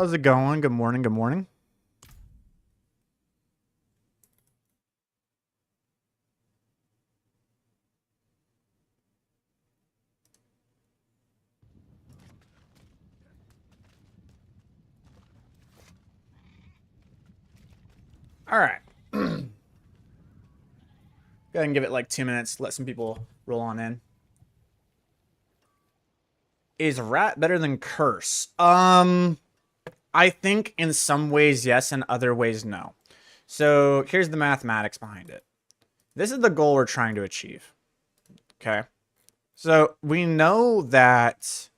How's it going? Good morning. Good morning. All right. Go ahead and give it like 2 minutes. Let some people roll on in. Is rat better than curse? I think in some ways yes, and other ways no. So here's the mathematics behind it. This is the goal we're trying to achieve. Okay. So we know that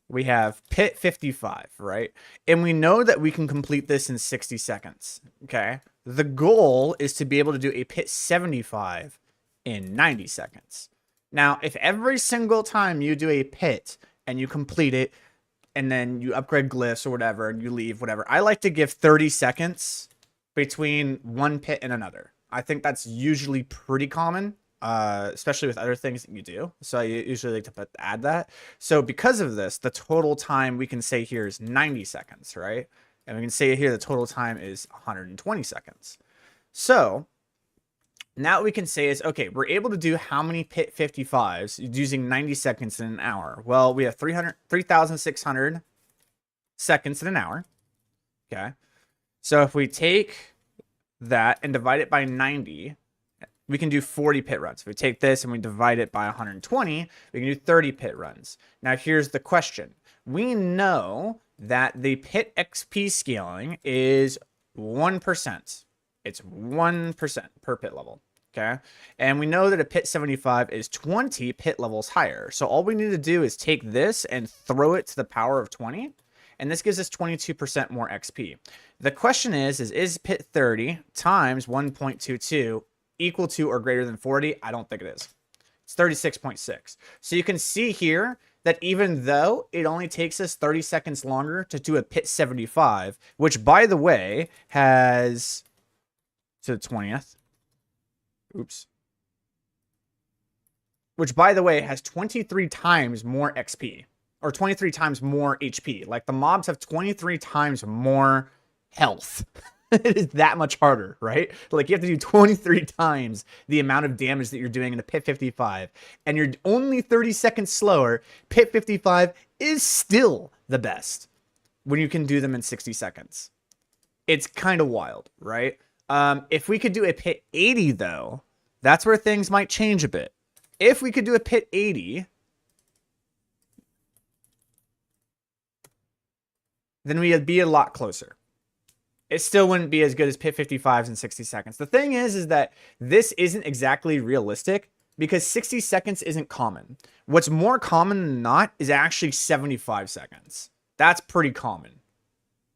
we have pit 55, right? And we know that we can complete this in 60 seconds. Okay. The goal is to be able to do a pit 75 in 90 seconds. Now, if every single time you do a pit and you complete it, and then you upgrade glyphs or whatever, and you leave, whatever, I like to give 30 seconds between one pit and another. I think that's usually pretty common, especially with other things that you do. So I usually like to add that. So because of this, the total time we can say here is 90 seconds, right? And we can say here the total time is 120 seconds. So now what we can say is, okay, we're able to do how many pit 55s using 90 seconds in an hour? Well, we have 3,600 seconds in an hour. Okay. So if we take that and divide it by 90, we can do 40 pit runs. If we take this and we divide it by 120, we can do 30 pit runs. Now here's the question. We know that the pit XP scaling is 1%. It's 1% per pit level. Okay. And we know that a pit 75 is 20 pit levels higher. So all we need to do is take this and throw it to the power of 20. And this gives us 22% more XP. The question is pit 30 times 1.22 equal to or greater than 40? I don't think it is. It's 36.6. So you can see here that even though it only takes us 30 seconds longer to do a pit 75, which by the way has to the 20th. Oops. Which, by the way, has 23 times more XP. Or 23 times more HP. Like, the mobs have 23 times more health. It is that much harder, right? Like, you have to do 23 times the amount of damage that you're doing in a pit 55. And you're only 30 seconds slower. Pit 55 is still the best when you can do them in 60 seconds. It's kind of wild, right? If we could do a pit 80, though, that's where things might change a bit. If we could do a pit 80, then we'd be a lot closer. It still wouldn't be as good as pit 55s in 60 seconds. The thing is that this isn't exactly realistic because 60 seconds isn't common. What's more common than not is actually 75 seconds. That's pretty common.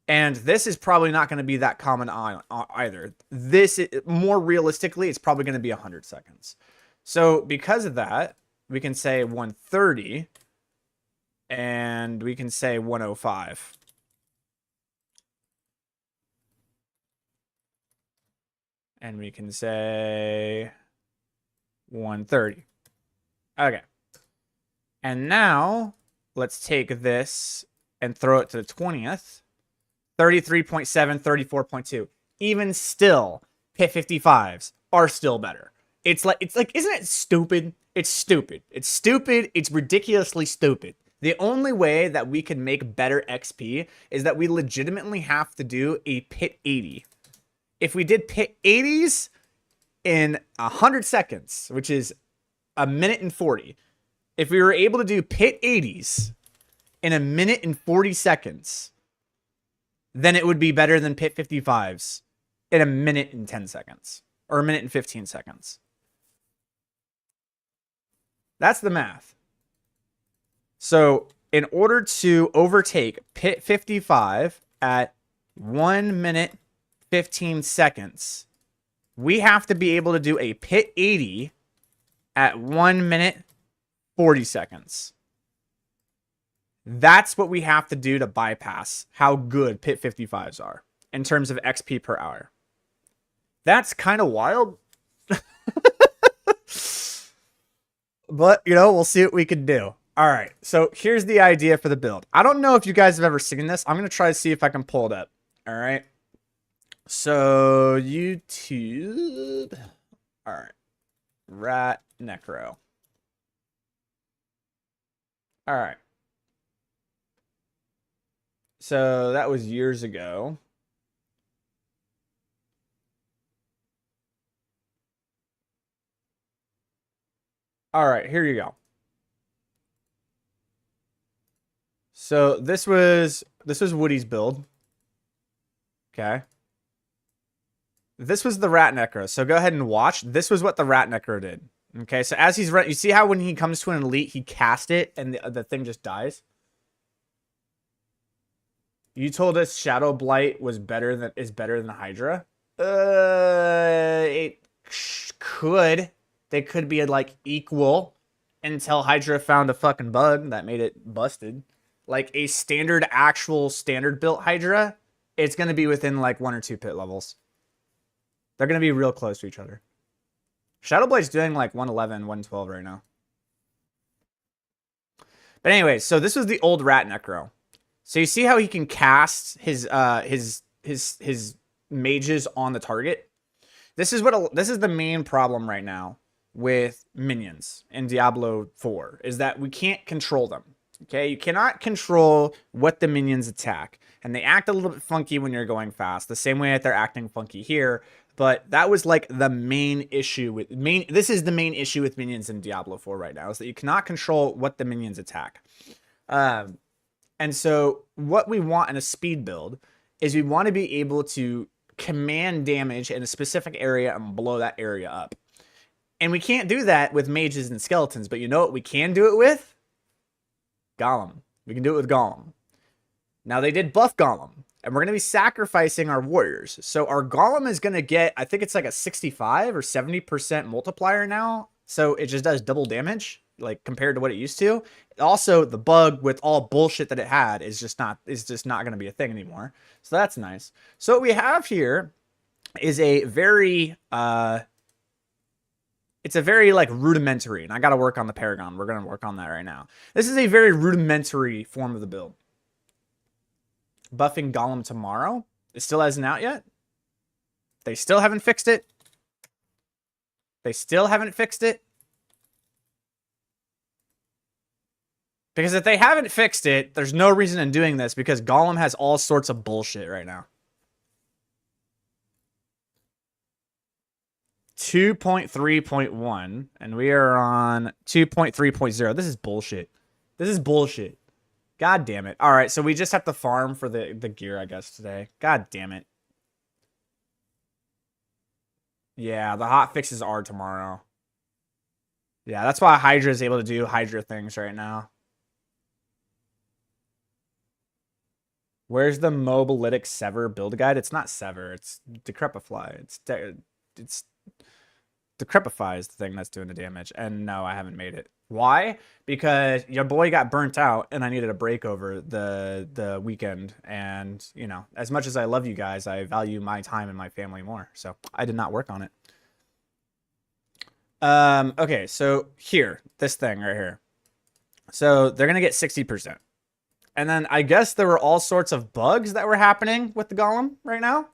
And this is probably not going to be that common either. This, more realistically, it's probably going to be 100 seconds. So because of that, we can say 130 and we can say 105. And we can say 130. Okay. And now let's take this and throw it to the 20th. 33.7, 34.2. Even still, pit 55s are still better. It's like, isn't it stupid? It's stupid. It's stupid. It's ridiculously stupid. The only way that we can make better XP is that we legitimately have to do a pit 80. If we did pit 80s in 100 seconds, which is a minute and 40, if we were able to do pit 80s in a minute and 40 seconds, then it would be better than pit 55s in a minute and 10 seconds or a minute and 15 seconds. That's the math. So in order to overtake pit 55 at 1 minute 15 seconds, we have to be able to do a pit 80 at 1 minute 40 seconds. That's what we have to do to bypass how good pit 55s are in terms of XP per hour. That's kind of wild. But, you know, we'll see what we can do. All right, so here's the idea for the build. I don't know if you guys have ever seen this. I'm going to try to see if I can pull it up. All right. So, YouTube. All right. Rat Necro. All right. So, that was years ago. All right, here you go. So, this was Woody's build. Okay. This was the Rat Necro. So go ahead and watch. This was what the Rat Necro did. Okay, so as he's running, you see how when he comes to an elite, he cast it and the thing just dies? You told us Shadow Blight is better than Hydra. It could. They could be like equal until Hydra found a fucking bug that made it busted. Like a actual standard built Hydra, it's going to be within like 1 or 2 pit levels. They're going to be real close to each other. Shadowblade's doing like 111, 112 right now. But anyway, so this was the old Rat Necro. So you see how he can cast his mages on the target? This is the main problem right now with minions in Diablo 4 is that we can't control them. Okay, you cannot control what the minions attack, and they act a little bit funky when you're going fast, the same way that they're acting funky here. But that was like the main issue with this is the main issue with minions in Diablo 4 right now, is that you cannot control what the minions attack. And so what we want in a speed build is we want to be able to command damage in a specific area and blow that area up. And we can't do that with mages and skeletons, but you know what we can do it with? Golem. We can do it with Golem. Now they did buff Golem, and we're going to be sacrificing our warriors. So our Golem is going to get, I think it's like a 65 or 70% multiplier now. So it just does double damage, like compared to what it used to. Also, the bug with all bullshit that it had is just not going to be a thing anymore. So that's nice. So what we have here is a very it's a very like rudimentary, and I got to work on the Paragon. We're going to work on that right now. This is a very rudimentary form of the build. Buffing Golem tomorrow. It still hasn't out yet. They still haven't fixed it. They still haven't fixed it. Because if they haven't fixed it, there's no reason in doing this, because Golem has all sorts of bullshit right now. 2.3.1, and we are on 2.3.0. This is bullshit. This is bullshit. God damn it. All right, so we just have to farm for the gear, I guess, today. God damn it. Yeah, the hot fixes are tomorrow. Yeah, that's why Hydra is able to do Hydra things right now. Where's the Mobilytic Sever build guide? It's not Sever. It's Decrepify. It's Decrepify is the thing that's doing the damage. And no, I haven't made it. Why? Because your boy got burnt out and I needed a break over the weekend. And, you know, as much as I love you guys, I value my time and my family more. So I did not work on it. Okay, so here, this thing right here. So they're going to get 60%. And then I guess there were all sorts of bugs that were happening with the Golem right now.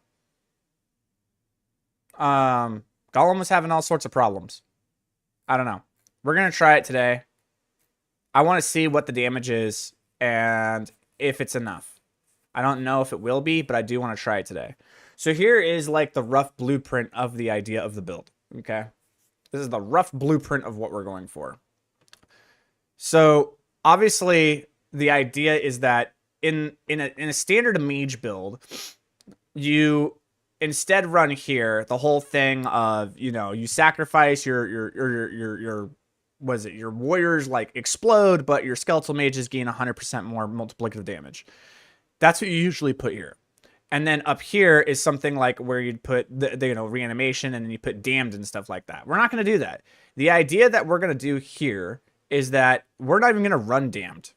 Golem was having all sorts of problems. I don't know. We're going to try it today. I want to see what the damage is and if it's enough. I don't know if it will be, but I do want to try it today. So here is like the rough blueprint of the idea of the build. Okay. This is the rough blueprint of what we're going for. So obviously the idea is that in a standard mage build, you instead run here the whole thing of, you know, you sacrifice your warriors like explode, but your skeletal mages gain 100% more multiplicative damage. That's what you usually put here. And then up here is something like where you'd put the you know, reanimation, and then you put damned and stuff like that. We're not going to do that. The idea that we're going to do here is that we're not even going to run damned.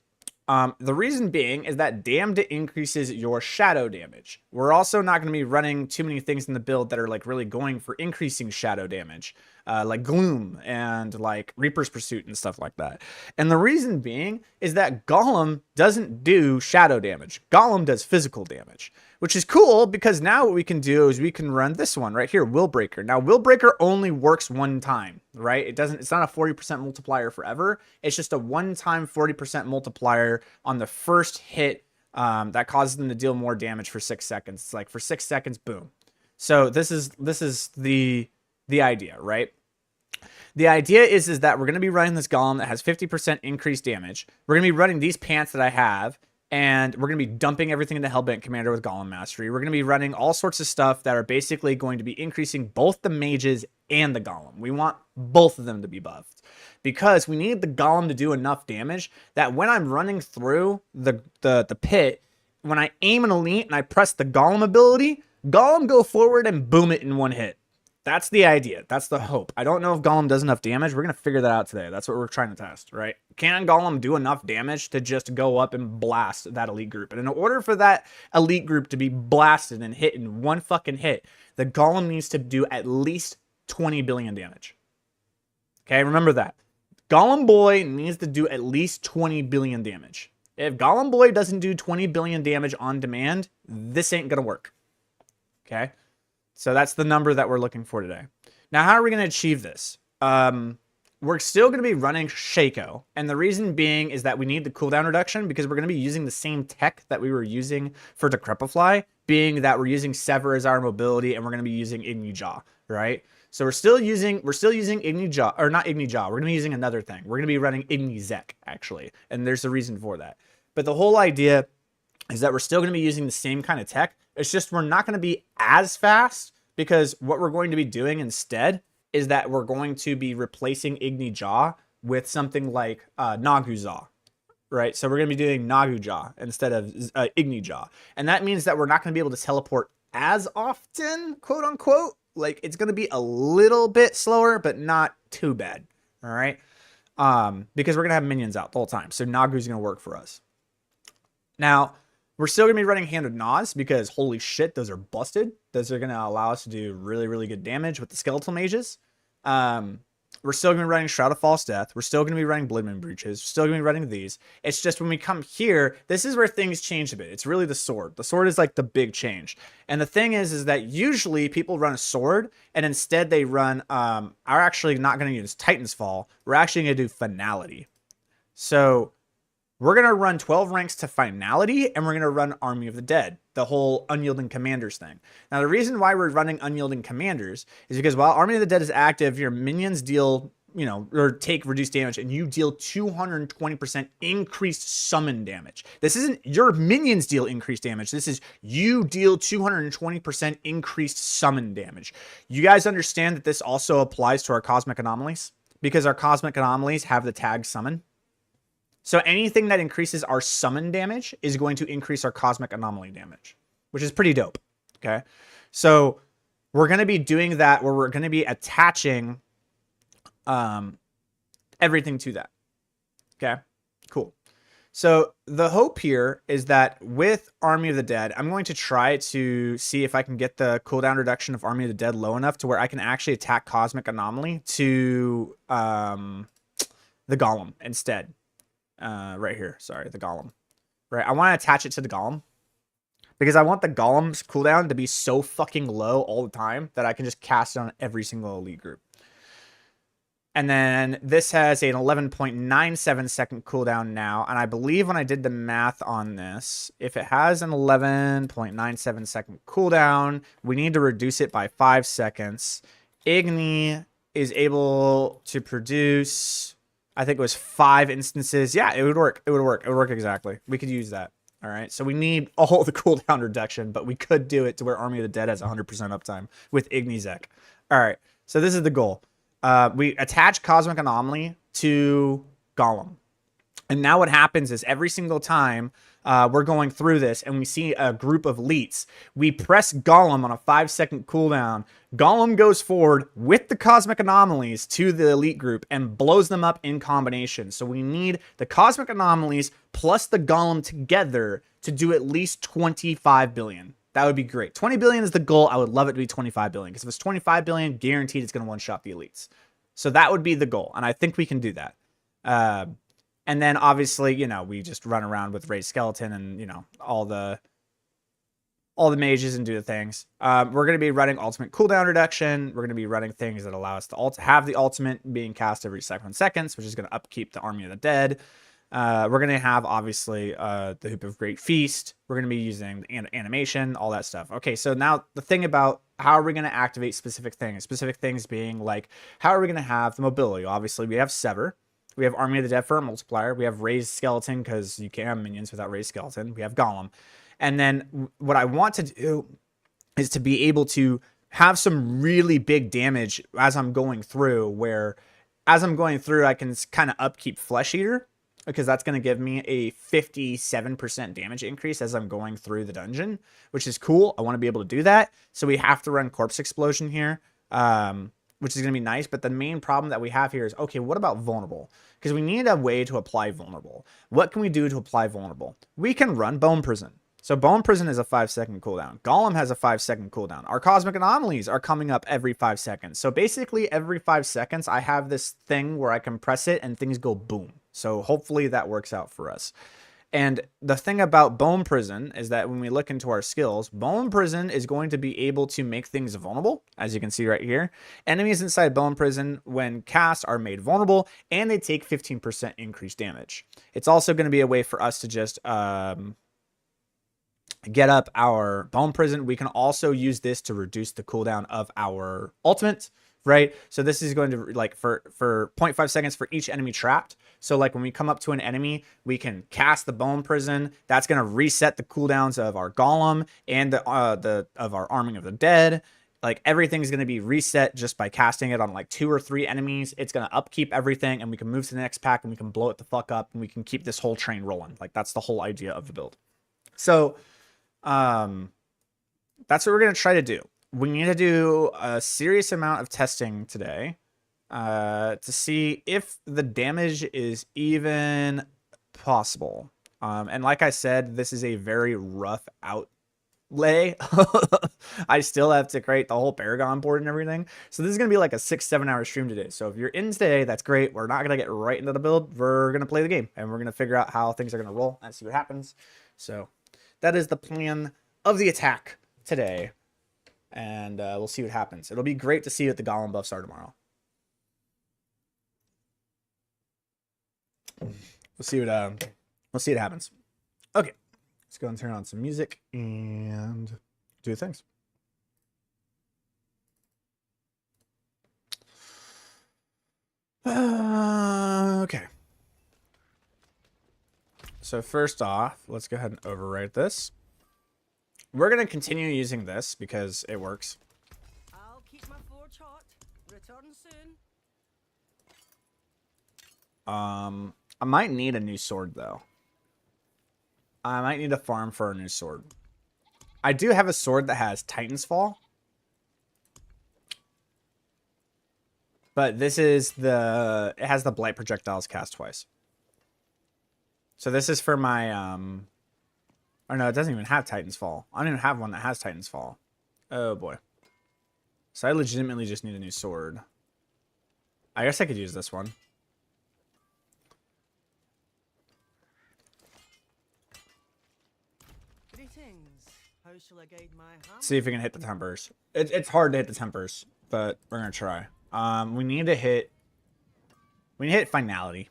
The reason being is that damned increases your shadow damage. We're also not going to be running too many things in the build that are like really going for increasing shadow damage. like Gloom and like Reaper's Pursuit and stuff like that. And the reason being is that Golem doesn't do shadow damage. Golem does physical damage, which is cool because now what we can do is we can run this one right here, Will Breaker. Now, Will Breaker only works one time, right? It's not a 40% multiplier forever. It's just a one-time 40% multiplier on the first hit that causes them to deal more damage for 6 seconds. It's like for 6 seconds, boom. So this is the idea, right? The idea is that we're going to be running this Golem that has 50% increased damage. We're going to be running these pants that I have, and we're going to be dumping everything into Hellbent Commander with Golem Mastery. We're going to be running all sorts of stuff that are basically going to be increasing both the mages and the Golem. We want both of them to be buffed because we need the Golem to do enough damage that when I'm running through the pit, when I aim an elite and I press the Golem ability, Golem go forward and boom it in one hit. That's the idea. That's the hope. I don't know if Golem does enough damage. We're going to figure that out today. That's what we're trying to test, right? Can Golem do enough damage to just go up and blast that elite group? And in order for that elite group to be blasted and hit in one fucking hit, the Golem needs to do at least 20 billion damage. Okay, remember that. Golem Boy needs to do at least 20 billion damage. If Golem Boy doesn't do 20 billion damage on demand, this ain't going to work. Okay? So that's the number that we're looking for today. Now, how are we going to achieve this? We're still going to be running Shaco. And the reason being is that we need the cooldown reduction because we're going to be using the same tech that we were using for Decrepify, being that we're using Sever as our mobility and we're going to be using Igni Jaw, right? So we're still using Igni Jaw, or not Igni Jaw. We're going to be using another thing. We're going to be running Igni Zek, actually. And there's a reason for that. But the whole idea is that we're still going to be using the same kind of tech. It's just we're not going to be as fast because what we're going to be doing instead is that we're going to be replacing Igni Jaw with something like Nagu Jaw, right? So we're going to be doing Nagu Jaw instead of Igni Jaw. And that means that we're not going to be able to teleport as often, quote unquote. Like it's going to be a little bit slower, but not too bad, all right? Because we're going to have minions out the whole time. So Nagu's going to work for us. Now, we're still going to be running Hand of Nas because holy shit, those are busted. Those are going to allow us to do really, really good damage with the Skeletal Mages. We're still going to be running Shroud of False Death. We're still going to be running Bloodman Breaches. We're still going to be running these. It's just when we come here, this is where things change a bit. It's really the sword. The sword is like the big change. And the thing is that usually people run a sword and instead they run, are actually not going to use Titan's Fall. We're actually going to do Finality. So we're going to run 12 ranks to Finality, and we're going to run Army of the Dead, the whole Unyielding Commanders thing. Now, the reason why we're running Unyielding Commanders is because while Army of the Dead is active, your minions deal, or take reduced damage, and you deal 220% increased summon damage. This isn't your minions deal increased damage. This is you deal 220% increased summon damage. You guys understand that this also applies to our Cosmic Anomalies? Because our Cosmic Anomalies have the tag Summon. So anything that increases our summon damage is going to increase our Cosmic Anomaly damage, which is pretty dope, okay? So we're going to be doing that where we're going to be attaching everything to that, okay? Cool. So the hope here is that with Army of the Dead, I'm going to try to see if I can get the cooldown reduction of Army of the Dead low enough to where I can actually attack Cosmic Anomaly to the Golem instead. Right here. Sorry, the Golem. Right, I want to attach it to the Golem because I want the Golem's cooldown to be so fucking low all the time that I can just cast it on every single elite group. And then this has an 11.97 second cooldown now, and I believe when I did the math on this, if it has an 11.97 second cooldown, we need to reduce it by 5 seconds. Igni is able to produce, I think it was 5 instances. Yeah, it would work. It would work. It would work exactly. We could use that. All right. So we need all the cooldown reduction, but we could do it to where Army of the Dead has 100% uptime with Igni Zek. All right. So this is the goal. We attach Cosmic Anomaly to Golem. And now what happens is every single time we're going through this and we see a group of elites, we press Golem on a 5 second cooldown. Golem goes forward with the Cosmic Anomalies to the elite group and blows them up in combination. So we need the Cosmic Anomalies plus the Golem together to do at least 25 billion. That would be great. 20 billion is the goal. I would love it to be 25 billion, because if it's 25 billion, guaranteed it's going to one-shot the elites. So that would be the goal, and I think we can do that. And then obviously, you know, we just run around with raised skeleton and, you know, all the mages and do the things. We're going to be running ultimate cooldown reduction. We're going to be running things that allow us to have the ultimate being cast every 7 seconds, which is going to upkeep the Army of the Dead. We're going to have, obviously, the Hoop of Great Feast. We're going to be using the animation, all that stuff. Okay, so now the thing about how are we going to activate specific things being like, how are we going to have the mobility? Obviously, we have Sever. We have Army of the Dead for a multiplier. We have Raised Skeleton, because you can't have minions without Raised Skeleton. We have Golem. And then what I want to do is to be able to have some really big damage as I'm going through, where as I'm going through, I can kind of upkeep Flesh Eater, because that's going to give me a 57% damage increase as I'm going through the dungeon, which is cool. I want to be able to do that. So we have to run Corpse Explosion here, which is going to be nice. But the main problem that we have here is, okay, what about Vulnerable? Because we need a way to apply Vulnerable. What can we do to apply Vulnerable? We can run Bone Prison. So Bone Prison is a 5-second cooldown. Golem has a 5-second cooldown. Our Cosmic Anomalies are coming up every 5 seconds. So basically every 5 seconds, I have this thing where I can press it and things go boom. So hopefully that works out for us. And the thing about Bone Prison is that when we look into our skills, Bone Prison is going to be able to make things vulnerable, as you can see right here. Enemies inside Bone Prison, when cast, are made vulnerable, and they take 15% increased damage. It's also going to be a way for us to just get up our Bone Prison. We can also use this to reduce the cooldown of our ultimate, right? So this is going to, like, for 0.5 seconds for each enemy trapped. So like when we come up to an enemy, we can cast the Bone Prison. That's going to reset the cooldowns of our Golem and of our Army of the Dead. Like everything's going to be reset just by casting it on like 2 or 3 enemies. It's going to upkeep everything, and we can move to the next pack and we can blow it the fuck up, and we can keep this whole train rolling. Like that's the whole idea of the build. So that's what we're going to try to do. We need to do a serious amount of testing today to see if the damage is even possible. And like I said, this is a very rough outlay. I still have to create the whole Paragon board and everything. So this is going to be like a 6-7 hour stream today. So if you're in today, that's great. We're not going to get right into the build. We're going to play the game, and we're going to figure out how things are going to roll and see what happens. So that is the plan of the attack today. And we'll see what happens. It'll be great to see what the Golem buffs are tomorrow. We'll see what happens. Okay, let's go and turn on some music and do things. Okay. So first off, let's go ahead and overwrite this. We're going to continue using this because it works. I'll keep my forge hot. Return soon. I might need a new sword, though. I might need to farm for a new sword. I do have a sword that has Titan's Fall. But this is it has the Blight projectiles cast twice. So this is for my, or no, it doesn't even have Titan's Fall. I don't even have one that has Titan's Fall. Oh boy. So I legitimately just need a new sword. I guess I could use this one. Greetings. How shall I guide my hand? See if we can hit the tempers. It's hard to hit the tempers, but we're gonna try. We need to hit finality.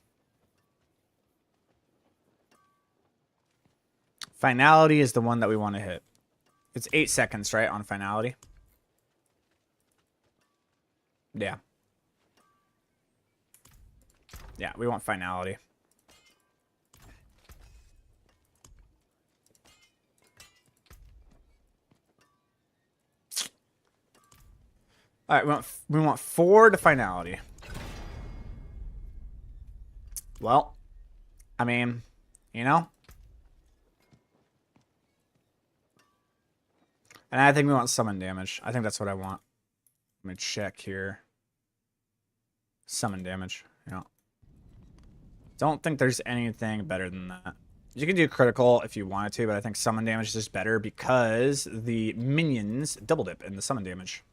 Finality is the one that we want to hit. It's 8 seconds, right, on finality? Yeah. Yeah, we want finality. All right, we want 4 to finality. Well, I mean, you know. And I think we want summon damage. I think that's what I want. Let me check here. Summon damage. You know. Don't think there's anything better than that. You can do critical if you wanted to, but I think summon damage is just better because the minions double dip in the summon damage.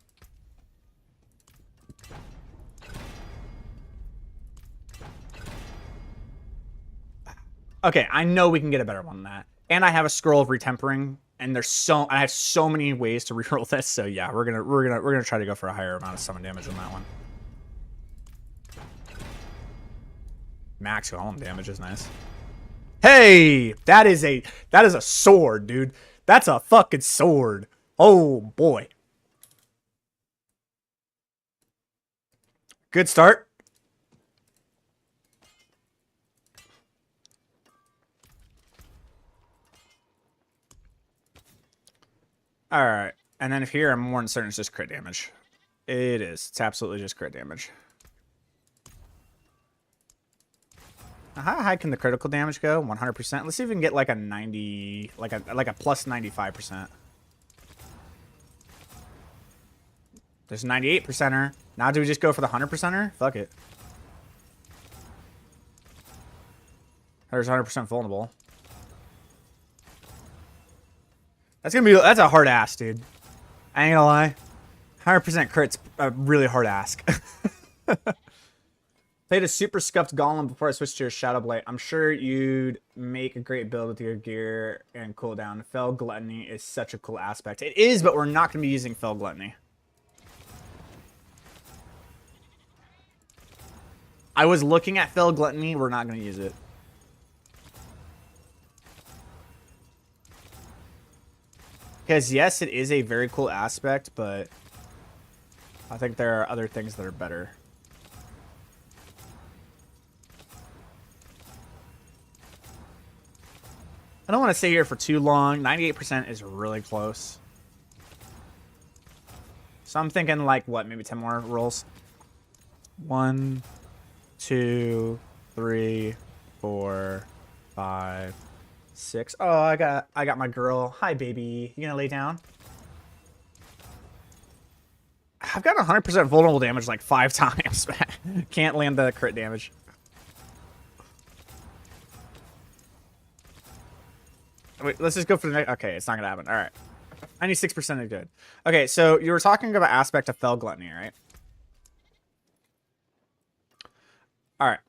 Okay, I know we can get a better one than that. And I have a scroll of retempering, and I have so many ways to reroll this. So yeah, we're gonna try to go for a higher amount of summon damage on that one. Max golem damage is nice. Hey, that is a sword, dude. That's a fucking sword. Oh boy. Good start. All right. And then if here, I'm more than certain it's just crit damage. It is. It's absolutely just crit damage. How high can the critical damage go? 100%. Let's see if we can get like a 90, like a plus 95%. There's 98%er. Now do we just go for the 100%er? Fuck it. There's 100% vulnerable. That's a hard ask, dude. I ain't gonna lie. 100% crit's a really hard ask. Played a super scuffed golem before I switched to your Shadow Blade. I'm sure you'd make a great build with your gear and cooldown. Fell Gluttony is such a cool aspect. It is, but we're not going to be using Fell Gluttony. I was looking at Fell Gluttony. We're not going to use it. Because yes, it is a very cool aspect, but I think there are other things that are better. I don't want to stay here for too long. 98% is really close. So I'm thinking like, what, maybe 10 more rolls? 1, 2, 3, 4, 5, 6. Oh, I got my girl. Hi, baby. You gonna lay down? I've got 100% vulnerable damage like 5 times. Can't land the crit damage. Wait, let's just go for the next. Okay, it's not gonna happen. All right, 96% is good. Okay, so you were talking about aspect of Fell Gluttony, right? All right,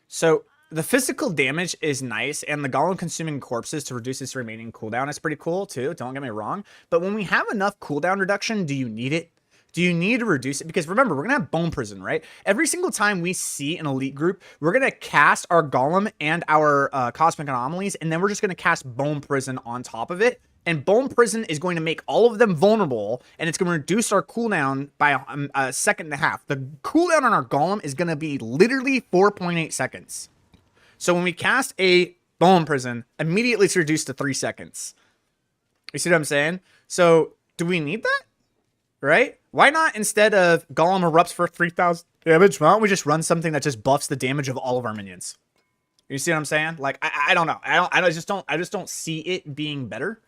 so the physical damage is nice, and the golem consuming corpses to reduce its remaining cooldown is pretty cool too. Don't get me wrong, but when we have enough cooldown reduction, do you need it? Do you need to reduce it? Because remember, we're going to have Bone Prison, right? Every single time we see an elite group, we're going to cast our Golem and our Cosmic Anomalies, and then we're just going to cast Bone Prison on top of it. And Bone Prison is going to make all of them vulnerable, and it's going to reduce our cooldown by a second and a half. The cooldown on our Golem is going to be literally 4.8 seconds. So when we cast a Bone Prison, immediately it's reduced to 3 seconds. You see what I'm saying? So do we need that? Right? Why not, instead of Golem erupts for 3,000 damage, why don't we just run something that just buffs the damage of all of our minions? You see what I'm saying? Like, I don't know. I just don't see it being better.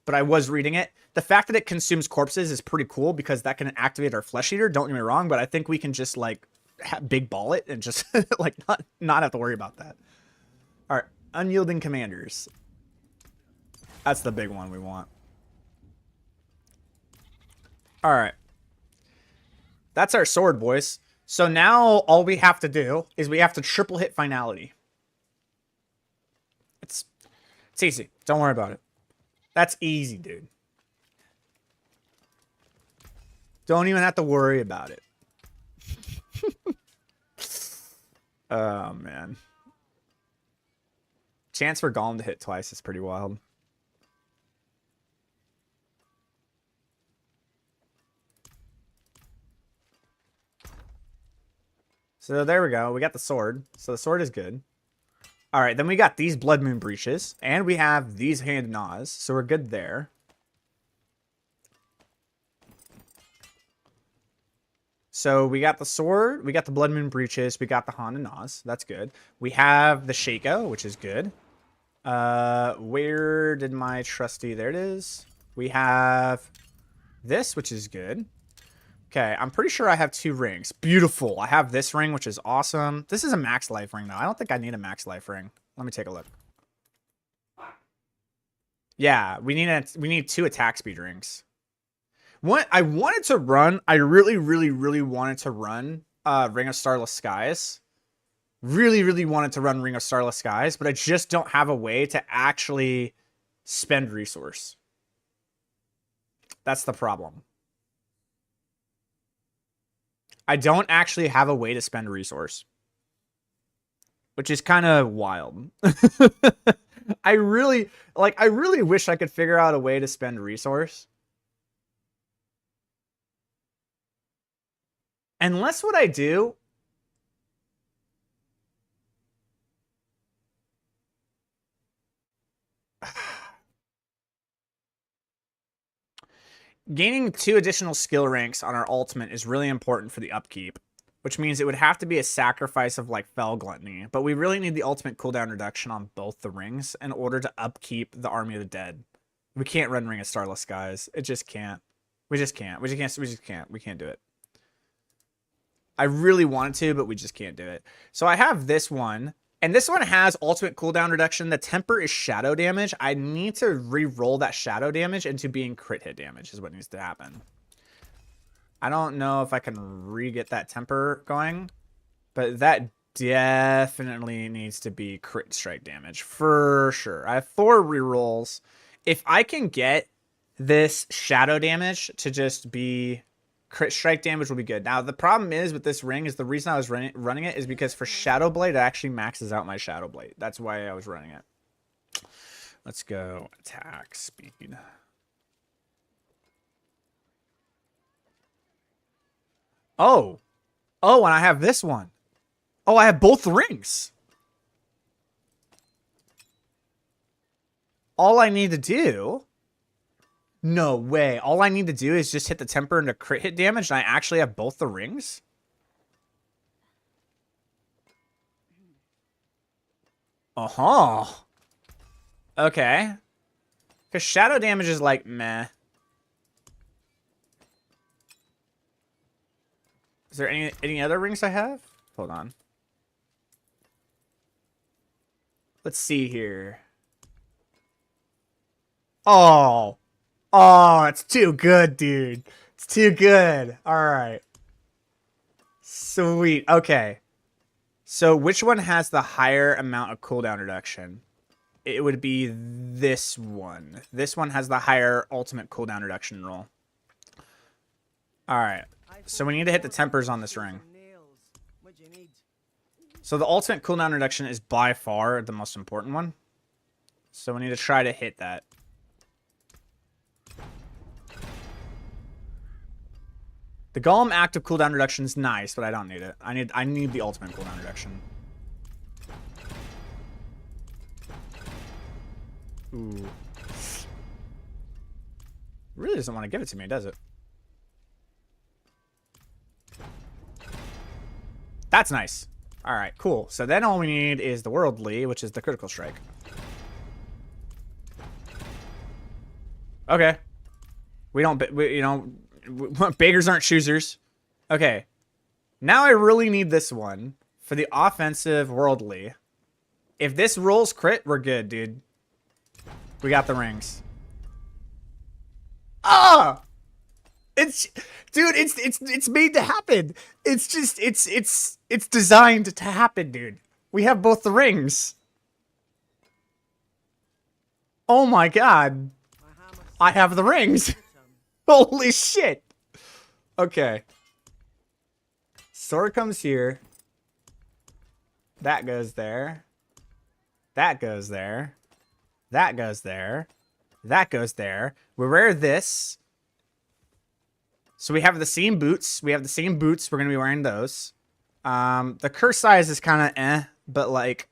But I was reading it. The fact that it consumes corpses is pretty cool because that can activate our Flesh Eater. Don't get me wrong, but I think we can just like big ball it and just like not have to worry about that. All right, unyielding commanders. That's the big one we want. All right. That's our sword, boys. So now all we have to do is we have to triple hit finality. It's easy. Don't worry about it. That's easy, dude. Don't even have to worry about it. Oh, man. Chance for Golem to hit twice is pretty wild. So there we go. We got the sword. So the sword is good. All right, then we got these Blood Moon Breaches, and we have these Hand Gnaws, so we're good there. So we got the sword, we got the Blood Moon Breaches, we got the Hand Gnaws. That's good. We have the Shaco, which is good. Where did my trusty? There it is. We have this, which is good. Okay, I'm pretty sure I have 2 rings. Beautiful. I have this ring, which is awesome. This is a max life ring, though. I don't think I need a max life ring. Let me take a look. Yeah, we need 2 attack speed rings. What I wanted to run, I really wanted to run Ring of Starless Skies. Really wanted to run Ring of Starless Skies, but I just don't have a way to actually spend resource. That's the problem. I don't actually have a way to spend resource, which is kind of wild. I really wish I could figure out a way to spend resource. Unless what I do gaining 2 additional skill ranks on our ultimate is really important for the upkeep, which means it would have to be a sacrifice of like Fell Gluttony, but we really need the ultimate cooldown reduction on both the rings in order to upkeep the Army of the Dead. We can't run Ring of Starless Skies. It just can't. We just can't. We just can't. We can't do it. I really wanted to, but we just can't do it. So I have this one, and this one has ultimate cooldown reduction. The temper is shadow damage. I need to re-roll that shadow damage into being crit hit damage is what needs to happen. I don't know if I can re-get that temper going, but that definitely needs to be crit strike damage for sure. I have 4 re-rolls. If I can get this shadow damage to just be crit strike damage will be good. Now, the problem is with this ring is the reason I was running it is because for Shadow Blade, it actually maxes out my Shadow Blade. That's why I was running it. Let's go attack speed. Oh. Oh, and I have this one. Oh, I have both rings. All I need to do... No way. All I need to do is just hit the temper into crit hit damage, and I actually have both the rings? Uh-huh. Okay. Because shadow damage is like, meh. Is there any other rings I have? Hold on. Let's see here. Oh. Oh, it's too good, dude. It's too good. All right. Sweet. Okay. So which one has the higher amount of cooldown reduction? It would be this one. This one has the higher ultimate cooldown reduction roll. All right. So we need to hit the tempers on this ring. So the ultimate cooldown reduction is by far the most important one. So we need to try to hit that. The Golem active cooldown reduction is nice, but I don't need it. I need the ultimate cooldown reduction. Ooh. Really doesn't want to give it to me, does it? That's nice. All right, cool. So then all we need is the Worldly, which is the critical strike. Okay. Beggars aren't choosers. Okay. Now I really need this one for the offensive Worldly. If this rolls crit, we're good, dude. We got the rings. Ah! It's made to happen. It's just it's designed to happen, dude. We have both the rings. Oh my god. I have the rings. Holy shit. Okay. Sword comes here. That goes there. That goes there. That goes there. That goes there. We wear this. So we have the same boots. We have the same boots. We're going to be wearing those. The curse size is kind of but like,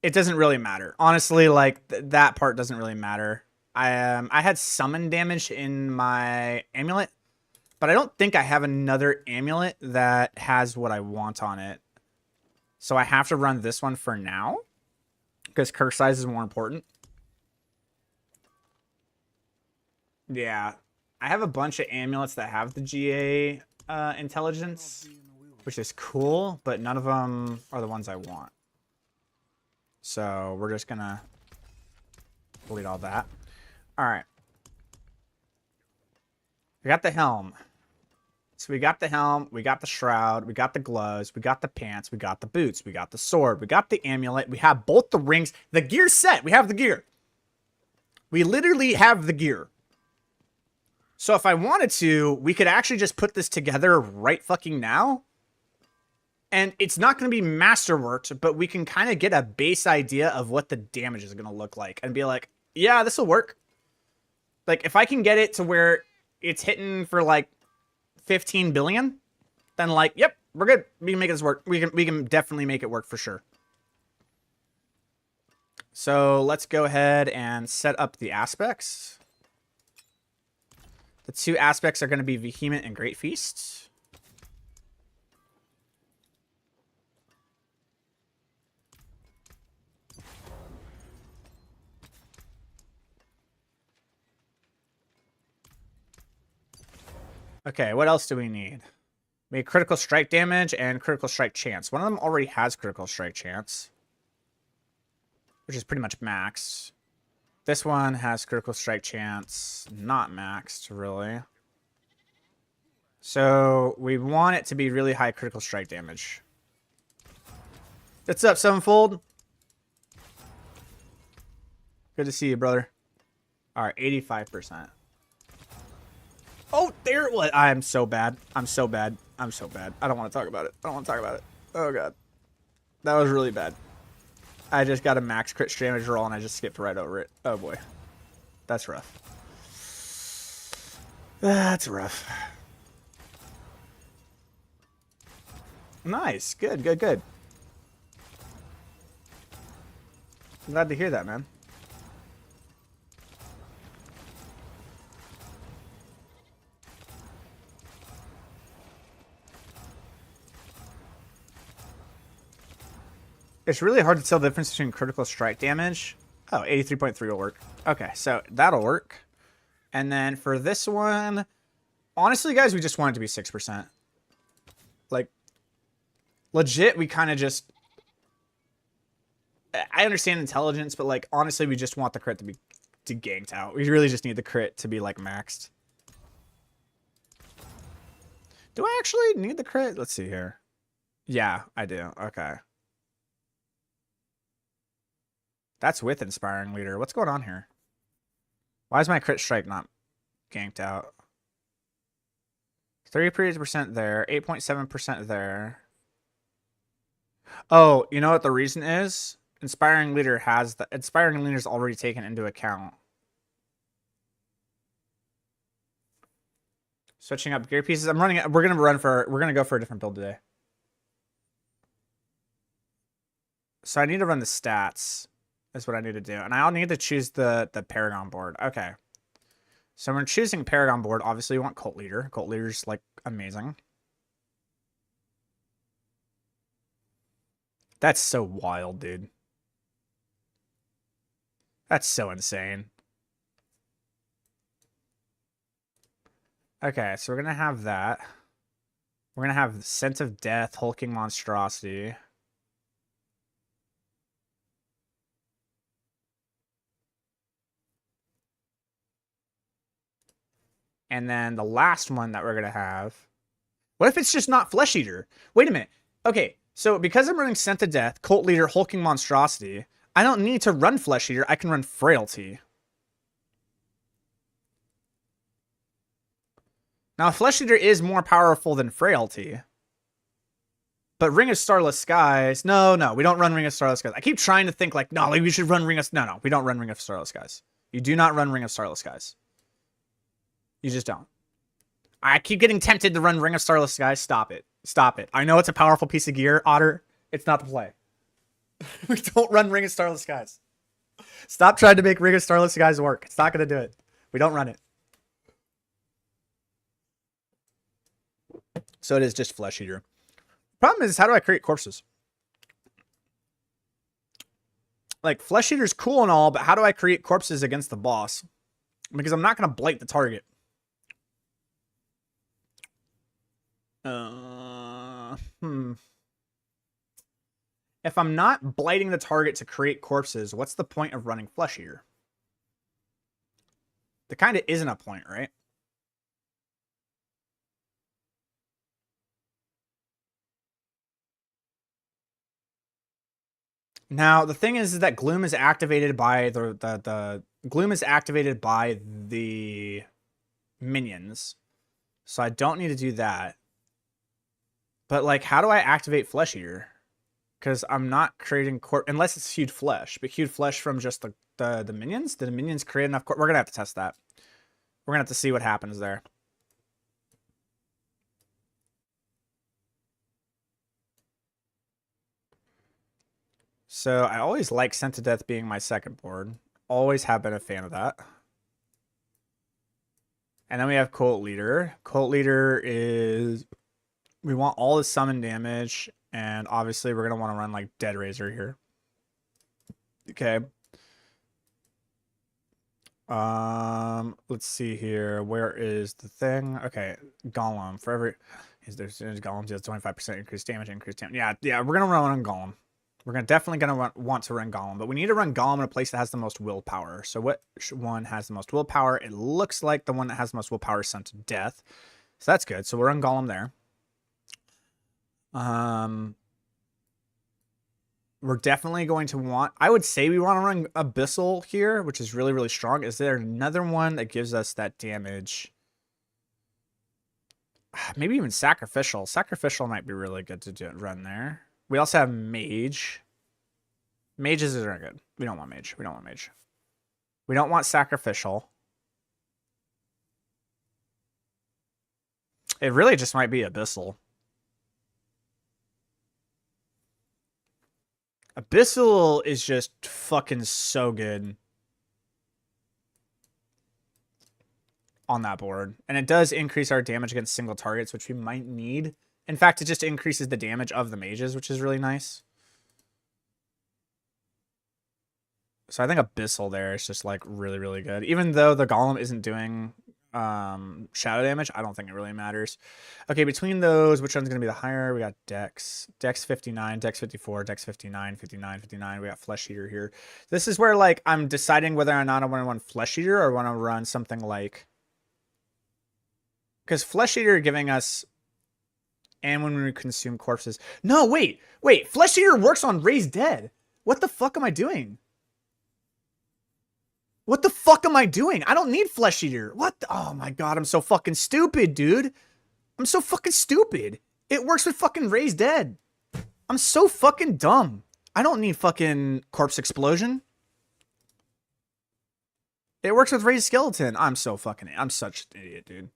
it doesn't really matter. Honestly, like, that part doesn't really matter. I had summon damage in my amulet, but I don't think I have another amulet that has what I want on it. So I have to run this one for now, because curse size is more important. Yeah. I have a bunch of amulets that have the GA intelligence, which is cool, but none of them are the ones I want. So we're just gonna delete all that. All right. We got the helm. So we got the helm, we got the shroud, we got the gloves, we got the pants, we got the boots, we got the sword, we got the amulet, we have both the rings, the gear set, we have the gear. We literally have the gear. So if I wanted to, we could actually just put this together right fucking now. And it's not going to be masterworked, but we can kind of get a base idea of what the damage is going to look like and be like, yeah, this will work. Like, if I can get it to where it's hitting for like 15 billion, then like, yep, we're good. We can make this work. We can definitely make it work for sure. So let's go ahead and set up the aspects. The two aspects are going to be Vehement and Great Feast. Okay, what else do we need? We need critical strike damage and critical strike chance. One of them already has critical strike chance, which is pretty much maxed. This one has critical strike chance, not maxed, really. So we want it to be really high critical strike damage. What's up, Sevenfold? Good to see you, brother. All right, 85%. Oh, there it was. I am so bad. I'm so bad. I'm so bad. I don't want to talk about it. I don't want to talk about it. Oh, God. That was really bad. I just got a max crit damage roll, and I just skipped right over it. Oh, boy. That's rough. That's rough. Nice. Good, good, good. I'm glad to hear that, man. It's really hard to tell the difference between critical strike damage. Oh, 83.3 will work. Okay, so that'll work. And then for this one, honestly, guys, we just want it to be 6%. Like, legit, we kind of just... I understand intelligence, but, like, honestly, we just want the crit to be ganked out. We really just need the crit to be, like, maxed. Do I actually need the crit? Let's see here. Yeah, I do. Okay. That's with Inspiring Leader. What's going on here? Why is my crit strike not ganked out? 30% there. 8.7% there. Oh, you know what the reason is? Inspiring Leader has the... Inspiring Leader's already taken into account. Switching up gear pieces. I'm running... We're going to go for a different build today. So I need to run the stats. Is what I need to do. And I'll need to choose the Paragon board. Okay. So we're choosing Paragon board. Obviously, we want Cult Leader. Cult Leader's, like, amazing. That's so wild, dude. That's so insane. Okay, so we're going to have that. We're going to have Scent of Death, Hulking Monstrosity. And then the last one that we're going to have... What if it's just not Flesh Eater? Wait a minute. Okay, so because I'm running Scent of Death, Cult Leader, Hulking Monstrosity, I don't need to run Flesh Eater. I can run Frailty. Now, Flesh Eater is more powerful than Frailty. But Ring of Starless Skies... No, we don't run Ring of Starless Skies. I keep trying to think like, no, like we should run Ring of... No, we don't run Ring of Starless Skies. You do not run Ring of Starless Skies. You just don't. I keep getting tempted to run Ring of Starless Skies. Stop it. Stop it. I know it's a powerful piece of gear, Otter. It's not the play. We don't run Ring of Starless Skies. Stop trying to make Ring of Starless Skies work. It's not going to do it. We don't run it. So it is just Flesh Eater. Problem is, how do I create corpses? Like, Flesh Eater's cool and all, but how do I create corpses against the boss? Because I'm not going to blight the target. If I'm not blighting the target to create corpses, what's the point of running Flesh Eater? There kind of isn't a point, right? Now, the thing is that Gloom is activated by the Gloom is activated by the minions. So I don't need to do that. But, like, how do I activate Flesh Eater? Because I'm not creating unless it's Hued Flesh. But Hued Flesh from just the minions? Did the minions create enough We're going to have to test that. We're going to have to see what happens there. So I always like Sent to Death being my second board. Always have been a fan of that. And then we have Cult Leader. Cult Leader is... We want all the summon damage. And obviously we're going to want to run like Dead Razor here. Okay. Let's see here. Where is the thing? Okay, Golem. For every... There's Golem deals 25% increased damage, Yeah, we're going to run on Golem. We're definitely going to want to run Golem, but we need to run Golem in a place that has the most willpower. So what one has the most willpower? It looks like the one that has the most willpower is Sent to Death. So that's good. So we'll run Golem there. We're definitely going to want... I would say we want to run Abyssal here, which is really, really strong. Is there another one that gives us that damage? Maybe even Sacrificial. Sacrificial might be really good to run there. We also have Mage. Mages are good. We don't want Mage. We don't want Mage. We don't want Sacrificial. It really just might be Abyssal. Abyssal is just fucking so good on that board. And it does increase our damage against single targets, which we might need. In fact, it just increases the damage of the mages, which is really nice. So I think Abyssal there is just like really, really good. Even though the Golem isn't doing shadow damage, I don't think it really matters. Okay, between those, which one's going to be the higher? We got Dex. Dex 59, Dex 54, Dex 59, 59, 59. We got Flesh Eater here. This is where like I'm deciding whether or not I want to run Flesh Eater or want to run something like... Because Flesh Eater giving us... And when we consume corpses... No, wait! Flesh Eater works on Raised Dead! What the fuck am I doing? What the fuck am I doing? I don't need Flesh Eater. What? Oh my god, I'm so fucking stupid, dude. I'm so fucking stupid. It works with fucking Raised Dead. I'm so fucking dumb. I don't need fucking Corpse Explosion. It works with Raised Skeleton. I'm such an idiot, dude.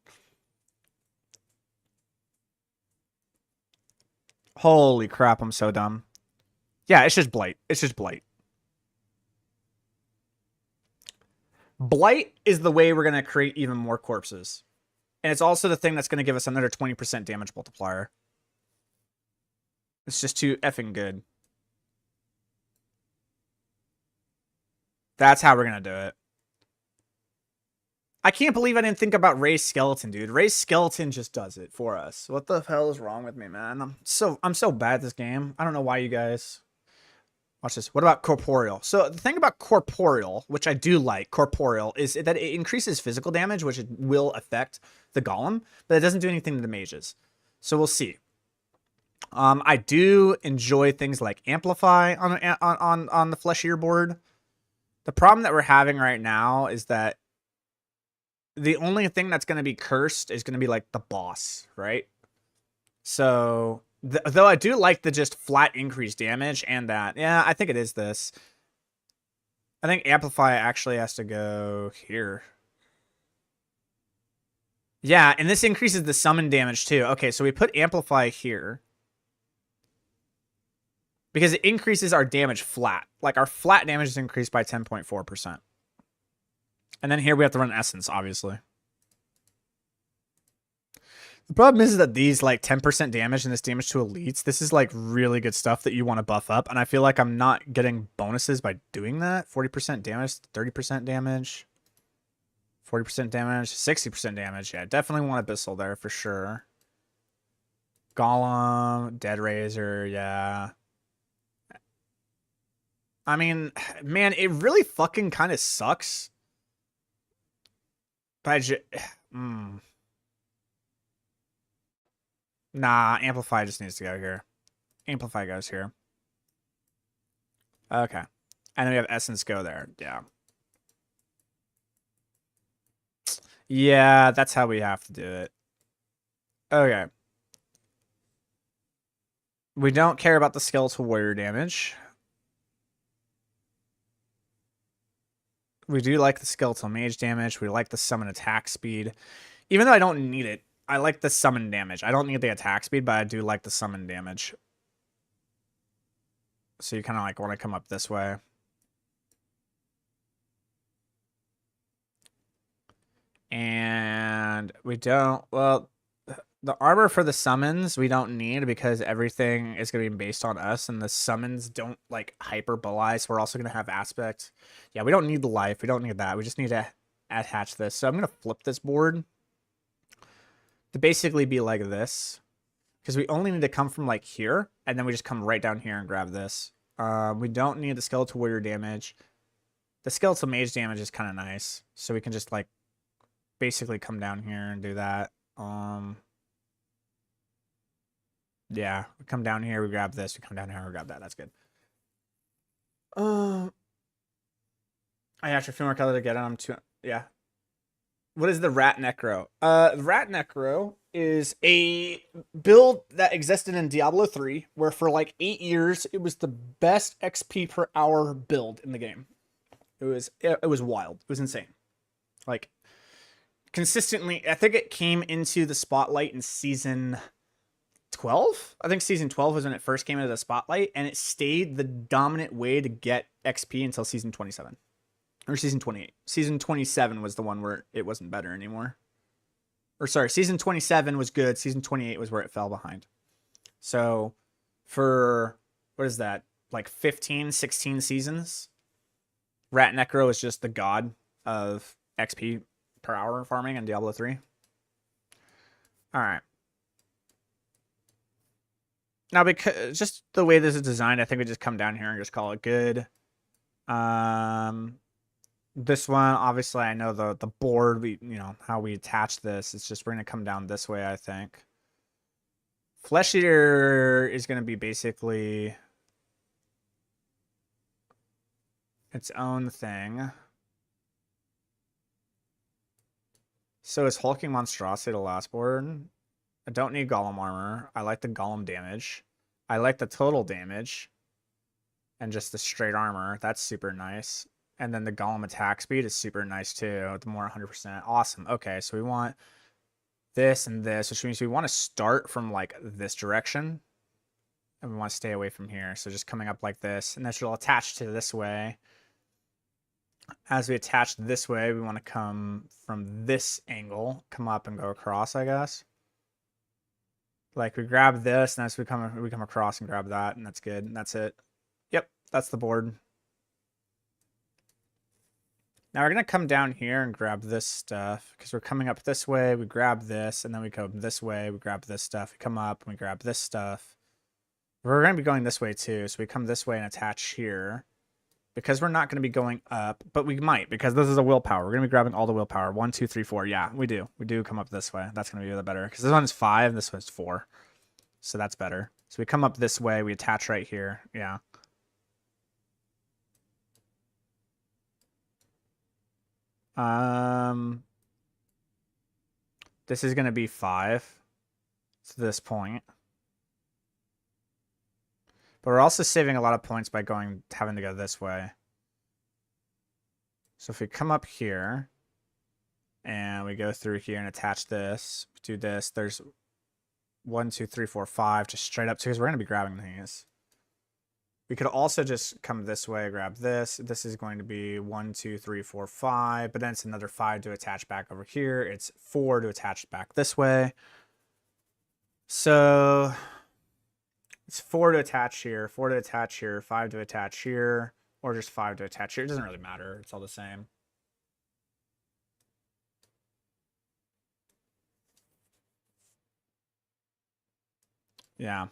Holy crap, I'm so dumb. Yeah, it's just Blight. It's just Blight. Blight is the way we're going to create even more corpses. And it's also the thing that's going to give us another 20% damage multiplier. It's just too effing good. That's how we're going to do it. I can't believe I didn't think about Raised Skeleton, dude. Raised Skeleton just does it for us. What the hell is wrong with me, man? I'm so bad at this game. I don't know why you guys... Watch this. What about Corporeal? So the thing about Corporeal, which I do like, Corporeal, is that it increases physical damage, which will affect the Golem, but it doesn't do anything to the mages. So we'll see. I do enjoy things like Amplify on the Flesh Eater board. The problem that we're having right now is that the only thing that's going to be cursed is going to be like the boss, right? So... Though I do like the just flat increased damage and that. Yeah, I think it is this. I think Amplify actually has to go here. Yeah, and this increases the summon damage too. Okay, so we put Amplify here. Because it increases our damage flat. Like our flat damage is increased by 10.4%. And then here we have to run Essence, obviously. The problem is that these like 10% damage and this damage to elites, this is like really good stuff that you want to buff up. And I feel like I'm not getting bonuses by doing that. 40% damage, 30% damage, 40% damage, 60% damage. Yeah, definitely want Abyssal there for sure. Golem, Dead Razor, yeah. I mean, man, it really fucking kind of sucks Budget. Nah, Amplify just needs to go here. Amplify goes here. Okay. And then we have Essence go there. Yeah. Yeah, that's how we have to do it. Okay. We don't care about the skeletal warrior damage. We do like the skeletal mage damage. We like the summon attack speed. Even though I don't need it, I like the summon damage. I don't need the attack speed, but I do like the summon damage. So you kind of like want to come up this way. And we don't, well, the armor for the summons we don't need because everything is going to be based on us, and the summons don't like hyperbolize. We're also going to have aspect. Yeah, we don't need the life. We don't need that. We just need to attach this. So I'm going to flip this board to basically be like this, because we only need to come from like here, and then we just come right down here and grab this. We don't need the skeletal warrior damage. The skeletal mage damage is kind of nice, so we can just like basically come down here and do that. Yeah, we come down here, we grab this, we come down here, we grab that. That's good. I have a few more color to get on to, yeah. What is the Rat Necro? The Rat Necro is a build that existed in Diablo 3, where for like 8 years it was the best XP per hour build in the game. It was wild. It was insane. Like consistently, I think it came into the spotlight in season 12. I think season 12 was when it first came into the spotlight, and it stayed the dominant way to get XP until season 27 or season 28. Season 27 was the one where it wasn't better anymore. Or sorry, season 27 was good. Season 28 was where it fell behind. So for, what is that? Like 15, 16 seasons, Rat Necro is just the god of XP per hour farming in Diablo 3. All right. Now, because just the way this is designed, I think we just come down here and just call it good. This one, obviously, I know the board, how we attach this. It's just we're going to come down this way, I think. Flesh Eater is going to be basically its own thing. So is Hulking Monstrosity the last board? I don't need Golem armor. I like the Golem damage. I like the total damage. And just the straight armor. That's super nice. And then the Golem attack speed is super nice too. The more 100%. Awesome. Okay, so we want this and this, which means we want to start from like this direction. And we want to stay away from here. So just coming up like this. And this will attach to this way. As we attach this way, we want to come from this angle. Come up and go across, I guess. Like we grab this, and as we come across and grab that, and that's good. And that's it. Yep, that's the board. Now we're gonna come down here and grab this stuff because we're coming up this way. We grab this, and then we go this way. We grab this stuff. We come up and we grab this stuff. We're gonna be going this way too, so we come this way and attach here. Because we're not going to be going up, but we might, because this is a willpower. We're going to be grabbing all the willpower. 1, 2, 3, 4. Yeah, we do. We do come up this way. That's going to be the better. Because this one's 5, and this one's 4. So that's better. So we come up this way. We attach right here. Yeah. This is going to be 5 to this point. But we're also saving a lot of points by having to go this way. So if we come up here and we go through here and attach this, do this, there's 1, 2, 3, 4, 5, just straight up, because we're going to be grabbing these. We could also just come this way, grab this. This is going to be 1, 2, 3, 4, 5, but then it's another 5 to attach back over here. It's 4 to attach back this way. So it's 4 to attach here, 4 to attach here, 5 to attach here, or just 5 to attach here. It doesn't really matter. It's all the same. Yeah.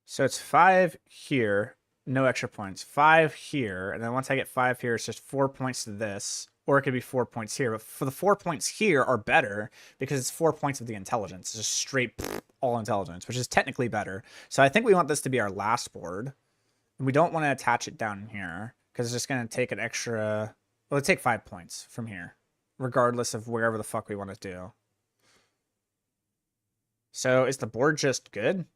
So it's 5 here. No extra points. 5 here, and then once I get 5 here, it's just 4 points to this. Or it could be 4 points here. But for the 4 points here are better because it's 4 points of the intelligence. It's just straight all intelligence, which is technically better. So I think we want this to be our last board. And we don't want to attach it down here because it's just going to take an extra... Well, it'll take 5 points from here, regardless of wherever the fuck we want to do. So is the board just good?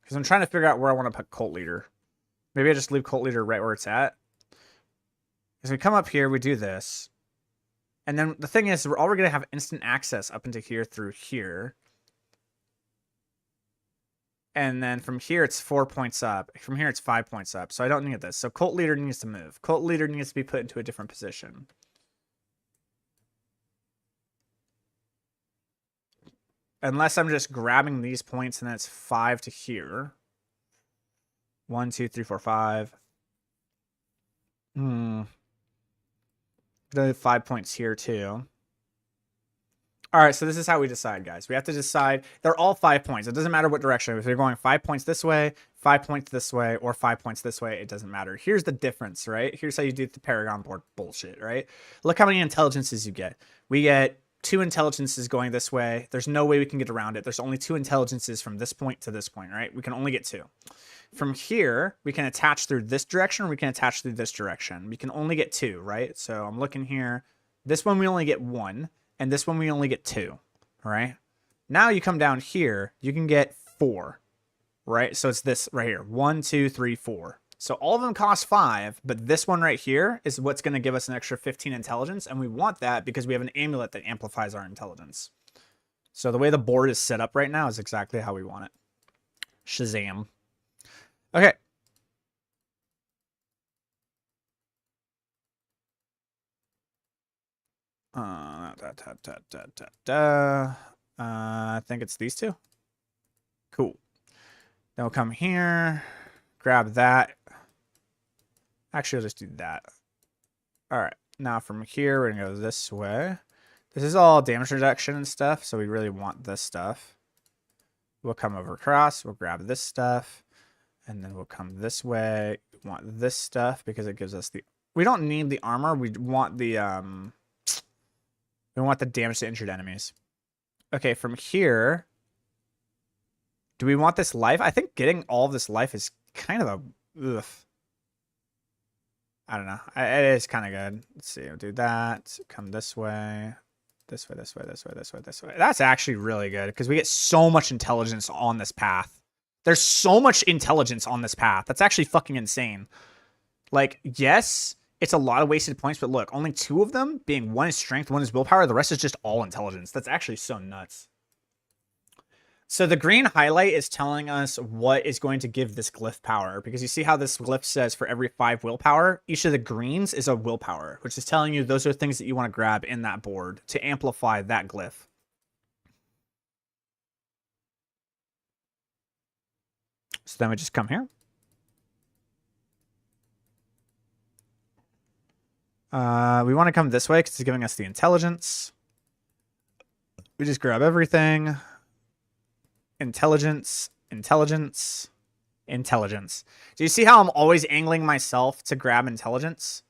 Because I'm trying to figure out where I want to put Cult Leader. Maybe I just leave Cult Leader right where it's at. Because we come up here, we do this. And then the thing is, we're already going to have instant access up into here through here. And then from here, it's 4 points up. From here, it's 5 points up. So I don't need this. So Cult Leader needs to move. Cult Leader needs to be put into a different position. Unless I'm just grabbing these points and then it's 5 to here. 1, 2, 3, 4, 5. The 5 points here too. All right, so this is how we decide, guys. We have to decide. They're all 5 points. It doesn't matter what direction. If you're going 5 points this way, 5 points this way, or 5 points this way, it doesn't matter. Here's the difference, right? Here's how you do the Paragon board bullshit, right? Look how many intelligences you get. We get 2 intelligences going this way. There's no way we can get around it. There's only 2 intelligences from this point to this point, right? We can only get 2. From here, we can attach through this direction, or we can attach through this direction. We can only get 2, right? So I'm looking here. This one we only get 1, and this one we only get 2, right? Now you come down here, you can get 4, right? So it's this right here, 1, 2, 3, 4. So all of them cost 5, but this one right here is what's going to give us an extra 15 intelligence, and we want that because we have an amulet that amplifies our intelligence. So the way the board is set up right now is exactly how we want it. Shazam. Okay. I think it's these 2. Cool. Then we'll come here, grab that. Actually, I'll just do that. All right. Now from here, we're going to go this way. This is all damage reduction and stuff, so we really want this stuff. We'll come over across. We'll grab this stuff. And then we'll come this way. We want this stuff because it gives us the... We don't need the armor. We want the damage to injured enemies. Okay, from here... Do we want this life? I think getting all of this life is kind of a... Ugh. I don't know. It is kind of good. Let's see. We'll do that. Come this way. This way, this way, this way, this way, this way. That's actually really good because we get so much intelligence on this path. There's so much intelligence on this path. That's actually fucking insane. Like, yes, it's a lot of wasted points, but look, only 2 of them, being 1 is strength, 1 is willpower, the rest is just all intelligence. That's actually so nuts. So the green highlight is telling us what is going to give this glyph power, because you see how this glyph says for every 5 willpower, each of the greens is a willpower, which is telling you those are things that you want to grab in that board to amplify that glyph. So then we just come here. We want to come this way because it's giving us the intelligence. We just grab everything. Intelligence, intelligence, intelligence. Do you see how I'm always angling myself to grab intelligence?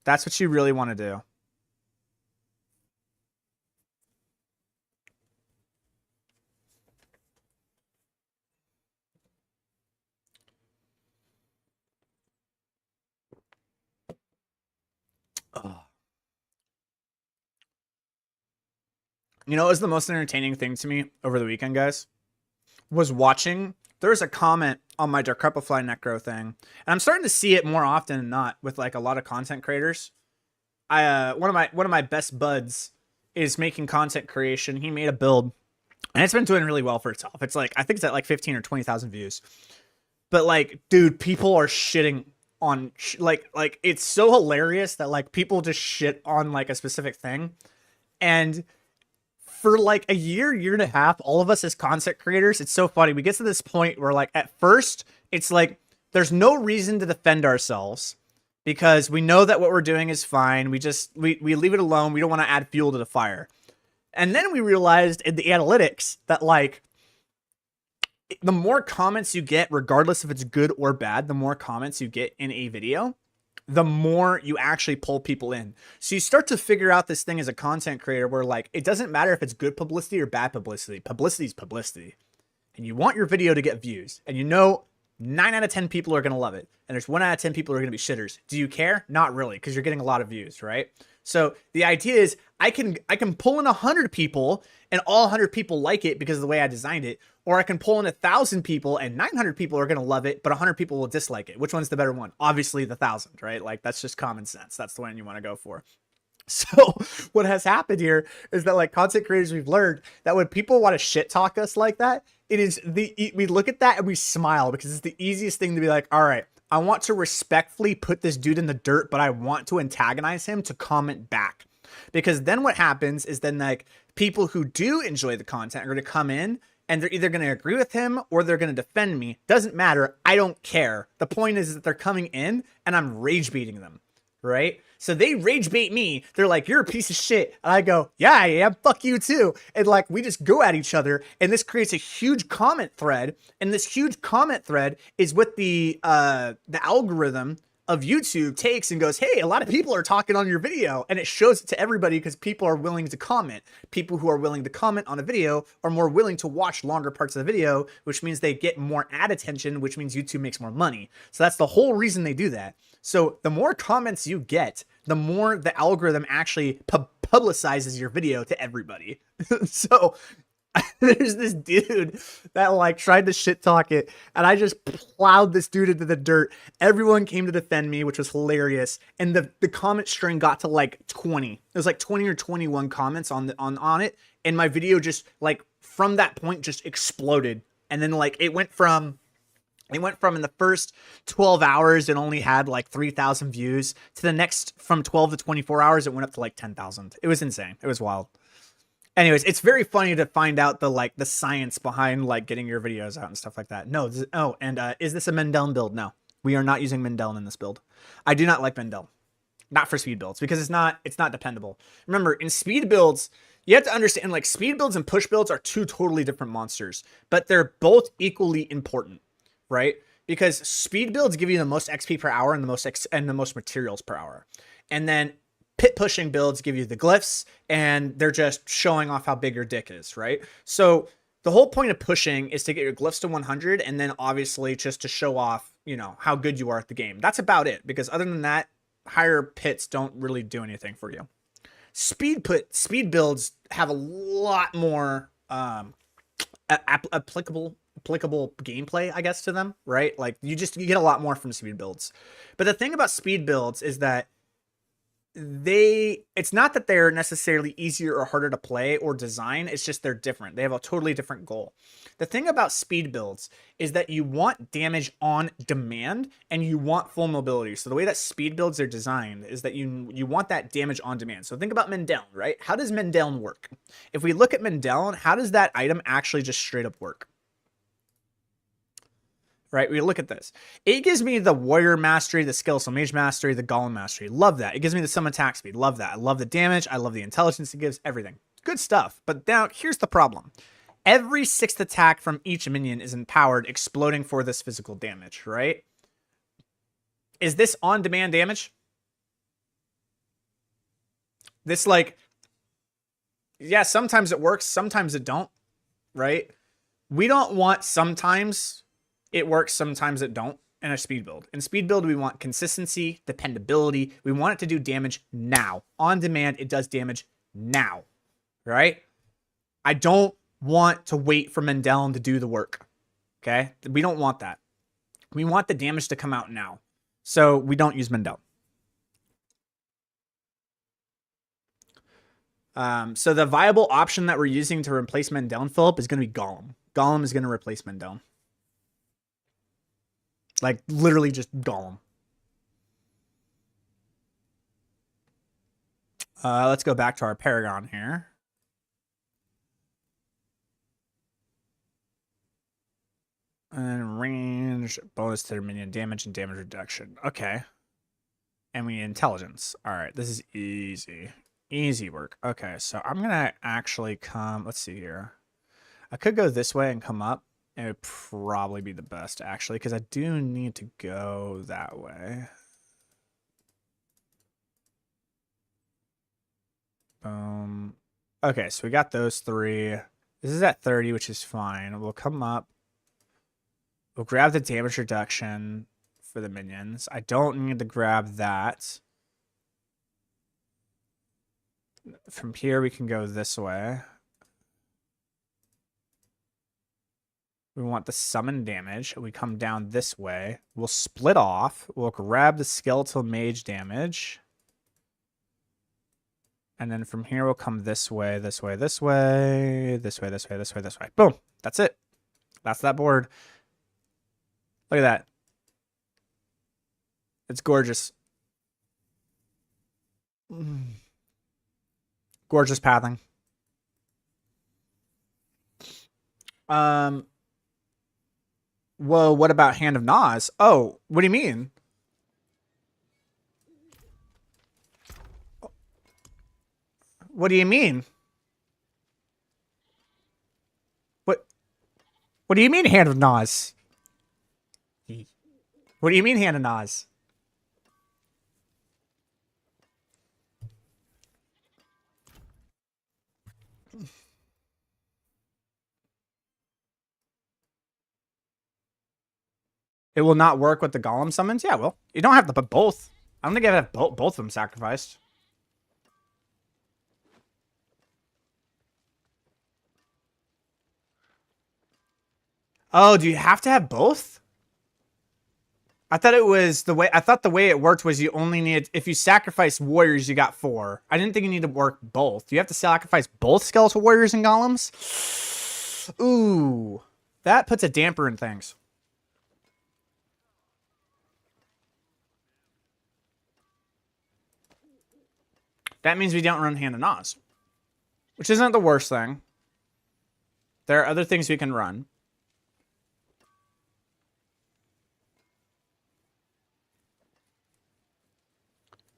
That's what you really want to do. You know what was the most entertaining thing to me over the weekend, guys? Was watching. There's a comment on my Darkrepify Necro thing, and I'm starting to see it more often than not with like a lot of content creators. One of my best buds is making content creation. He made a build, and it's been doing really well for itself. It's like I think it's at like 15 or 20,000 views. But like, dude, people are shitting on like it's so hilarious that like people just shit on like a specific thing, and for like a year and a half, all of us as content creators, it's so funny. We get to this point where like at first it's like there's no reason to defend ourselves because we know that what we're doing is fine. We leave it alone. We don't want to add fuel to the fire. And then we realized in the analytics that like the more comments you get, regardless if it's good or bad, the more comments you get in a video, the more you actually pull people in. So you start to figure out this thing as a content creator where like, it doesn't matter if it's good publicity or bad publicity. Publicity is publicity. And you want your video to get views. And you know 9 out of 10 people are going to love it. And there's 1 out of 10 people who are going to be shitters. Do you care? Not really, because you're getting a lot of views, right? So the idea is I can pull in 100 people and all 100 people like it because of the way I designed it. Or I can pull in 1,000 people and 900 people are going to love it, but 100 people will dislike it. Which one's the better one? Obviously the 1,000, right? Like that's just common sense. That's the one you want to go for. So what has happened here is that like content creators, we've learned that when people want to shit talk us like that, we look at that and we smile because it's the easiest thing to be like, all right, I want to respectfully put this dude in the dirt, but I want to antagonize him to comment back. Because then what happens is then like people who do enjoy the content are going to come in and they're either going to agree with him or they're going to defend me. Doesn't matter. I don't care. The point is that they're coming in and I'm rage baiting them. Right? So they rage bait me. They're like, you're a piece of shit. And I go, yeah, I am. Fuck you too. And like, we just go at each other. And this creates a huge comment thread. And this huge comment thread is what the algorithm of YouTube takes and goes, hey, a lot of people are talking on your video. And it shows it to everybody because people are willing to comment. People who are willing to comment on a video are more willing to watch longer parts of the video, which means they get more ad attention, which means YouTube makes more money. So that's the whole reason they do that. So the more comments you get, the more the algorithm actually publicizes your video to everybody. So there's this dude that like tried to shit talk it and I just plowed this dude into the dirt. Everyone came to defend me, which was hilarious. And the comment string got to like 20. It was like 20 or 21 comments on it. And my video just like from that point just exploded. And then like it went from in the first 12 hours, it only had like 3,000 views to the next from 12 to 24 hours. It went up to like 10,000. It was insane. It was wild. Anyways, it's very funny to find out the science behind like getting your videos out and stuff like that. No. Is this a Mendeln build? No, we are not using Mendeln in this build. I do not like Mendeln. Not for speed builds because it's not dependable. Remember, in speed builds, you have to understand like speed builds and push builds are two totally different monsters, but they're both equally important. Right? Because speed builds give you the most XP per hour and the most materials per hour. And then pit pushing builds give you the glyphs and they're just showing off how big your dick is, right? So the whole point of pushing is to get your glyphs to 100 and then obviously just to show off, you know, how good you are at the game. That's about it because other than that, higher pits don't really do anything for you. Speed builds have a lot more applicable gameplay, I guess, to them, right? Like you get a lot more from speed builds. But the thing about speed builds is that it's not that they're necessarily easier or harder to play or design. It's just they're different. They have a totally different goal. The thing about speed builds is that you want damage on demand and you want full mobility. So the way that speed builds are designed is that you want that damage on demand. So think about Mendeln, right? How does Mendeln work? If we look at Mendeln, how does that item actually just straight up work? Right, we look at this. It gives me the warrior mastery, the skill, so mage mastery, the golem mastery. Love that. It gives me the some attack speed. Love that. I love the damage. I love the intelligence it gives. Everything. Good stuff. But now here's the problem. Every 6th attack from each minion is empowered, exploding for this physical damage, right? Is this on-demand damage? This like, yeah, sometimes it works, sometimes it don't, right? We don't want sometimes it works, sometimes it don't in a speed build. In speed build, we want consistency, dependability. We want it to do damage now. On demand, it does damage now, right? I don't want to wait for Mendeln to do the work, okay? We don't want that. We want the damage to come out now. So we don't use Mendeln. So the viable option that we're using to replace Mendeln, Philip, is going to be Golem. Golem is going to replace Mendeln. Like, literally just Golem. Let's go back to our Paragon here. And range, bonus to their minion damage and damage reduction. Okay. And we need intelligence. All right, this is easy. Easy work. Okay, so I'm going to actually come... Let's see here. I could go this way and come up. It would probably be the best, actually, because I do need to go that way. Boom. Okay, so we got those three. This is at 30, which is fine. We'll come up. We'll grab the damage reduction for the minions. I don't need to grab that. From here, we can go this way. We want the summon damage. We come down this way. We'll split off. We'll grab the skeletal mage damage. And then from here, we'll come this way, this way, this way, this way, this way, this way, this way. Boom. That's it. That's that board. Look at that. It's gorgeous. Gorgeous pathing. Whoa, what about Hand of Nas? Oh, what do you mean? What do you mean? What do you mean, Hand of Nas? What do you mean, Hand of Nas? It will not work with the golem summons? Yeah, well, you don't have to put both. I don't think I have both of them sacrificed. Oh, do you have to have both? I thought it was the way. I thought the way it worked was you only needed, if you sacrifice warriors, you got 4. I didn't think you need to work both. You have to sacrifice both skeletal warriors and golems? Ooh, that puts a damper in things. That means we don't run Hand of Nas, which isn't the worst thing. There are other things we can run.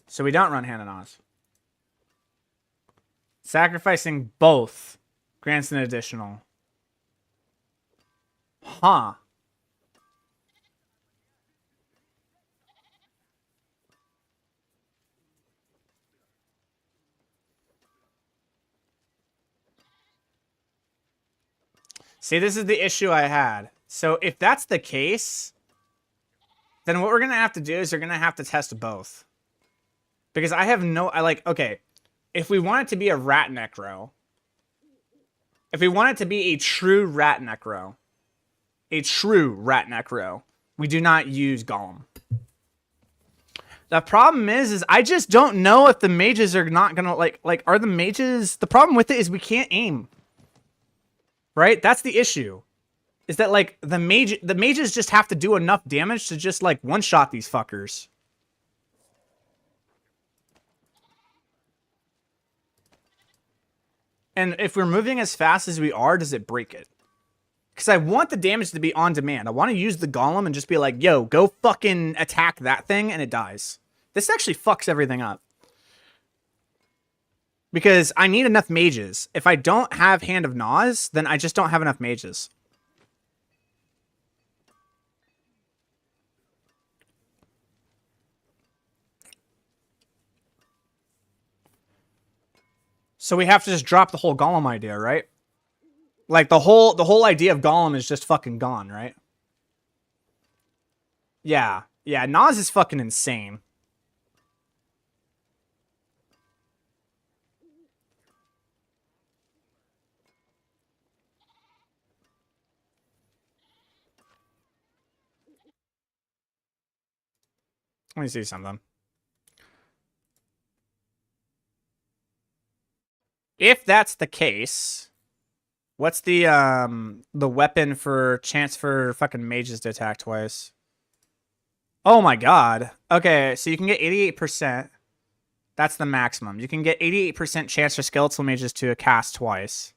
So we don't run Hand of Nas. Sacrificing both grants an additional. Huh. See, this is the issue I had. So if that's the case, then what we're going to have to do is we're going to have to test both. Because I have no... okay, if we want it to be a rat necro, if we want it to be a true rat necro, we do not use golem. The problem is I just don't know if the mages are not going to, are the mages... The problem with it is we can't aim. Right? That's the issue. Is that, the mages just have to do enough damage to just, one-shot these fuckers. And if we're moving as fast as we are, does it break it? Because I want the damage to be on demand. I want to use the golem and just be like, yo, go fucking attack that thing, and it dies. This actually fucks everything up. Because I need enough mages. If I don't have Hand of Nas, then I just don't have enough mages. So we have to just drop the whole golem idea, right? The whole idea of golem is just fucking gone, right? Yeah. Yeah, Nas is fucking insane. Let me see something. If that's the case, what's the weapon for chance for fucking mages to attack twice? Oh my god. Okay, so you can get 88%. That's the maximum. You can get 88% chance for skeletal mages to cast twice.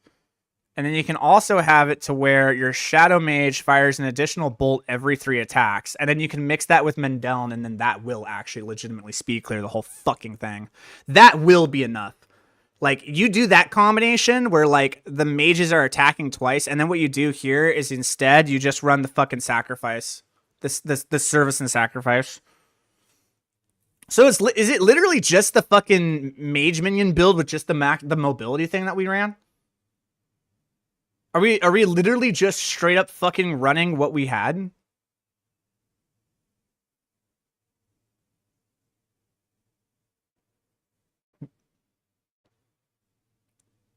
And then you can also have it to where your Shadow Mage fires an additional bolt every 3 attacks. And then you can mix that with Mendeln, and then that will actually legitimately speed clear the whole fucking thing. That will be enough Like, you do that combination where, like, the mages are attacking twice, and then what you do here is instead you just run the fucking sacrifice. The service and sacrifice. So is it literally just the fucking mage minion build with just the mobility thing that we ran? Are we literally just straight up fucking running what we had?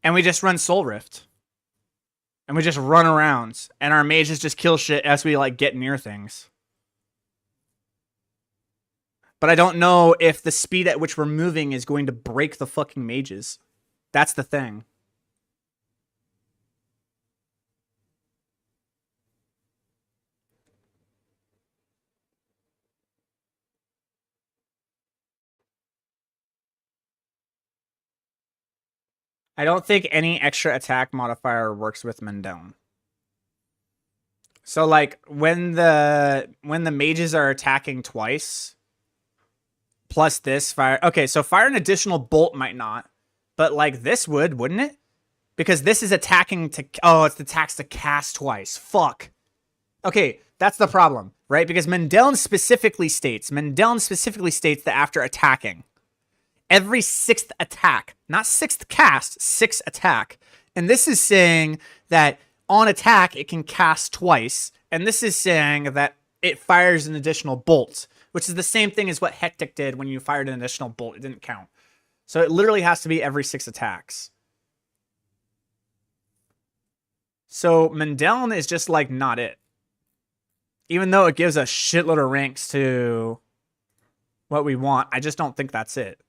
And we just run Soul Rift. And we just run around. And our mages just kill shit as we, like, get near things. But I don't know if the speed at which we're moving is going to break the fucking mages. That's the thing. I don't think any extra attack modifier works with Mendone. So, like, when the mages are attacking twice, plus this fire. Okay, so fire an additional bolt might not, but like this would, wouldn't it? Because this is attacking to. Oh, it's attacks to cast twice. Fuck. Okay, that's the problem, right? Because Mendeln specifically states that after attacking, every sixth attack, not sixth cast, sixth attack. And this is saying that on attack, it can cast twice. And this is saying that it fires an additional bolt, which is the same thing as what Hectic did when you fired an additional bolt. It didn't count. So it literally has to be every 6 attacks. So Mendeln is just like not it. Even though it gives a shitload of ranks to what we want, I just don't think that's it.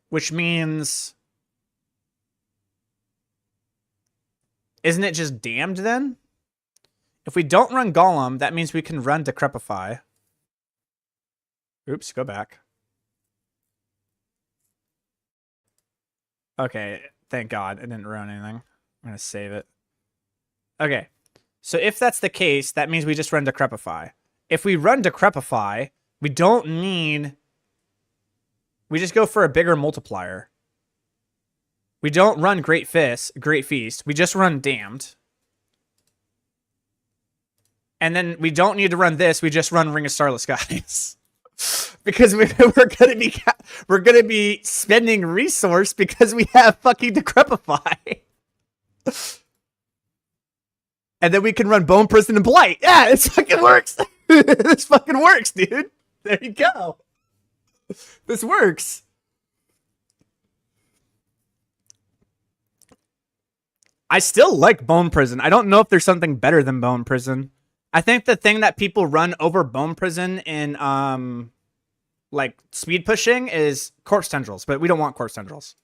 Which means... Isn't it just damned then? If we don't run Golem, that means we can run Decrepify. Oops, go back. Okay, thank God. It didn't ruin anything. I'm going to save it. Okay, so if that's the case, that means we just run Decrepify. If we run Decrepify, we don't need... We just go for a bigger multiplier. We don't run Great Feast. We just run Damned. And then we don't need to run this. We just run Ring of Starless Skies. Because we're gonna be spending resource because we have fucking Decrepify. And then we can run Bone Prison and Blight. Yeah, it fucking works. This fucking works, dude. There you go. This works. I still like Bone Prison. I don't know if there's something better than Bone Prison. I think the thing that people run over Bone Prison in like speed pushing is Corpse Tendrils, but we don't want Corpse Tendrils.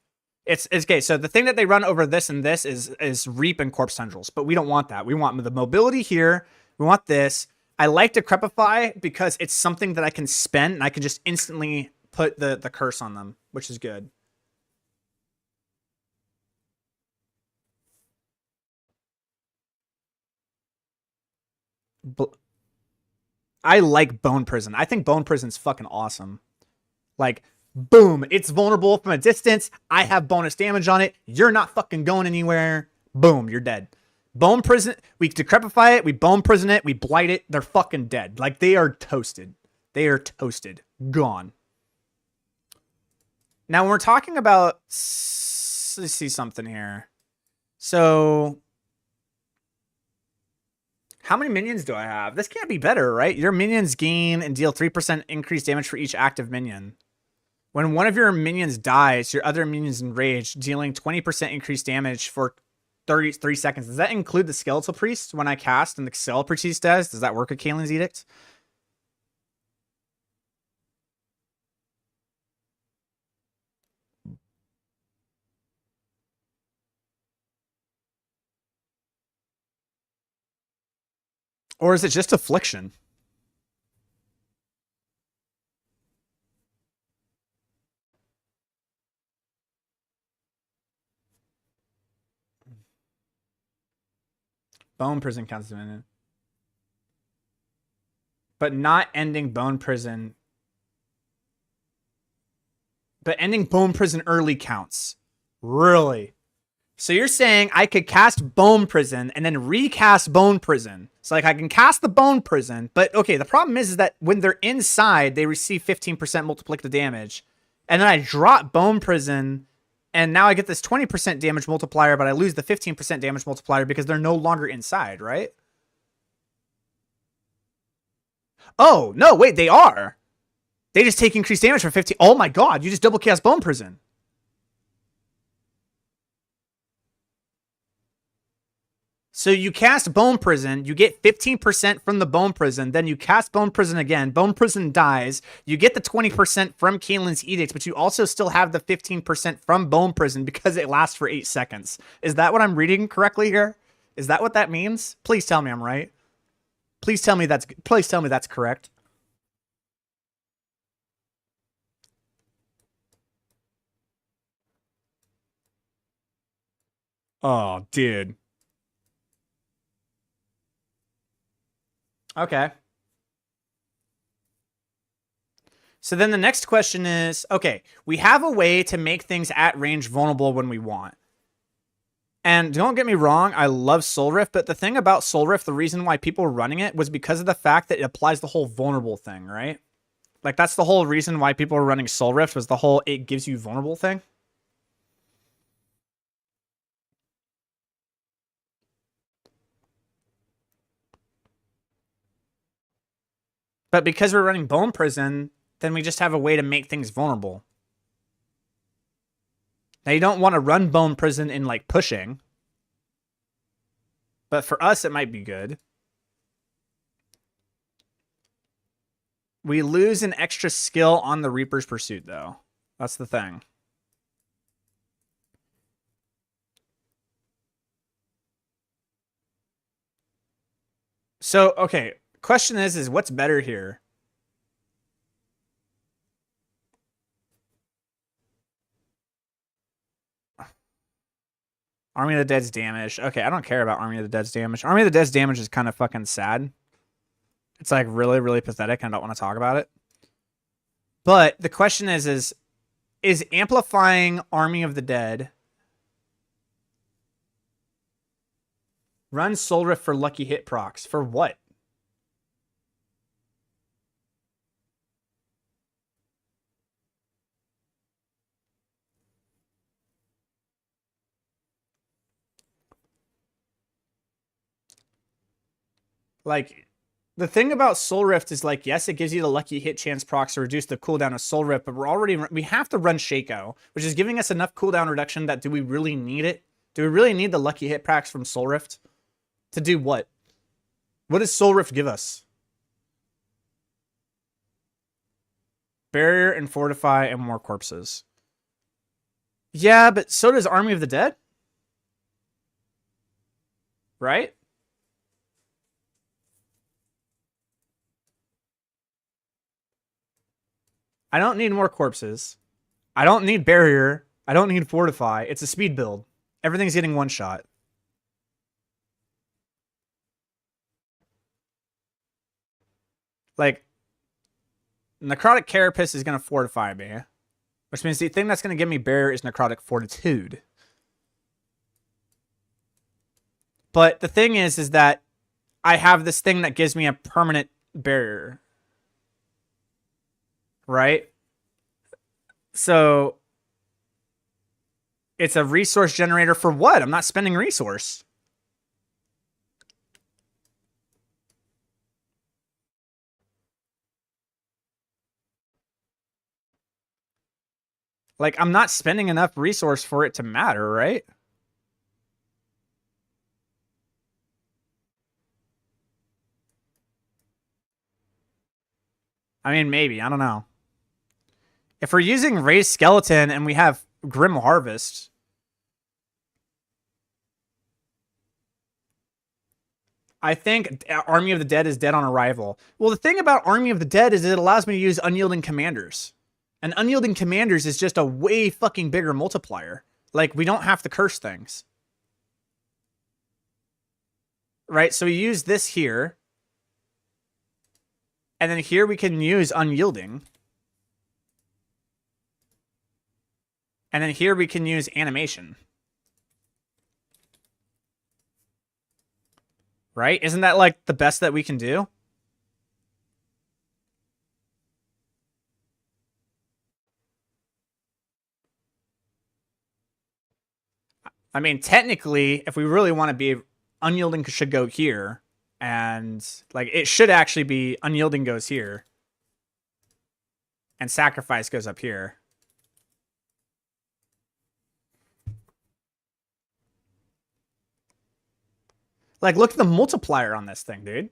It's okay. So the thing that they run over this and this is Reap and Corpse Tendrils, but we don't want that. We want the mobility here. We want this. I like Decrepify because it's something that I can spend and I can just instantly put the curse on them, which is good. I like Bone Prison. I think Bone Prison's fucking awesome. Like, boom, it's vulnerable from a distance. I have bonus damage on it. You're not fucking going anywhere. Boom, you're dead. Bone Prison, we Decrepify it, we Bone Prison it, we Blight it. They're fucking dead. Like, they are toasted. They are toasted. Gone. Now, when we're talking about... Let's see something here. So... How many minions do I have? This can't be better, right? Your minions gain and deal 3% increased damage for each active minion. When one of your minions dies, your other minions enrage, dealing 20% increased damage for 33 seconds. Does that include the Skeletal Priest when I cast and the Skeletal Priest does? Does that work with Kalen's Edict? Or is it just Affliction? Bone Prison counts as a minion. But not ending Bone Prison. But ending Bone Prison early counts. Really? So you're saying I could cast Bone Prison and then recast Bone Prison. So like I can cast the Bone Prison, but okay, the problem is that when they're inside, they receive 15% multiplicative damage. And then I drop Bone Prison, and now I get this 20% damage multiplier, but I lose the 15% damage multiplier because they're no longer inside, right? Oh, no, wait, they are. They just take increased damage for 15. Oh my god, you just double cast Bone Prison. So you cast Bone Prison, you get 15% from the Bone Prison, then you cast Bone Prison again, Bone Prison dies, you get the 20% from Caelan's Edict, but you also still have the 15% from Bone Prison because it lasts for 8 seconds. Is that what I'm reading correctly here? Is that what that means? Please tell me I'm right. Please tell me that's correct. Oh, dude. Okay. So then the next question is, okay, we have a way to make things at range vulnerable when we want. And don't get me wrong, I love Soul Rift, but the thing about Soul Rift, the reason why people were running it was because of the fact that it applies the whole vulnerable thing, right? Like that's the whole reason why people were running Soul Rift was the whole it gives you vulnerable thing. But because we're running Bone Prison, then we just have a way to make things vulnerable. Now you don't want to run Bone Prison in like pushing. But for us, it might be good. We lose an extra skill on the Reaper's Pursuit, though. That's the thing. So, okay. Question is what's better here? Army of the Dead's damage. Okay, I don't care about Army of the Dead's damage. Army of the Dead's damage is kind of fucking sad. It's like really, really pathetic, and I don't want to talk about it. But the question is amplifying Army of the Dead run Soul Rift for lucky hit procs? For what? Like, the thing about Soul Rift is like, yes, it gives you the lucky hit chance procs to reduce the cooldown of Soul Rift, but we have to run Shaco, which is giving us enough cooldown reduction that do we really need it? Do we really need the lucky hit procs from Soul Rift? To do what? What does Soul Rift give us? Barrier and Fortify and more corpses. Yeah, but so does Army of the Dead. Right? I don't need more corpses. I don't need Barrier. I don't need Fortify. It's a speed build. Everything's getting one shot. Like, Necrotic Carapace is going to fortify me. Which means the thing that's going to give me Barrier is Necrotic Fortitude. But the thing is that I have this thing that gives me a permanent Barrier. Right? So it's a resource generator for what? I'm not spending resource. Like, I'm not spending enough resource for it to matter, right? I mean, maybe. I don't know. If we're using Raised Skeleton and we have Grim Harvest, I think Army of the Dead is dead on arrival. Well, the thing about Army of the Dead is it allows me to use Unyielding Commanders. And Unyielding Commanders is just a way fucking bigger multiplier. Like, we don't have to curse things. Right? So we use this here. And then here we can use Unyielding. And then here we can use animation. Right? Isn't that like the best that we can do? I mean, technically, if we really want to be, unyielding should go here. And like it should actually be unyielding goes here. And sacrifice goes up here. Like, look at the multiplier on this thing, dude.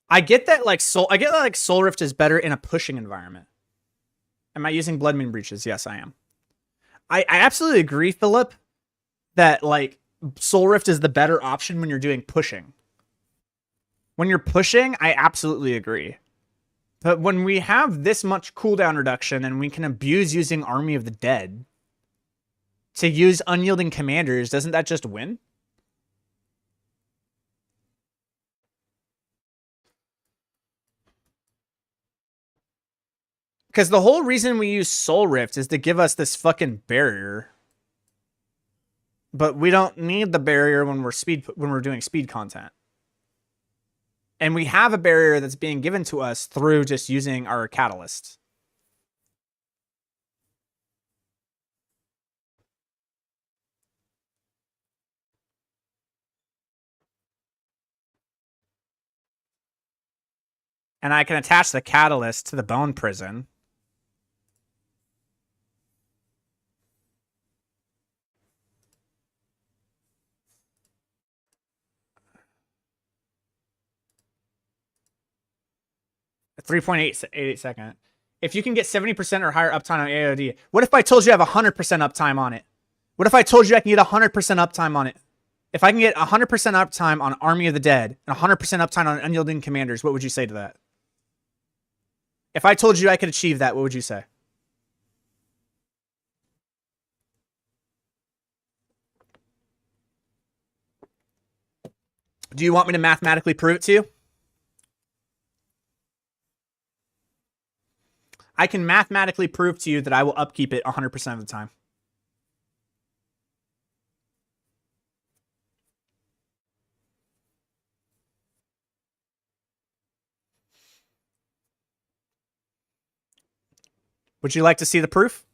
I get that like Soul Rift is better in a pushing environment. Am I using Blood Moon Breaches? Yes, I am. I absolutely agree, Philip, that like Soul Rift is the better option when you're doing pushing. When you're pushing, I absolutely agree. But when we have this much cooldown reduction and we can abuse using Army of the Dead to use unyielding commanders, doesn't that just win? Because the whole reason we use Soul Rift is to give us this fucking barrier. But we don't need the barrier when we're doing speed content. And we have a barrier that's being given to us through just using our catalyst. And I can attach the catalyst to the bone prison. A 3.88 second. If you can get 70% or higher uptime on AOD, what if I told you I have 100% uptime on it? What if I told you I can get 100% uptime on it? If I can get 100% uptime on Army of the Dead and 100% uptime on Unyielding Commanders, what would you say to that? If I told you I could achieve that, what would you say? Do you want me to mathematically prove it to you? I can mathematically prove to you that I will upkeep it 100% of the time. Would you like to see the proof?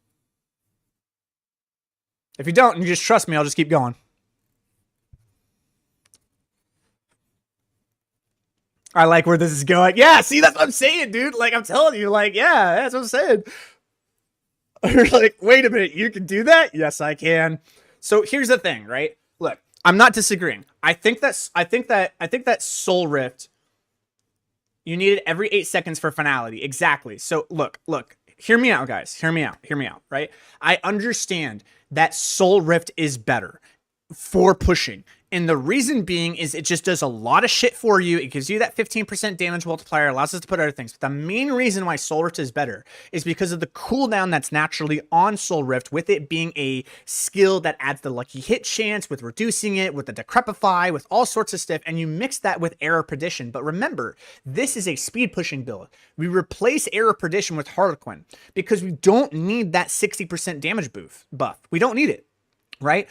If you don't, and you just trust me, I'll just keep going. I like where this is going. Yeah, see, that's what I'm saying, dude. Like, I'm telling you, like, yeah, that's what I'm saying. You're like, wait a minute, you can do that? Yes, I can. So here's the thing, right? Look, I'm not disagreeing. I think that Soul Rift, you need it every 8 seconds for finality. Exactly. So look, hear me out, guys. Hear me out, right? I understand that Soul Rift is better for pushing. And the reason being is it just does a lot of shit for you. It gives you that 15% damage multiplier, allows us to put other things. But the main reason why Soul Rift is better is because of the cooldown that's naturally on Soul Rift, with it being a skill that adds the lucky hit chance, with reducing it, with the Decrepify, with all sorts of stuff. And you mix that with Error Perdition. But remember, this is a speed pushing build. We replace Error Perdition with Harlequin because we don't need that 60% damage buff. We don't need it, right?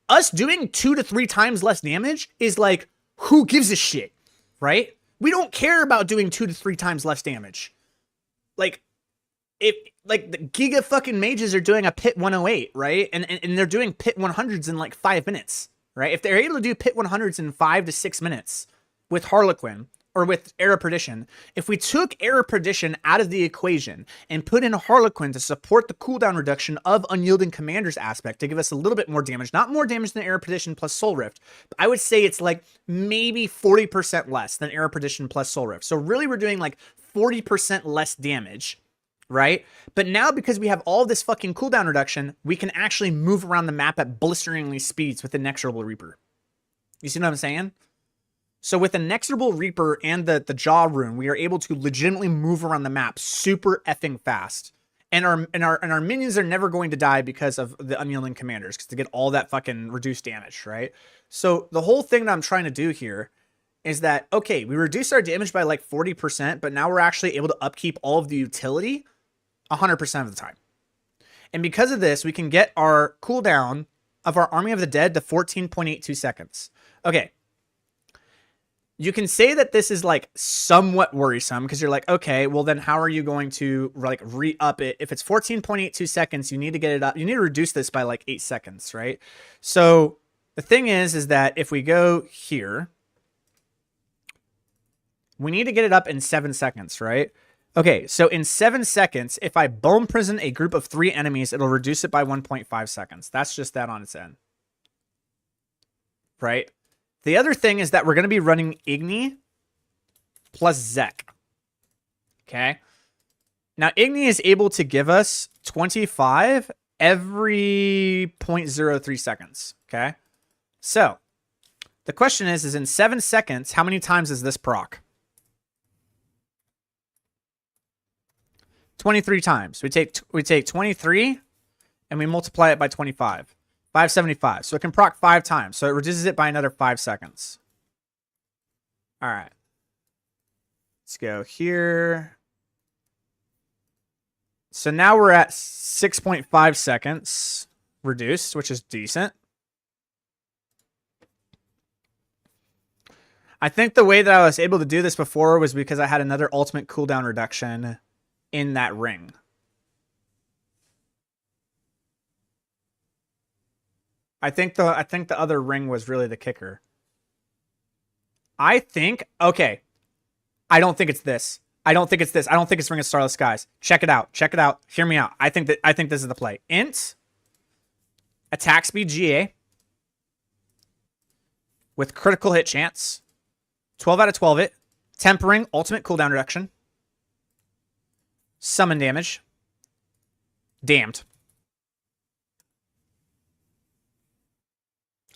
Us doing 2 to 3 times less damage is like, who gives a shit, right? We don't care about doing 2 to 3 times less damage. Like, if like the Giga fucking mages are doing a pit 108, right? And they're doing pit 100s in like 5 minutes, right? If they're able to do pit 100s in 5 to 6 minutes with Harlequin or with Error Perdition, if we took Error Perdition out of the equation and put in Harlequin to support the cooldown reduction of Unyielding Commander's aspect to give us a little bit more damage, not more damage than Error Perdition plus Soul Rift, but I would say it's like maybe 40% less than Error Perdition plus Soul Rift. So really we're doing like 40% less damage, right? But now because we have all this fucking cooldown reduction, we can actually move around the map at blisteringly speeds with the Inexorable Reaper. You see what I'm saying? So with the Inexorable Reaper and the Jaw Rune, we are able to legitimately move around the map super effing fast. And our minions are never going to die because of the Unyielding Commanders, because to get all that fucking reduced damage, right? So the whole thing that I'm trying to do here is that, okay, we reduced our damage by like 40%, but now we're actually able to upkeep all of the utility 100% of the time. And because of this, we can get our cooldown of our Army of the Dead to 14.82 seconds. Okay. You can say that this is like somewhat worrisome because you're like, okay, well then how are you going to like re-up it? If it's 14.82 seconds, you need to get it up. You need to reduce this by like 8 seconds, right? So the thing is that if we go here, we need to get it up in 7 seconds, right? Okay, so in 7 seconds, if I bone prison a group of 3 enemies, it'll reduce it by 1.5 seconds. That's just that on its end. Right? The other thing is that we're going to be running Igni plus Zek. Okay? Now, Igni is able to give us 25 every 0.03 seconds. Okay? So, the question is in 7 seconds, how many times is this proc? 23 times. We take 23 and we multiply it by 25. 575. So it can proc 5 times. So it reduces it by another 5 seconds. All right. Let's go here. So now we're at 6.5 seconds reduced, which is decent. I think the way that I was able to do this before was because I had another ultimate cooldown reduction in that ring. I think the other ring was really the kicker. Okay. I don't think it's this. I don't think it's Ring of Starless Skies. Check it out. Hear me out. I think this is the play. Int attack speed GA with critical hit chance. 12 out of 12 it. Tempering, ultimate cooldown reduction. Summon damage. Damned.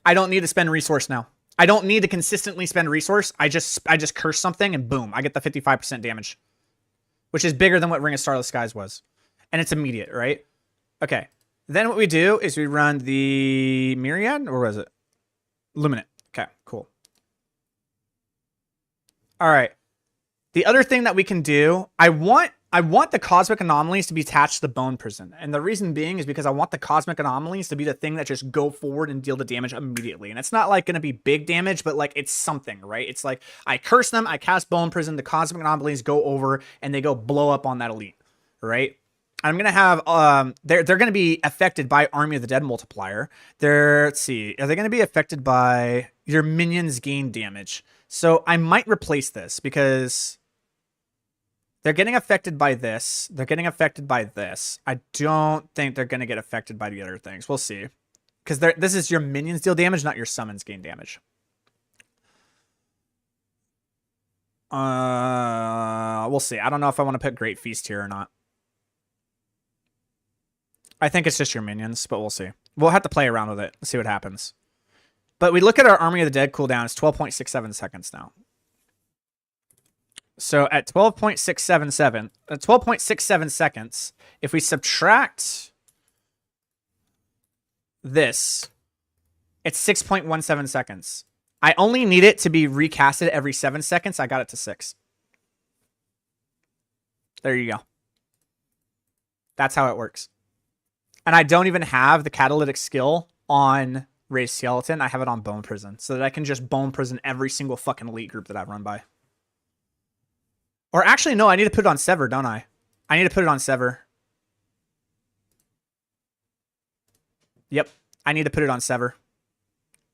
I don't need to spend resource now. I don't need to consistently spend resource. I just curse something and boom, I get the 55% damage. Which is bigger than what Ring of Starless Skies was. And it's immediate, right? Okay. Then what we do is we run the Myriad, or was it? Luminate. Okay, cool. All right. The other thing that we can do, I want the Cosmic Anomalies to be attached to the Bone Prison. And the reason being is because I want the Cosmic Anomalies to be the thing that just go forward and deal the damage immediately. And it's not like going to be big damage, but like it's something, right? It's like I curse them, I cast Bone Prison, the Cosmic Anomalies go over and they go blow up on that elite, right? I'm going to have, they're going to be affected by Army of the Dead multiplier. Let's see, are they going to be affected by your minions gain damage? So I might replace this because they're getting affected by this. They're getting affected by this. I don't think they're going to get affected by the other things. We'll see. Because this is your minions deal damage, not your summons gain damage. We'll see. I don't know if I want to put Great Feast here or not. I think it's just your minions, but we'll see. We'll have to play around with it and see what happens. But we look at our Army of the Dead cooldown. It's 12.67 seconds now. So at 12.67 seconds, if we subtract this, it's 6.17 seconds. I only need it to be recasted every 7 seconds. I got it to 6. There you go. That's how it works. And I don't even have the catalytic skill on Raised Skeleton. I have it on Bone Prison so that I can just Bone Prison every single fucking elite group that I run by. Or actually, no, I need to put it on Sever, don't I? I need to put it on Sever. Yep, I need to put it on Sever.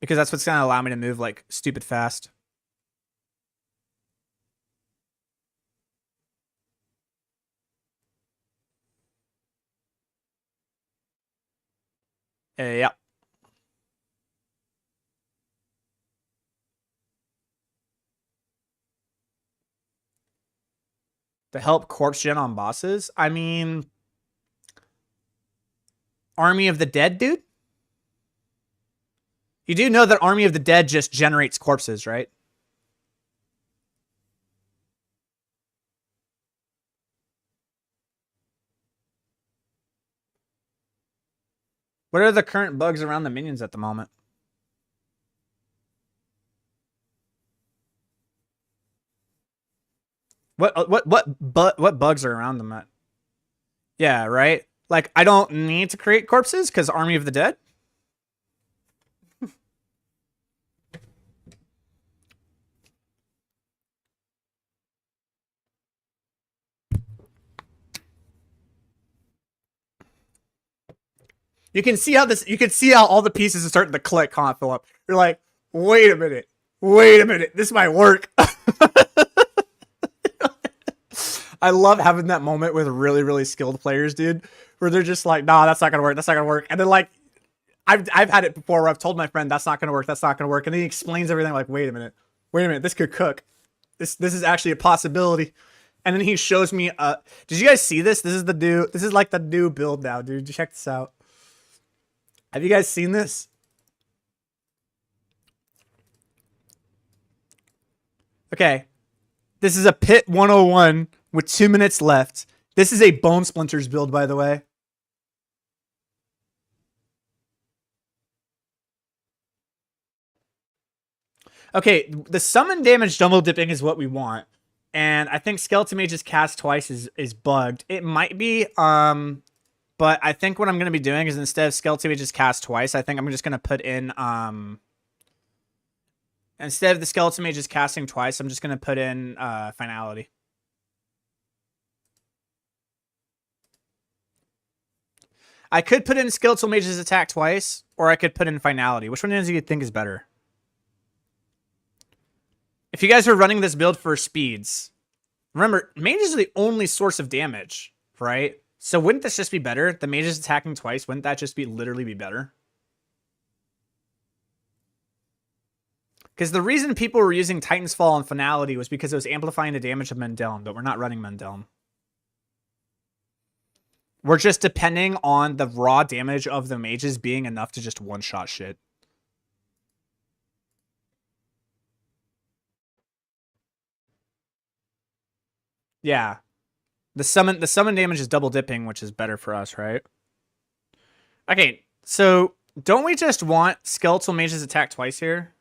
Because that's what's going to allow me to move, like, stupid fast. Yep. To help corpse gen on bosses? I mean, Army of the Dead, dude? You do know that Army of the Dead just generates corpses, right? What are the current bugs around the minions at the moment? What bugs are around them at? Yeah, right? Like, I don't need to create corpses because Army of the Dead. You can see how all the pieces are starting to click, huh, Philip? You're like, wait a minute. Wait a minute. This might work. I love having that moment with really, really skilled players, dude, where they're just like, nah, that's not gonna work. That's not gonna work. And then like I've had it before where I've told my friend that's not gonna work, that's not gonna work. And then he explains everything like, wait a minute, this could cook. This is actually a possibility. And then he shows me did you guys see this? This is like the new build now, dude. Check this out. Have you guys seen this? Okay. This is a Pit 101 with 2 minutes left. This is a Bone Splinters build, by the way. Okay, the summon damage double dipping is what we want. And I think Skeleton Mage's cast twice is bugged. It might be, but I think what I'm going to be doing is instead of Skeleton Mage's cast twice, I think I'm just going to put in, instead of the Skeleton Mage's casting twice, I'm just going to put in Finality. I could put in Skeletal Mage's attack twice, or I could put in Finality. Which one do you think is better? If you guys are running this build for speeds, remember, mages are the only source of damage, right? So wouldn't this just be better? The mages attacking twice, wouldn't that just be literally be better? Because the reason people were using Titan's Fall and Finality was because it was amplifying the damage of Mendeln, but we're not running Mendeln. We're just depending on the raw damage of the mages being enough to just one-shot shit. Yeah. The summon damage is double dipping, which is better for us, right? Okay, so don't we just want Skeletal Mage's attack twice here?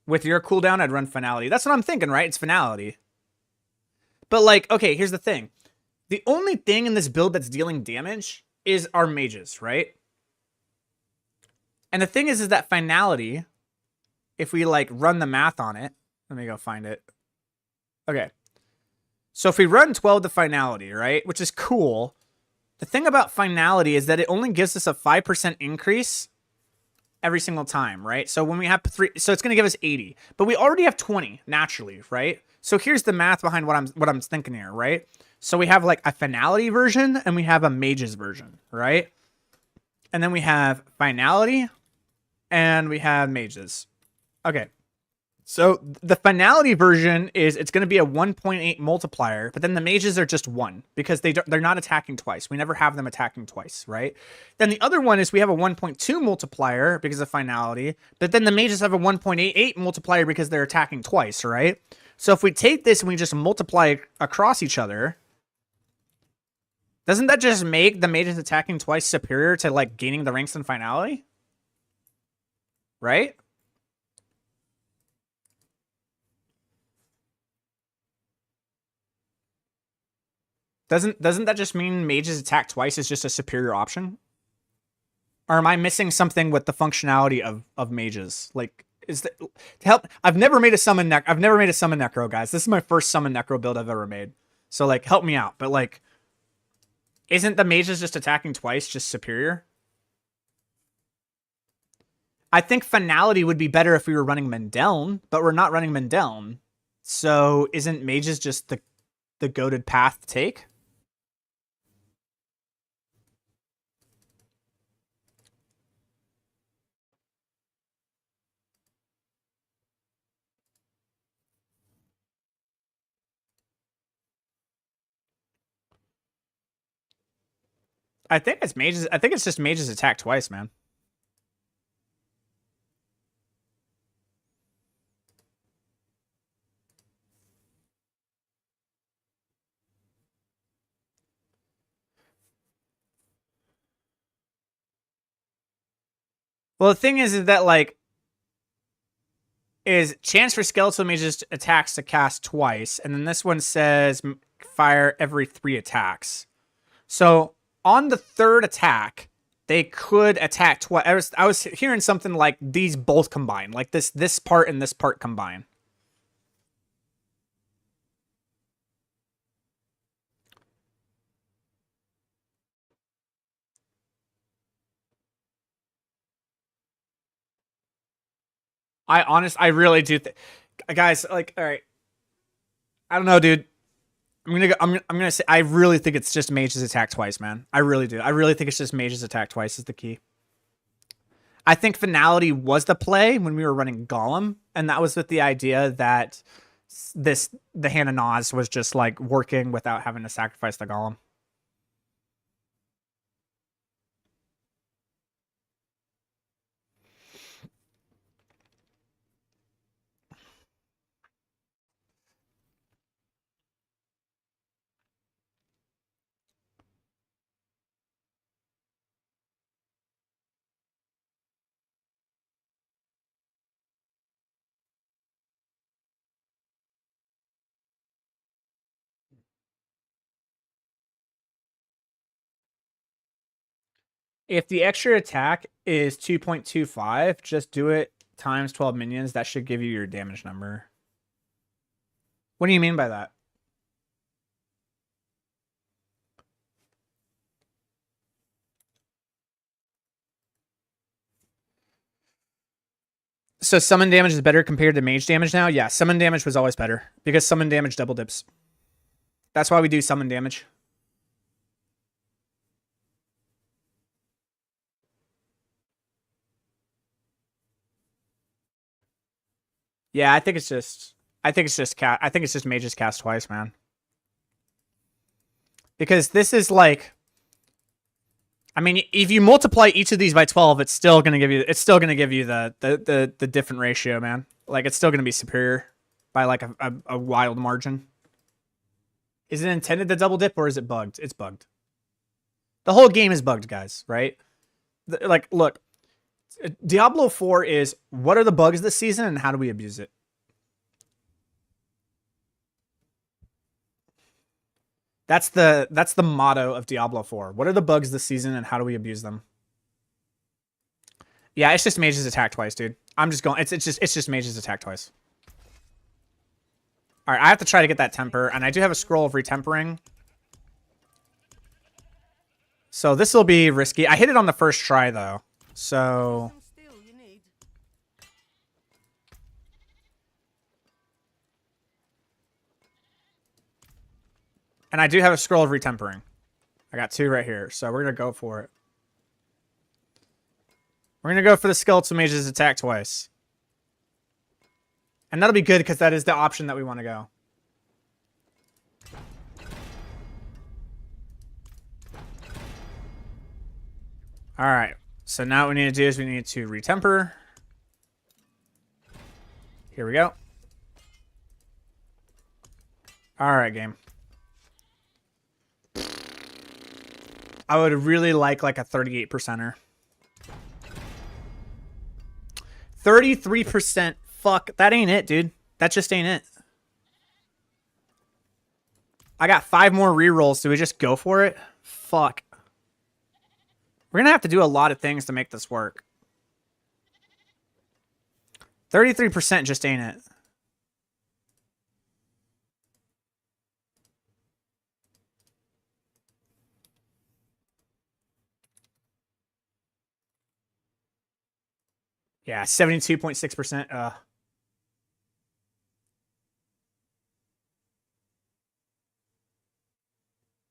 With your cooldown, I'd run Finality. That's what I'm thinking, right? It's Finality. But like, okay, here's the thing. The only thing in this build that's dealing damage is our mages, right? And the thing is that Finality, if we like run the math on it, let me go find it. Okay. So if we run 12 to Finality, right, which is cool, the thing about Finality is that it only gives us a 5% increase every single time, right? So when we have 3, so it's going to give us 80, but we already have 20 naturally, right? So here's the math behind what I'm thinking here, right? So we have like a Finality version and we have a Mages version, right? And then we have Finality and we have Mages. Okay. So the Finality version is it's going to be a 1.8 multiplier, but then the mages are just 1 because they're not attacking twice. We never have them attacking twice, right? Then the other one is we have a 1.2 multiplier because of Finality, but then the mages have a 1.88 multiplier because they're attacking twice, right? So if we take this and we just multiply across each other, doesn't that just make the mages attacking twice superior to like gaining the ranks in Finality? Right? Doesn't that just mean mages attack twice is just a superior option? Or am I missing something with the functionality of mages? Like, is that to help? I've never made a summon necro, guys. This is my first summon necro build I've ever made. So like, help me out. But like, isn't the mages just attacking twice just superior? I think Finality would be better if we were running Mendeln, but we're not running Mendeln. So isn't mages just the goated path to take? I think it's mages. I think it's just mages attack twice, man. Well, the thing is that like is chance for skeletal mages attacks to cast twice, and then this one says fire every 3 attacks. So on the 3rd attack, they could attack twice. I was hearing something like these both combine, like this part and this part combine. I really do think, guys, like, all right. I don't know, dude. I'm gonna say I really think it's just mages attack twice, man. I really do. I really think it's just mages attack twice is the key. I think finality was the play when we were running Golem, and that was with the idea that the Hand of Nas was just like working without having to sacrifice the Golem. If the extra attack is 2.25, just do it times 12 minions. That should give you your damage number. What do you mean by that? So summon damage is better compared to mage damage now? Yeah, summon damage was always better because summon damage double dips. That's why we do summon damage. Yeah, I think it's just mages cast twice, man. Because this is like, I mean, if you multiply each of these by 12, it's still gonna give you the different ratio, man. Like it's still gonna be superior by like a wild margin. Is it intended to double dip or is it bugged? It's bugged. The whole game is bugged, guys, right? Like, look, Diablo 4 is what are the bugs this season and how do we abuse it? That's the motto of Diablo 4. What are the bugs this season and how do we abuse them? Yeah, it's just mages attack twice, dude. I'm just going. It's just mages attack twice. All right, I have to try to get that temper, and I do have a scroll of retempering. So this will be risky. I hit it on the first try though. So and I do have a scroll of retempering. I got 2 right here, so we're gonna go for it. We're gonna go for the skeletal mages attack twice. And that'll be good because that is the option that we want to go. Alright. So now what we need to do is we need to retemper. Here we go. Alright, game. I would really like a 38%er. 33%. Fuck, that ain't it, dude. That just ain't it. I got 5 more rerolls. Do we just go for it? Fuck. We're gonna have to do a lot of things to make this work. 33% just ain't it. Yeah, 72.6%.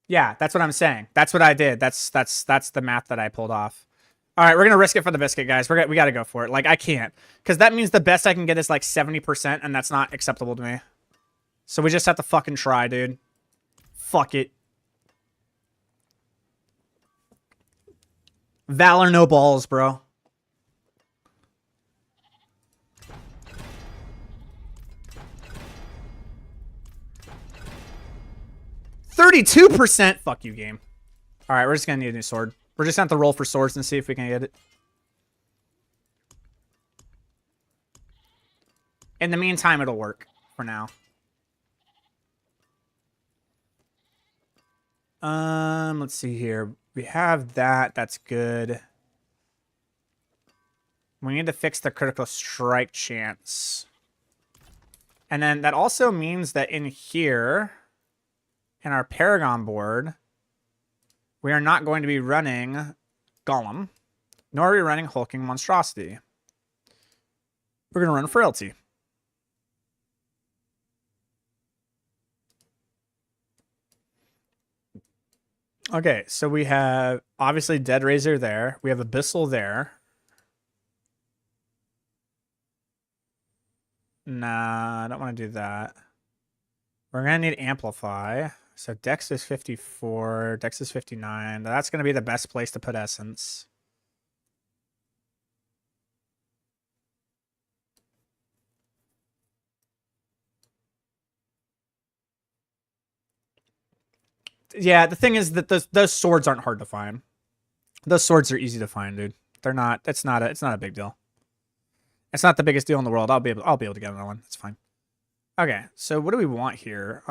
Yeah, that's what I'm saying. That's what I did. That's the math that I pulled off. All right, we're gonna risk it for the biscuit, guys. We got to go for it. Like I can't, because that means the best I can get is like 70%, and that's not acceptable to me. So we just have to fucking try, dude. Fuck it. Valor no balls, bro. %. Fuck you, game. All right, we're just gonna need a new sword. We're just gonna have to roll for swords and see if we can get it. In the meantime, it'll work for now. Let's see here. We have that. That's good. We need to fix the critical strike chance. And then that also means that in here, in our Paragon board, we are not going to be running Golem, nor are we running Hulking Monstrosity. We're going to run Frailty. Okay, so we have obviously Dead Razor there. We have Abyssal there. Nah, I don't want to do that. We're going to need Amplify. So Dex is 54, Dex is 59. That's going to be the best place to put Essence. Yeah, the thing is that those swords aren't hard to find. Those swords are easy to find, dude. They're not. It's not a big deal. It's not the biggest deal in the world. I'll be able to get another one. It's fine. Okay, so what do we want here?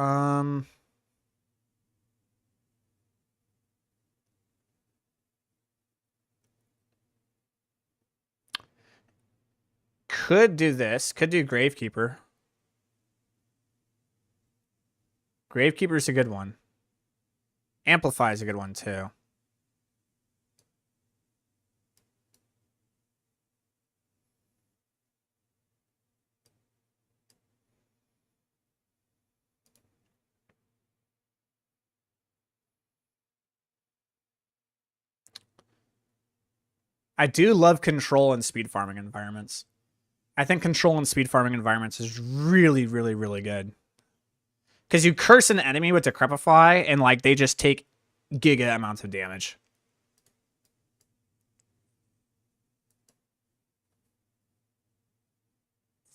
Could do this. Could do Gravekeeper. Gravekeeper's a good one. Amplify is a good one too. I do love control and speed farming environments. I think control and speed farming environments is really, really, really good. Because you curse an enemy with Decrepify, and like they just take giga amounts of damage.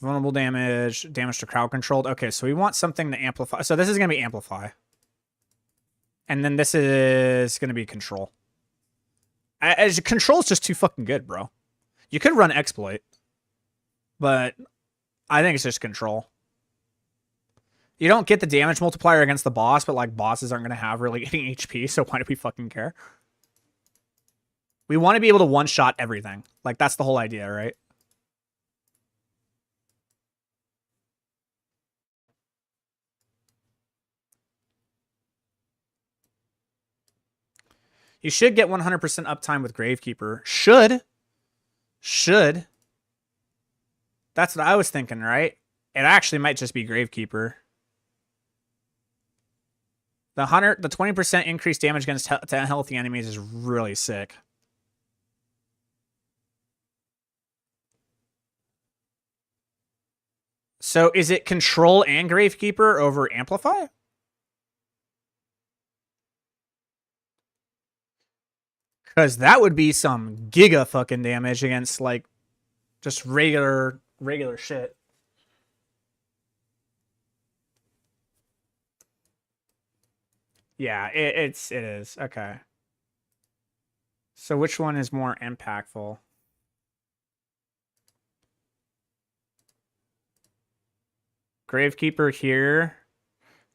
Vulnerable damage, damage to crowd controlled. Okay, so we want something to amplify. So this is going to be Amplify. And then this is going to be Control. As Control is just too fucking good, bro. You could run Exploit. But I think it's just Control. You don't get the damage multiplier against the boss, but like bosses aren't going to have really any HP, so why do we fucking care? We want to be able to one-shot everything. Like, that's the whole idea, right? You should get 100% uptime with Gravekeeper. Should. That's what I was thinking, right? It actually might just be Gravekeeper. The 20% increased damage against to healthy enemies is really sick. So is it Control and Gravekeeper over Amplify? Because that would be some giga fucking damage against like just regular shit. Yeah, it is. Okay. So which one is more impactful? Gravekeeper here.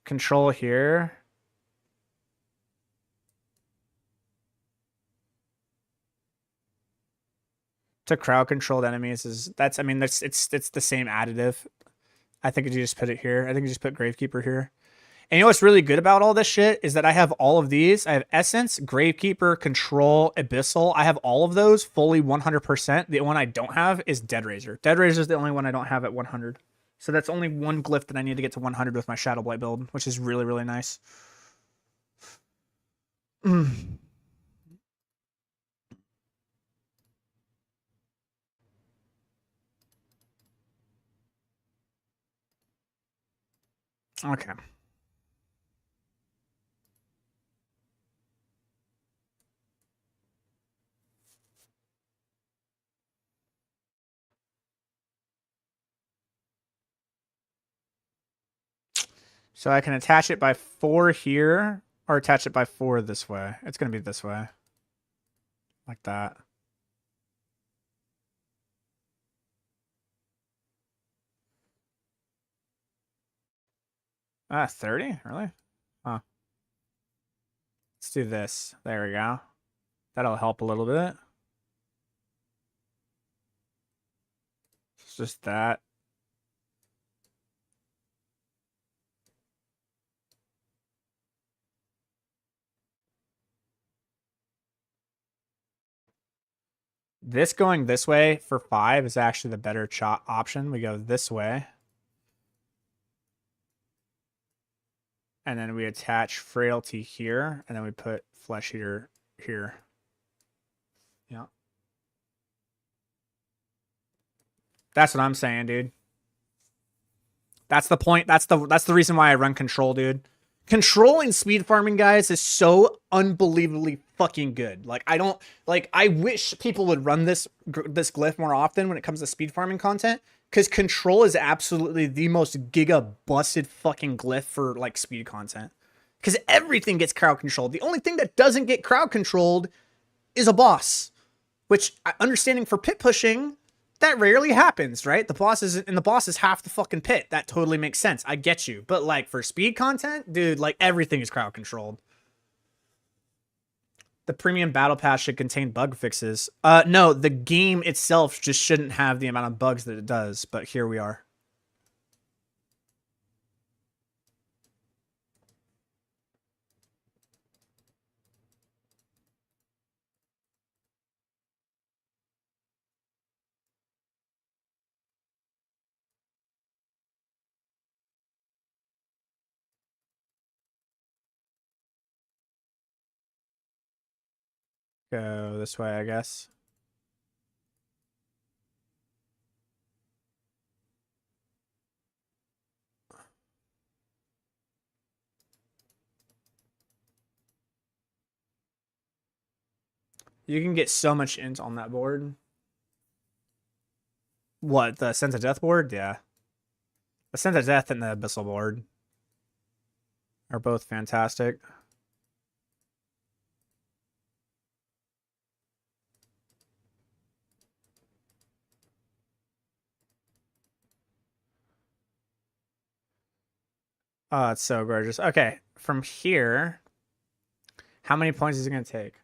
Control here. To crowd controlled enemies is it's the same additive. I think you just put it here. I think you just put Gravekeeper here. And you know what's really good about all this shit is that I have all of these. I have Essence, Gravekeeper, Control, Abyssal. I have all of those fully 100%. The one I don't have is Dead Razor. Dead Razor is the only one I don't have at 100. So that's only one glyph that I need to get to 100 with my Shadow Blight build, which is really, really nice. Okay. So I can attach it by 4 here, or attach it by 4 this way. It's going to be this way. Like that. 30? Really? Huh. Let's do this. There we go. That'll help a little bit. It's just that. This going this way for 5 is actually the better option. We go this way. And then we attach frailty here, and then we put flesh eater here. Yeah. That's what I'm saying, dude. That's the point. That's the reason why I run control, dude. Controlling speed farming, guys, is so unbelievably fucking good. Like, I wish people would run this glyph more often when it comes to speed farming content, because control is absolutely the most giga busted fucking glyph for like speed content. Because everything gets crowd controlled. The only thing that doesn't get crowd controlled is a boss, which, understanding for pit pushing, that rarely happens, right? The boss is half the fucking pit. That totally makes sense. I get you. But like for speed content, dude, like everything is crowd controlled. The premium battle pass should contain bug fixes. No, the game itself just shouldn't have the amount of bugs that it does, but here we are. Go this way, I guess. You can get so much int on that board. What, the Sense of Death board? Yeah. The Sense of Death and the Abyssal board are both fantastic. Oh, it's so gorgeous. Okay, from here, how many points is it going to take?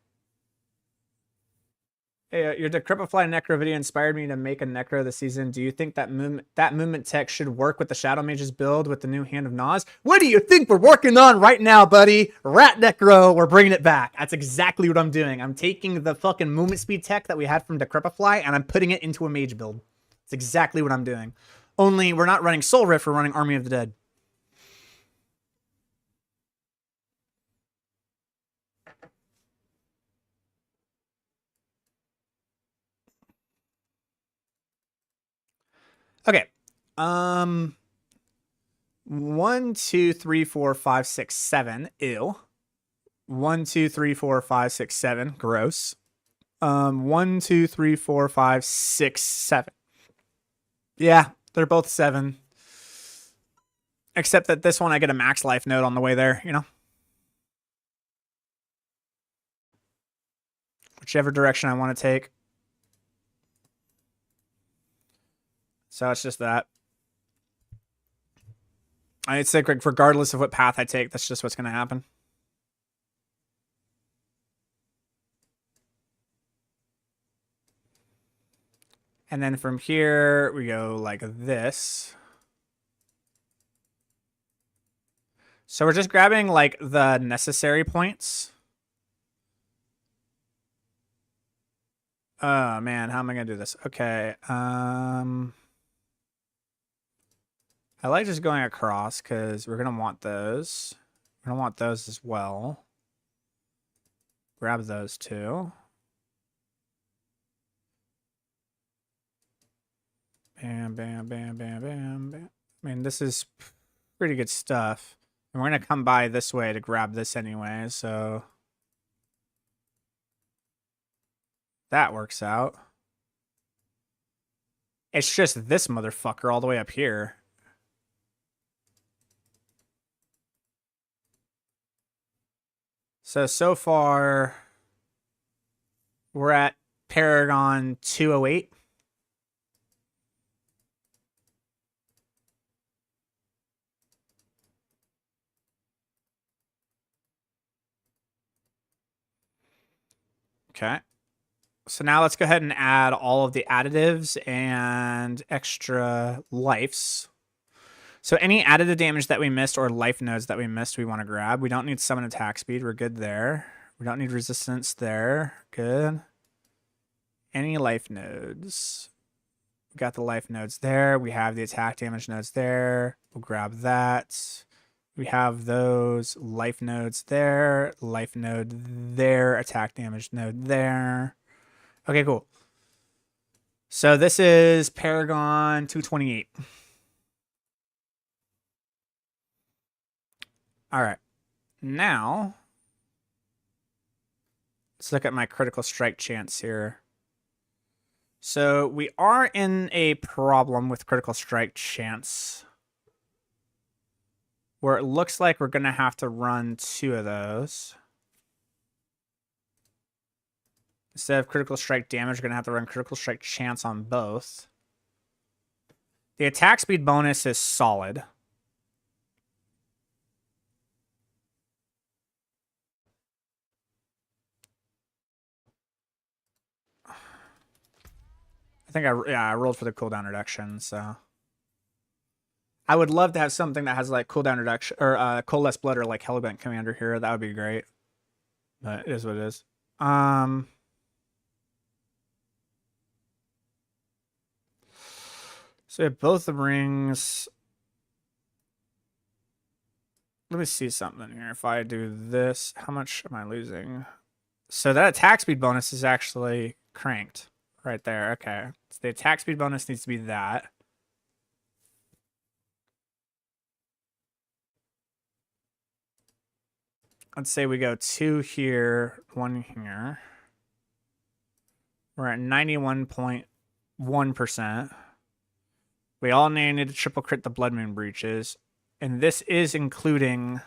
Hey, your Decrepify Necro video inspired me to make a Necro this season. Do you think that movement tech should work with the Shadow Mage's build with the new Hand of Nas? What do you think we're working on right now, buddy? Rat Necro, we're bringing it back. That's exactly what I'm doing. I'm taking the fucking movement speed tech that we had from Decrepify, and I'm putting it into a mage build. That's exactly what I'm doing. Only we're not running Soul Rift, we're running Army of the Dead. Okay. 1, 2, 3, 4, 5, 6, 7. Ew. 1, 2, 3, 4, 5, 6, 7. Gross. 1, 2, 3, 4, 5, 6, 7. Yeah, they're both 7. Except that this one I get a max life node on the way there, you know? Whichever direction I want to take. So it's just that. I'd say, regardless of what path I take, that's just what's going to happen. And then from here, we go like this. So we're just grabbing like the necessary points. Oh man, how am I going to do this? Okay. I like just going across because we're going to want those. We're going to want those as well. Grab those too. Bam, bam, bam, bam, bam, bam. I mean, this is pretty good stuff. And we're going to come by this way to grab this anyway, so that works out. It's just this motherfucker all the way up here. So far, we're at Paragon 208. Okay. So now let's go ahead and add all of the additives and extra lives. So any additive damage that we missed or life nodes that we missed, we want to grab. We don't need summon attack speed. We're good there. We don't need resistance there. Good. Any life nodes. We got the life nodes there. We have the attack damage nodes there. We'll grab that. We have those life nodes there. Life node there. Attack damage node there. Okay, cool. So this is Paragon 228. All right. Now, let's look at my critical strike chance here. So we are in a problem with critical strike chance where it looks like we're going to have to run 2 of those. Instead of critical strike damage, we're going to have to run critical strike chance on both. The attack speed bonus is solid. I think I rolled for the cooldown reduction, so I would love to have something that has like cooldown reduction or coalesce blood or like Hellbent Commander here. That would be great. But it is what it is. So we have both the rings. Let me see something here. If I do this, how much am I losing? So that attack speed bonus is actually cranked right there. Okay. So the attack speed bonus needs to be that. Let's say we go 2 here, 1 here. We're at 91.1%. We all need to triple crit the Blood Moon breaches. And this is including...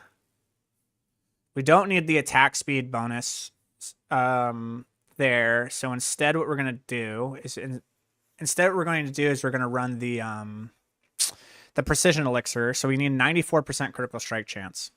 We don't need the attack speed bonus there. So instead what we're going to do is... Instead what we're going to do is we're going to run the precision elixir. So we need 94% critical strike chance.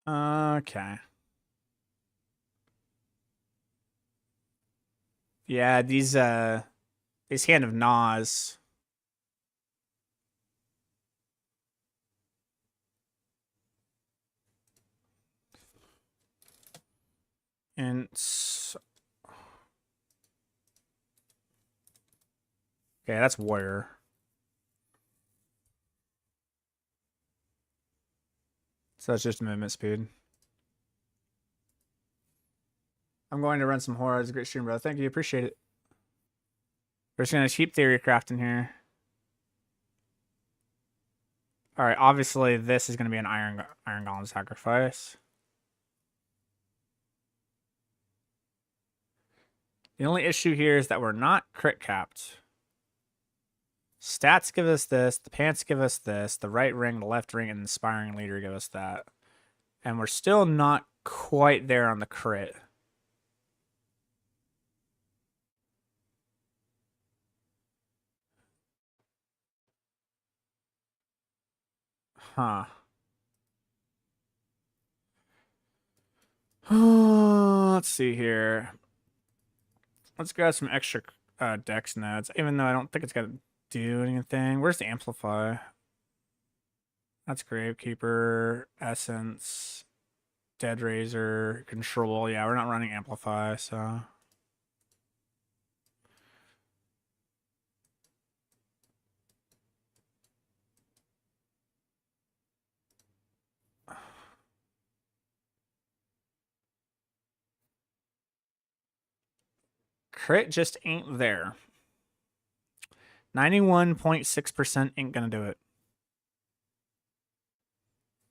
Okay. Yeah, these Hand of Nas. And okay, that's warrior. So it's just movement speed. I'm going to run some horror. It's a great stream, bro. Thank you. Appreciate it. We're just going to keep theory crafting here. All right. Obviously, this is going to be an Iron Golem sacrifice. The only issue here is that we're not crit capped. Stats give us this. The pants give us this. The right ring, the left ring, and the Inspiring Leader give us that. And we're still not quite there on the crit. Huh. Let's see here. Let's grab some extra dex nodes, even though I don't think it's going to do anything. Where's the Amplify? That's Gravekeeper, Essence, Dead Razor, Control. Yeah, we're not running Amplify, so... crit just ain't there. 91.6% ain't gonna do it.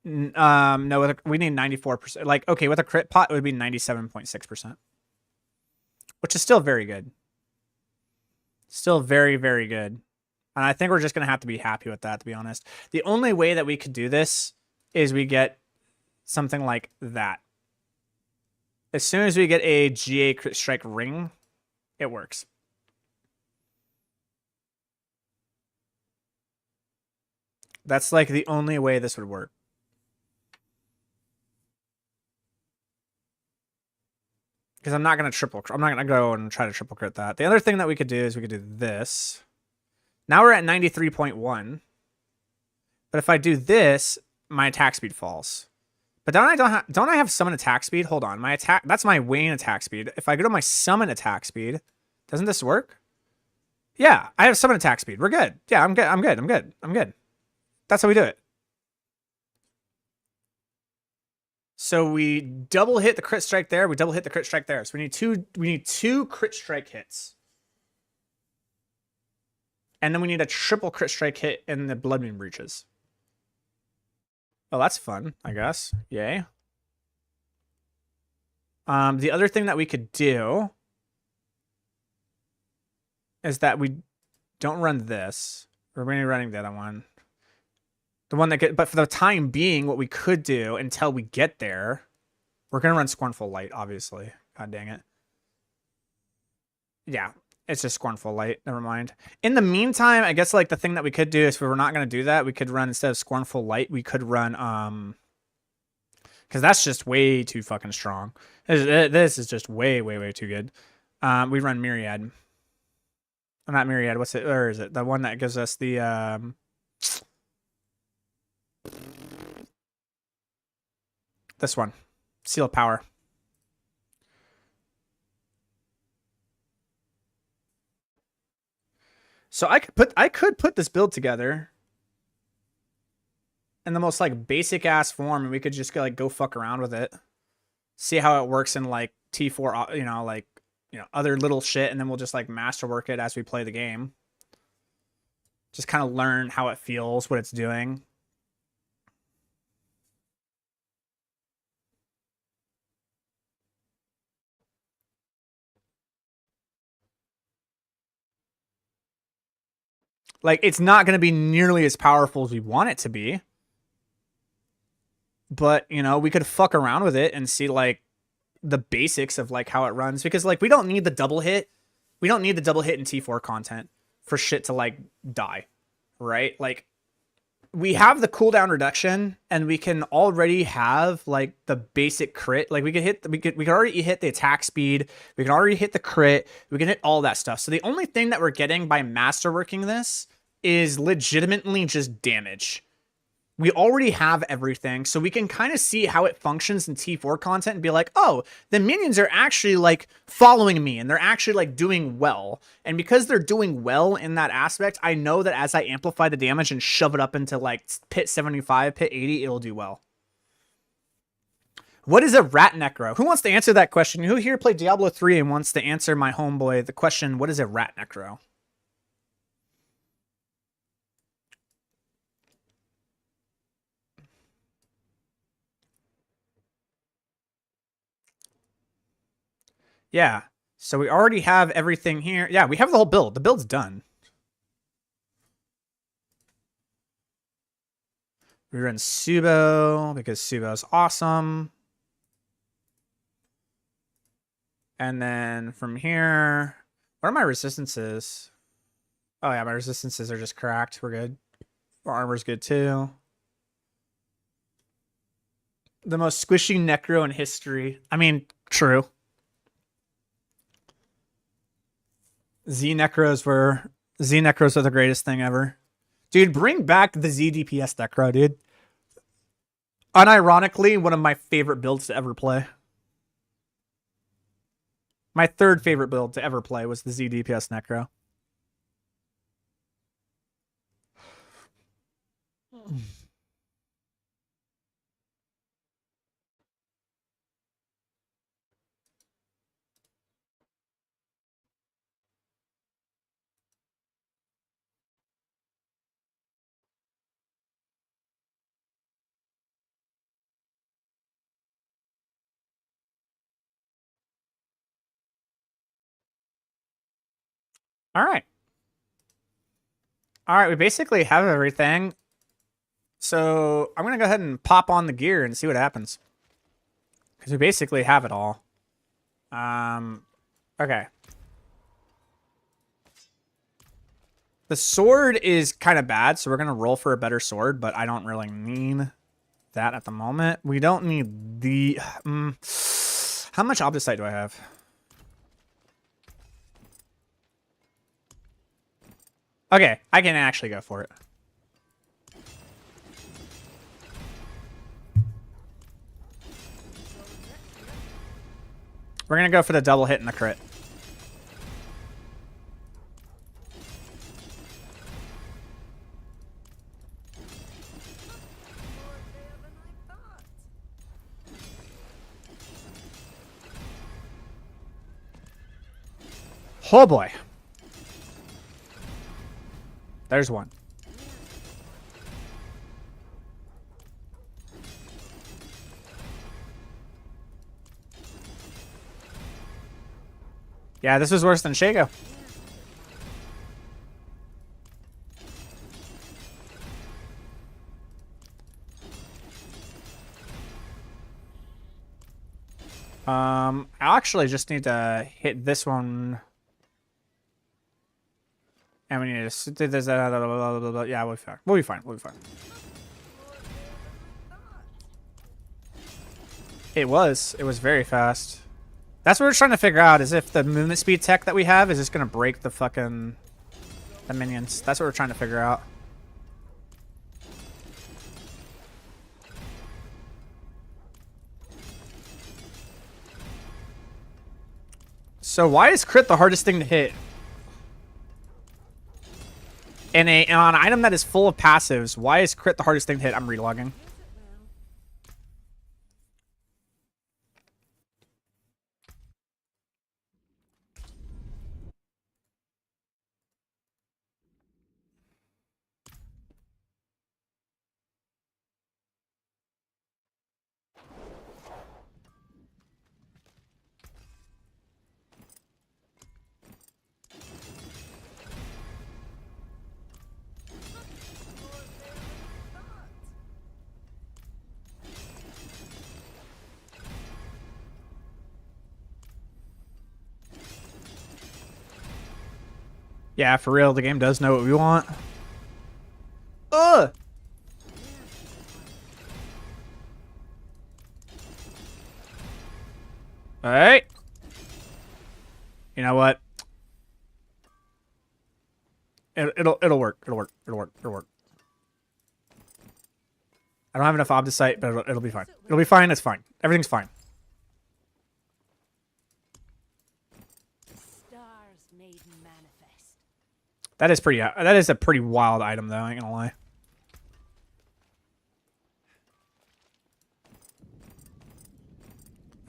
No, we need 94%. Like, okay, with a crit pot, it would be 97.6%, which is still very good. Still very, very good. And I think we're just gonna have to be happy with that, to be honest. The only way that we could do this is we get something like that. As soon as we get a GA crit strike ring, it works. That's like the only way this would work. Because I'm not going to go and try to triple crit that. The other thing that we could do is we could do this. Now we're at 93.1. But if I do this, my attack speed falls. But don't I have summon attack speed? Hold on. That's my Wayne attack speed. If I go to my summon attack speed, doesn't this work? Yeah, I have summon attack speed. We're good. Yeah, I'm good. That's how we do it. So we double hit the crit strike there. We double hit the crit strike there. So we need two crit strike hits. And then we need a triple crit strike hit in the Blood Moon Breaches. Oh, that's fun, I guess. Yay. The other thing that we could do is that we don't run this. We're going to be running the other one. The one that but for the time being, what we could do until we get there, we're going to run Scornful Light, obviously. God dang it. Yeah, it's just Scornful Light. Never mind. In the meantime, I guess like the thing that we could do is if we're not going to do that, we could run instead of Scornful Light, we could run because that's just way too fucking strong. This is just way, way, way too good. We run Myriad. Not Myriad. What's it? Or is it the one that gives us the this one, Seal of Power. So I could put this build together in the most like basic ass form, and we could just go fuck around with it, see how it works in like T4, other little shit, and then we'll just like masterwork it as we play the game. Just kind of learn how it feels, what it's doing. Like, it's not going to be nearly as powerful as we want it to be. But, we could fuck around with it and see, like, the basics of, like, how it runs. Because, like, we don't need the double hit. We don't need the double hit in T4 content for shit to, like, die. Right? Like, we have the cooldown reduction, and we can already have, like, the basic crit. Like, we could already hit the attack speed. We can already hit the crit. We can hit all that stuff. So the only thing that we're getting by masterworking this is legitimately just damage. We already have everything, so we can kind of see how it functions in T4 content and be like, oh, the minions are actually like following me and they're actually like doing well. And because they're doing well in that aspect, I know that as I amplify the damage and shove it up into like pit 75, pit 80, it'll do well. What is a rat necro? Who wants to answer that question? Who here played Diablo 3 and wants to answer my homeboy the question, what is a rat necro? Yeah. So we already have everything here. Yeah, we have the whole build. The build's done. We run Subo because Subo's awesome. And then from here, what are my resistances? Oh yeah, my resistances are just cracked. We're good. Our armor's good too. The most squishy Necro in history. I mean, true. Z Necros are the greatest thing ever. Dude, bring back the Z DPS Necro, dude. Unironically, one of my favorite builds to ever play. My third favorite build to ever play was the Z DPS Necro. All right. All right, we basically have everything. So I'm going to go ahead and pop on the gear and see what happens. Because we basically have it all. Okay. The sword is kind of bad, so we're going to roll for a better sword, but I don't really need that at the moment. We don't need the... how much Obdicite do I have? Okay, I can actually go for it. We're going to go for the double hit and the crit. Oh boy. There's one. Yeah, this was worse than Shago. I actually just need to hit this one. And we need to do this. Yeah, we'll be fine. We'll be fine. We'll be fine. It was. It was very fast. That's what we're trying to figure out, is if the movement speed tech that we have is just going to break the fucking... the minions. That's what we're trying to figure out. So why is crit the hardest thing to hit? And on an item that is full of passives, why is crit the hardest thing to hit? I'm relogging. Yeah, for real, the game does know what we want. Ugh! Alright. You know what? It'll work. It'll work. It'll work. It'll work. I don't have enough Obdicite, but it'll be fine. It'll be fine. It's fine. Everything's fine. Stars made manifest. That is pretty. That is a pretty wild item, though. I ain't gonna lie.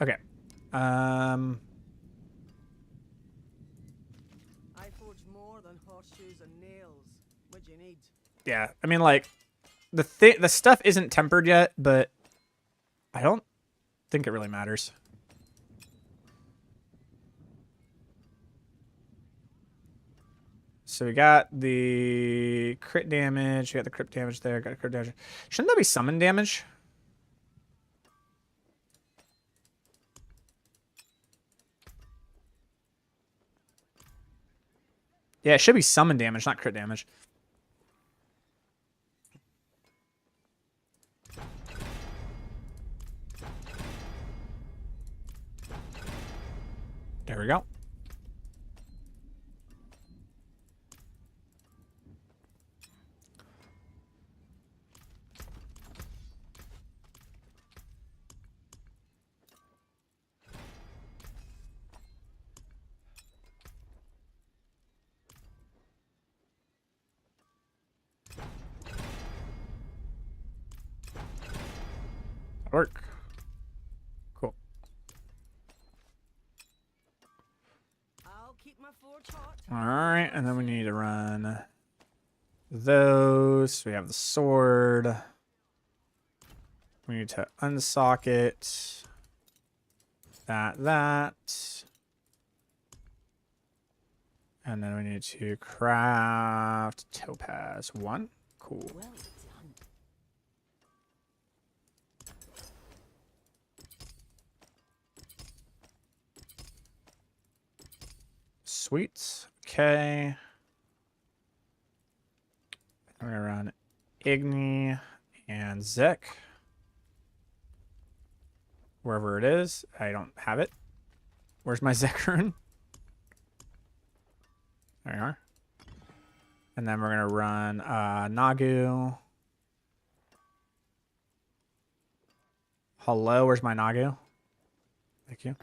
Okay. I forged more than horseshoes and nails. What do you need? Yeah. I mean, like, the stuff isn't tempered yet, but I don't think it really matters. So we got the crit damage. We got the crit damage there. Got crit damage. Shouldn't that be summon damage? Yeah, it should be summon damage, not crit damage. There we go. Work. Cool. I'll keep my forge hot. All right, and then we need to run those. We have the sword. We need to unsocket that. And then we need to craft topaz 1. Cool. Well done. Sweet. Okay. I'm gonna run Igni and Zek. Wherever it is. I don't have it. Where's my Zek rune? There you are. And then we're gonna run Nagu. Hello, where's my Nagu? Thank you.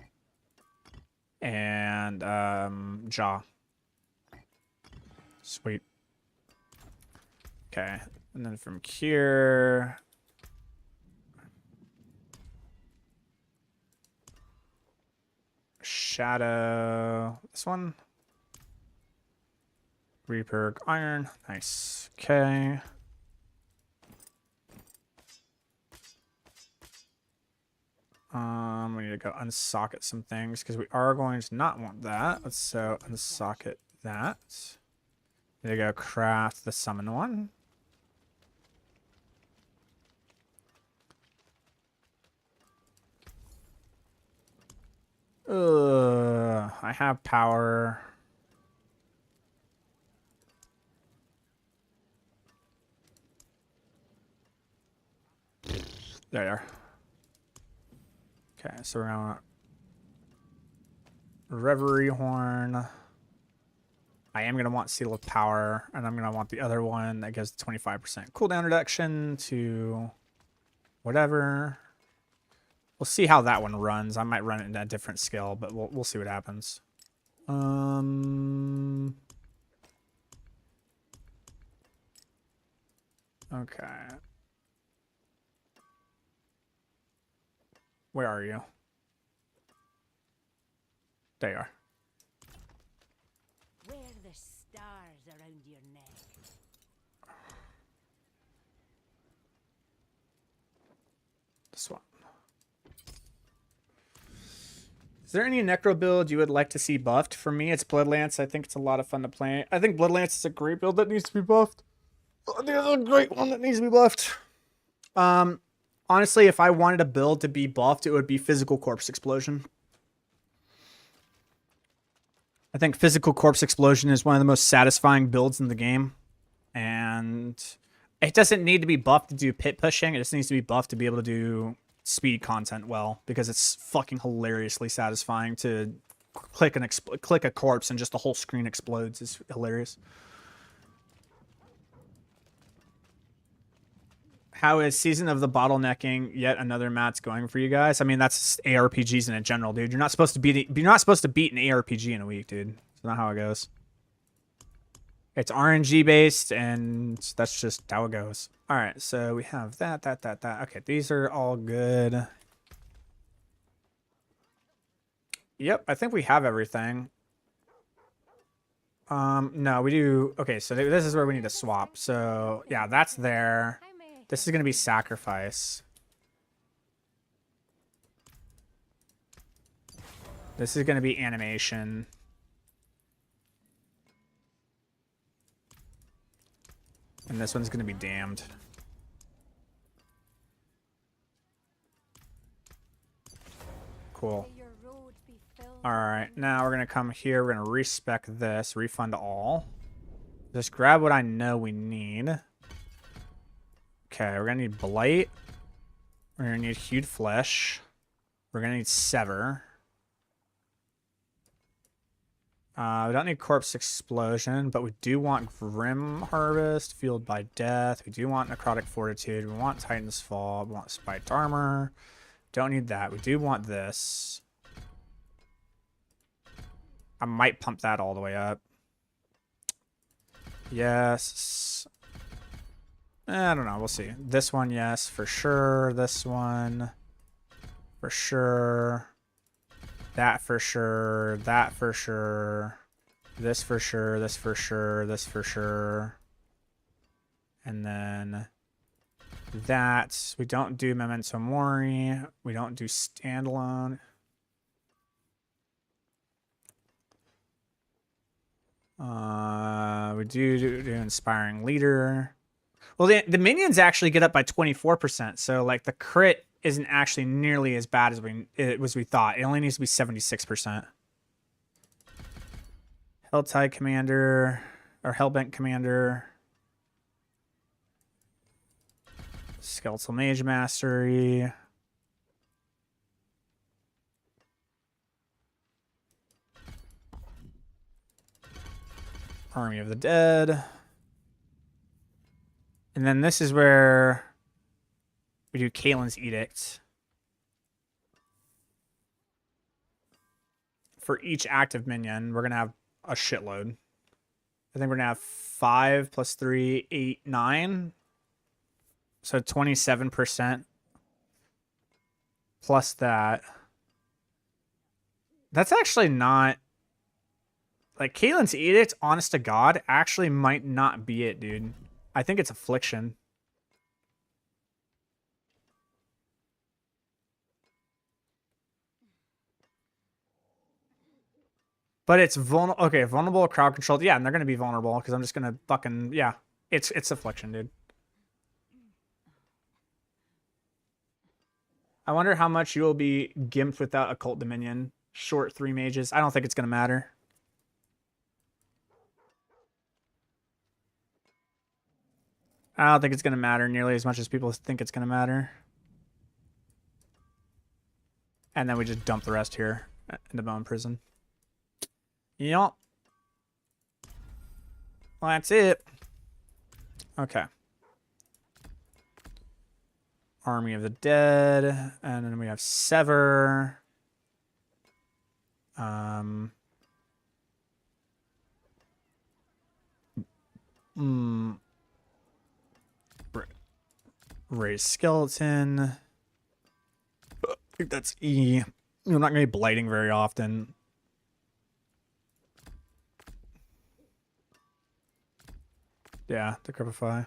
And Jaw. Sweet. Okay. And then from here. Shadow. This one. Reaper Iron. Nice. Okay. We need to go unsocket some things because we are going to not want that. Let's so unsocket that. Need to go craft the summon one. I have power. There you are. Okay, so we're gonna Reverie Horn. I am gonna want Seal of Power, and I'm gonna want the other one that gives the 25% cooldown reduction to whatever. We'll see how that one runs. I might run it in a different skill, but we'll see what happens. Okay. Where are you? There you are. Wear the stars around your neck. This one. Is there any Necro build you would like to see buffed? For me, it's Bloodlance. I think it's a lot of fun to play. I think Bloodlance is a great build that needs to be buffed. I think it's a great one that needs to be buffed. Honestly, if I wanted a build to be buffed, it would be Physical Corpse Explosion. I think Physical Corpse Explosion is one of the most satisfying builds in the game. And it doesn't need to be buffed to do pit pushing. It just needs to be buffed to be able to do speed content well. Because it's fucking hilariously satisfying to click a corpse and just the whole screen explodes. It's hilarious. How is Season of the Bottlenecking yet another match going for you guys? I mean, that's ARPGs in general, dude. You're not supposed to beat an ARPG in a week, dude. That's not how it goes. It's RNG based, and that's just how it goes. All right, so we have that. Okay, these are all good. Yep, I think we have everything. No, we do. Okay, so this is where we need to swap. So yeah, that's there. This is going to be sacrifice. This is going to be animation. And this one's going to be damned. Cool. Alright, now we're going to come here. We're going to respec this. Refund all. Just grab what I know we need. Okay, we're gonna need Blight. We're gonna need Hued Flesh. We're gonna need Sever. We don't need Corpse Explosion, but we do want Grim Harvest, Fueled by Death. We do want Necrotic Fortitude. We want Titan's Fall. We want Spiked Armor. Don't need that. We do want this. I might pump that all the way up. Yes. I don't know. We'll see. This one, yes, for sure. This one, for sure. That for sure. That for sure. This for sure. This for sure. This for sure. And then that. We don't do Memento Mori. We don't do standalone. We do inspiring leader. Well, the minions actually get up by 24%, so like the crit isn't actually nearly as bad as we thought. It only needs to be 76%. Helltide Commander or Hellbent Commander. Skeletal Mage Mastery. Army of the Dead. And then this is where we do Kalen's Edict. For each active minion, we're going to have a shitload. I think we're going to have 5 plus 3, 8, 9. So 27% plus that. That's actually not... Like, Kalen's Edict, honest to God, actually might not be it, dude. I think it's Affliction. But it's vulnerable. Okay, vulnerable, crowd controlled. Yeah, and they're going to be vulnerable because I'm just going to fucking... Yeah, it's Affliction, dude. I wonder how much you will be gimped without Occult Dominion. Short 3 mages. I don't think it's going to matter. I don't think it's going to matter nearly as much as people think it's going to matter. And then we just dump the rest here into Bone Prison. Yup. Well, that's it. Okay. Army of the Dead. And then we have Sever. Raise Skeleton. I think that's E. You're not going to be blighting very often. Yeah, Decrepify.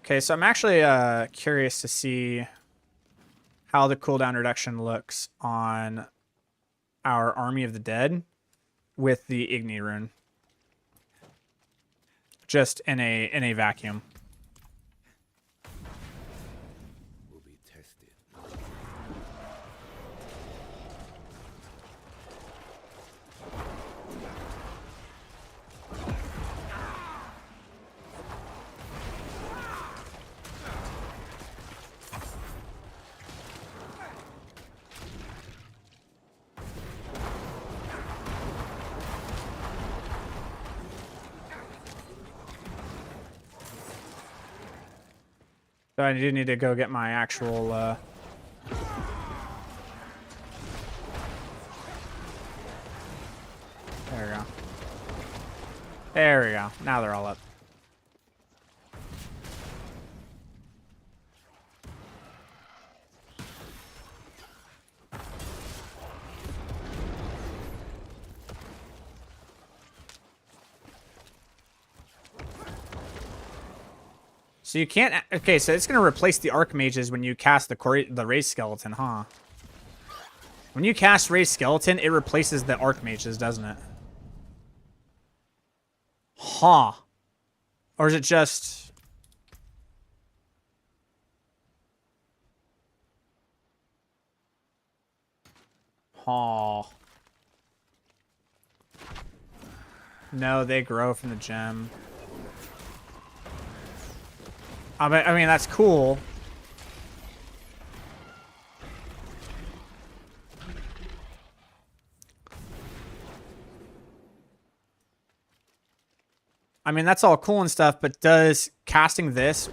Okay, so I'm actually curious to see how the cooldown reduction looks on our Army of the Dead with the Igni rune. Just in a vacuum. Will be tested. So I do need to go get my actual... There we go. There we go. Now they're all up. So you can't... Okay, so it's going to replace the Archmages when you cast the Raised Skeleton, huh? When you cast Raised Skeleton, it replaces the Archmages, doesn't it? Huh. Or is it just... Huh. No, they grow from the gem. I mean, that's cool. I mean, that's all cool and stuff, but does casting this...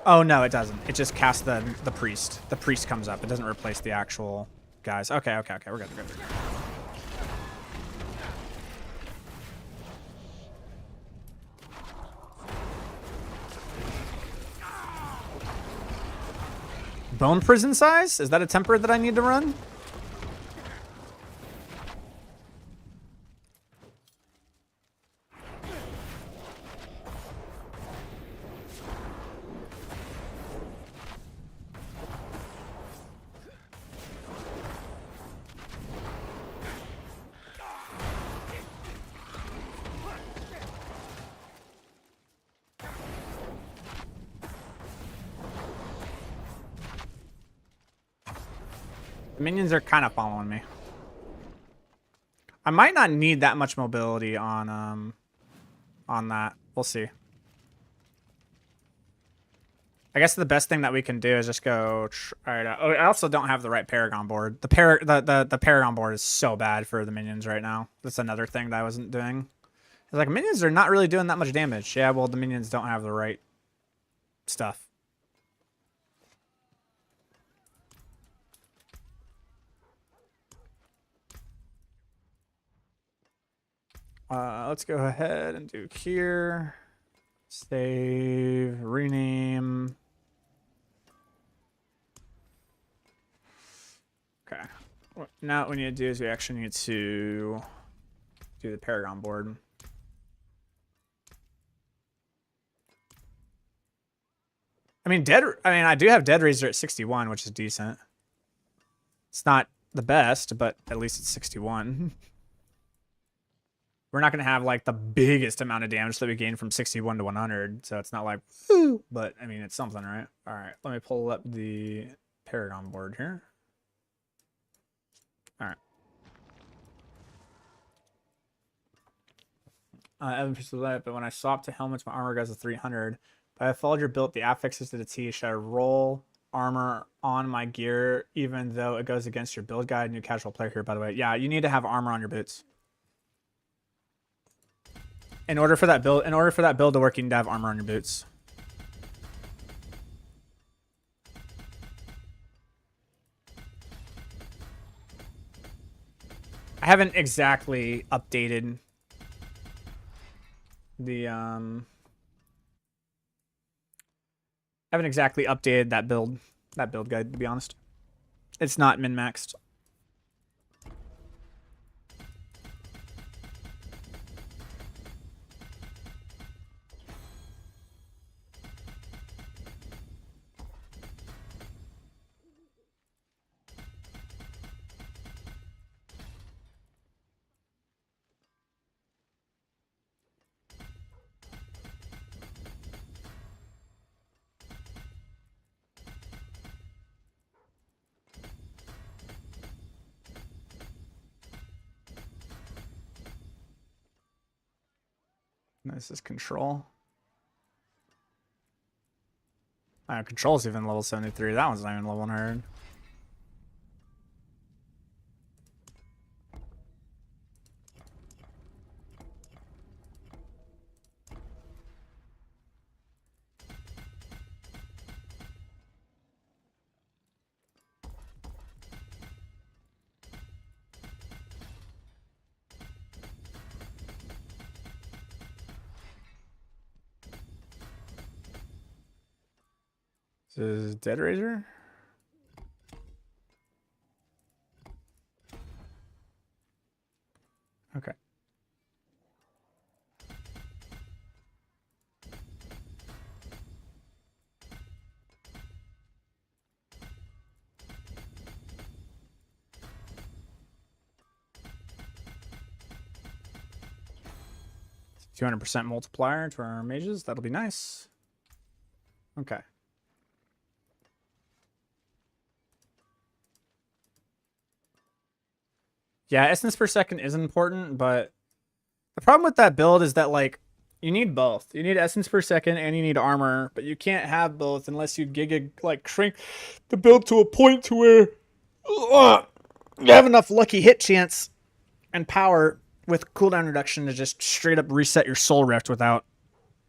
Oh, no, it doesn't. It just casts the priest. The priest comes up. It doesn't replace the actual guys. Okay. We're good. We're good. Bone prison size? Is that a temper that I need to run? The minions are kind of following me. I might not need that much mobility on that. We'll see. I guess the best thing that we can do is just go. All right. Oh, I also don't have the right Paragon board. The Paragon board is so bad for the minions right now. That's another thing that I wasn't doing. It's like minions are not really doing that much damage. Yeah, well, the minions don't have the right stuff. Let's go ahead and do here. Save, rename. Okay. Now what we need to do is we actually need to do the Paragon board. I mean, I do have Dead Razor at 61, which is decent. It's not the best, but at least it's 61. We're not going to have like the biggest amount of damage that we gain from 61 to 100, so it's not like, woo, but I mean, it's something, right? All right, let me pull up the Paragon board here. All right. Evan pistol that, but when I swap to helmets, my armor goes to 300. But I followed your build, the affixes to the T. Should I roll armor on my gear, even though it goes against your build guide? New casual player here, by the way. Yeah, you need to have armor on your boots. In order for that build to work, you need to have armor on your boots. I haven't exactly updated the I haven't exactly updated that build guide, to be honest. It's not min-maxed. This is control. Control's even level 73. That one's not even level 100. This is Dead Razor. Okay. It's 200% multiplier to our mages. That'll be nice. Okay. Yeah, essence per second is important, but the problem with that build is that, like, you need both. You need essence per second and you need armor, but you can't have both unless you shrink the build to a point to where you have enough lucky hit chance and power with cooldown reduction to just straight up reset your soul rift without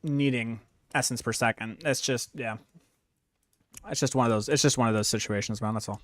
needing essence per second. It's just, yeah. It's just one of those situations, man. That's all.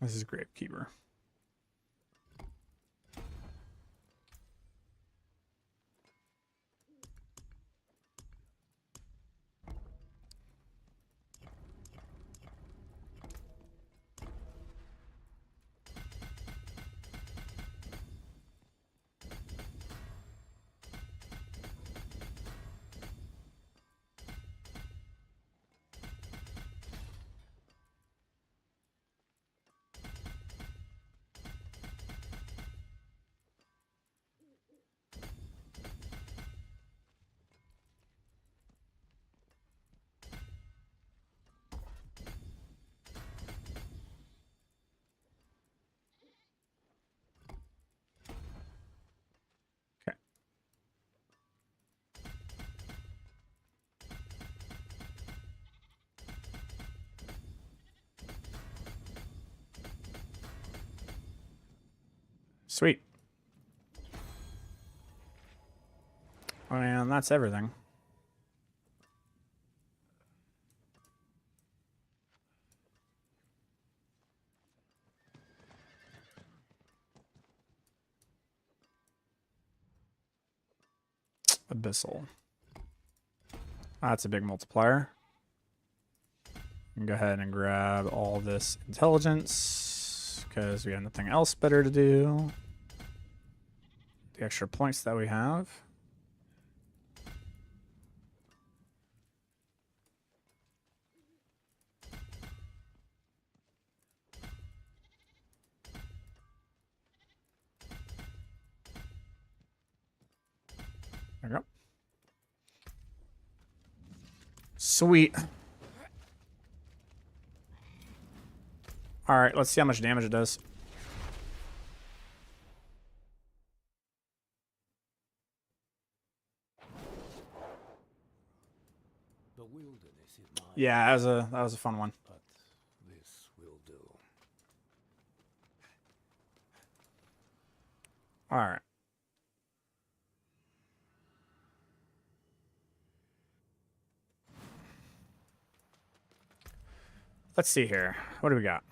This is Gravekeeper. Sweet. And that's everything. Abyssal. That's a big multiplier. Go ahead and grab all this intelligence because we have nothing else better to do. The extra points that we have. There we go. Sweet. All right, let's see how much damage it does. The wilderness is mine, Yeah, that was a fun one. but this will do. All right. Let's see here. What do we got?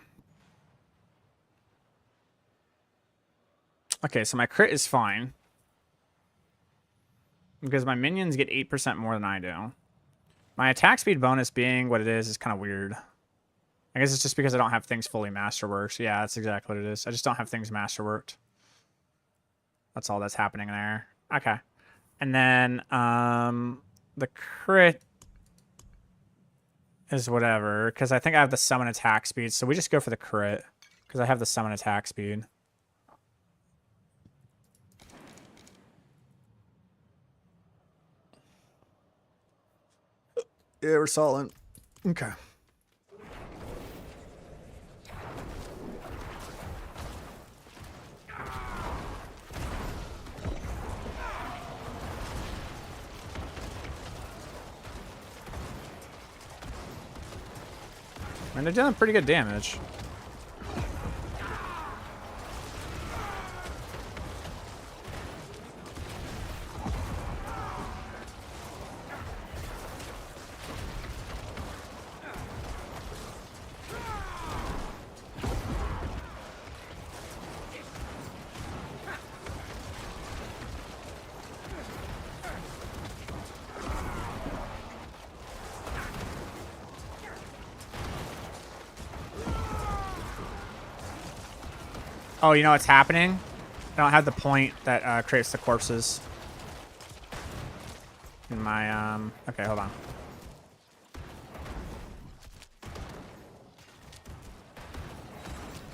Okay, so my crit is fine. Because my minions get 8% more than I do. My attack speed bonus being what it is kind of weird. I guess it's just because I don't have things fully masterworked. Yeah, that's exactly what it is. I just don't have things masterworked. That's all that's happening there. Okay. And then the crit is whatever, because I think I have the summon attack speed, so we just go for the crit, because I have the summon attack speed. Yeah, we're solid. Okay. And they're doing pretty good damage. Oh, you know what's happening? I don't have the point that creates the corpses. In my, okay, hold on.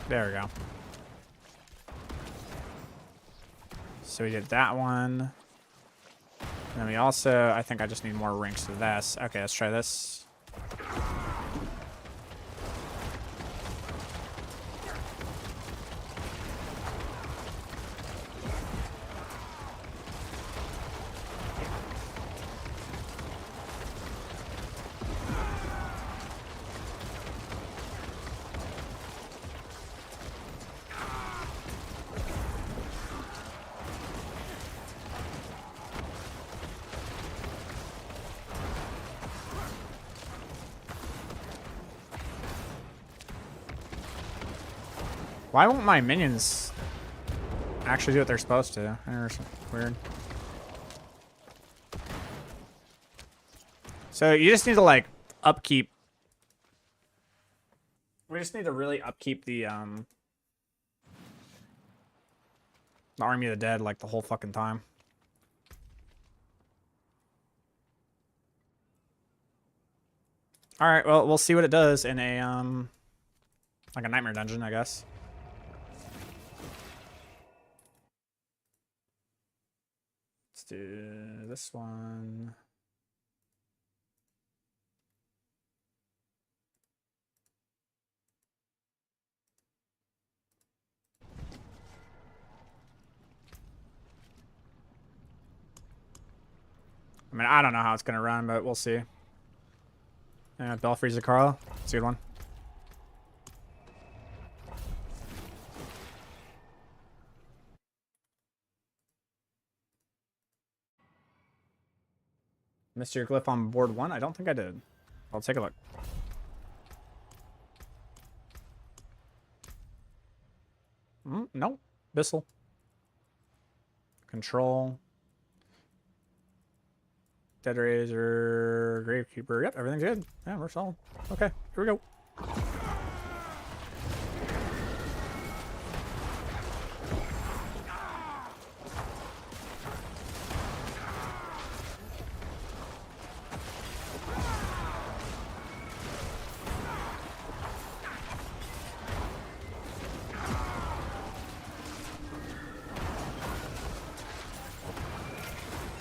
There we go. So we did that one. And then we also, I think I just need more rings to this. Okay, let's try this. Why won't my minions actually do what they're supposed to? Weird. So you just need to like upkeep. We just need to really upkeep the Army of the Dead like the whole fucking time. All right, well, we'll see what it does in a like a nightmare dungeon, I guess. Let's do this one. I mean, I don't know how it's gonna run, but we'll see. Yeah, Belfries of Carl. It's a good one. Missed your glyph on board 1? I don't think I did. I'll take a look. Nope. Bissell. Control. Dead Razor. Gravekeeper. Yep, everything's good. Yeah, we're solid. Okay, here we go.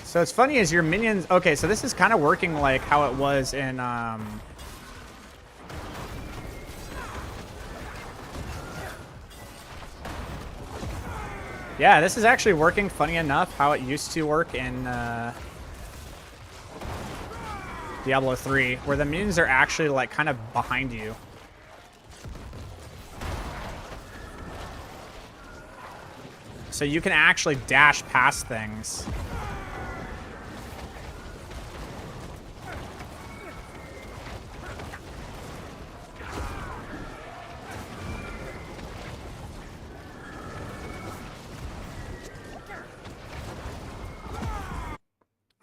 So it's funny is your minions. Okay, so this is kind of working like how it was in yeah, this is actually working funny enough how it used to work in Diablo 3, where the minions are actually like kind of behind you. So you can actually dash past things.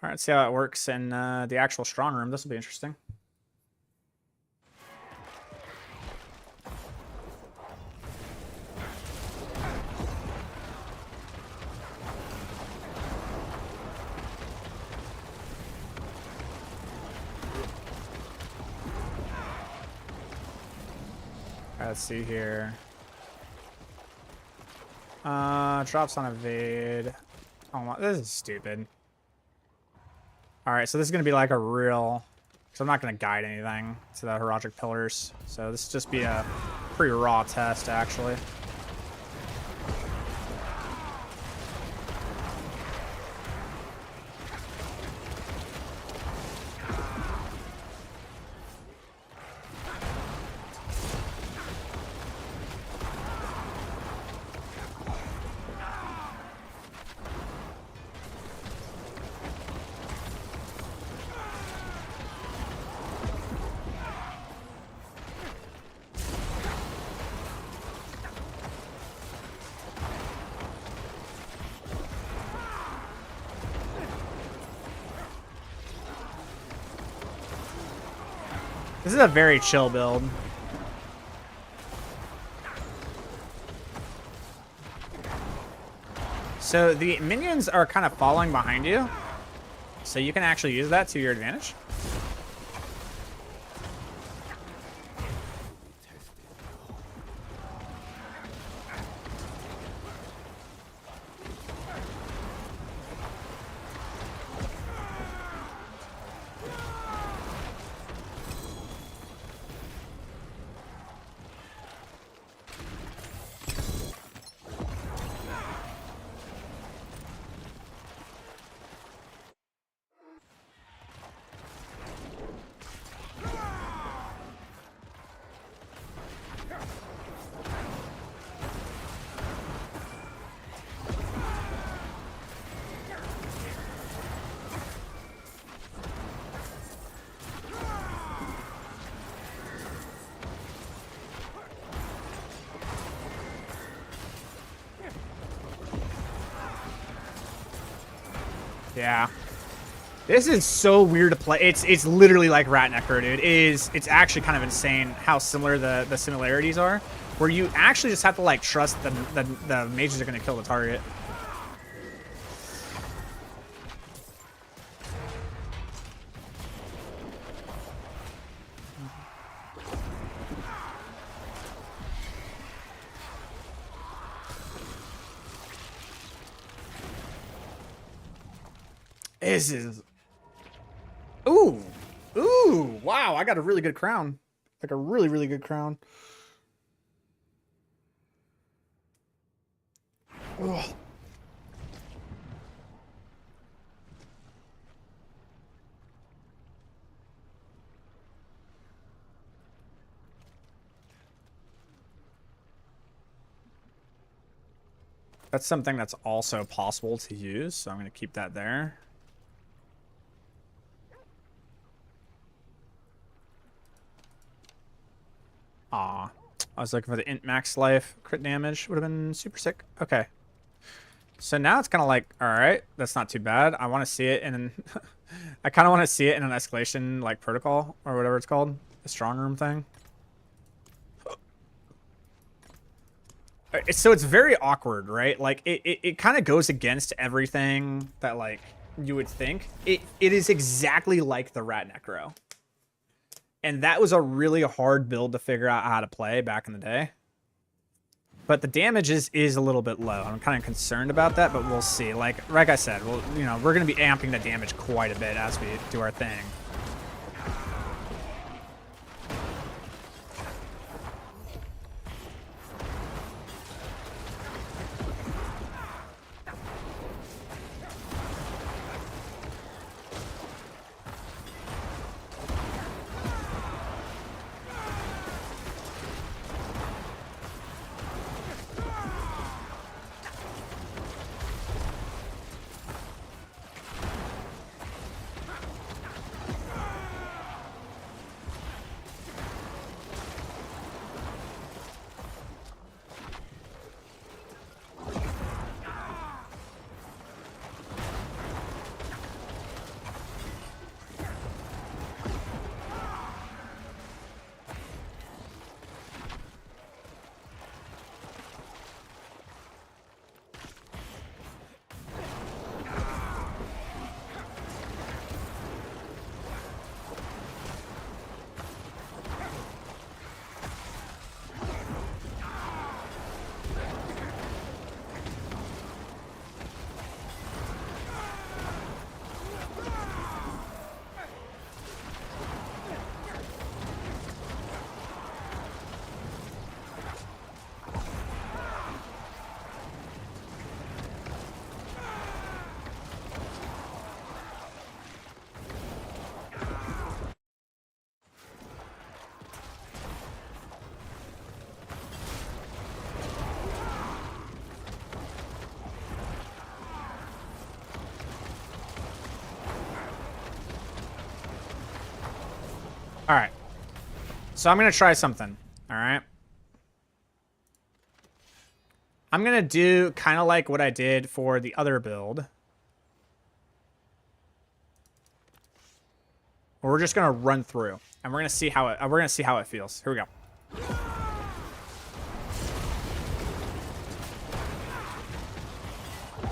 All right, let's see how it works in the actual strong room. This will be interesting. All right, let's see here. Drops on evade. Oh my, this is stupid. All right, so this is gonna be like a real, because I'm not gonna guide anything to the Heroic Pillars. So this will just be a pretty raw test, actually. This is a very chill build. So the minions are kind of falling behind you. So you can actually use that to your advantage. Yeah. This is so weird to play. It's literally like Rat Necro, dude. It's actually kind of insane how similar the similarities are, where you actually just have to like trust the mages are gonna kill the target. This is... Ooh. Ooh. Wow, I got a really good crown. Like a really, really good crown. Ugh. That's something that's also possible to use, so I'm going to keep that there. I was looking for the int max life. Crit damage would have been super sick. Okay. So now it's kind of like, all right, that's not too bad. I want to see it in, I kind of want to see it in an escalation like protocol or whatever it's called, the strong room thing. So it's very awkward, right? Like it kind of goes against everything that like you would think. It is exactly like the Rat Necro, and that was a really hard build to figure out how to play back in the day. But the damage is a little bit low. I'm kind of concerned about that, but we'll see. Like I said, well, you know, we're going to be amping the damage quite a bit as we do our thing. All right. So I'm going to try something. All right. I'm going to do kind of like what I did for the other build. We're just going to run through and we're going to see how it feels. Here we go.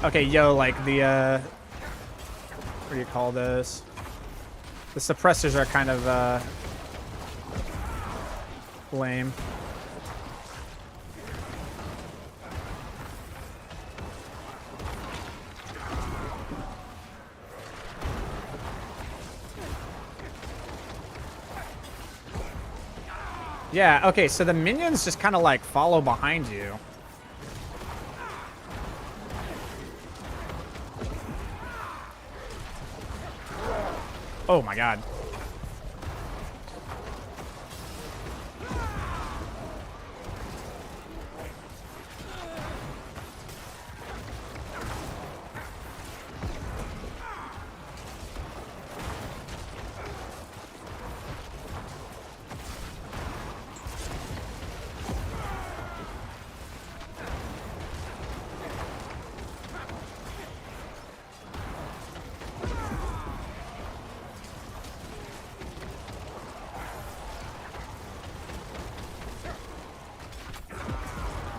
Okay, yo, like the what do you call those? The suppressors are kind of lame. Yeah, okay, so the minions just kind of like follow behind you. Oh my god.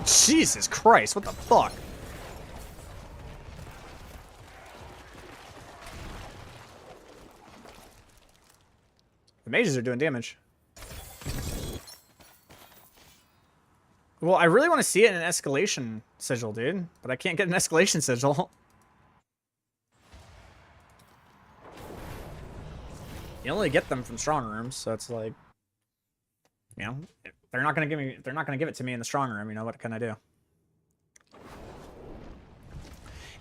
Jesus Christ, what the fuck? The mages are doing damage. Well, I really want to see it in an escalation sigil, dude. But I can't get an escalation sigil. You only get them from strong rooms, so it's like, you know, they're not gonna give it to me in the strong room, you know, what can I do?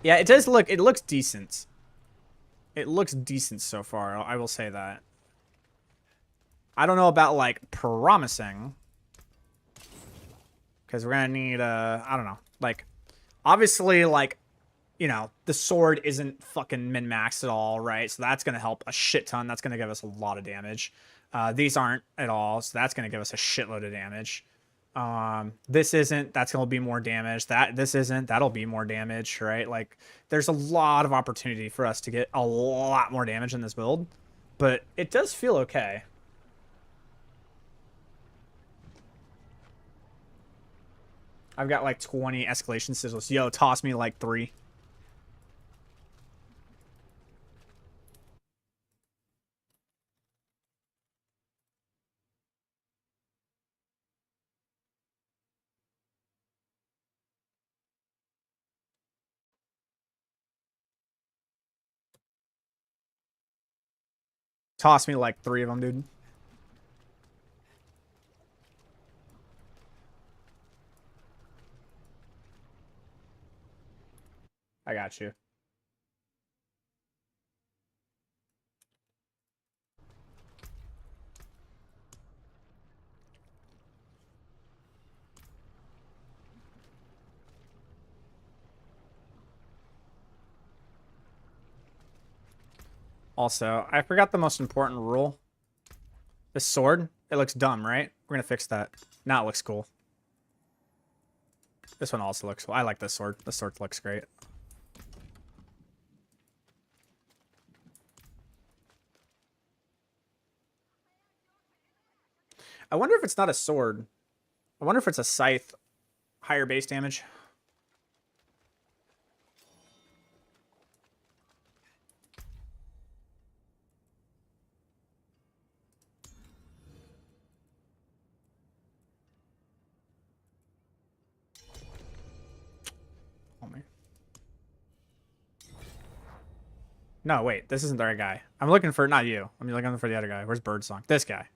Yeah, it does look, it looks decent. It looks decent so far, I will say that. I don't know about, like, promising. Because we're gonna need, I don't know. Like, obviously, like, you know, the sword isn't fucking min-maxed at all, right? So that's gonna help a shit ton. That's gonna give us a lot of damage. These aren't at all, so that's gonna give us a shitload of damage. This isn't, that's going to be more damage. This isn't, that'll be more damage, right? Like, there's a lot of opportunity for us to get a lot more damage in this build, but it does feel okay. I've got like 20 escalation sigils. Yo, toss me like 3. Toss me like 3 of them, dude. I got you. Also, I forgot the most important rule. This sword, it looks dumb, right? We're gonna fix that. Now it looks cool. This one also looks cool. I like this sword. This sword looks great. I wonder if it's not a sword. I wonder if it's a scythe. Higher base damage. Oh, man. No, wait. This isn't the right guy. I'm looking for, not you. I'm looking for the other guy. Where's Birdsong? This guy.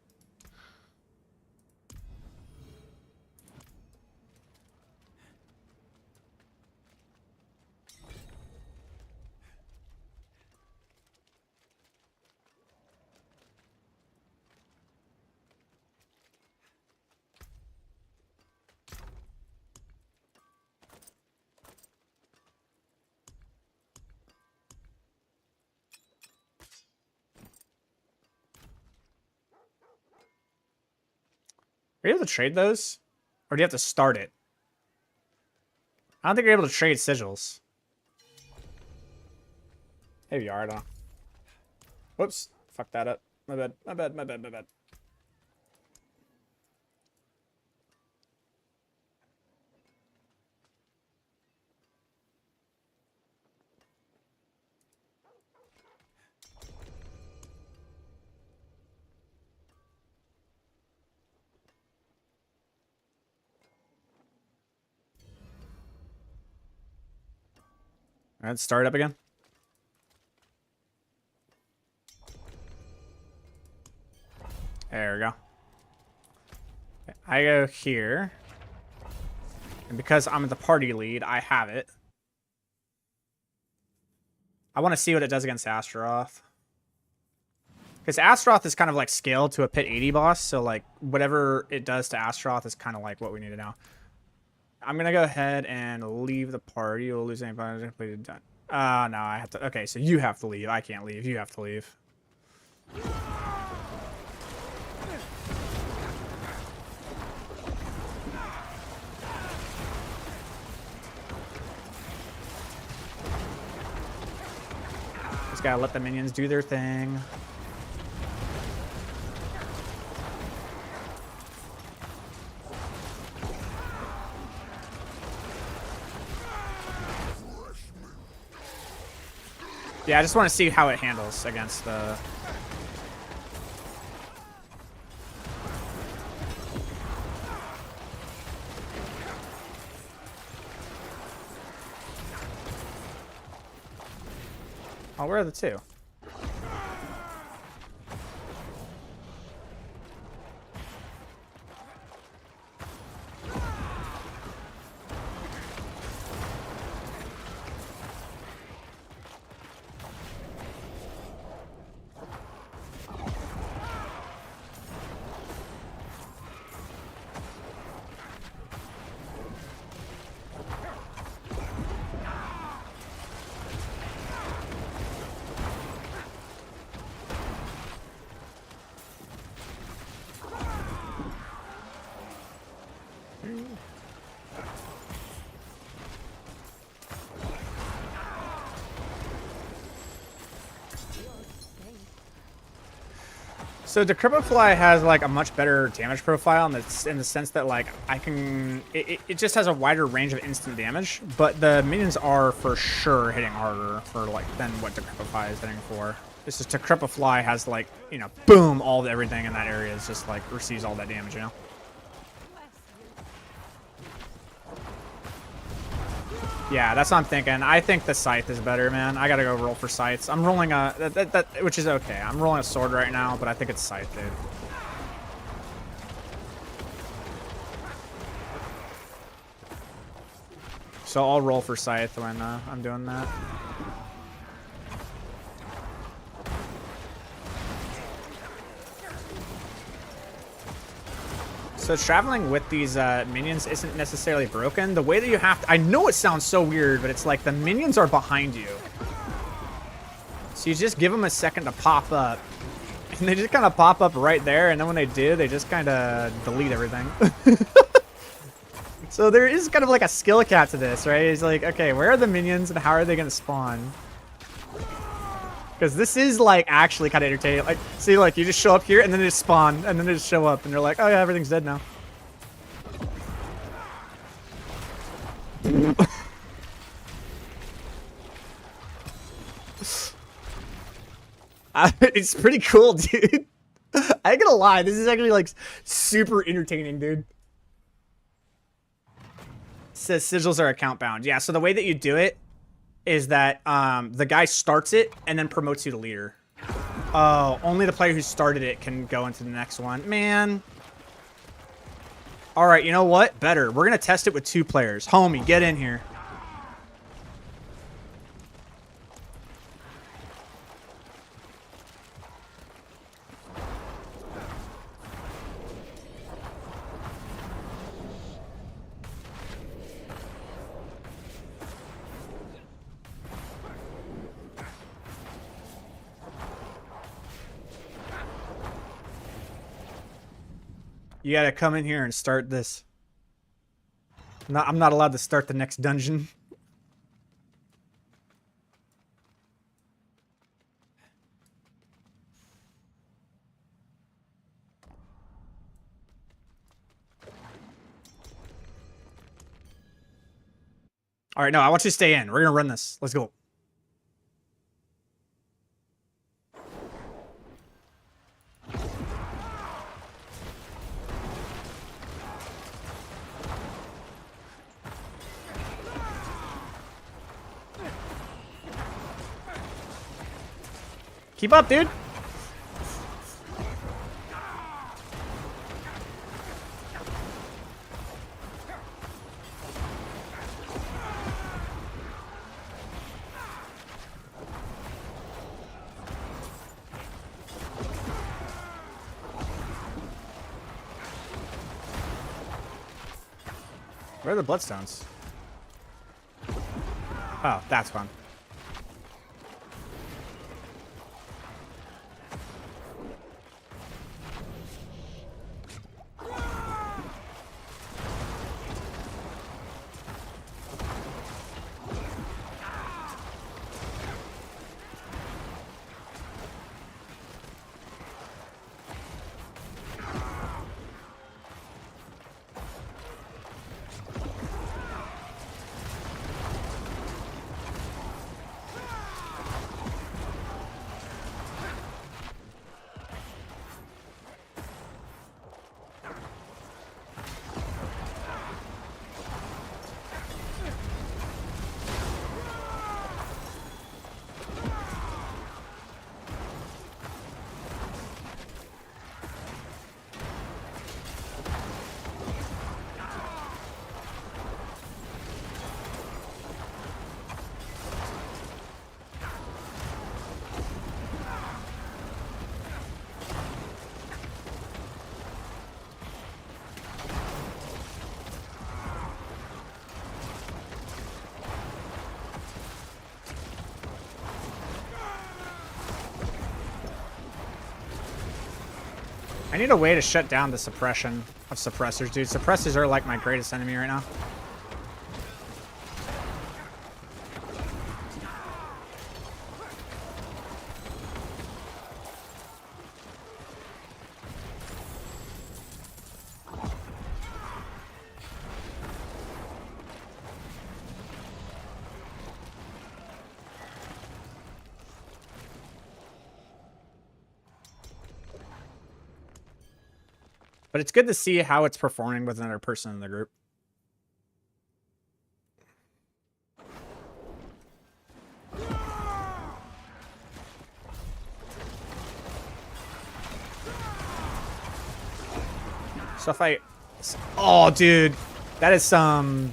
Are you able to trade those? Or do you have to start it? I don't think you're able to trade sigils. Maybe you are, I don't know. Whoops. Fuck that up. My bad. My bad. My bad. My bad. All right, start it up again. There we go. Okay, I go here. And because I'm the party lead, I have it. I want to see what it does against Astaroth. Because Astaroth is kind of like scaled to a pit 80 boss, so like whatever it does to Astaroth is kind of like what we need to know. I'm gonna go ahead and leave the party. We'll lose any bonus completed. Done. No, I have to. Okay, so you have to leave. I can't leave. You have to leave. Just gotta let the minions do their thing. Yeah, I just want to see how it handles against the... Oh, where are the two? So Decrepify has like a much better damage profile in the sense that like I can it just has a wider range of instant damage, but the minions are for sure hitting harder for like than what Decrepify is hitting for. This is Decrepify has like, you know, boom, all the everything in that area is just like receives all that damage, you know. Yeah, that's what I'm thinking. I think the scythe is better, man. I gotta go roll for scythes. I'm rolling a which is okay. I'm rolling a sword right now, but I think it's scythe, dude. So I'll roll for scythe when I'm doing that. So traveling with these minions isn't necessarily broken. The way that you have to... I know it sounds so weird, but it's like the minions are behind you. So you just give them a second to pop up. And they just kind of pop up right there, and then when they do, they just kind of delete everything. So there is kind of like a skill cap to this, right? It's like, okay, where are the minions and how are they going to spawn? Because this is like actually kind of entertaining. Like, see, like you just show up here and then they just spawn and then they just show up and they're like, oh yeah, everything's dead now. It's pretty cool, dude. I ain't gonna lie, this is actually like super entertaining, dude. It says sigils are account bound. Yeah, so the way that you do it is that the guy starts it and then promotes you to leader. Oh, only the player who started it can go into the next one. Man. All right, you know what? Better. We're going to test it with 2 players. Homie, get in here. You gotta come in here and start this. I'm not allowed to start the next dungeon. All right, no, I want you to stay in. We're gonna run this. Let's go. Keep up, dude. Where are the bloodstones? Oh, that's fun. I need a way to shut down the suppression of suppressors, dude. Suppressors are like my greatest enemy right now. But it's good to see how it's performing with another person in the group. So if I... Oh, dude. That is some...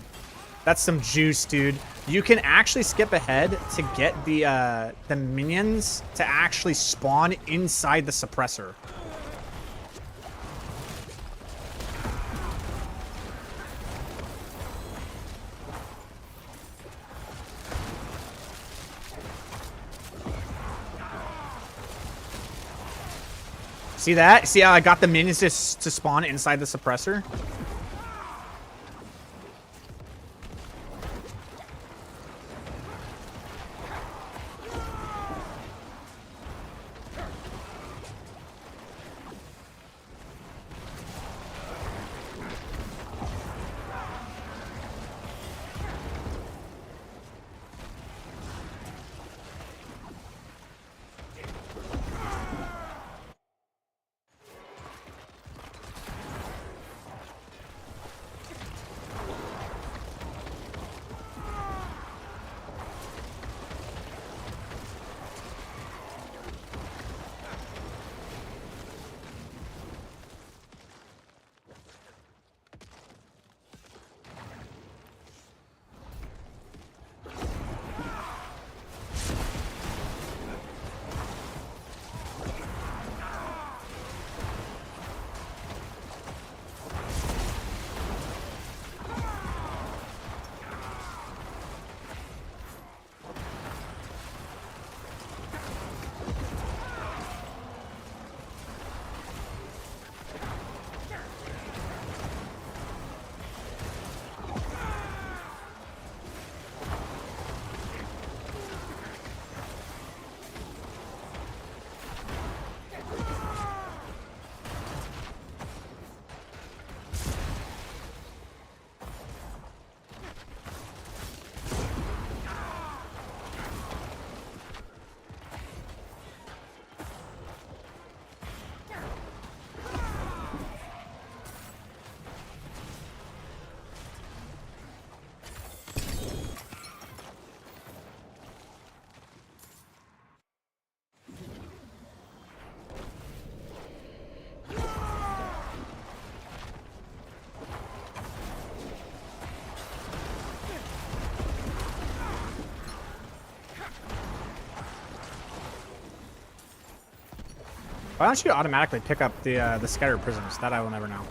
That's some juice, dude. You can actually skip ahead to get the minions to actually spawn inside the suppressor. See that? See how I got the minions to spawn inside the suppressor? Why don't you automatically pick up the scattered prisms? That I will never know.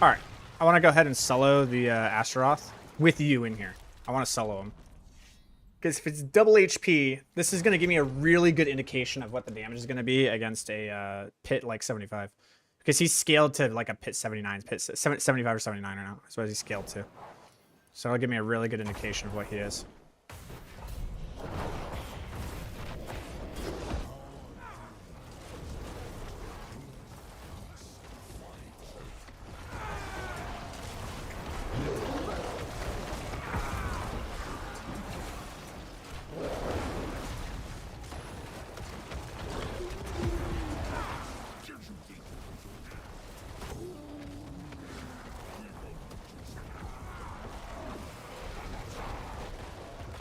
All right, I want to go ahead and solo the Astaroth with you in here. I want to solo him. Because if it's double HP, this is going to give me a really good indication of what the damage is going to be against a pit like 75. Because he's scaled to like a pit 79, pit 75 or 79 right now. That's what he's scaled to. So it'll give me a really good indication of what he is.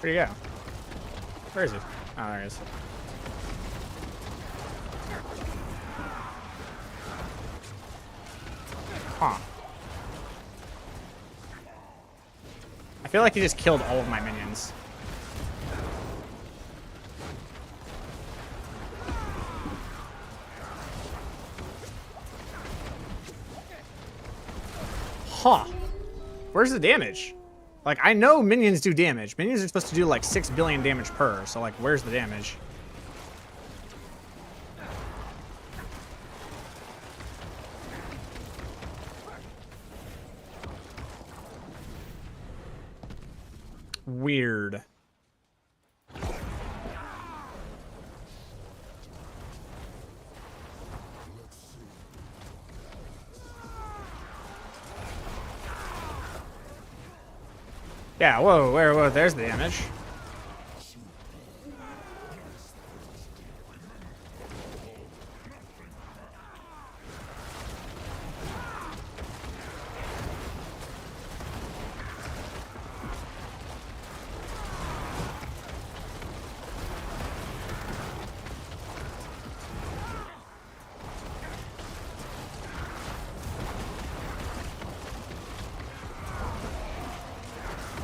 Where'd he go? Where is he? Oh, there he is. Huh. I feel like he just killed all of my minions. Huh. Where's the damage? Like, I know minions do damage. Minions are supposed to do like 6 billion damage per, so like, where's the damage? Weird. Yeah, whoa, there's the damage.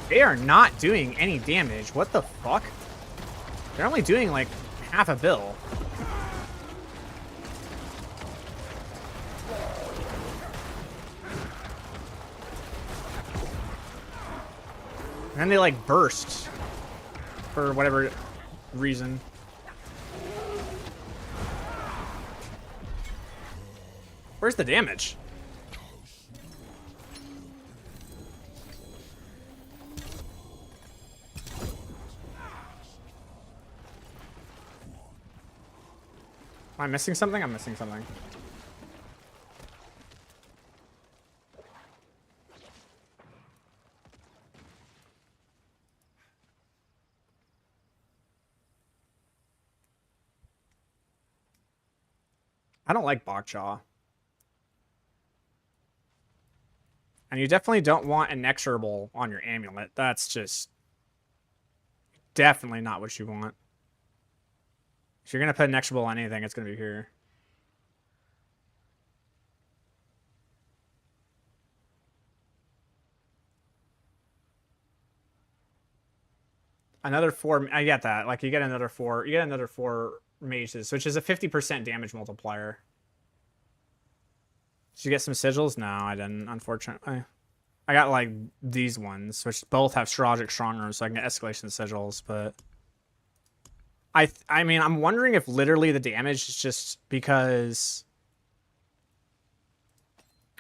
They are not doing any damage. What the fuck? They're only doing like half a bill. And then they like burst for whatever reason. Where's the damage? Am I missing something? I'm missing something. I don't like Bokjaw. And you definitely don't want inexorable on your amulet. That's just definitely not what you want. If you're going to put inexorable on anything, it's going to be here. Another 4, I get that. Like, you get another 4 mages, which is a 50% damage multiplier. Did you get some sigils? No, I didn't, unfortunately. I got, like, these ones, which both have Strategic Strongrooms, so I can get escalation sigils, but... I mean, I'm wondering if literally the damage is just because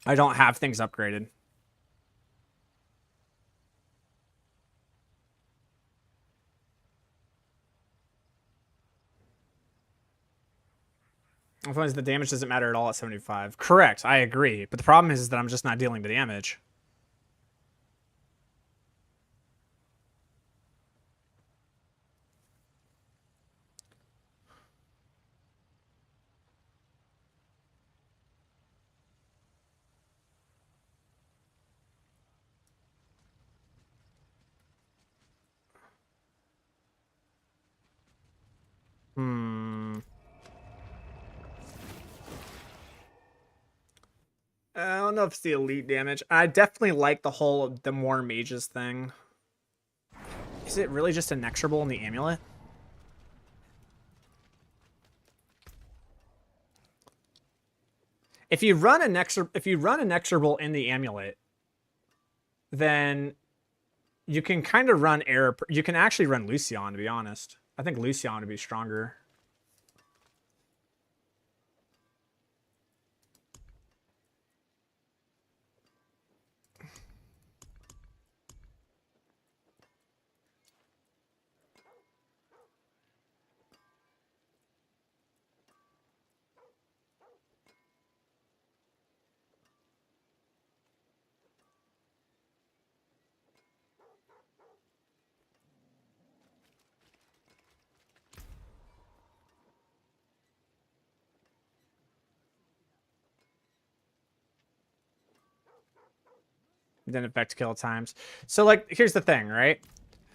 I don't have things upgraded. Sometimes the damage doesn't matter at all at 75. Correct, I agree. But the problem is that I'm just not dealing the damage. I don't know if it's the elite damage. I definitely like the whole the more mages thing. Is it really just inexorable in the amulet? If you run inexorable in the amulet, then you can kind of run air. You can actually run Lucian, to be honest. I think Lucian would be stronger. Then affect kill times. So, like, here's the thing, right?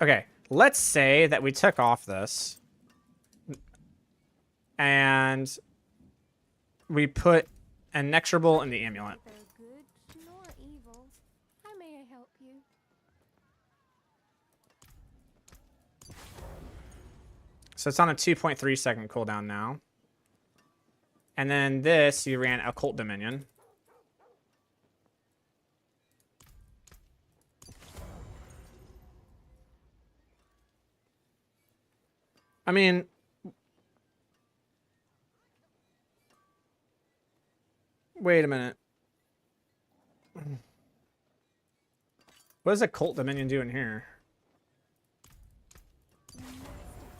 Okay, let's say that we took off this and we put an inexorable in the amulet. Neither good nor evil. How may I help you? So it's on a 2.3 second cooldown now. And then this, you ran Occult Dominion. I mean, wait a minute. What does Occult Dominion do in here?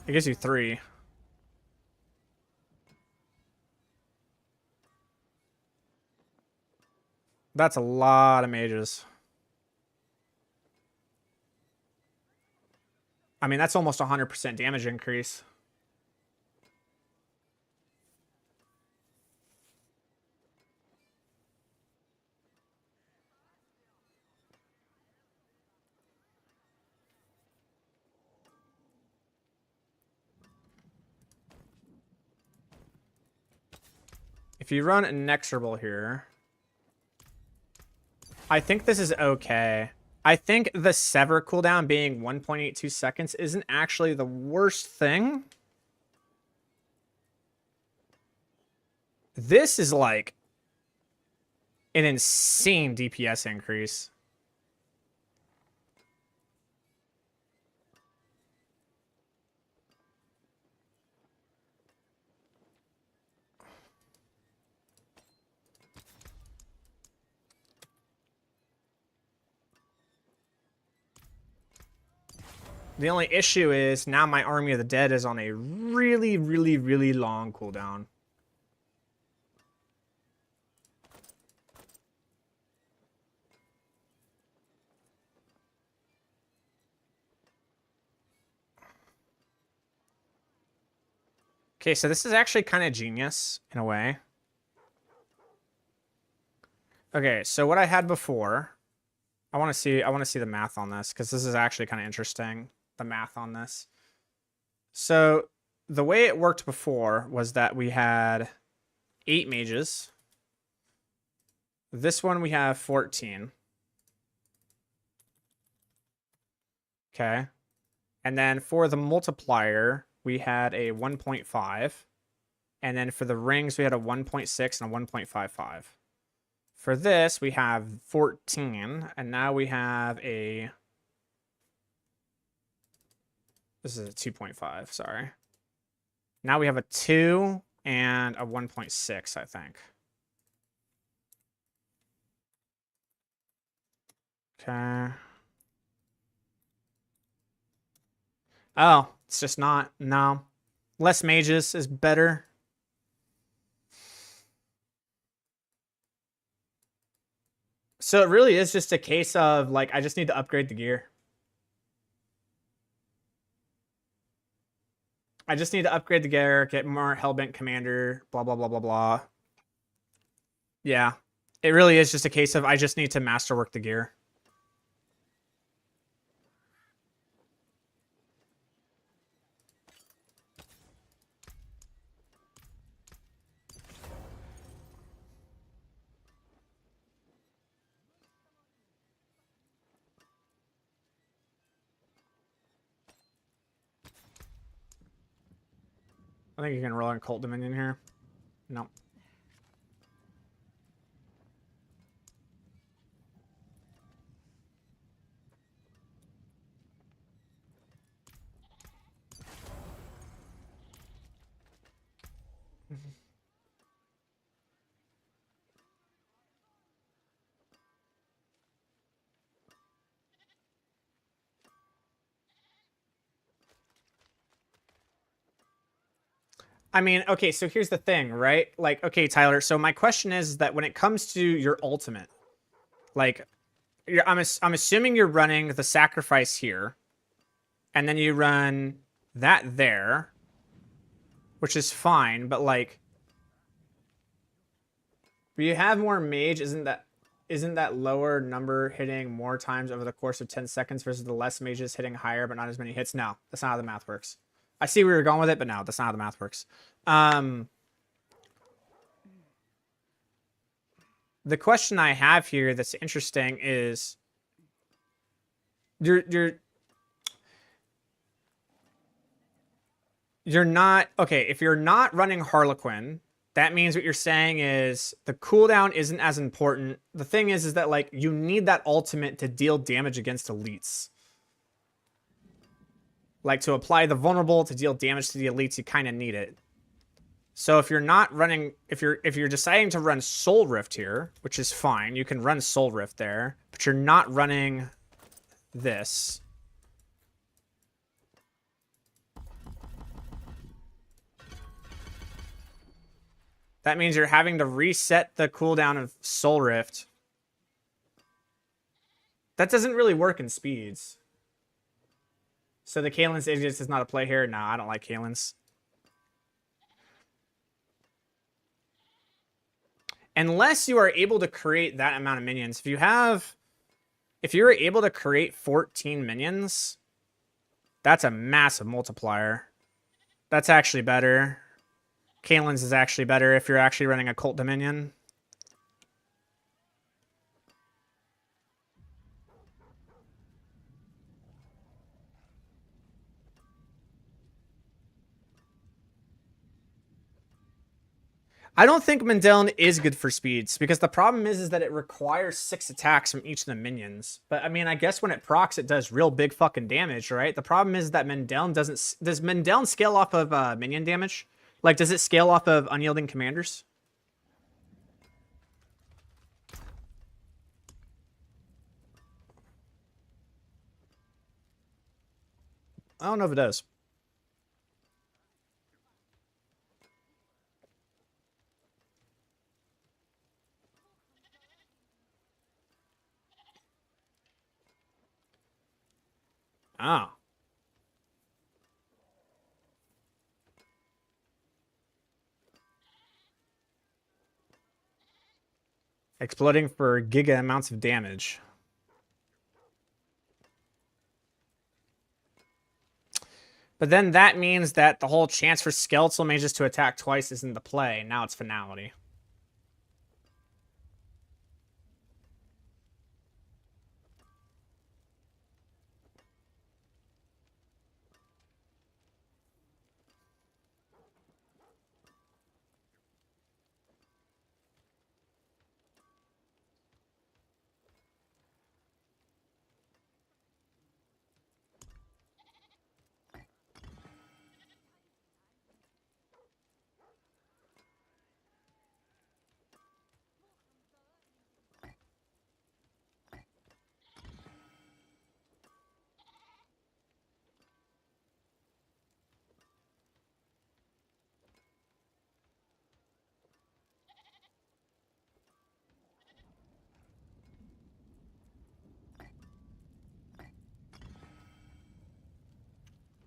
It gives you 3. That's a lot of mages. I mean, that's almost 100% damage increase. If you run Inexorable here, I think this is okay. I think the Sever cooldown being 1.82 seconds isn't actually the worst thing. This is like an insane DPS increase. The only issue is now my Army of the Dead is on a really, really, really long cooldown. Okay, so this is actually kind of genius in a way. Okay, so what I had before, I want to see the math on this because this is actually kind of interesting. The math on this. So the way it worked before was that we had 8 mages. This one we have 14. Okay. And then for the multiplier, we had a 1.5. And then for the rings, we had a 1.6 and a 1.55. For this, we have 14. And now we have a... This is a 2.5, sorry. Now we have a 2 and a 1.6, I think. Okay. Oh, it's just not. No. Less mages is better. So it really is just a case of, like, I just need to upgrade the gear. I just need to upgrade the gear, get more Hellbent Commander, blah, blah, blah, blah, blah. Yeah. It really is just a case of I just need to masterwork the gear. I think you can roll in Cult Dominion here. No. I mean, okay, so here's the thing, right? Like, okay, Tyler, so my question is that when it comes to your ultimate, like, I'm assuming you're running the sacrifice here, and then you run that there, which is fine, but, like, you have more mage, isn't that... isn't that lower number hitting more times over the course of 10 seconds versus the less mages hitting higher but not as many hits? No, that's not how the math works. I see where you're going with it, but no, that's not how the math works. The question I have here that's interesting is you're not okay, if you're not running Harlequin, that means what you're saying is the cooldown isn't as important. The thing is that like you need that ultimate to deal damage against elites. Like to apply the vulnerable to deal damage to the elites, you kind of need it. So if you're not running, if you're deciding to run Soul Rift here, which is fine, you can run Soul Rift there, but you're not running this. That means you're having to reset the cooldown of Soul Rift. That doesn't really work in speeds. So the Kalen's Idiots is not a play here? No, I don't like Kalen's. Unless you are able to create that amount of minions. If you're able to create 14 minions, that's a massive multiplier. That's actually better. Kalen's is actually better if you're actually running a Cult Dominion. I don't think Mendeln is good for speeds because the problem is that it requires 6 attacks from each of the minions. But I mean, I guess when it procs, it does real big fucking damage, right? The problem is that Mendeln doesn't. Does Mendeln scale off of minion damage? Like, does it scale off of unyielding commanders? I don't know if it does. Oh. Exploding for giga amounts of damage. But then that means that the whole chance for skeletal mages to attack twice isn't the play. Now it's finality.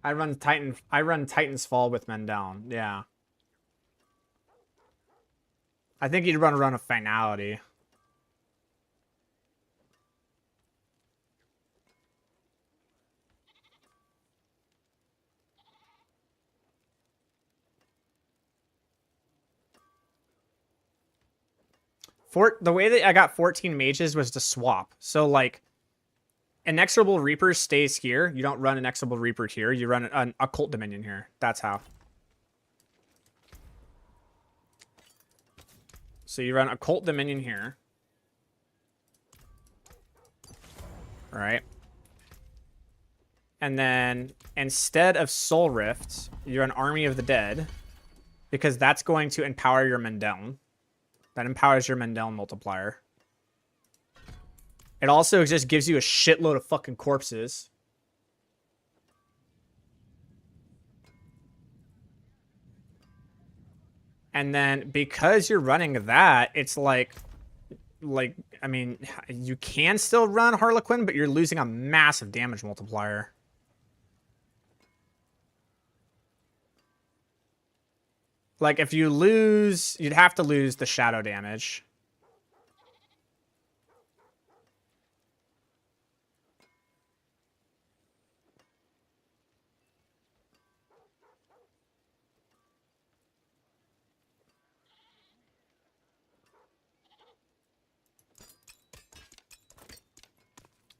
I run Titan's Fall with men down. Yeah. I think you'd run a run of finality. The way that I got 14 mages was to swap. So like Inexorable Reaper stays here. You don't run Inexorable Reaper here. You run an Occult Dominion here. That's how. So you run Occult Dominion here. All right. And then instead of Soul Rift, you run Army of the Dead because that's going to empower your Mendeln. That empowers your Mendeln multiplier. It also just gives you a shitload of fucking corpses. And then because you're running that, it's like, I mean, you can still run Harlequin, but you're losing a massive damage multiplier. Like, if you lose, you'd have to lose the shadow damage.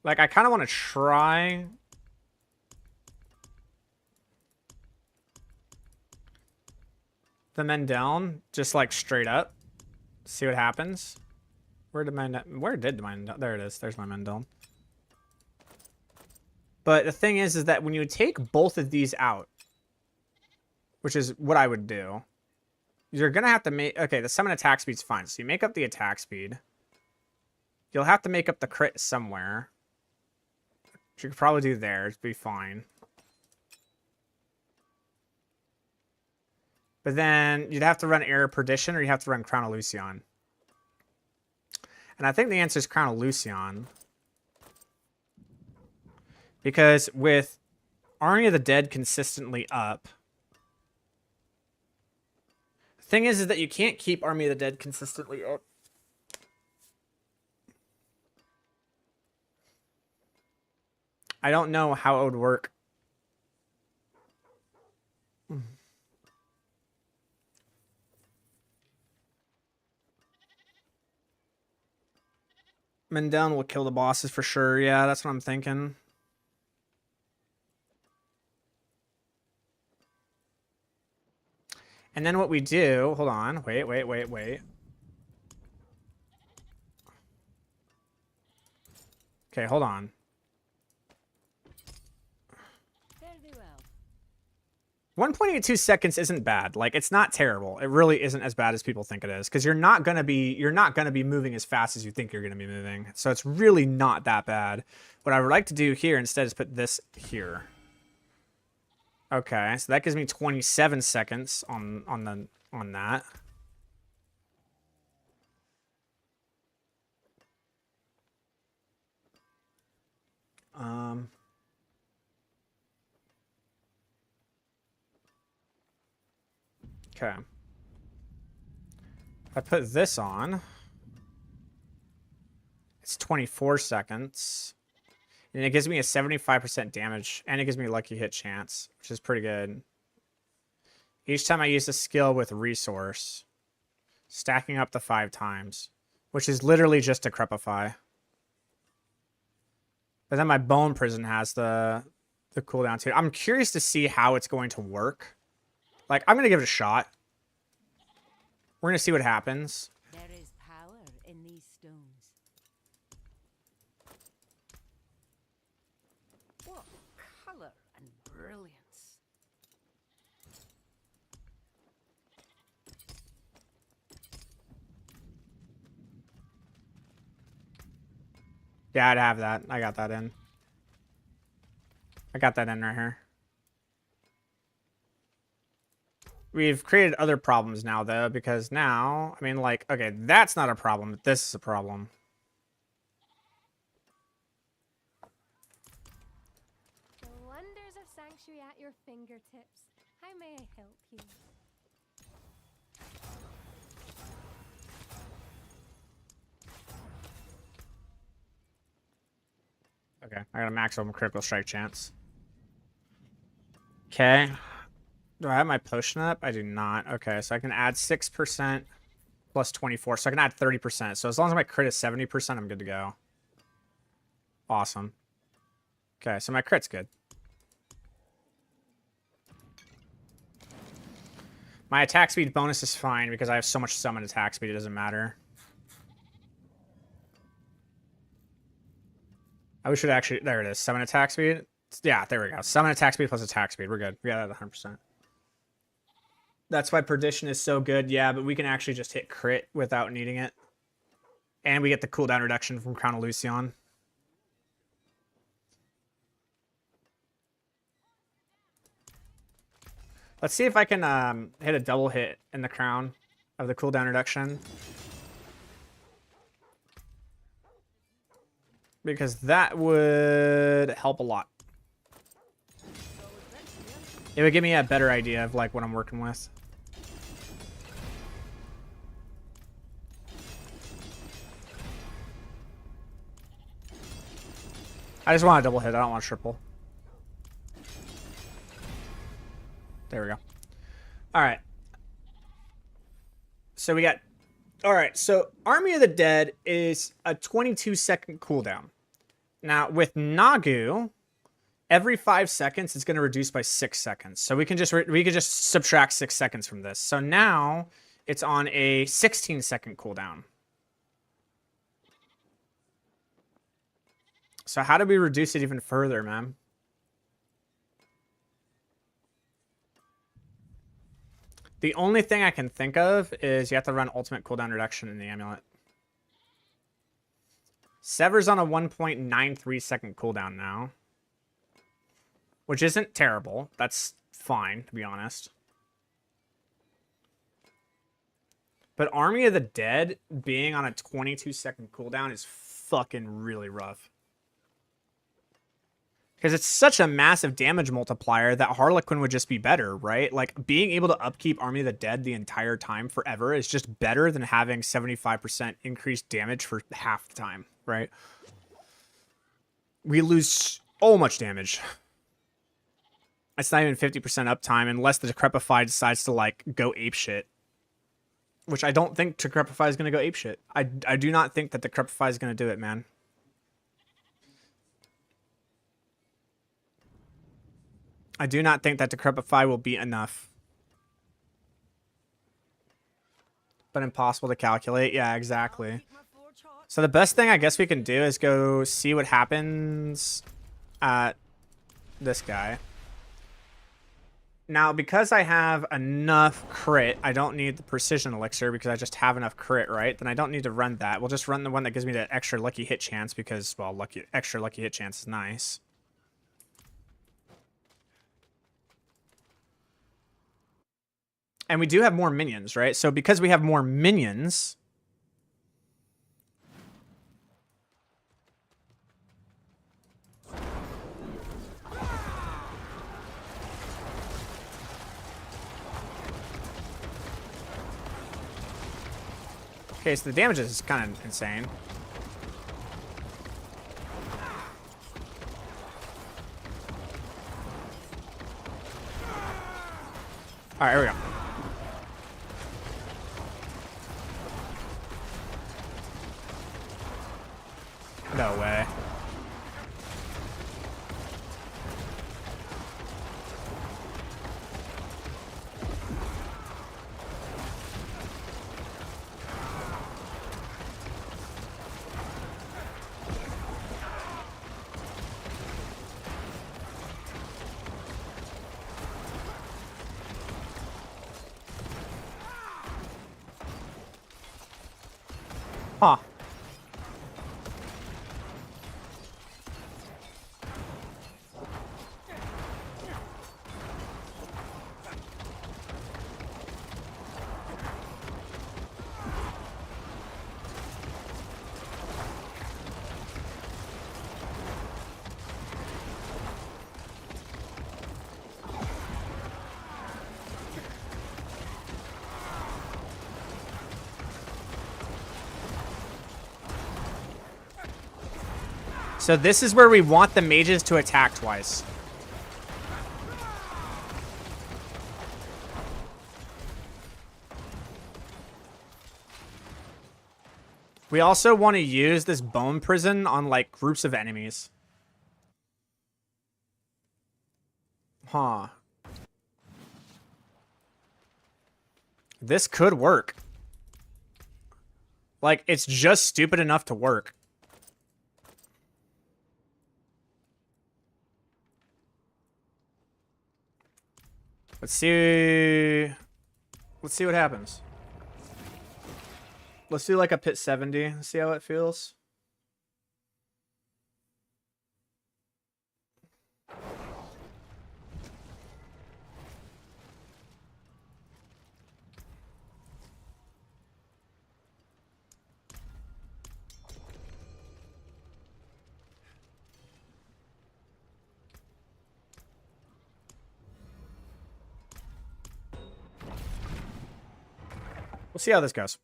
Like, I kind of want to try... the men down, just like straight up. See what happens. Where did mine... There it is. There's my men down. But the thing is that when you take both of these out, which is what I would do, you're going to have to make... Okay, the summon attack speed's fine. So you make up the attack speed. You'll have to make up the crit somewhere. Which you could probably do there. It'd be fine. But then you'd have to run Era of Perdition or you have to run Crown of Lucian. And I think the answer is Crown of Lucian. Because with Army of the Dead consistently up... The thing is that you can't keep Army of the Dead consistently up. I don't know how it would work. Men down will kill the bosses for sure. Yeah, that's what I'm thinking. And then what we do... Hold on. Wait. Okay, hold on. Fairly well. 1.82 seconds isn't bad. Like, it's not terrible. It really isn't as bad as people think it is, because you're not gonna be moving as fast as you think you're gonna be moving. So it's really not that bad. What I would like to do here instead is put this here. Okay, so that gives me 27 seconds on that. Okay. I put this on. It's 24 seconds. And it gives me a 75% damage. And it gives me a lucky hit chance, which is pretty good. Each time I use the skill with resource. Stacking up to 5 times. Which is literally just a Crepify. But then my Bone Prison has the cooldown too. I'm curious to see how it's going to work. Like, I'm going to give it a shot. We're going to see what happens. There is power in these stones. What color and brilliance. Yeah, I'd have that. I got that in. I got that in right here. We've created other problems now, though, because now, I mean, like, okay, that's not a problem, but this is a problem. The wonders of Sanctuary at your fingertips. How may I help you? Okay, I got a maximum critical strike chance. Okay. Do I have my potion up? I do not. Okay, so I can add 6% plus 24. So I can add 30%. So as long as my crit is 70%, I'm good to go. Awesome. Okay, so my crit's good. My attack speed bonus is fine because I have so much summon attack speed, it doesn't matter. We should actually... There it is. Summon attack speed. Yeah, there we go. Summon attack speed plus attack speed. We're good. We got that at 100%. That's why Perdition is so good. Yeah, but we can actually just hit crit without needing it. And we get the cooldown reduction from Crown of Lucian. Let's see if I can hit a double hit in the Crown of the cooldown reduction. Because that would help a lot. It would give me a better idea of like what I'm working with. I just want a double hit. I don't want a triple. There we go. All right. So we got... All right. So Army of the Dead is a 22-second cooldown. Now, with Nagu, every 5 seconds, it's going to reduce by 6 seconds. So we can just subtract 6 seconds from this. So now it's on a 16-second cooldown. So how do we reduce it even further, man? The only thing I can think of is you have to run ultimate cooldown reduction in the amulet. Sever's on a 1.93 second cooldown now, which isn't terrible. That's fine, to be honest. But Army of the Dead being on a 22-second cooldown is fucking really rough. Because it's such a massive damage multiplier that Harlequin would just be better, right? Like, being able to upkeep Army of the Dead the entire time forever is just better than having 75% increased damage for half the time, right? We lose so much damage. It's not even 50% uptime unless the Decrepify decides to, like, go apeshit. Which I don't think Decrepify is going to go apeshit. I do not think that Decrepify is going to do it, man. I do not think that Decrepify will be enough. But impossible to calculate. Yeah, exactly. So the best thing I guess we can do is go see what happens at this guy. Now, because I have enough crit, I don't need the precision elixir because I just have enough crit, right? Then I don't need to run that. We'll just run the one that gives me the extra lucky hit chance because, well, extra lucky hit chance is nice. And we do have more minions, right? So because we have more minions... Okay, so the damage is kind of insane. Alright, here we go. No way. Huh. So this is where we want the mages to attack twice. We also want to use this bone prison on, like, groups of enemies. Huh. This could work. Like, it's just stupid enough to work. Let's see what happens. Let's do like a pit 70, see how it feels. We'll see how this goes.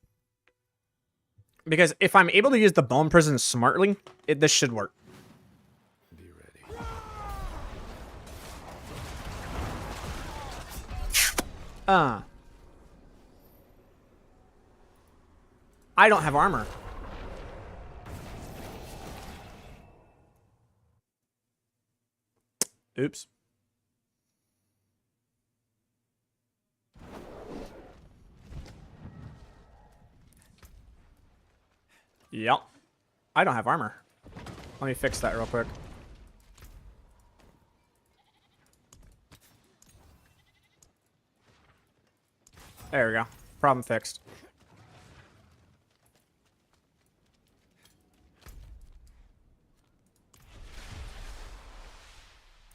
Because if I'm able to use the bone prison smartly, this should work. Be ready. I don't have armor. Oops. Yep. I don't have armor. Let me fix that real quick. There we go. Problem fixed.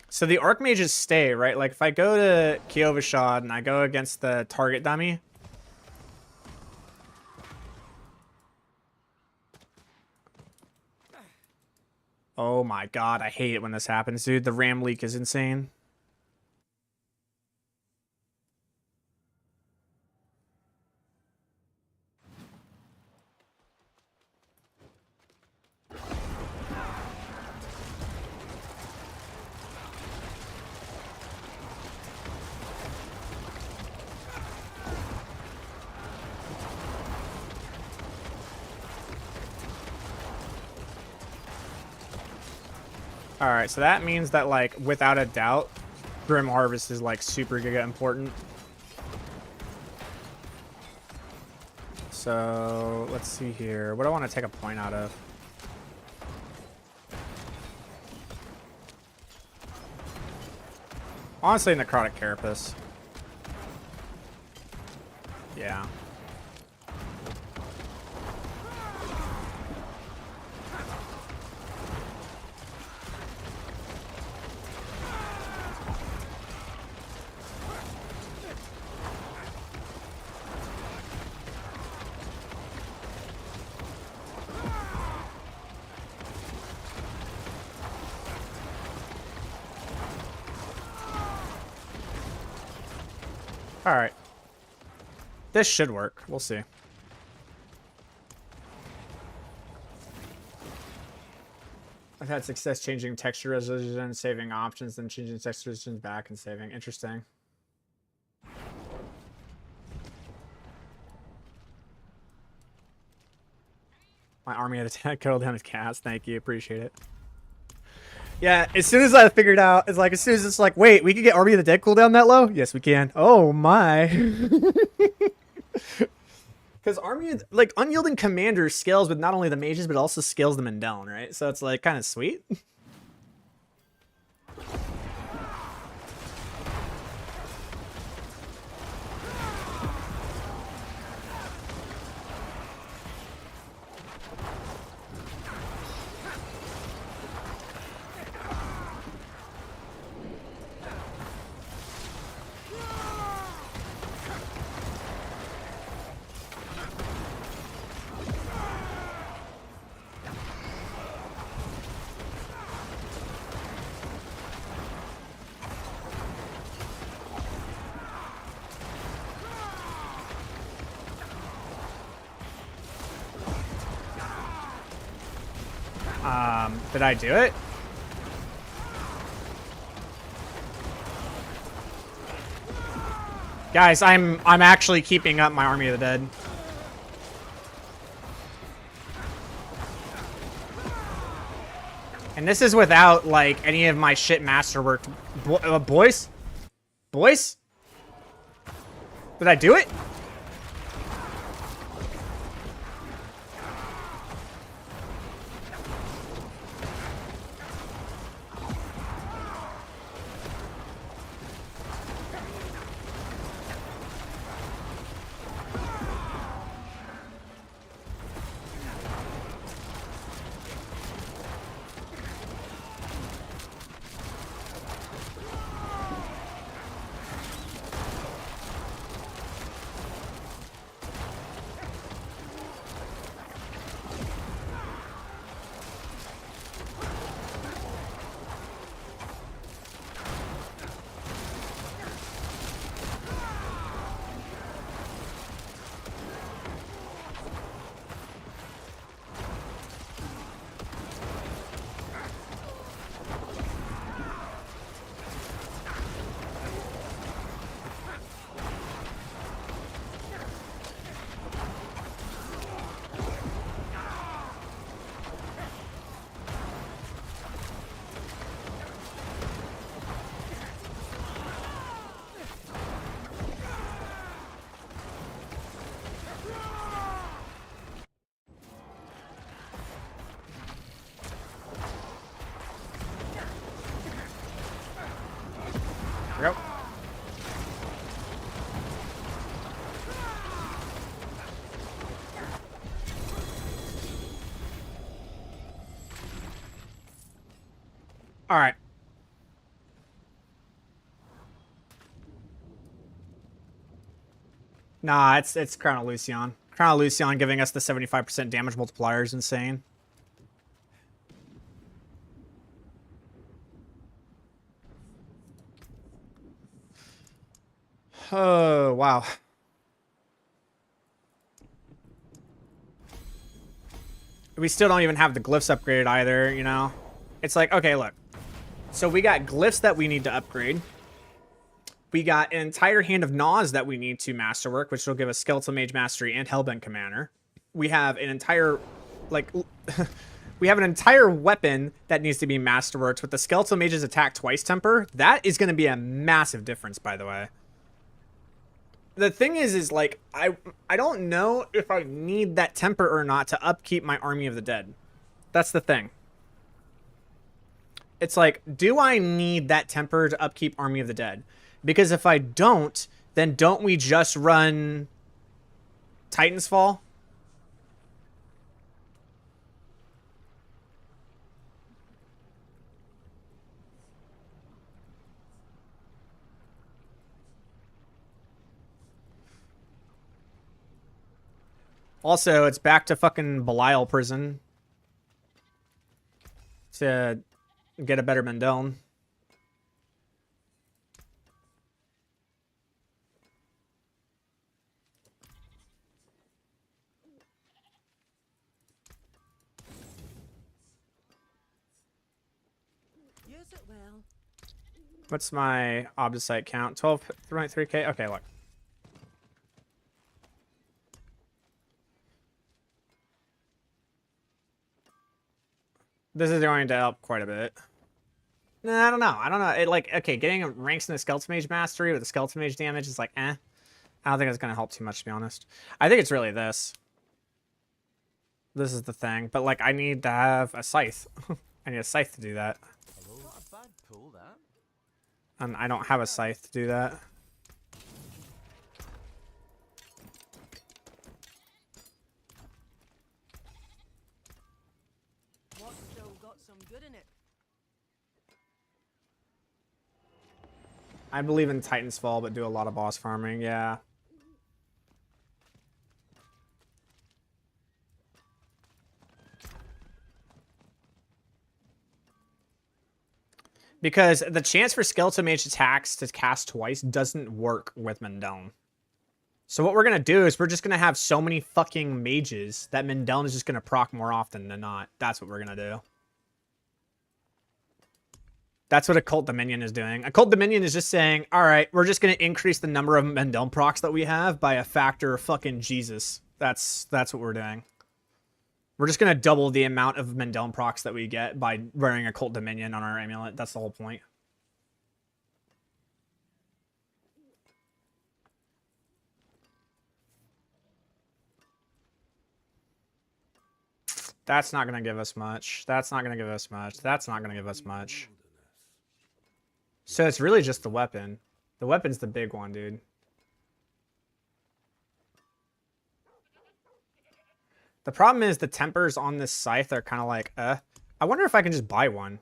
So the Archmages stay, right? Like if I go to Kiovashad and I go against the target dummy. Oh my god, I hate it when this happens, dude. The RAM leak is insane. Alright, so that means that, like, without a doubt, Grim Harvest is, like, super giga important. So, let's see here. What do I want to take a point out of? Honestly, Necrotic Carapace. Yeah. Alright. This should work. We'll see. I've had success changing texture resolution, saving options, then changing texture resolution back and saving. Interesting. My army had attack cuddle down his cast. Thank you. Appreciate it. Yeah, as soon as I figured out, it's like, as soon as it's like, wait, we can get Army of the Dead cooldown that low? Yes, we can. Oh, my. Because Army, like, Unyielding Commander scales with not only the mages, but also scales the Mendel, right? So it's, like, kind of sweet. Did I do it? Guys, I'm actually keeping up my Army of the Dead. And this is without, like, any of my shit masterwork. Boys? Boys? Did I do it? All right. Nah, it's Crown of Lucian. Crown of Lucian giving us the 75% damage multiplier is insane. Oh, wow. We still don't even have the glyphs upgraded either, you know? It's like, okay, look. So we got glyphs that we need to upgrade. We got an entire hand of Gnaws that we need to masterwork, which will give us Skeletal Mage Mastery and Hellbent Commander. We have an entire, like, we have an entire weapon that needs to be masterworked with the Skeletal Mage's attack twice temper. That is going to be a massive difference, by the way. The thing is like, I don't know if I need that temper or not to upkeep my Army of the Dead. That's the thing. It's like, do I need that temper to upkeep Army of the Dead? Because if I don't, then don't we just run Titan's Fall? Also, it's back to fucking Belial prison to get a better Mendel. Use it well. What's my Obdicite count? 12.3k? Okay, look. This is going to help quite a bit. Nah, I don't know. I don't know. It like, okay, getting ranks in the Skeletal Mage Mastery with the Skeletal Mage damage is like, eh. I don't think it's going to help too much, to be honest. I think it's really this. This is the thing. But, like, I need to have a Scythe. I need a Scythe to do that. Not a bad pull, that. And I don't have a Scythe to do that. What's still got some good in it? I believe in Titan's Fall, but do a lot of boss farming. Yeah. Because the chance for Skeletal Mage attacks to cast twice doesn't work with Mendel. So what we're going to do is we're just going to have so many fucking mages that Mendel is just going to proc more often than not. That's what we're going to do. That's what Occult Dominion is doing. Occult Dominion is just saying, all right, we're just going to increase the number of Mendel procs that we have by a factor of fucking Jesus. That's what we're doing. We're just going to double the amount of Mendel procs that we get by wearing Occult Dominion on our amulet. That's the whole point. That's not going to give us much. That's not going to give us much. That's not going to give us much. So it's really just the weapon. The weapon's the big one, dude. The problem is the tempers on this scythe are kind of like, I wonder if I can just buy one.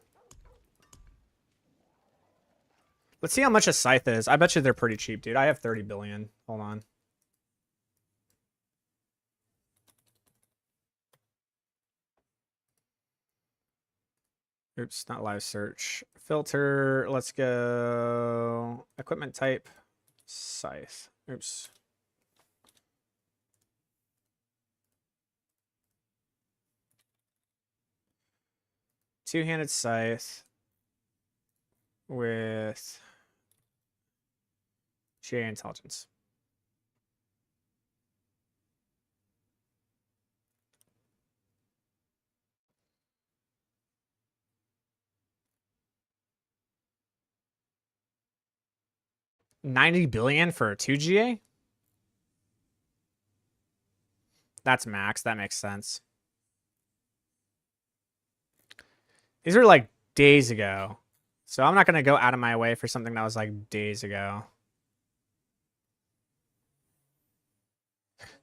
Let's see how much a scythe is. I bet you they're pretty cheap, dude. I have 30 billion. Hold on. Oops, not live search. Filter, let's go. Equipment type, scythe. Oops. Two-handed scythe with GA intelligence. $90 billion for a 2 GA? That's max. That makes sense. These are like days ago. So I'm not going to go out of my way for something that was like days ago.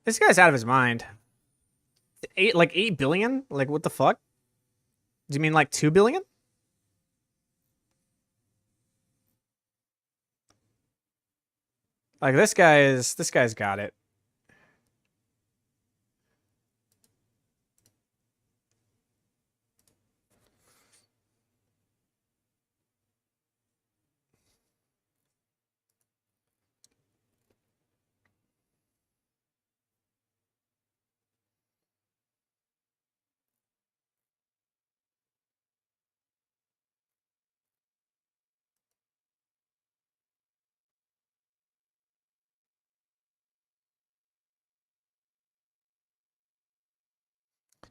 This guy's out of his mind. 8 billion? Like what the fuck? Do you mean like 2 billion? Like this guy's got it.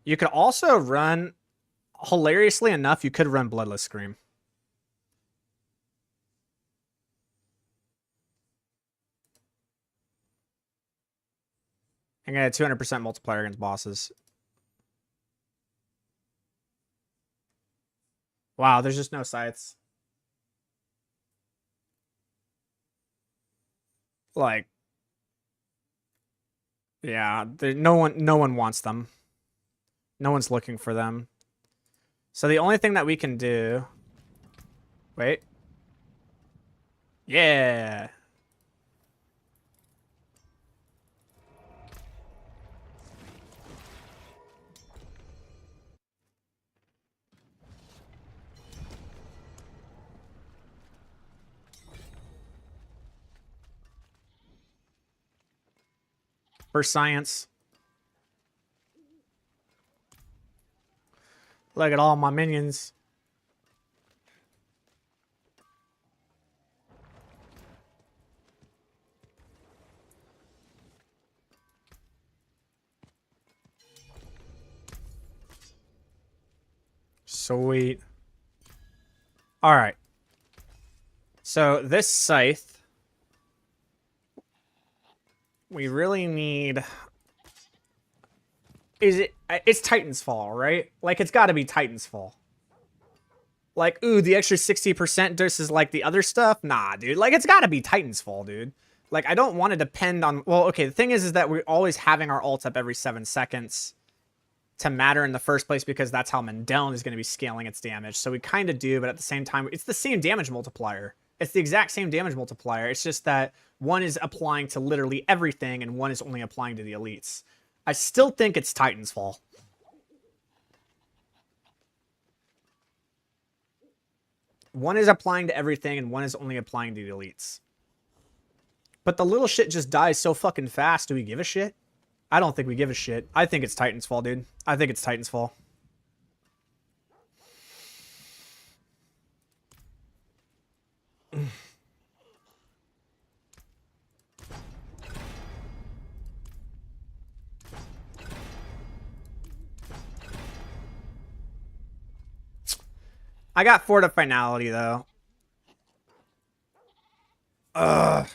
You could also run, hilariously enough, you could run Bloodless Scream. And get a 200% multiplier against bosses. Wow, there's just no sights. Like, yeah, no one wants them. No one's looking for them. So the only thing that we can do... Wait. Yeah. For science. Look at all my minions. Sweet. All right. So this scythe, we really need... It's Titan's Fall, right? Like, it's got to be Titan's Fall. Like, ooh, the extra 60% versus, like, the other stuff? Nah, dude. Like, it's got to be Titan's Fall, dude. Like, I don't want to depend on... Well, okay, the thing is that we're always having our ult up every 7 seconds to matter in the first place because that's how Mendeln is going to be scaling its damage. So we kind of do, but at the same time, it's the same damage multiplier. It's the exact same damage multiplier. It's just that one is applying to literally everything and one is only applying to the elites. I still think it's Titan's Fall. One is applying to everything and one is only applying to the elites. But the little shit just dies so fucking fast. Do we give a shit? I don't think we give a shit. I think it's Titan's Fall, dude. I think it's Titan's Fall. I got 4 to finality, though. Ugh.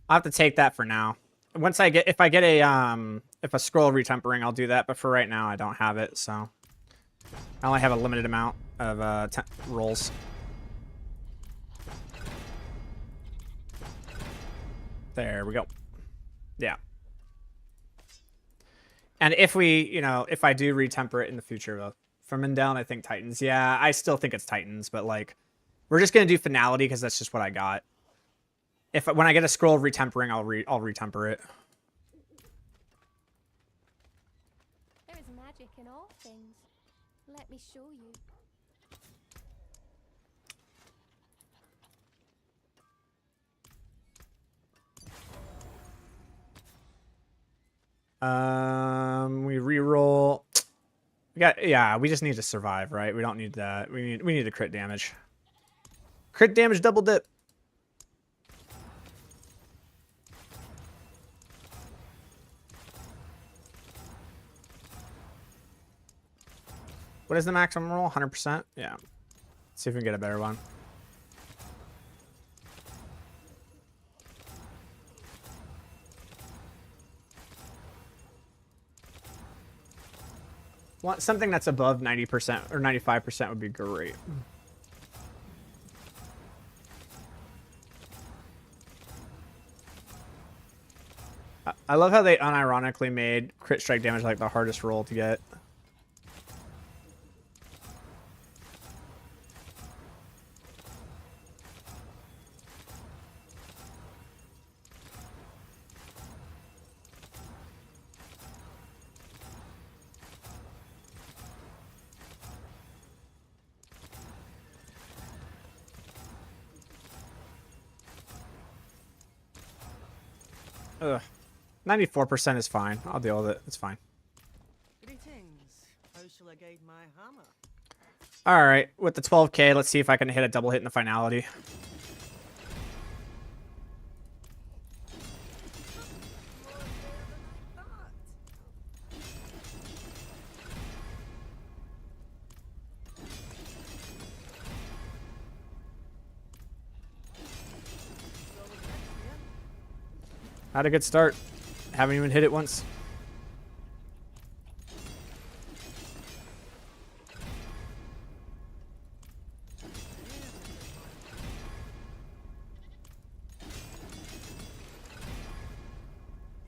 I'll have to take that for now. Once I get, if I get a, if a scroll retempering, I'll do that. But for right now, I don't have it, so. I only have a limited amount of, rolls. There we go. Yeah. And if we, you know, if I do retemper it in the future, from and down, I think Titans. Yeah, I still think it's Titans, but like, we're just gonna do finality because that's just what I got. If when I get a scroll of retempering, I'll retemper it. There is magic in all things. Let me show you. We reroll. We got, yeah, we just need to survive, right? We don't need that. We need the crit damage. Crit damage double dip. What is the maximum roll? 100%? Yeah. Let's see if we can get a better one. Something that's above 90% or 95% would be great. I love how they unironically made crit strike damage like the hardest roll to get. Ugh. 94% is fine. I'll deal with it. It's fine. Greetings. How shall I guide my hammer? All right, with the 12k, let's see if I can hit a double hit in the finality. Had a good start. Haven't even hit it once.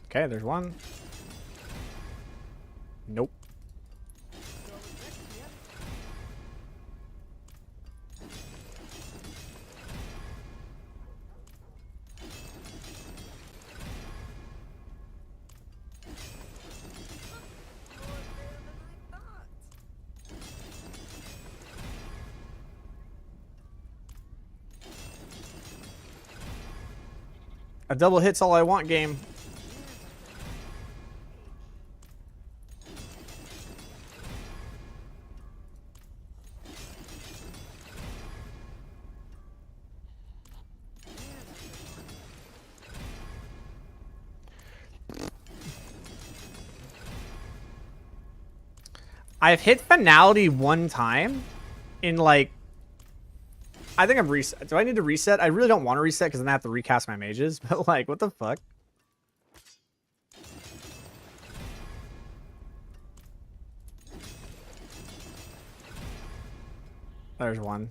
Okay, there's one. Nope. A double hit's all I want, game. I've hit finality one time in like, I think I'm reset. Do I need to reset? I really don't want to reset because then I have to recast my mages. But like, what the fuck? There's one.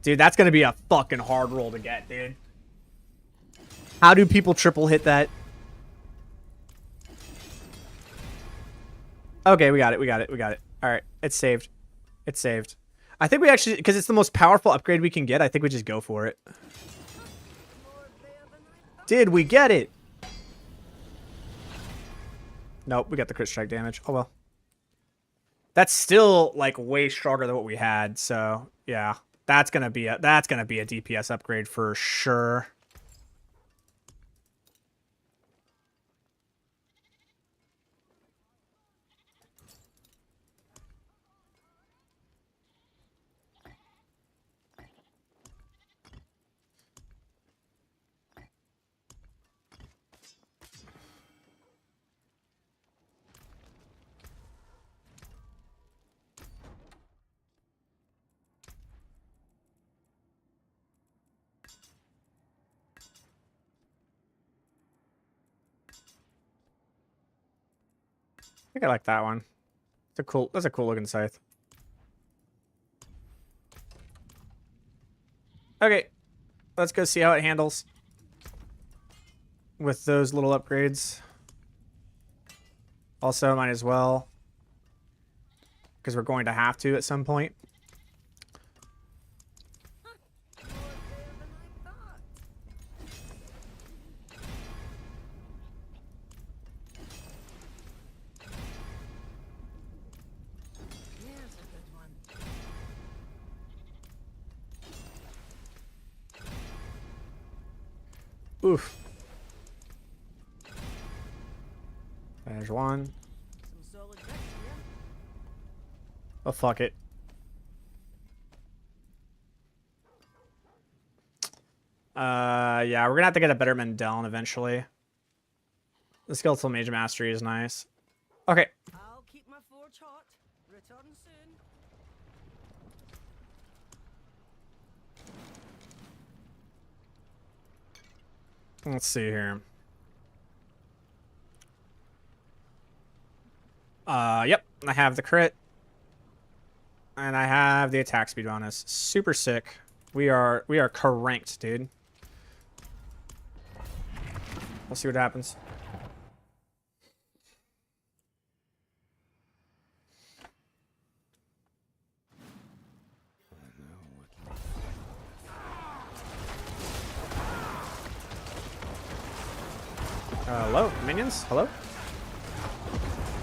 Dude, that's going to be a fucking hard roll to get, dude. How do people triple hit that? Okay, we got it. We got it. We got it. All right. It's saved. It's saved. I think we actually, because it's the most powerful upgrade we can get, I think we just go for it. Did we get it? Nope, we got the crit strike damage. Oh well. That's still like way stronger than what we had, so yeah. That's gonna be a DPS upgrade for sure. I think I like that one. That's a cool looking scythe. Okay, let's go see how it handles with those little upgrades. Also, might as well, because we're going to have to at some point. Oof. There's one. Oh, fuck it. Yeah, we're gonna have to get a better Mendeln eventually. The Skeletal Mage Mastery is nice. Okay. I'll keep my forge hot. Return soon. Let's see here. Yep, I have the crit. And I have the attack speed bonus. Super sick. We are cranked, dude. We'll see what happens. Hello, minions? Hello?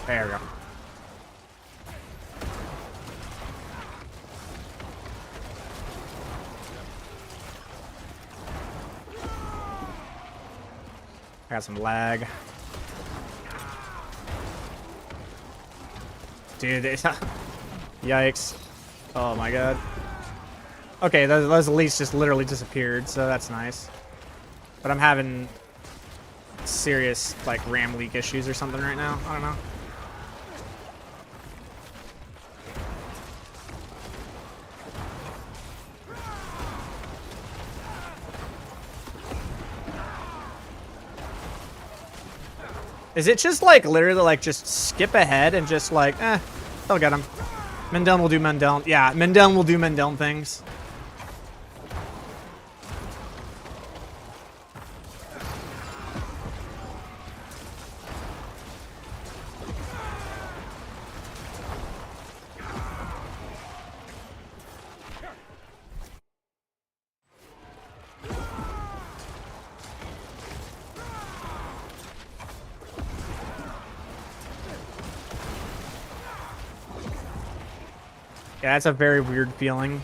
There we go. I got some lag. Dude, yikes. Oh my god. Okay, those elites just literally disappeared, so that's nice. But I'm having serious, like, RAM leak issues or something right now. I don't know. Is it just, like, literally, like, just skip ahead and just, like, they'll get him. Mendel will do Mendel. Yeah, Mendel will do Mendel things. Yeah, that's a very weird feeling.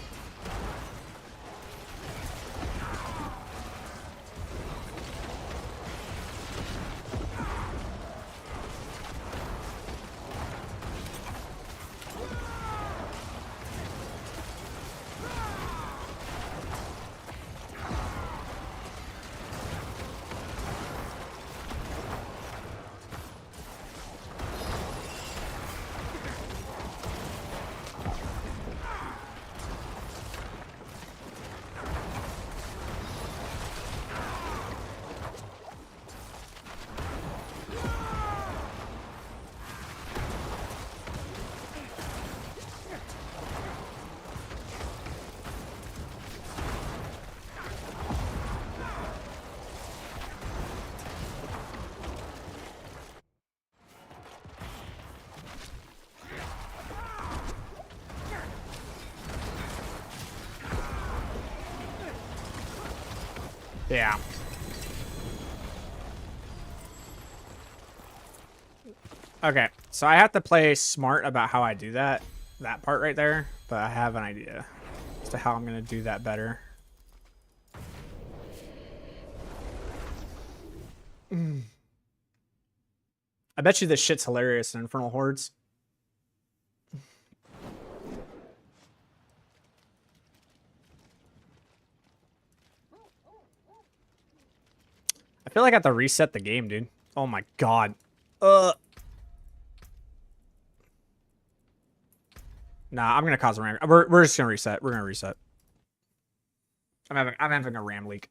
Yeah. Okay, so I have to play smart about how I do that part right there, but I have an idea as to how I'm gonna do that better. I bet you this shit's hilarious in Infernal Hordes. I feel like I have to reset the game, dude. Oh my god. Nah, I'm gonna cause a ram. We're just gonna reset. We're gonna reset. I'm having a RAM leak.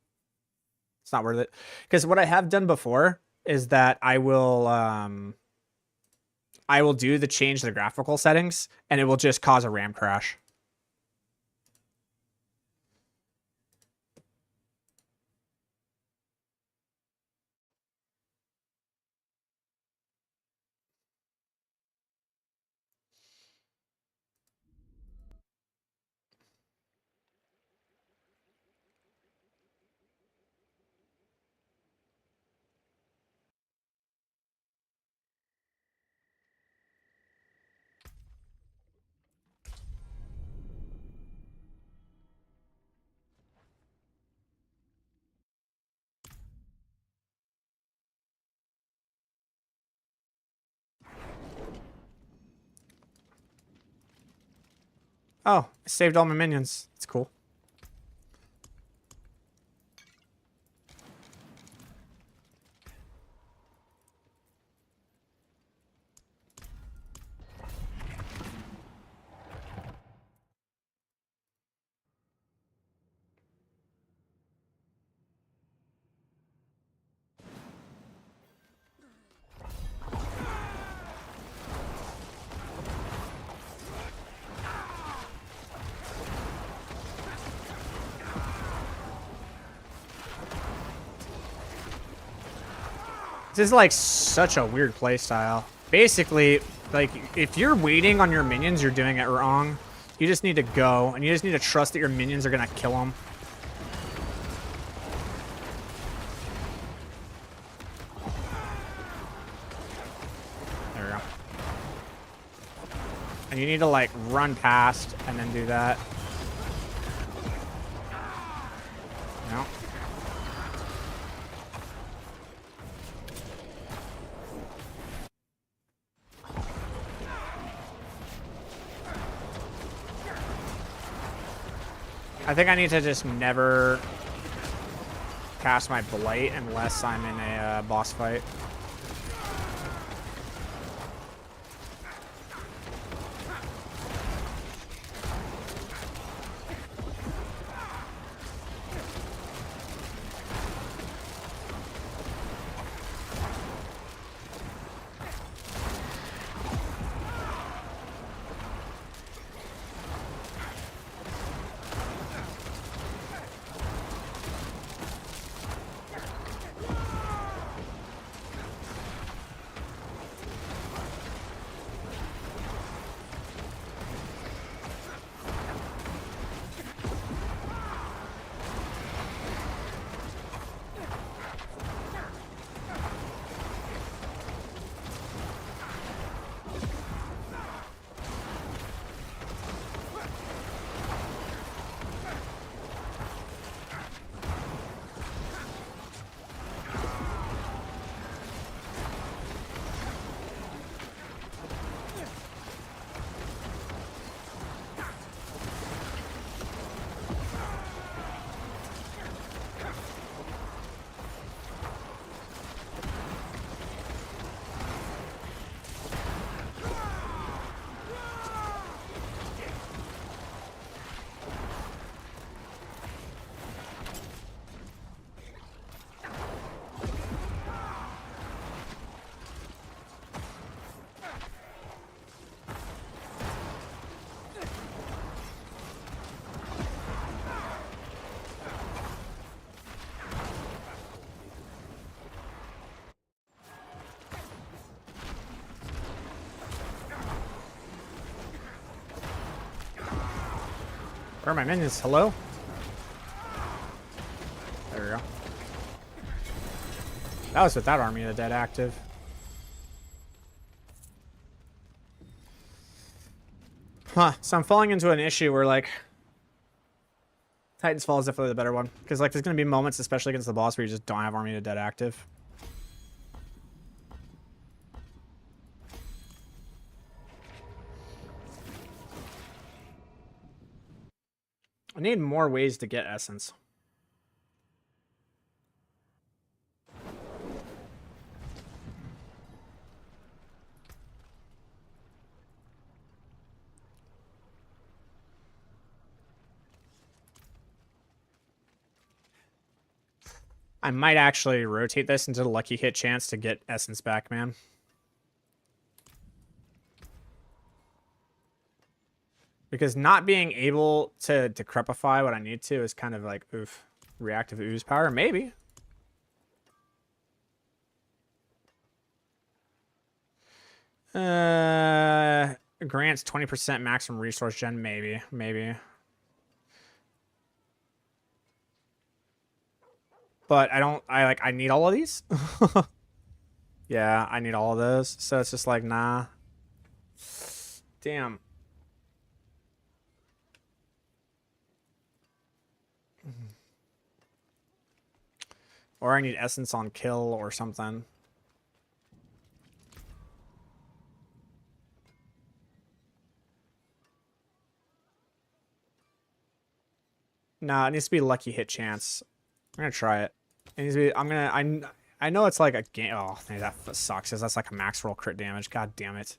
It's not worth it. Because what I have done before is that I will do the change the graphical settings and it will just cause a RAM crash. Oh, I saved all my minions. It's cool. This is like such a weird playstyle. Basically, like if you're waiting on your minions, you're doing it wrong. You just need to go, and you just need to trust that your minions are gonna kill them. There we go. And you need to like run past and then do that. No. I think I need to just never cast my Blight unless I'm in a boss fight. Where are my minions? Hello? There we go. That was with that army of the dead active. Huh. So I'm falling into an issue where, like, Titan's Fall is definitely the better one. Because, like, there's going to be moments, especially against the boss, where you just don't have army of the dead active. I need more ways to get essence. I might actually rotate this into the lucky hit chance to get essence back, man. Because not being able to decrepify what I need to is kind of like, oof, reactive ooze power, maybe. Grants 20% maximum resource gen, maybe. But I need all of these. Yeah, I need all of those. So it's just like, nah. Damn. Or I need essence on kill or something. Nah, it needs to be lucky hit chance. I'm gonna try it. It needs to be. I know it's like a game. Oh, that sucks. Cause that's like a max roll crit damage. God damn it.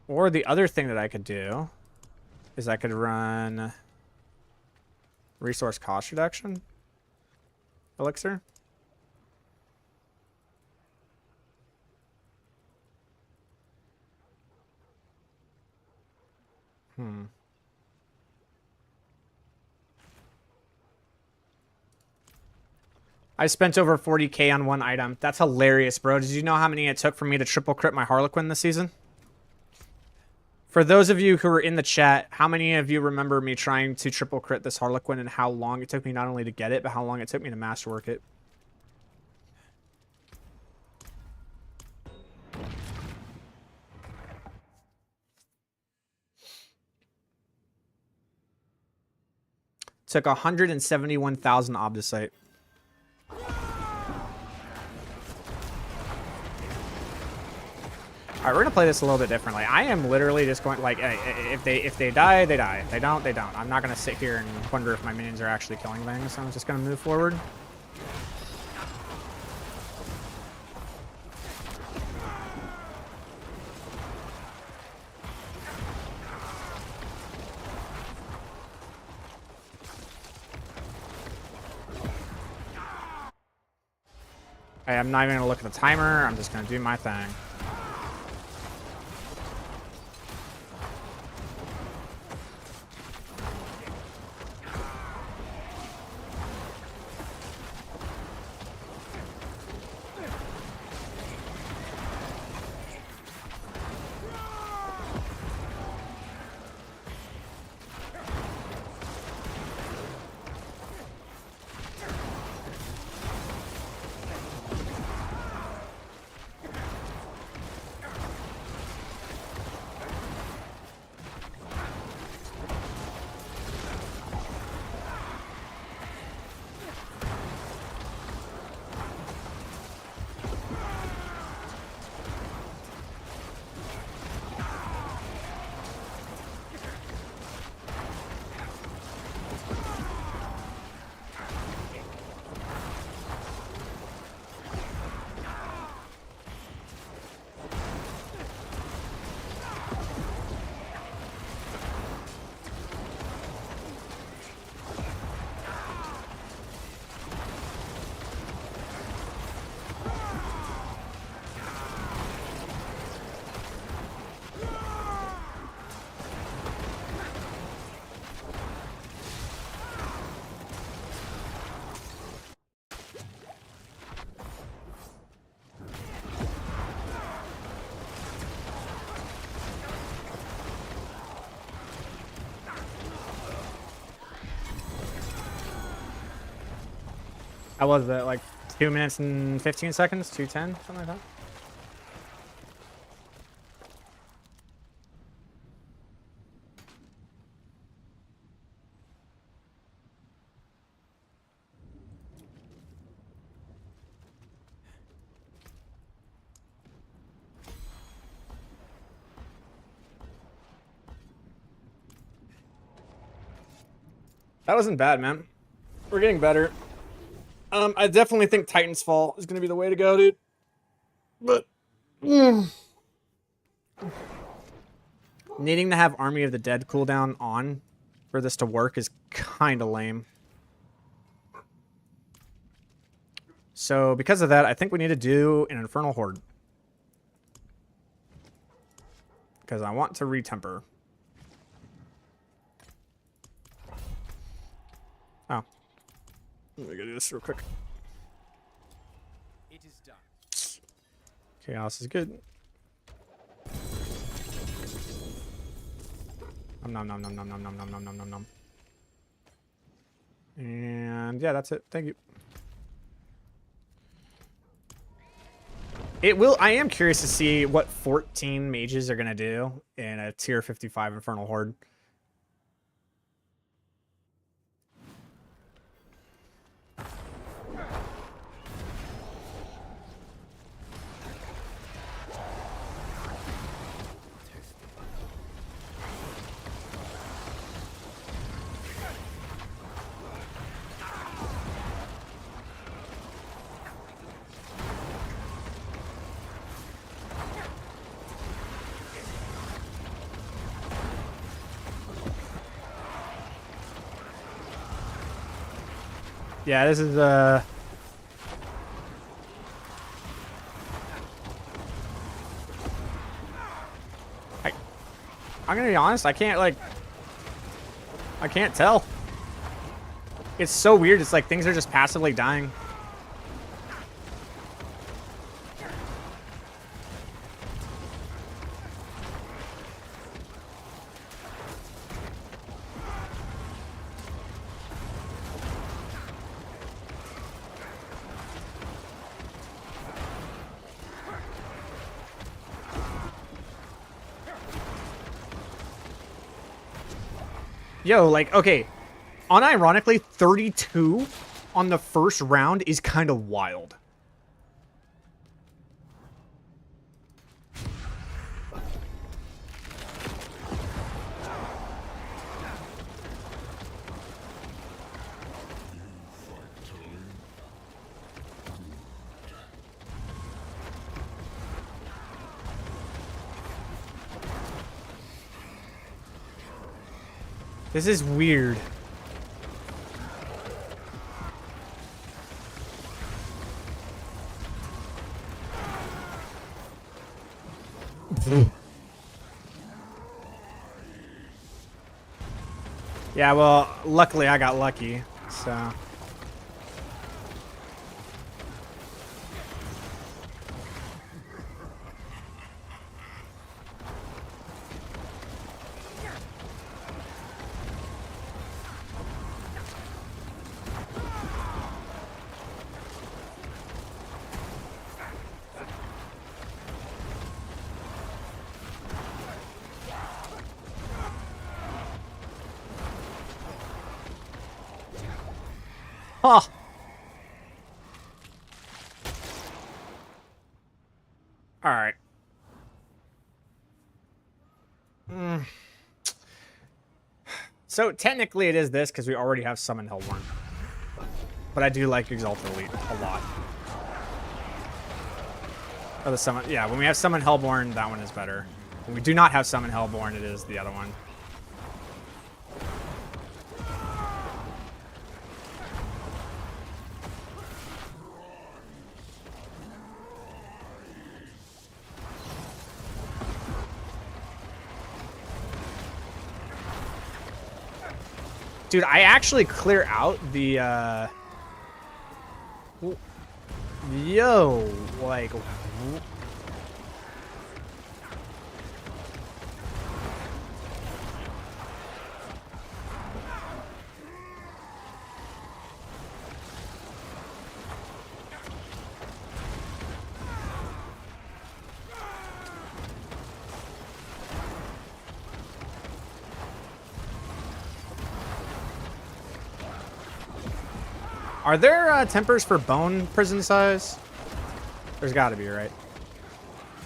Or the other thing that I could do is I could run resource cost reduction elixir. I spent over 40k on one item. That's hilarious, bro. Did you know how many it took for me to triple crit my Harlequin this season? For those of you who are in the chat, how many of you remember me trying to triple crit this Harlequin and how long it took me not only to get it, but how long it took me to masterwork it? Took 171,000 obdicite. All right, we're gonna play this a little bit differently. I am literally just going like, if they die, they die. If they don't, they don't. I'm not gonna sit here and wonder if my minions are actually killing things. I'm just gonna move forward. I'm not even gonna look at the timer. I'm just gonna do my thing. How was that? Like 2 minutes and 15 seconds? 2:10? Something like that? That wasn't bad, man. We're getting better. I definitely think Titan's Fall is going to be the way to go, dude. But needing to have Army of the Dead cooldown on for this to work is kind of lame. So because of that, I think we need to do an Infernal Horde. Because I want to retemper. Oh. Let me go do this real quick. It is done. Chaos is good. Nom nom nom nom nom nom nom nom nom nom nom. And yeah, that's it. Thank you. It will. I am curious to see what 14 mages are gonna do in a tier 55 Infernal Horde. Yeah, this is I'm gonna be honest, I can't tell. It's so weird, it's like things are just passively dying. Yo, like, okay, unironically, 32 on the first round is kind of wild. This is weird. Yeah, well, luckily I got lucky, so. Huh. All right. So technically it is this because we already have Summon Hellborn. But I do like Exalted Elite a lot. Or the Summon, yeah, when we have Summon Hellborn, that one is better. When we do not have Summon Hellborn, it is the other one. Dude, I actually clear out the, yo, like, are there tempers for bone prison size? There's gotta be, right?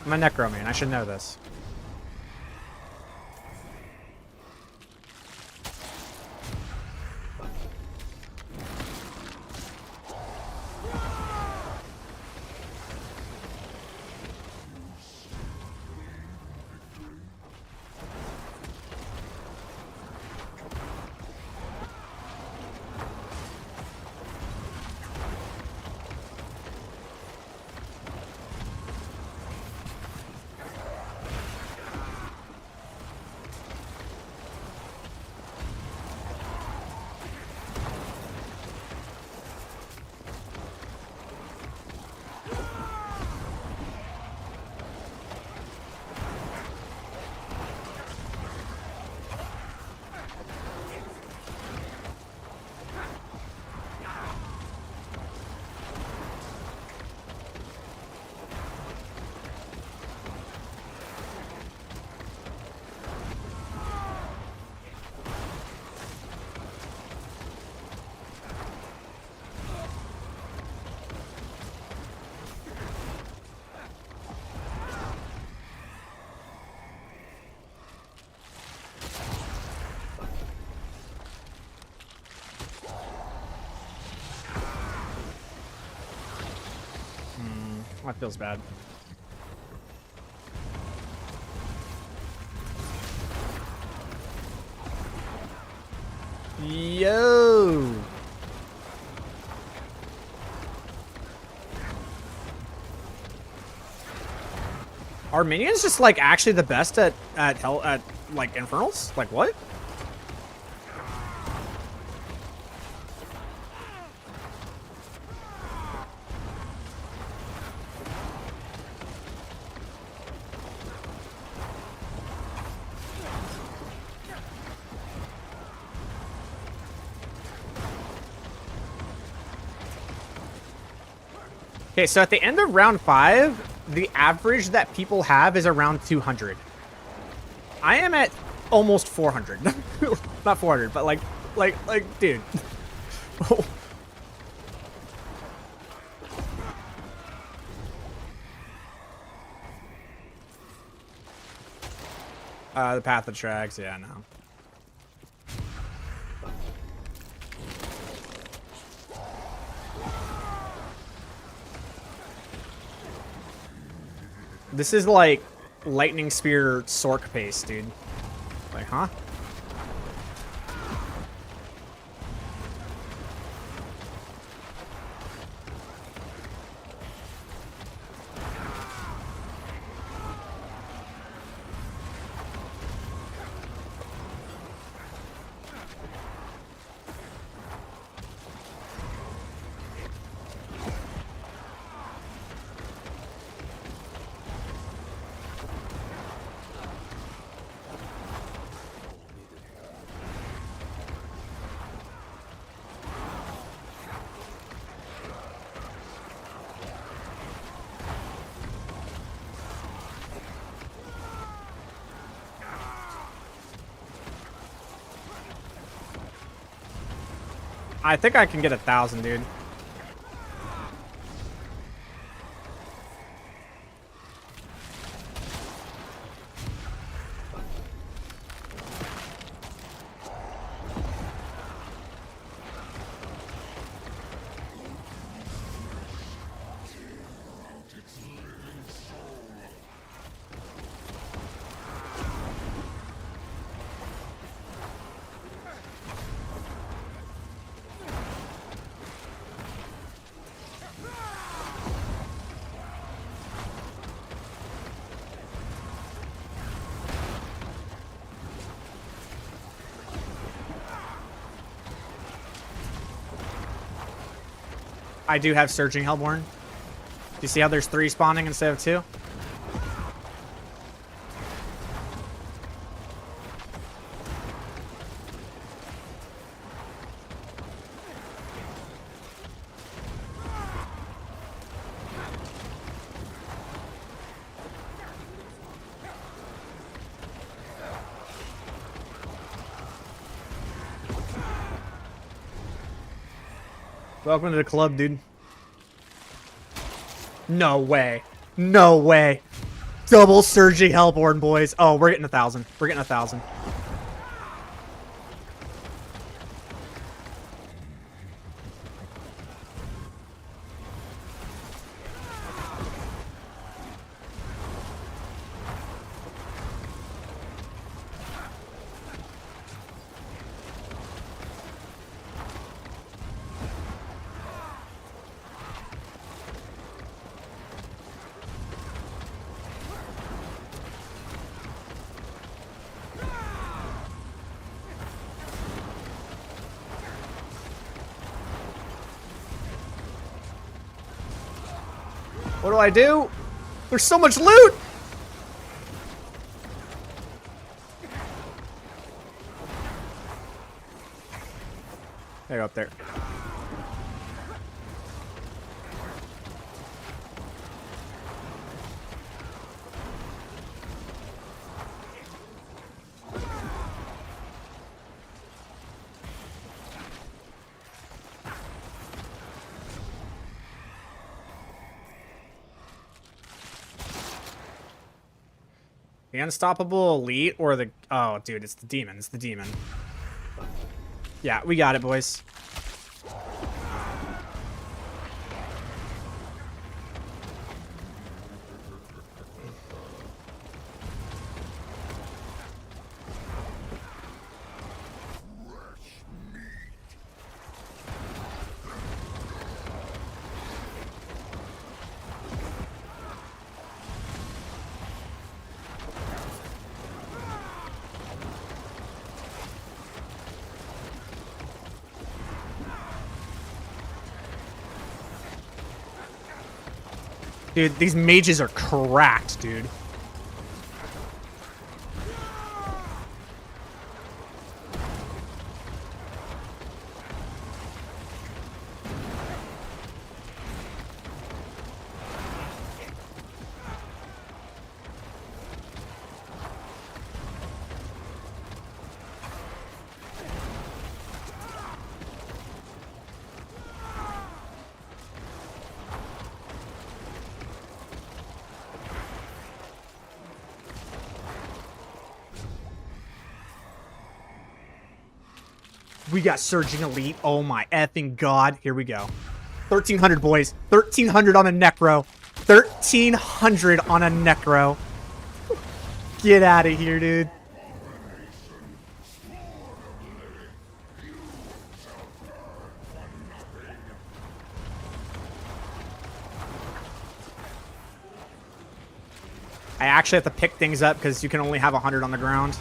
I'm a Necro man, I should know this. That feels bad. Yo! Are minions just like actually the best at like infernals? Like what? Okay, so at the end of round 5, the average that people have is around 200. I am at almost 400. Not 400, but like, dude. The Path of Tracks, yeah, no. This is like Lightning Spear Sork pace, dude. Like, huh? I think I can get 1,000, dude. I do have Surging Hellborn. Do you see how there's 3 spawning instead of 2? Welcome to the club, dude. No way. No way. Double Surging Hellborn, boys. Oh, we're getting 1,000. We're getting 1,000. What do I do? There's so much loot! There you go, up there. The Unstoppable Elite or the... Oh, dude, it's the demon. It's the demon. Yeah, we got it, boys. Dude, these mages are cracked, dude. We got Surging Elite. Oh my effing god. Here we go. 1,300, boys. 1,300 on a Necro. 1,300 on a Necro. Get out of here, dude. I actually have to pick things up because you can only have 100 on the ground.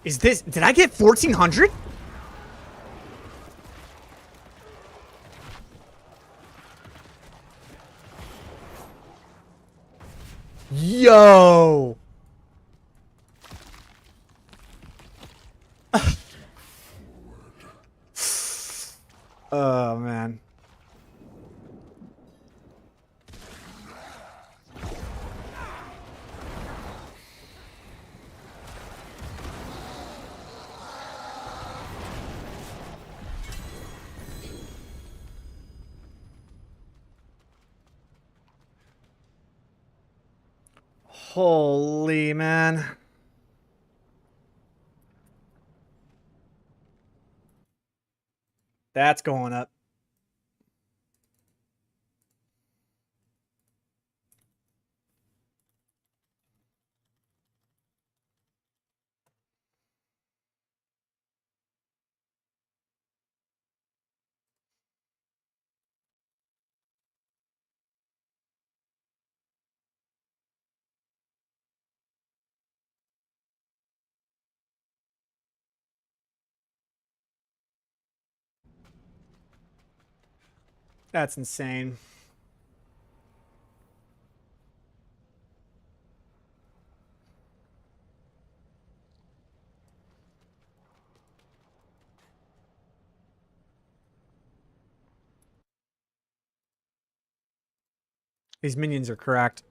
Is this... Did I get 1400? Yo! Oh, man. Holy man. That's going up. That's insane. These minions are cracked.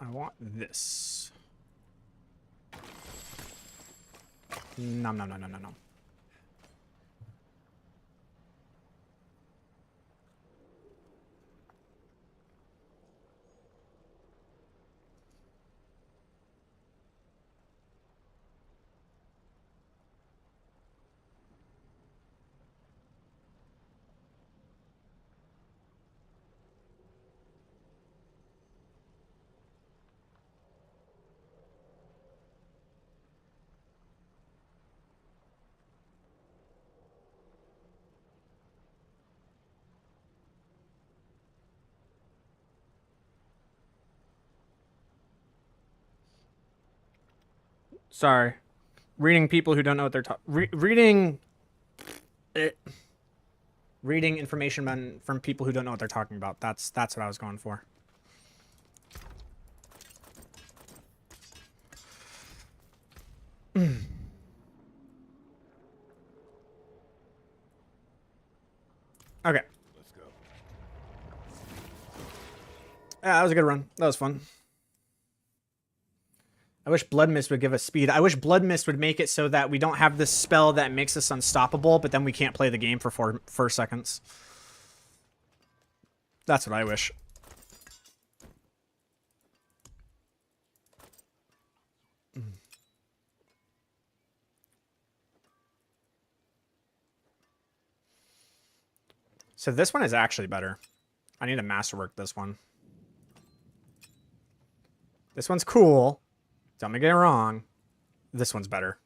I want this. Nom nom nom nom nom nom. Sorry. Reading people who don't know what they're talking. Reading information from people who don't know what they're talking about. That's what I was going for. Okay. Let's go. Yeah, that was a good run. That was fun. I wish Blood Mist would give us speed. I wish Blood Mist would make it so that we don't have this spell that makes us unstoppable, but then we can't play the game for 4 seconds. That's what I wish. So this one is actually better. I need to masterwork this one. This one's cool. Don't me get it wrong. This one's better.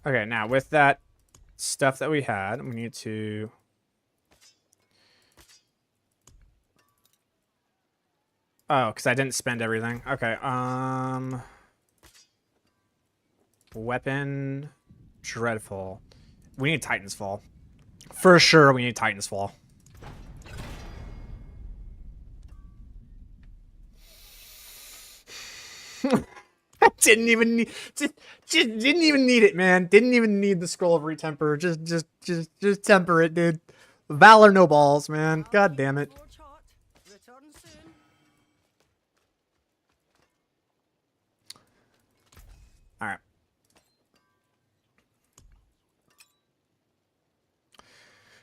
Okay, now with that stuff that we had, we need to... Oh, because I didn't spend everything. Okay, weapon, Dreadful. We need Titan's Fall. For sure, we need Titan's Fall. Didn't even need, just didn't even need it, man. Didn't even need the scroll of retemper. Just temper it, dude. Valor no balls, man. God damn it. Return soon. All right.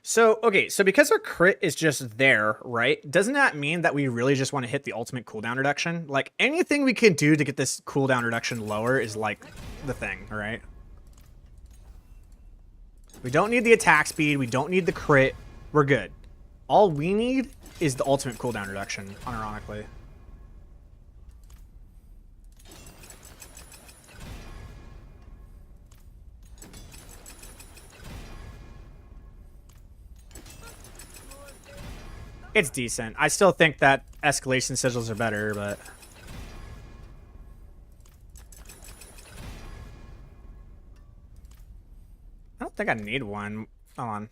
So, okay, so because our crit is just there, right? Doesn't that mean that we really just want to hit the ultimate cooldown reduction? Like, anything we can do to get this cooldown reduction lower is, like, the thing, right? We don't need the attack speed. We don't need the crit. We're good. All we need is the ultimate cooldown reduction, unironically. It's decent. I still think that escalation sigils are better, but... I don't think I need one. Hold on.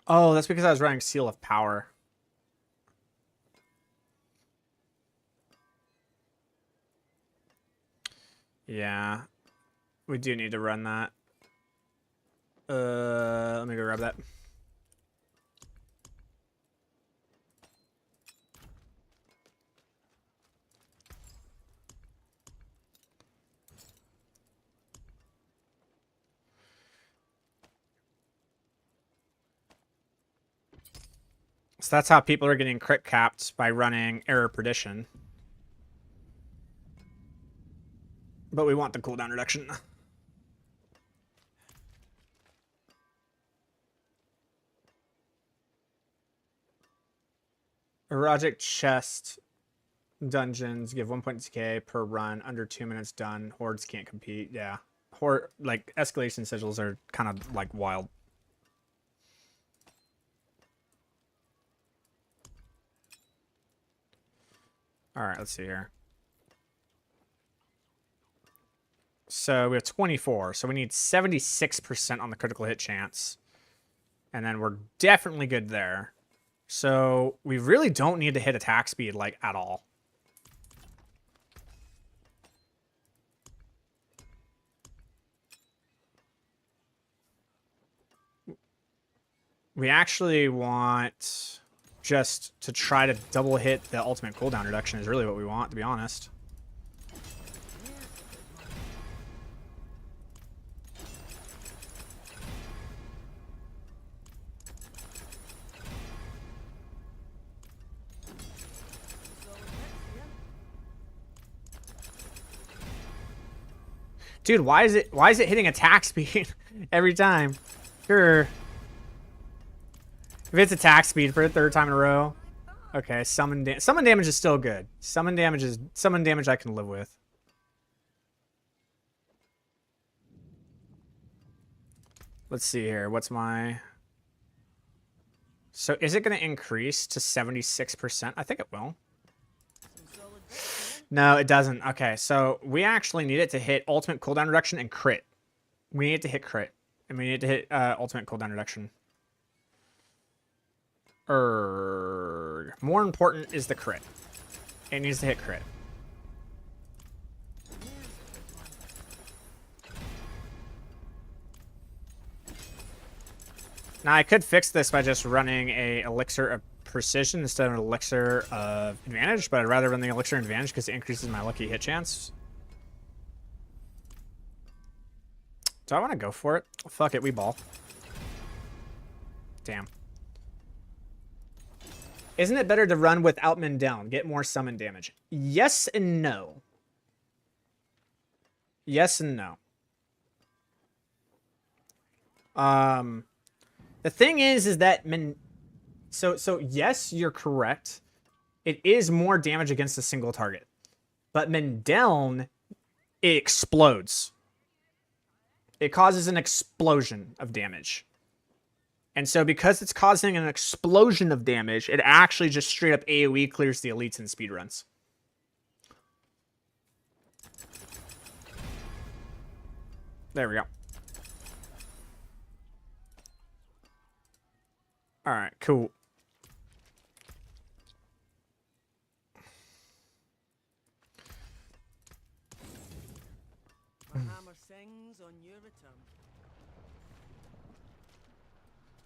Oh, that's because I was running Seal of Power. Yeah. We do need to run that. Let me go grab that. So that's how people are getting crit capped, by running Error Perdition. But we want the cooldown reduction. Erotic chest dungeons give 1 point decay per run, under 2 minutes done. Hordes can't compete. Yeah. Like, escalation sigils are kind of like wild. Alright, let's see here. So we have 24, so we need 76% on the critical hit chance. And then we're definitely good there. So we really don't need to hit attack speed, like, at all. We actually want just to try to double hit the ultimate cooldown reduction is really what we want, to be honest. Dude, why is it hitting attack speed every time? Sure. If it's attack speed for a third time in a row. Okay, summon damage is still good. Summon damage I can live with. Let's see here. What's my... So is it going to increase to 76%? I think it will. No, it doesn't. Okay, so we actually need it to hit ultimate cooldown reduction and crit. We need it to hit crit. And we need it to hit ultimate cooldown reduction. More important is the crit. It needs to hit crit. Now, I could fix this by just running a elixir of precision instead of an elixir of advantage, but I'd rather run the elixir of advantage because it increases my lucky hit chance. Do I want to go for it? Fuck it, we ball. Damn. Isn't it better to run without men down? Get more summon damage. Yes and no. Yes and no. The thing is that so yes, you're correct. It is more damage against a single target. But men down, it explodes. It causes an explosion of damage. And so because it's causing an explosion of damage, it actually just straight up AoE clears the elites in speedruns. There we go. Alright, cool. My hammer sings on your return.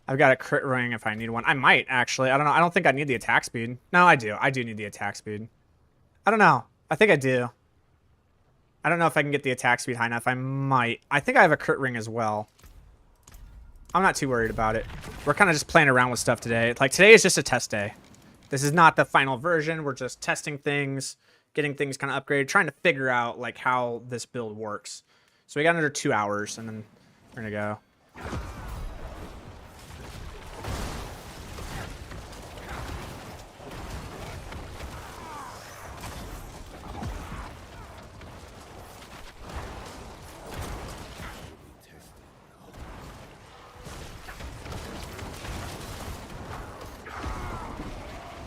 I've got a crit ring if I need one. I might, actually. I don't know. I don't think I need the attack speed. No, I do. I do need the attack speed. I don't know. I think I do. I don't know if I can get the attack speed high enough. I might. I think I have a crit ring as well. I'm not too worried about it. We're kind of just playing around with stuff today. Like, today is just a test day. This is not the final version. We're just testing things, getting things kind of upgraded, trying to figure out like how this build works. So we got under 2 hours, and then we're gonna go.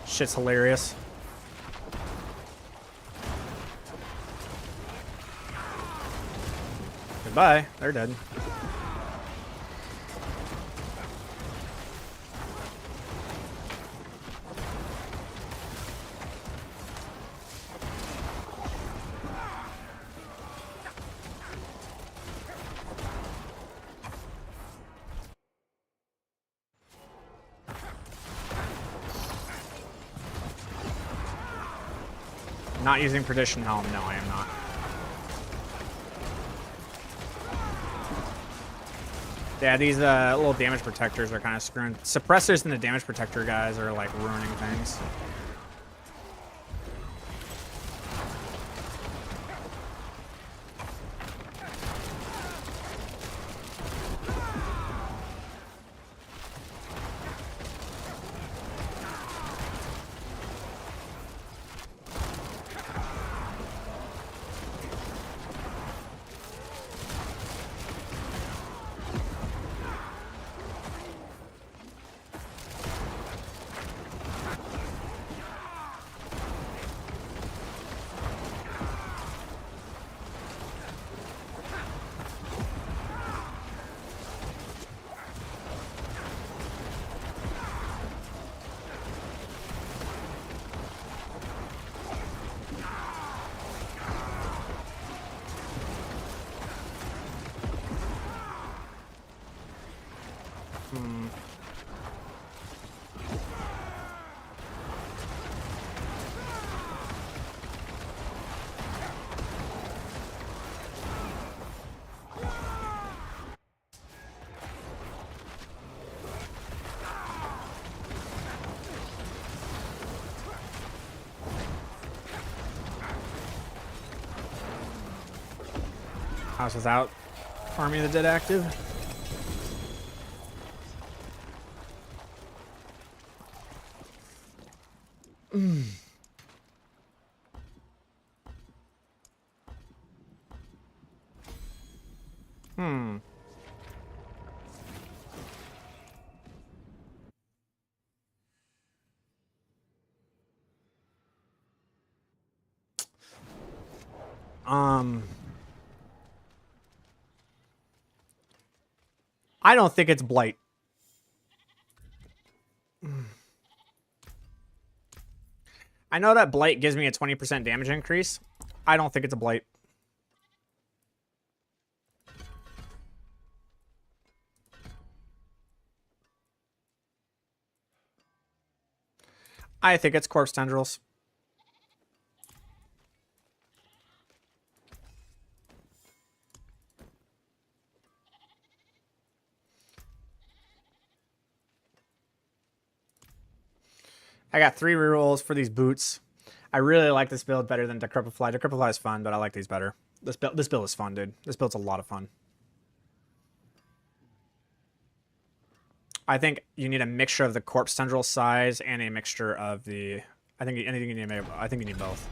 Shit's hilarious. Goodbye. They're dead. Not using Perdition Helm. No, I am not. Yeah, these little damage protectors are kind of screwing. Suppressors and the damage protector guys are like ruining things. House without Army of the Dead active. I don't think it's Blight. I know that Blight gives me a 20% damage increase. I don't think it's a Blight. I think it's Corpse Tendrils. I got 3 rerolls for these boots. I really like this build better than Decrepit Fly. Decrepit Fly is fun, but I like these better. This build is fun, dude. This build's a lot of fun. I think you need a mixture of the Corpse Tendril size and a mixture of the... I think you need both.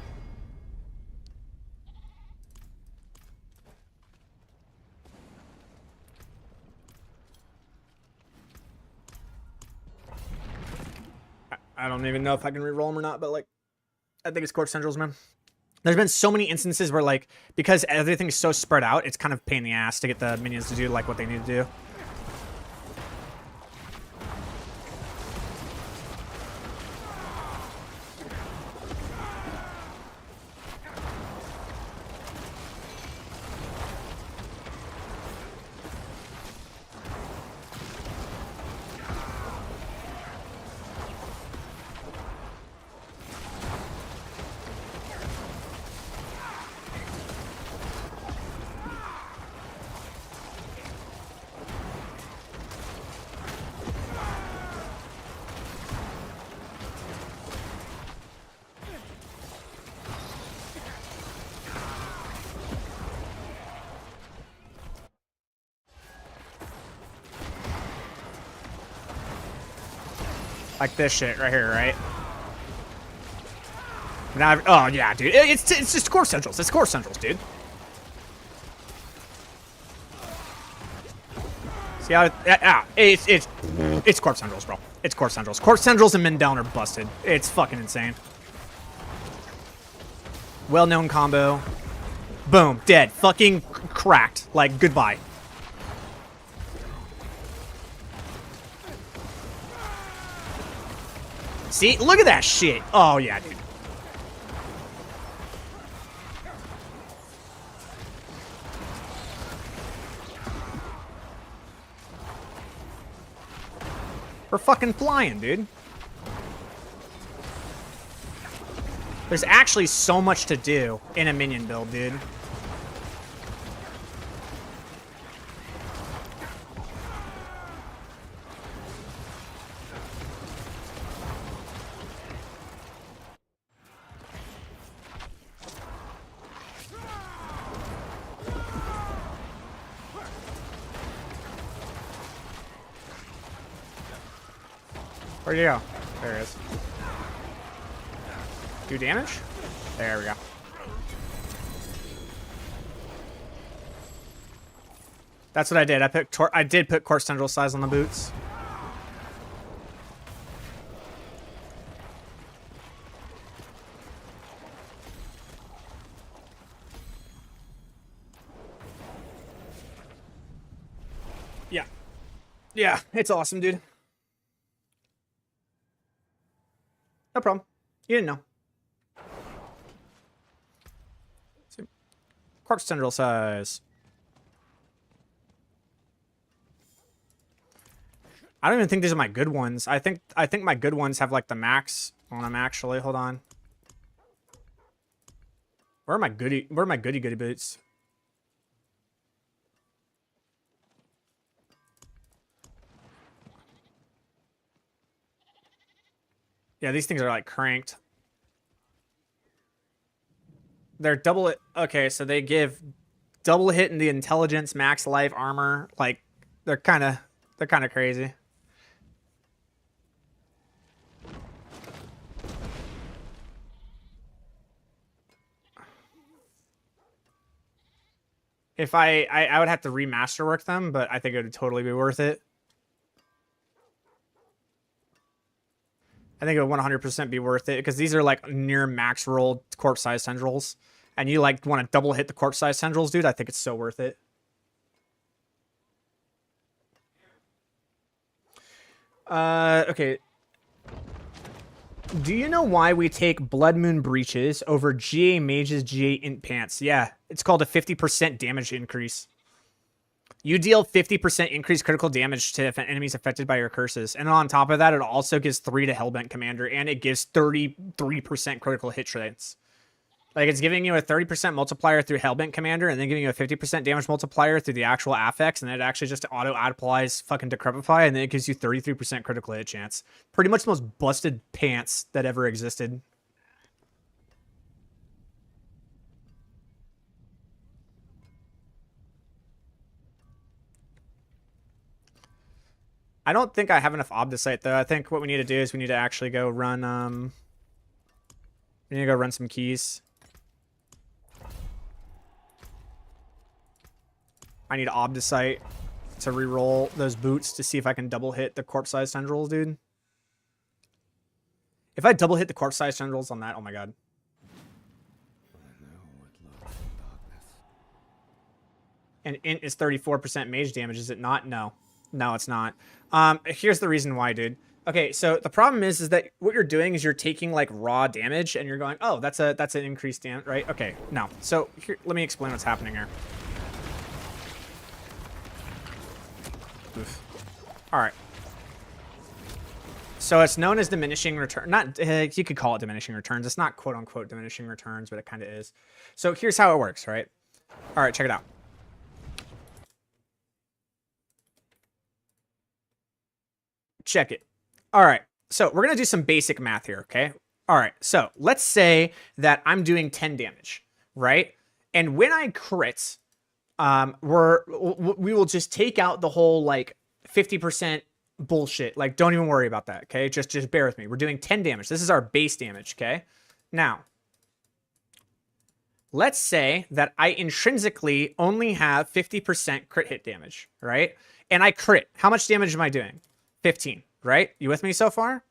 I don't even know if I can reroll them or not, but like, I think it's Corpse Tendrils, man. There's been so many instances where like, because everything's so spread out, it's kind of a pain in the ass to get the minions to do like what they need to do. Like this shit right here, right? Now, oh yeah, dude. It's just core centrals. It's core centrals, dude. See how it's core centrals, bro. It's core centrals. Core centrals and Mendeln are busted. It's fucking insane. Well-known combo. Boom, dead. Fucking cracked. Like, goodbye. See? Look at that shit. Oh, yeah, dude. We're fucking flying, dude. There's actually so much to do in a minion build, dude. Where'd you go? There it is. Do damage? There we go. That's what I did. I did put core central size on the boots. Yeah. Yeah, it's awesome, dude. No problem. You didn't know. Corpse tendril size. I don't even think these are my good ones. I think my good ones have like the max on them actually. Hold on. Where are my goody boots? Yeah, these things are like cranked. They're double it. Okay, so they give double hit in the intelligence, max life, armor. Like they're kind of crazy. If I would have to remaster work them, but I think it would totally be worth it. I think it would 100% be worth it because these are like near max rolled corpse size tendrils, and you like want to double hit the corpse size tendrils, dude. I think it's so worth it. Okay. Do you know why we take Blood Moon Breaches over GA Mages, GA Int Pants? Yeah, it's called a 50% damage increase. You deal 50% increased critical damage to enemies affected by your curses. And on top of that, it also gives 3 to Hellbent Commander, and it gives 33% critical hit chance. Like, it's giving you a 30% multiplier through Hellbent Commander, and then giving you a 50% damage multiplier through the actual affix, and then it actually just auto-applies fucking Decrepify, and then it gives you 33% critical hit chance. Pretty much the most busted pants that ever existed. I don't think I have enough Obdicite, though. I think what we need to do is we need to actually go run, we need to go run some keys. I need Obdicite to reroll those boots to see if I can double hit the corpse-sized tendrils, dude. If I double hit the corpse-sized tendrils on that, oh my god. And Int is 34% mage damage, is it not? No. No, it's not. Here's the reason why, dude. Okay, so the problem is that what you're doing is you're taking like raw damage and you're going, oh, that's an increased damage, right? Okay, no. So here, let me explain what's happening here. Oof. All right. So it's known as diminishing return. Not you could call it diminishing returns. It's not quote unquote diminishing returns, but it kind of is. So here's how it works, right? All right, check it out. Check it. All right. So we're going to do some basic math here, okay? All right. So let's say that I'm doing 10 damage, right? And when I crit, we will just take out the whole like 50% bullshit. Like, don't even worry about that, okay? Just bear with me. We're doing 10 damage. This is our base damage, okay? Now, let's say that I intrinsically only have 50% crit hit damage, right? And I crit. How much damage am I doing? 15, right? You with me so far?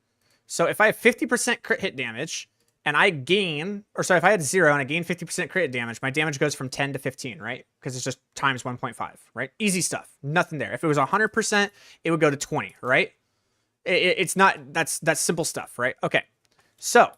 So if I have 50% crit hit damage and I gain, or sorry, if I had 0 and I gain 50% crit damage, my damage goes from 10 to 15, right? Because it's just times 1.5, right? Easy stuff. Nothing there. If it was 100%, it would go to 20, right? It's not, that's simple stuff, right? Okay. So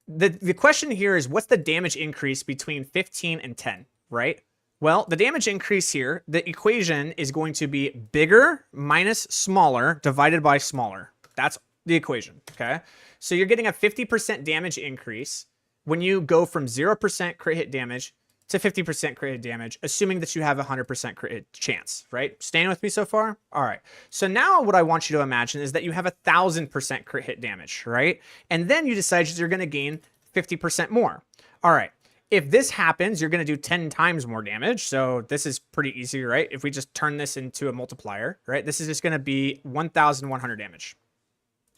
the question here is, what's the damage increase between 15 and 10, right? Well, the damage increase here, the equation is going to be bigger minus smaller divided by smaller. That's the equation, okay? So you're getting a 50% damage increase when you go from 0% crit hit damage to 50% crit hit damage, assuming that you have a 100% crit hit chance, right? Staying with me so far? All right. So now what I want you to imagine is that you have 1,000% crit hit damage, right? And then you decide you're going to gain 50% more. All right. If this happens, you're going to do 10 times more damage. So this is pretty easy, right? If we just turn this into a multiplier, right? This is just going to be 1,100 damage.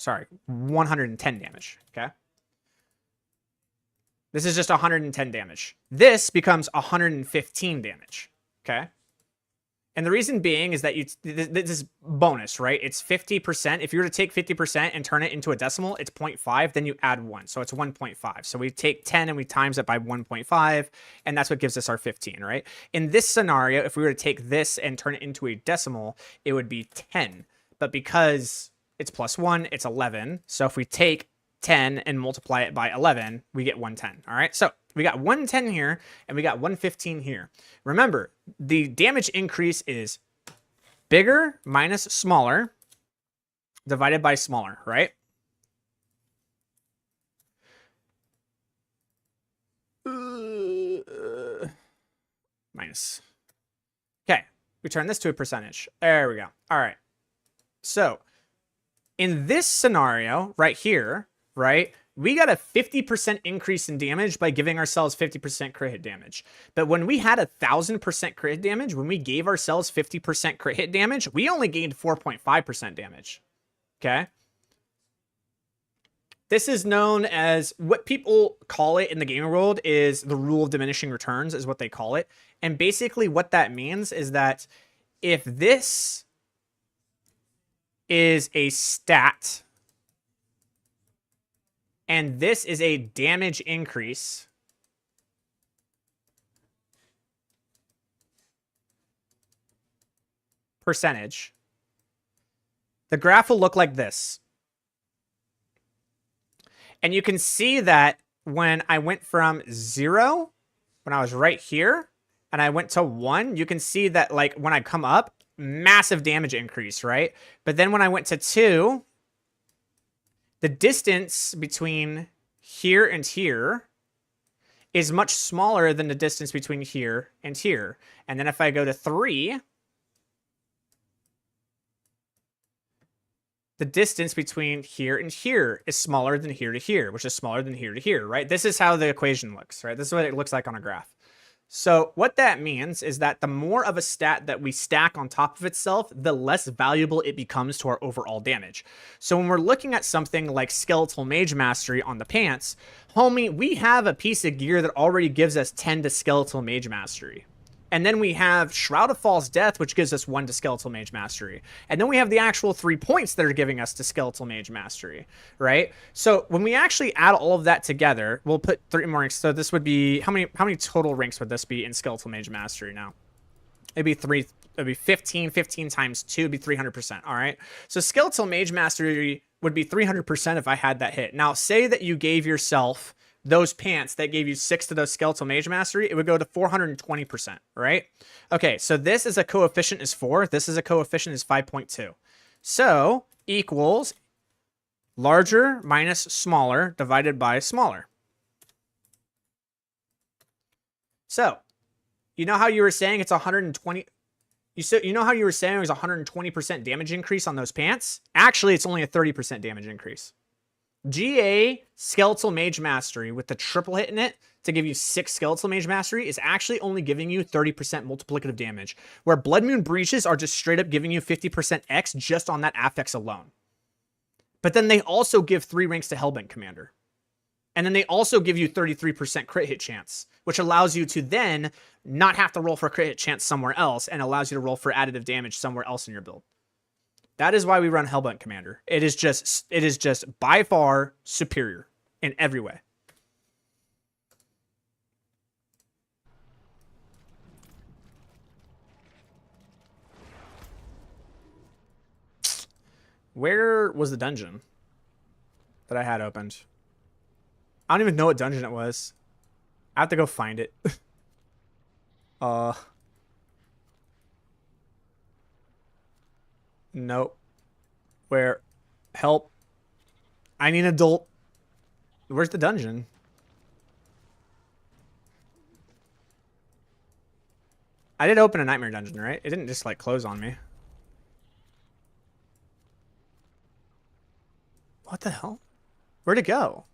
Sorry, 110 damage, okay? This is just 110 damage. This becomes 115 damage, okay? And the reason being is that this is bonus, right? It's 50%. If you were to take 50% and turn it into a decimal, it's 0.5, then you add 1. So it's 1.5. So we take 10 and we times it by 1.5, and that's what gives us our 15, right? In this scenario, if we were to take this and turn it into a decimal, it would be 10. But because it's plus 1, it's 11. So if we take 10 and multiply it by 11, we get 110. All right. So we got 110 here and we got 115 here. Remember, the damage increase is bigger minus smaller divided by smaller, right? Minus. Okay. We turn this to a percentage. There we go. All right. So in this scenario right here, right, we got a 50% increase in damage by giving ourselves 50% crit hit damage. But when we had 1,000% crit hit damage, when we gave ourselves 50% crit hit damage, we only gained 4.5% damage. Okay? This is known as, what people call it in the gaming world is the rule of diminishing returns, is what they call it. And basically what that means is that if this is a stat and this is a damage increase, percentage, the graph will look like this. And you can see that when I went from 0, when I was right here, and I went to 1, you can see that, like, when I come up, massive damage increase, right? But then when I went to 2, the distance between here and here is much smaller than the distance between here and here. And then if I go to 3, the distance between here and here is smaller than here to here, which is smaller than here to here, right? This is how the equation looks, right? This is what it looks like on a graph. So what that means is that the more of a stat that we stack on top of itself, the less valuable it becomes to our overall damage. So when we're looking at something like Skeletal Mage Mastery on the pants, homie, we have a piece of gear that already gives us 10 to Skeletal Mage Mastery. And then we have Shroud of False Death, which gives us 1 to Skeletal Mage Mastery. And then we have the actual 3 points that are giving us to Skeletal Mage Mastery, right? So when we actually add all of that together, we'll put 3 more ranks. So this would be, how many total ranks would this be in Skeletal Mage Mastery now? It'd be 3, it'd be 15 times 2 would be 300%, all right? So Skeletal Mage Mastery would be 300% if I had that hit. Now, say that you gave yourself those pants that gave you 6 to those Skeletal Mage Mastery, it would go to 420%, right? Okay, so this is a coefficient is 4. This is a coefficient is 5.2. So, equals larger minus smaller divided by smaller. So, you know how you were saying it's 120... You know how you were saying it was 120% damage increase on those pants? Actually, it's only a 30% damage increase. GA Skeletal Mage Mastery with the triple hit in it to give you 6 Skeletal Mage Mastery is actually only giving you 30% multiplicative damage, where Blood Moon Breaches are just straight up giving you 50% X just on that affix alone. But then they also give 3 ranks to Hellbent Commander. And then they also give you 33% crit hit chance, which allows you to then not have to roll for crit hit chance somewhere else and allows you to roll for additive damage somewhere else in your build. That is why we run Hellbent Commander. It is just by far superior in every way. Where was the dungeon that I had opened? I don't even know what dungeon it was. I have to go find it. Nope. Where? Help. I need an adult. Where's the dungeon? I did open a nightmare dungeon, right? It didn't just like close on me. What the hell? Where'd it go?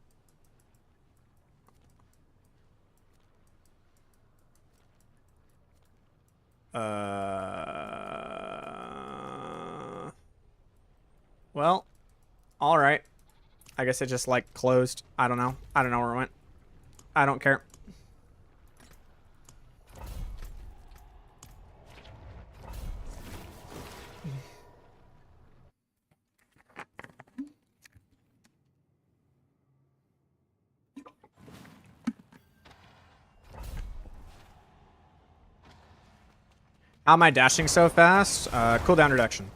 Well, all right. I guess it just like closed. I don't know. I don't know where it went. I don't care. How am I dashing so fast? Cooldown reduction.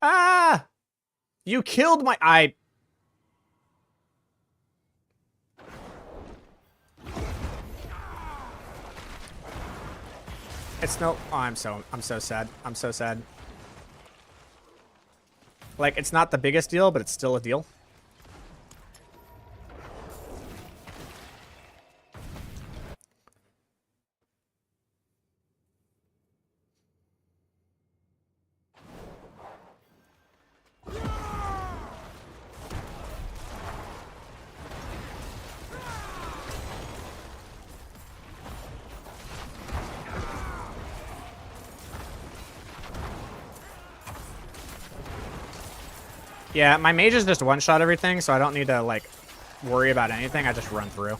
Ah! You killed my... It's no... Oh, I'm so sad. I'm so sad. Like, it's not the biggest deal, but it's still a deal. Yeah, my mages just one-shot everything, so I don't need to, like, worry about anything. I just run through.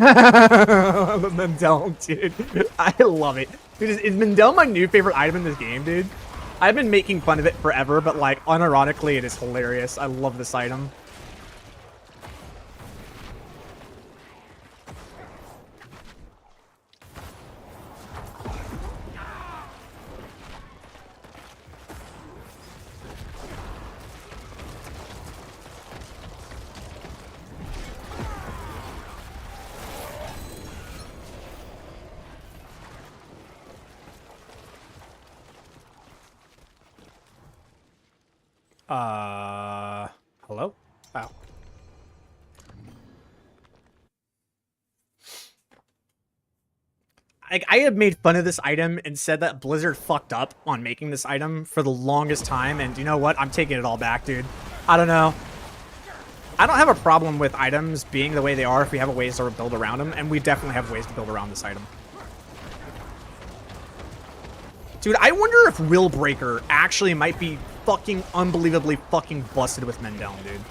Mendel, dude. I love it. Dude, is Mendel my new favorite item in this game, dude? I've been making fun of it forever, but like, unironically, it is hilarious. I love this item. Hello? Oh. I have made fun of this item and said that Blizzard fucked up on making this item for the longest time, and you know what? I'm taking it all back, dude. I don't know. I don't have a problem with items being the way they are if we have a ways to build around them, and we definitely have ways to build around this item. Dude, I wonder if Willbreaker actually might be fucking unbelievably fucking busted with men down, dude.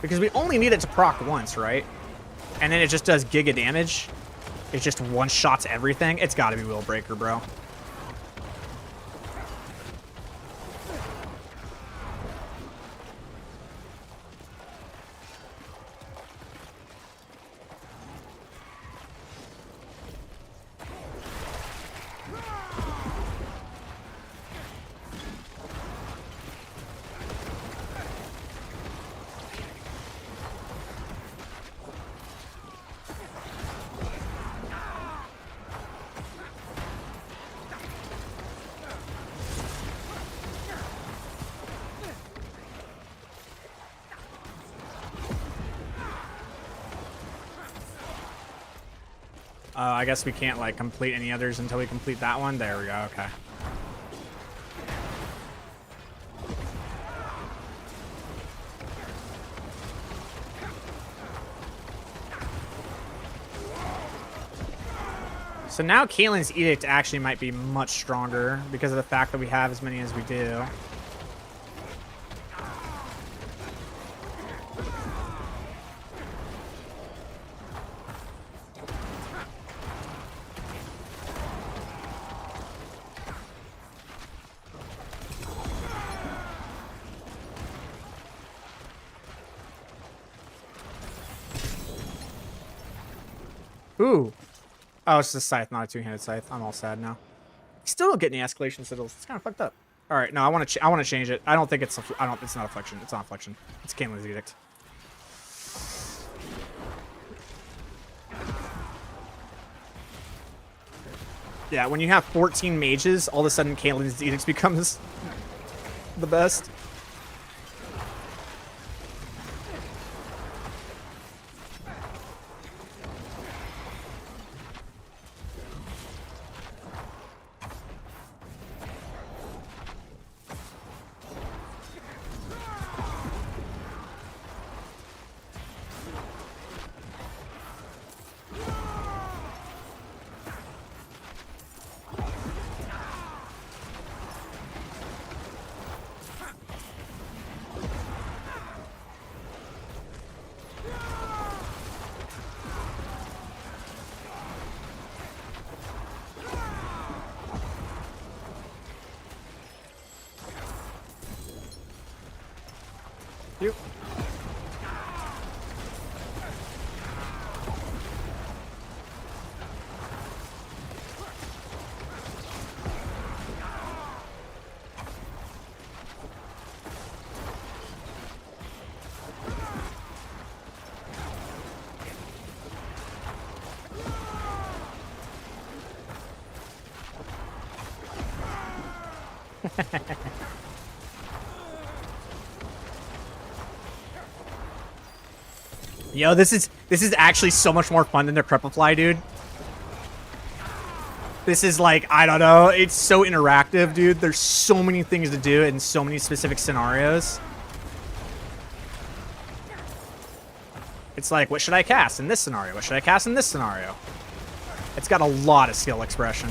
Because we only need it to proc once, right? And then it just does giga damage. It just one-shots everything. It's gotta be Willbreaker, bro. I guess we can't, like, complete any others until we complete that one. There we go, okay. So now Caitlin's Edict actually might be much stronger because of the fact that we have as many as we do. Ooh. Oh, it's just a scythe, not a two-handed scythe. I'm all sad now. Still don't get any escalation sigils. It's kind of fucked up. All right, no, I want to change it. I don't think it's it's not affliction. It's not affliction. It's Caitlin's Edict. Yeah, when you have 14 mages, all of a sudden Caitlin's Edict becomes the best. You. Yo, this is actually so much more fun than the Crepifly, dude. This is like, I don't know, it's so interactive, dude. There's so many things to do in so many specific scenarios. It's like, what should I cast in this scenario? What should I cast in this scenario? It's got a lot of skill expression.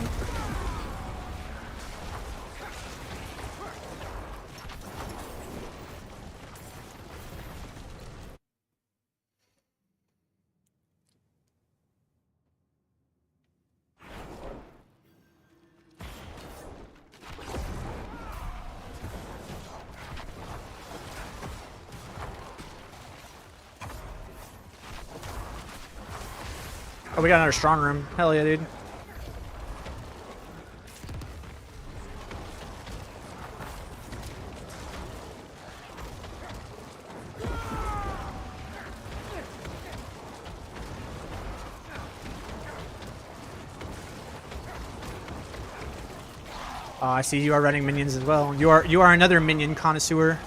Oh, we got another strong room. Hell yeah, dude. I see you are running minions as well. You are another minion connoisseur.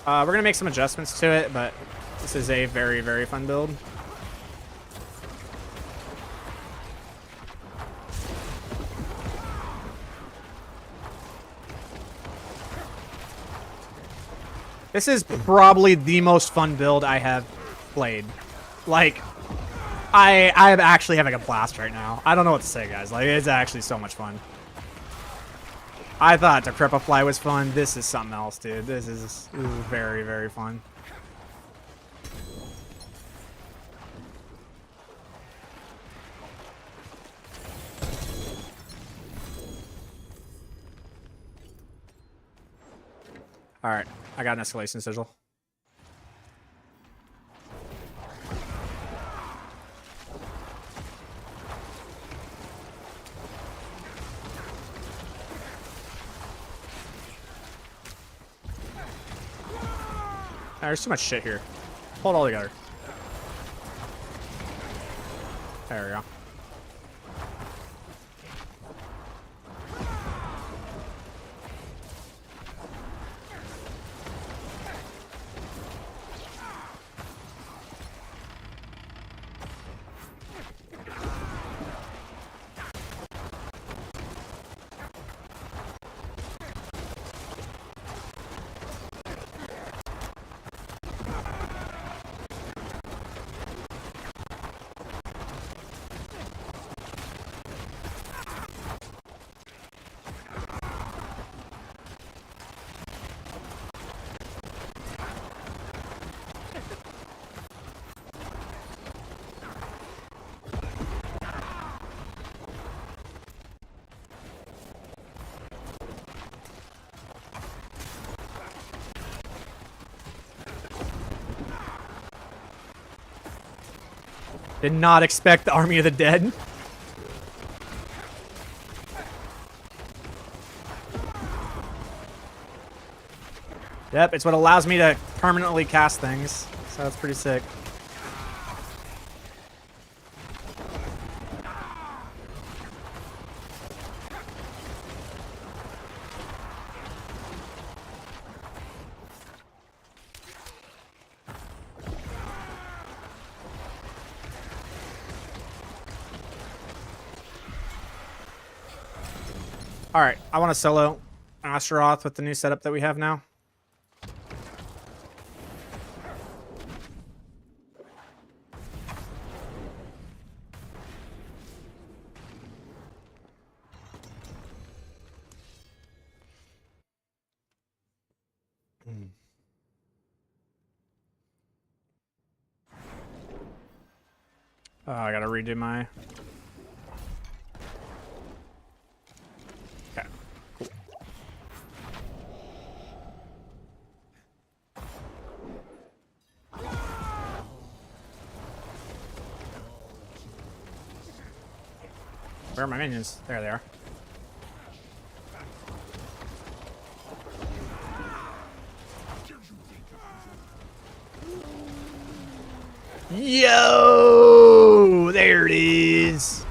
We're going to make some adjustments to it, but this is a very, very fun build. This is probably the most fun build I have played. Like, I'm actually having a blast right now. I don't know what to say, guys. Like, it's actually so much fun. I thought Decrepify Fly was fun. This is something else, dude. This is very, very fun. All right, I got an escalation sigil. There's too much shit here. Hold it all together. There we go. Did not expect the Army of the Dead. Yep, it's what allows me to permanently cast things. So that's pretty sick. Alright, I want to solo Astaroth with the new setup that we have now. Oh, I gotta redo my... Okay, cool. Where are my minions? There they are. Yo! There it is.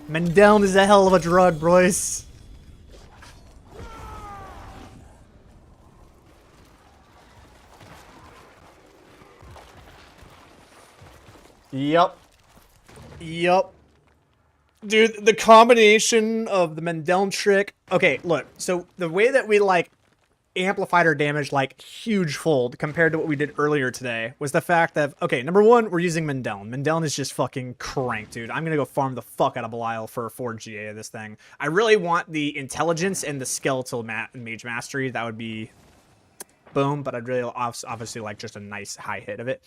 Mendeln is a hell of a drug, boys. Yup. Yup. Dude, the combination of the Mendeln trick. Okay, look. So the way that we like amplified our damage like huge fold compared to what we did earlier today was the fact that, okay, number one, we're using Mendeln. Mendeln is just fucking cranked, dude. I'm gonna go farm the fuck out of Belial for 4 GA of this thing. I really want the intelligence and the skeletal mage mastery. That would be boom, but I'd really obviously like just a nice high hit of it.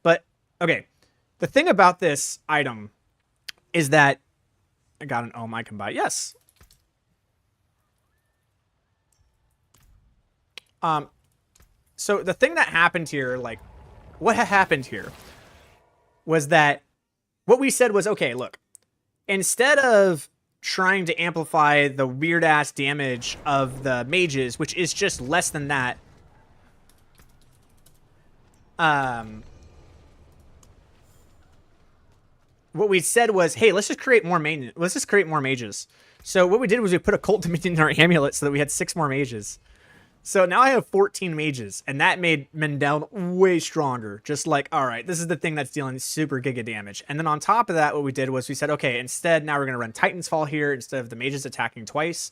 But okay, the thing about this item is that I got an ohm I can buy. Yes. So the thing that happened here, like, what happened here was that what we said was, okay, look, instead of trying to amplify the weird ass damage of the mages, which is just less than that, what we said was, hey, let's just create more mages. So what we did was we put a Cult Dominion in our amulet so that we had 6 more mages. So now I have 14 mages, and that made Mendel way stronger. Just like, all right, this is the thing that's dealing super giga damage. And then on top of that, what we did was we said, okay, instead, now we're going to run Titan's Fall here instead of the mages attacking twice.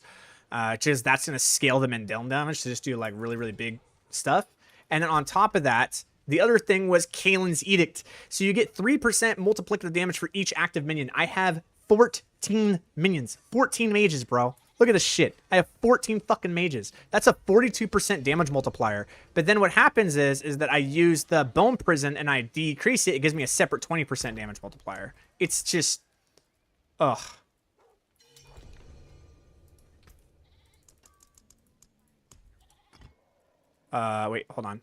Just that's going to scale the Mendel damage to just do like really, really big stuff. And then on top of that, the other thing was Kalen's Edict. So you get 3% multiplicative damage for each active minion. I have 14 minions. 14 mages, bro. Look at this shit. I have 14 fucking mages. That's a 42% damage multiplier. But then what happens is that I use the Bone Prison and I decrease it. It gives me a separate 20% damage multiplier. It's just... Ugh. Wait, hold on.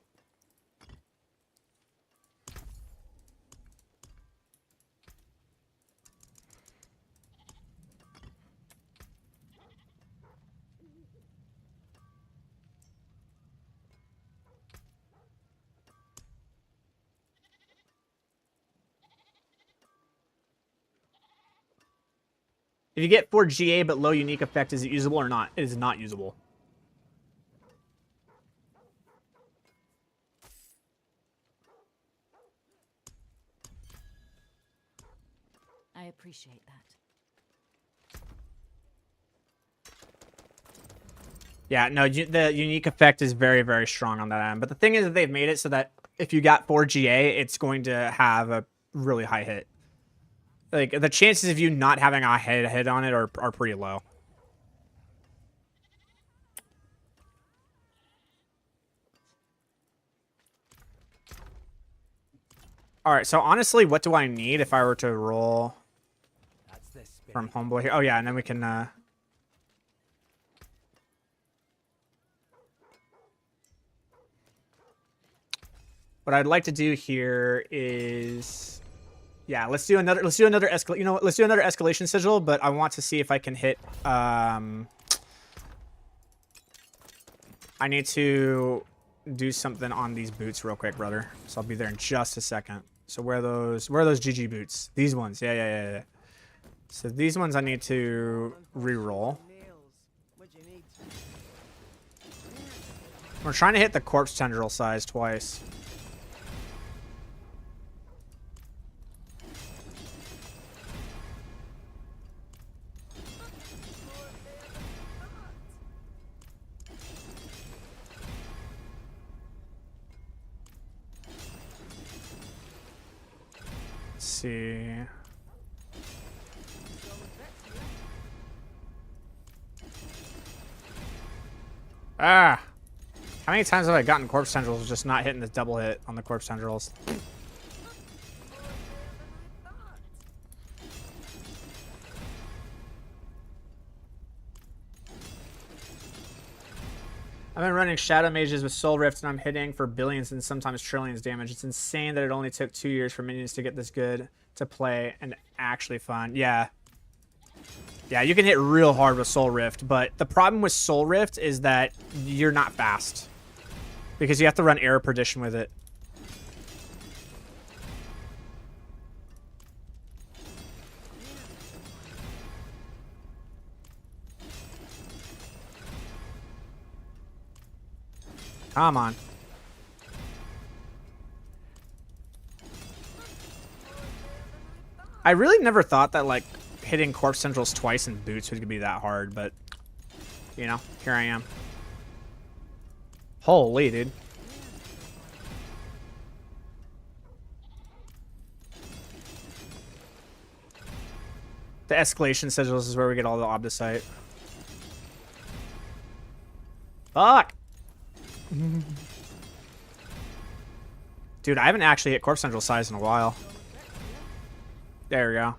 If you get 4 GA but low unique effect, is it usable or not? It is not usable. I appreciate that. Yeah, no, the unique effect is very, very strong on that end. But the thing is that they've made it so that if you got 4 GA, it's going to have a really high hit. Like, the chances of you not having a hit on it are pretty low. Alright, so honestly, what do I need if I were to roll from Homeboy here? Oh, yeah, and then we can... What I'd like to do here is... Yeah, let's do another escalation. You know what? Let's do another escalation sigil, but I want to see if I can hit I need to do something on these boots real quick, brother. So I'll be there in just a second. So where are those GG boots? These ones. Yeah. So these ones I need to re-roll. We're trying to hit the corpse tendril size twice. See. Ah! How many times have I gotten corpse tendrils just not hitting this double hit on the corpse tendrils? I've been running Shadow Mages with Soul Rift, and I'm hitting for billions and sometimes trillions damage. It's insane that it only took 2 years for minions to get this good to play and actually fun. Yeah. Yeah, you can hit real hard with Soul Rift, but the problem with Soul Rift is that you're not fast. Because you have to run Error Perdition with it. Come on. I really never thought that, like, hitting Corpse Centrals twice in boots would be that hard, but, you know, here I am. Holy, dude. The escalation sigils is where we get all the Obdicite. Fuck! Dude, I haven't actually hit Corpse Central size in a while. There we go.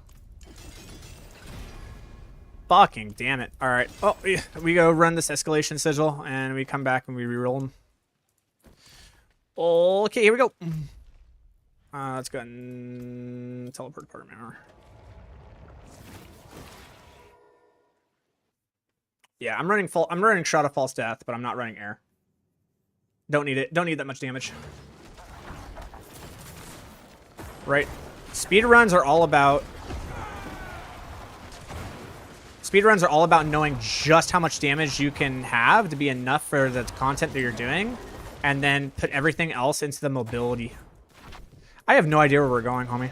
Fucking damn it. Alright. Oh, we go run this escalation sigil, and we come back and we reroll them. Okay, here we go. Let's go and teleport part of Yeah, I'm running Shroud of False Death, but I'm not running Air. Don't need it. Don't need that much damage. Right. Speedruns are all about Speedruns are all about knowing just how much damage you can have to be enough for the content that you're doing, and then put everything else into the mobility. I have no idea where we're going, homie.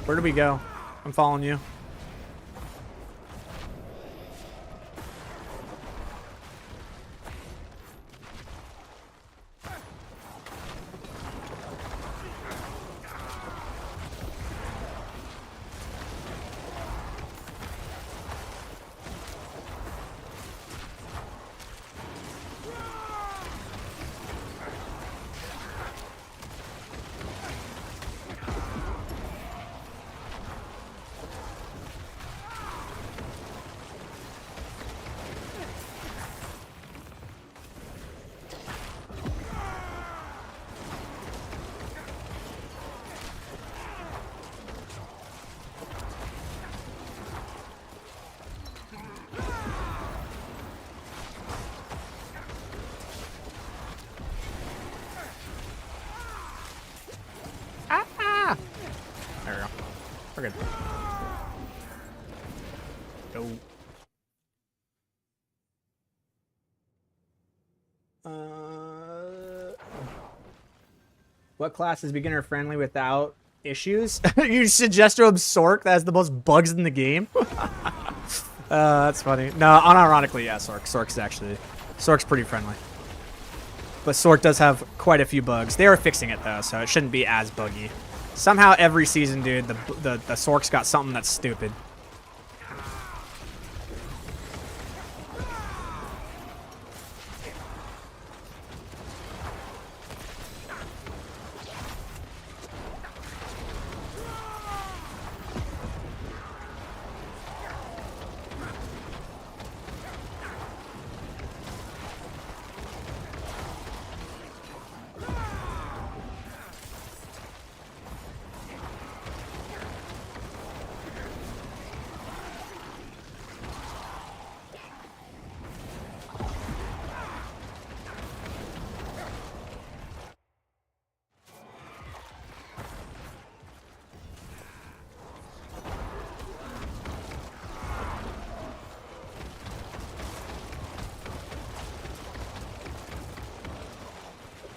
Where do we go? I'm following you. There we go. We're good. Go. What class is beginner friendly without issues? You suggest to him Sork that has the most bugs in the game? That's funny. No, unironically, yeah, Sork's pretty friendly. But Sork does have quite a few bugs. They are fixing it though, so it shouldn't be as buggy. Somehow every season, dude, the Sork's got something that's stupid.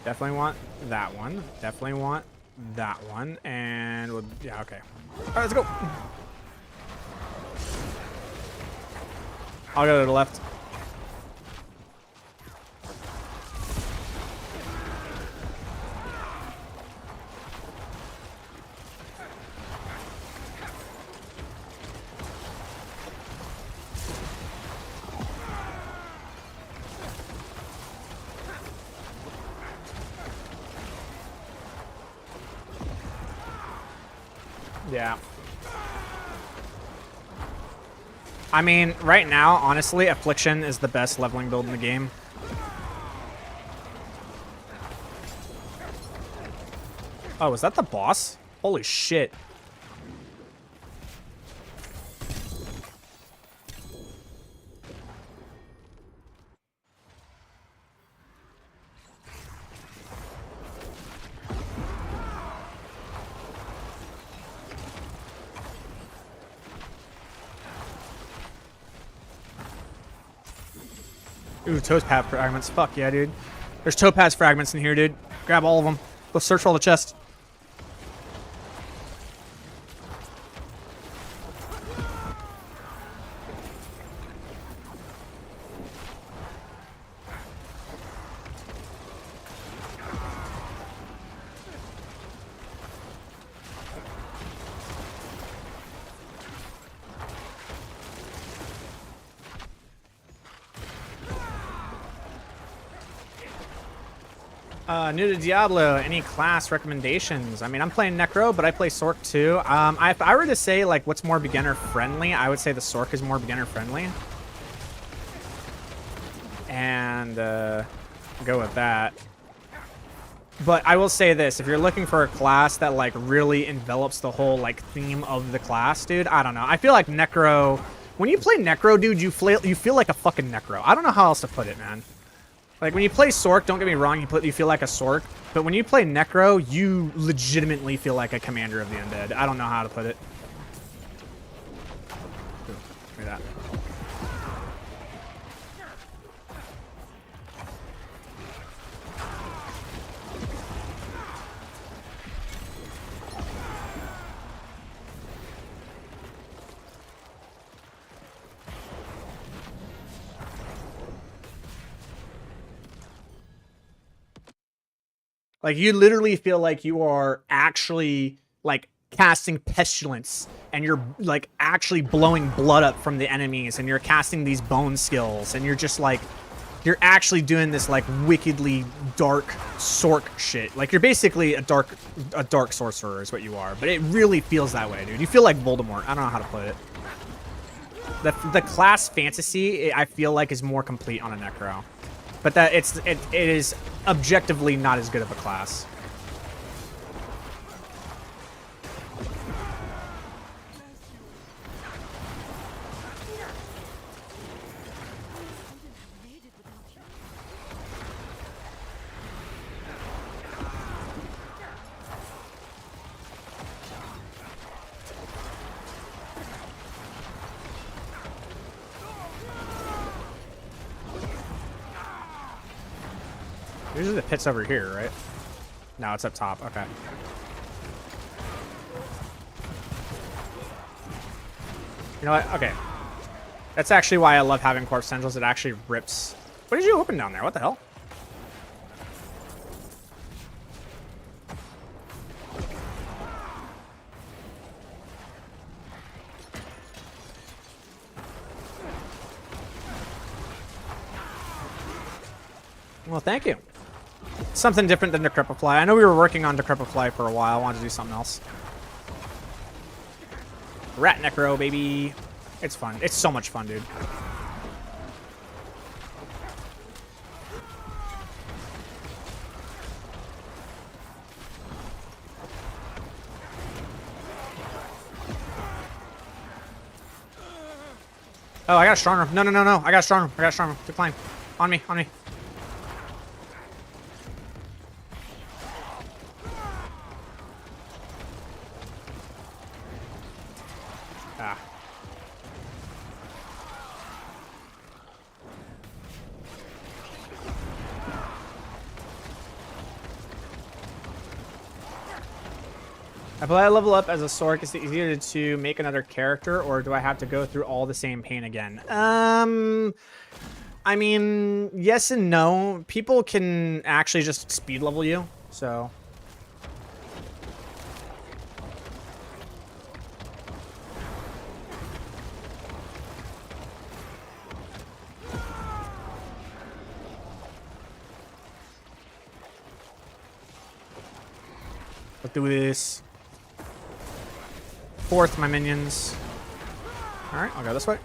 Definitely want that one. Definitely want that one. And we'll, yeah, okay. All right, let's go. I'll go to the left. Yeah. I mean, right now, honestly, Affliction is the best leveling build in the game. Oh, is that the boss? Holy shit. Ooh, topaz fragments. Fuck yeah, dude. There's topaz fragments in here, dude. Grab all of them. Go search for all the chests. New to Diablo, any class recommendations? I mean, I'm playing Necro, but I play Sork too. If I were to say, like, what's more beginner friendly, I would say the Sork is more beginner friendly. And go with that. But I will say this, if you're looking for a class that, like, really envelops the whole, like, theme of the class, dude, I don't know. I feel like Necro When you play Necro, dude, you feel like a fucking Necro. I don't know how else to put it, man. Like, when you play Sork, don't get me wrong, you feel like a Sork. But when you play Necro, you legitimately feel like a commander of the undead. I don't know how to put it. Ooh, look at that. Like, you literally feel like you are actually, like, casting pestilence, and you're, like, actually blowing blood up from the enemies, and you're casting these bone skills, and you're just, like, you're actually doing this, like, wickedly dark sork shit. Like, you're basically a dark sorcerer is what you are, but it really feels that way, dude. You feel like Voldemort. I don't know how to put it. The class fantasy, I feel like, is more complete on a Necro. But that it is objectively not as good of a class. Usually the pit's over here, right? No, it's up top. Okay. You know what? Okay. That's actually why I love having corpse tendrils. It actually rips. What did you open down there? What the hell? Well, thank you. Something different than Decrepify. I know we were working on Decrepify for a while. I wanted to do something else. Rat Necro, baby. It's fun. It's so much fun, dude. Oh, I got a strong room. No, no, no, no. I got a strong room. I got a strong room. Decline. On me, on me. Ah. If I level up as a Sork, is it easier to make another character, or do I have to go through all the same pain again? I mean, yes and no. People can actually just speed level you, so... Let's do this. Fourth, my minions. Alright, I'll go this way.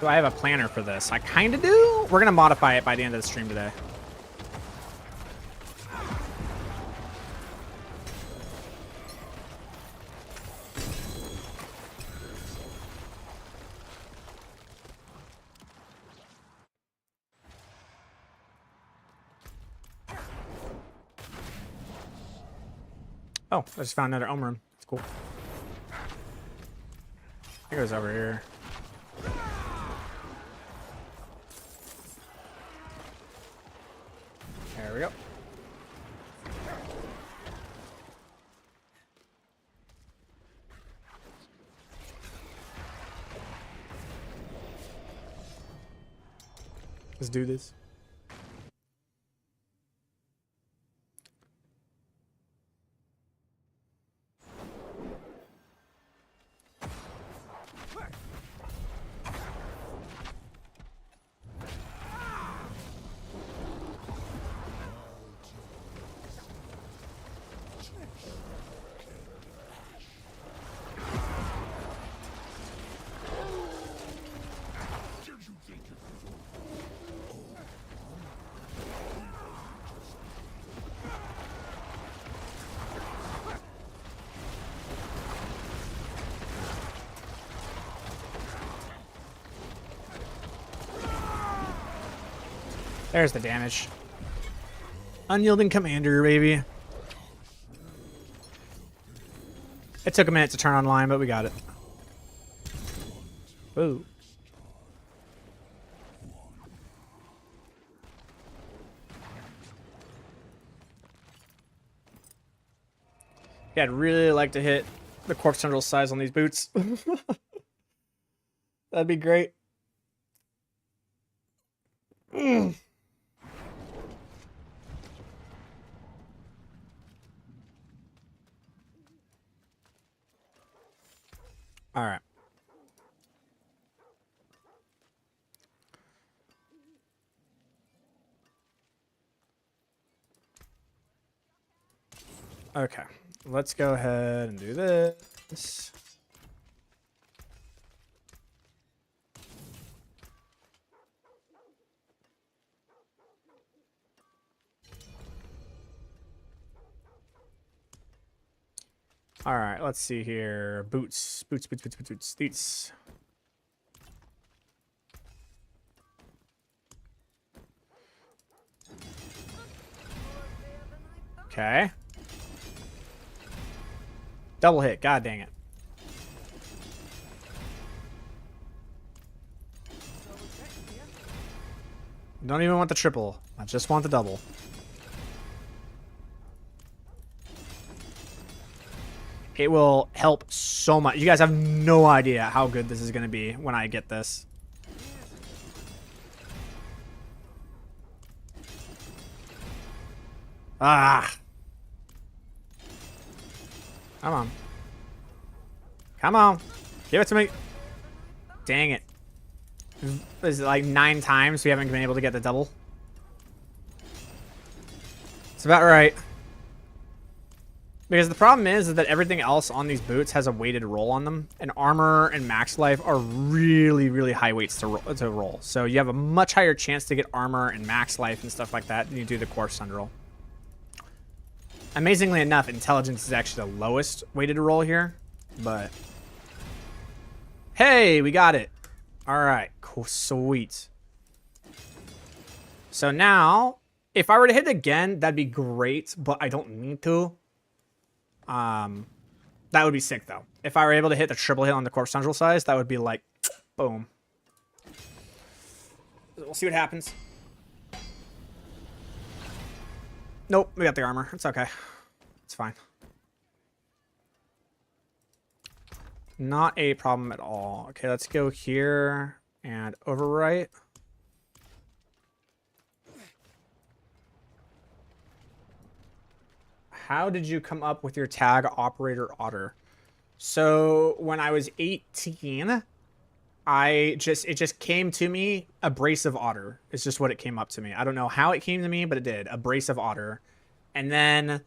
Do I have a planner for this? I kind of do. We're going to modify it by the end of the stream today. Oh, I just found another Ohm room. That's cool. It goes over here. There we go. Let's do this. There's the damage. Unyielding commander, baby. It took a minute to turn online, but we got it. Whoa. Yeah, I'd really like to hit the corpse tendril size on these boots. That'd be great. All right. Okay, let's go ahead and do this. All right, let's see here. Boots. These. Okay. Double hit. God dang it. Don't even want the triple. I just want the double. It will help so much. You guys have no idea how good this is going to be when I get this. Ah. Come on. Come on. Give it to me. Dang it. Is it like 9 times we haven't been able to get the double? It's about right. Because the problem is that everything else on these boots has a weighted roll on them. And armor and max life are really, really high weights to roll. So you have a much higher chance to get armor and max life and stuff like that than you do the corpse tendril. Amazingly enough, intelligence is actually the lowest weighted roll here. But hey, we got it. All right, cool, sweet. So now, if I were to hit it again, that'd be great, but I don't need to. That would be sick though. If I were able to hit the triple hit on the corpse tendril size, that would be like, boom. We'll see what happens. Nope, we got the armor. It's okay. It's fine. Not a problem at all. Okay, let's go here and overwrite. How did you come up with your tag Operator Otter? So when I was 18, it just came to me. Abrasive Otter. It's just what it came up to me. I don't know how it came to me, but it did. Abrasive Otter. And then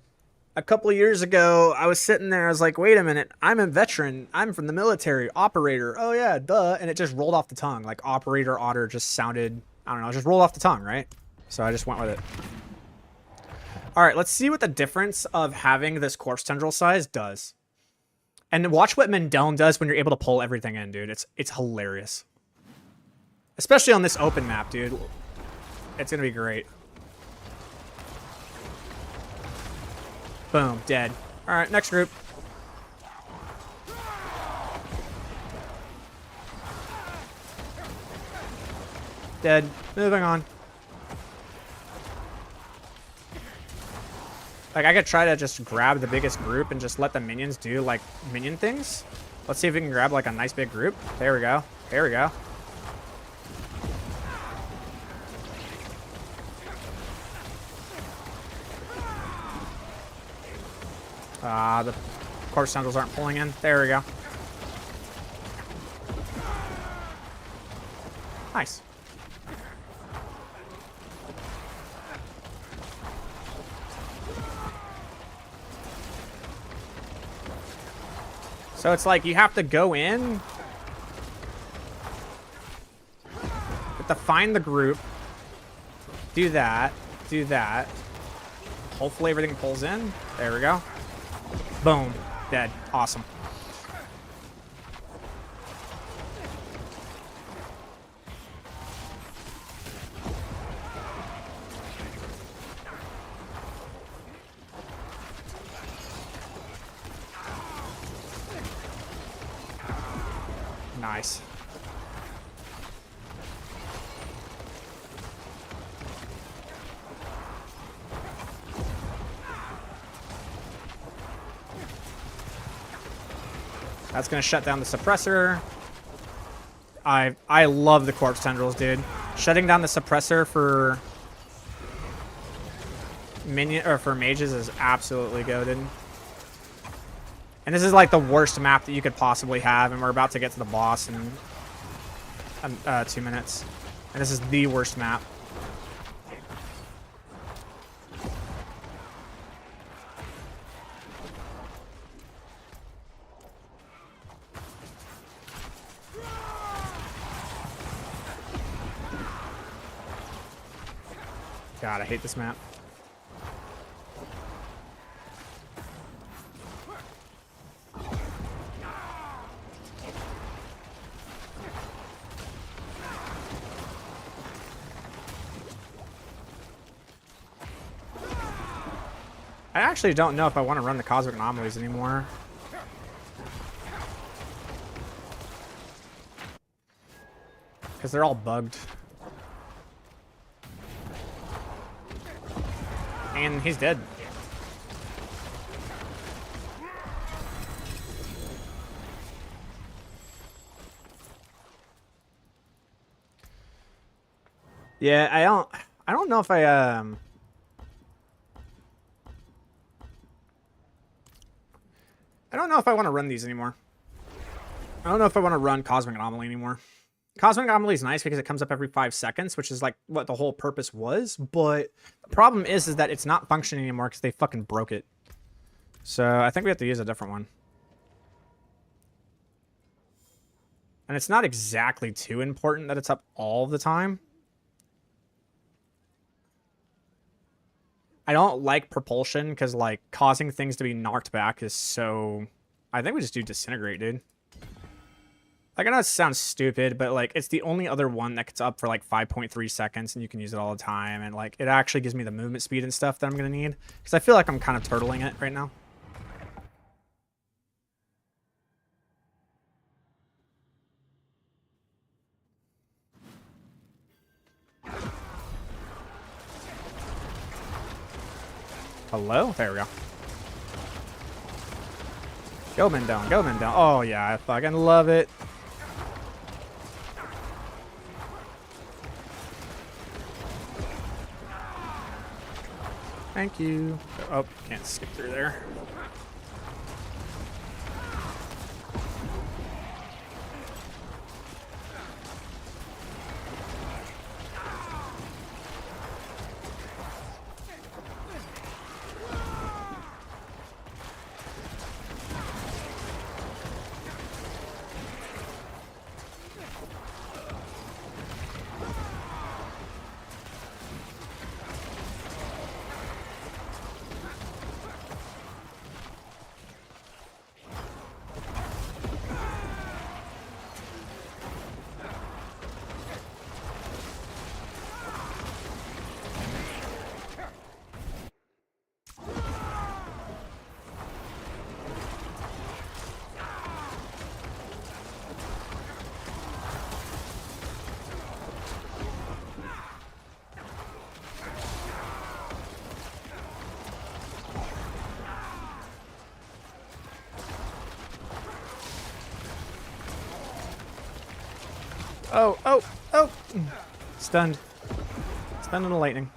a couple of years ago, I was sitting there. I was like, wait a minute. I'm a veteran. I'm from the military. Operator. Oh, yeah, duh. And it just rolled off the tongue. Like Operator Otter just sounded, I don't know, it just rolled off the tongue, right? So I just went with it. All right, let's see what the difference of having this corpse tendril size does. And watch what Mendel does when you're able to pull everything in, dude. It's hilarious. Especially on this open map, dude. It's going to be great. Boom, dead. All right, next group. Dead. Moving on. Like, I could try to just grab the biggest group and just let the minions do, like, minion things. Let's see if we can grab, like, a nice big group. There we go. There we go. The corpse tendrils aren't pulling in. There we go. Nice. So it's like you have to go in. You have to find the group. Do that. Do that. Hopefully everything pulls in. There we go. Boom. Dead. Awesome. Nice. That's gonna shut down the suppressor. I love the corpse tendrils, dude. Shutting down the suppressor for minion or for mages is absolutely goated. And this is like the worst map that you could possibly have, and we're about to get to the boss in 2 minutes. And this is the worst map. God, I hate this map. I actually don't know if I want to run the cosmic anomalies anymore. Because they're all bugged. And he's dead. Yeah, I don't know if I don't know if I want to run these anymore. I don't know if I want to run Cosmic Anomaly anymore. Cosmic Anomaly is nice because it comes up every 5 seconds, which is like what the whole purpose was. But the problem is that it's not functioning anymore because they fucking broke it. So I think we have to use a different one. And it's not exactly too important that it's up all the time. I don't like propulsion because like causing things to be knocked back is so... I think we just do disintegrate, dude. Like, I know it sounds stupid, but like it's the only other one that gets up for like 5.3 seconds and you can use it all the time. And like it actually gives me the movement speed and stuff that I'm going to need. Because I feel like I'm kind of turtling it right now. Hello? There we go. Go men down, go men down. Oh yeah, I fucking love it. Thank you. Oh, can't skip through there. Oh, oh, oh! Stunned. Stunned in the lightning.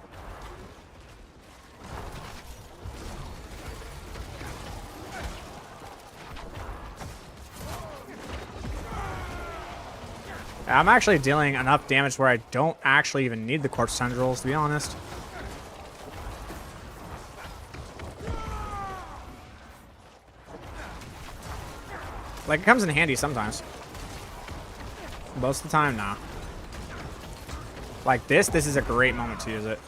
I'm actually dealing enough damage where I don't actually even need the corpse tendrils, to be honest. Like, it comes in handy sometimes. Most of the time, nah. Like this is a great moment to use it.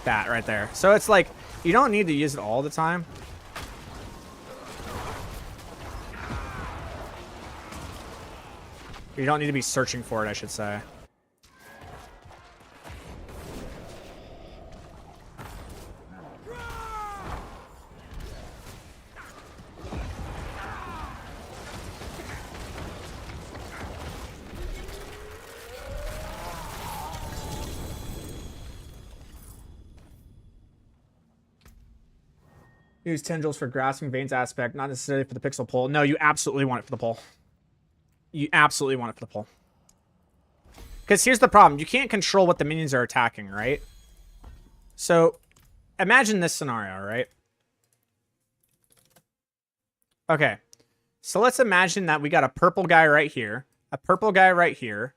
That right there. So it's like, you don't need to use it all the time. You don't need to be searching for it, I should say. Use tendrils for grasping veins aspect, not necessarily for the pixel pull. No, you absolutely want it for the pull. You absolutely want it for the pull. Because here's the problem. You can't control what the minions are attacking, right? So, imagine this scenario, right? Okay. So let's imagine that we got a purple guy right here, a purple guy right here,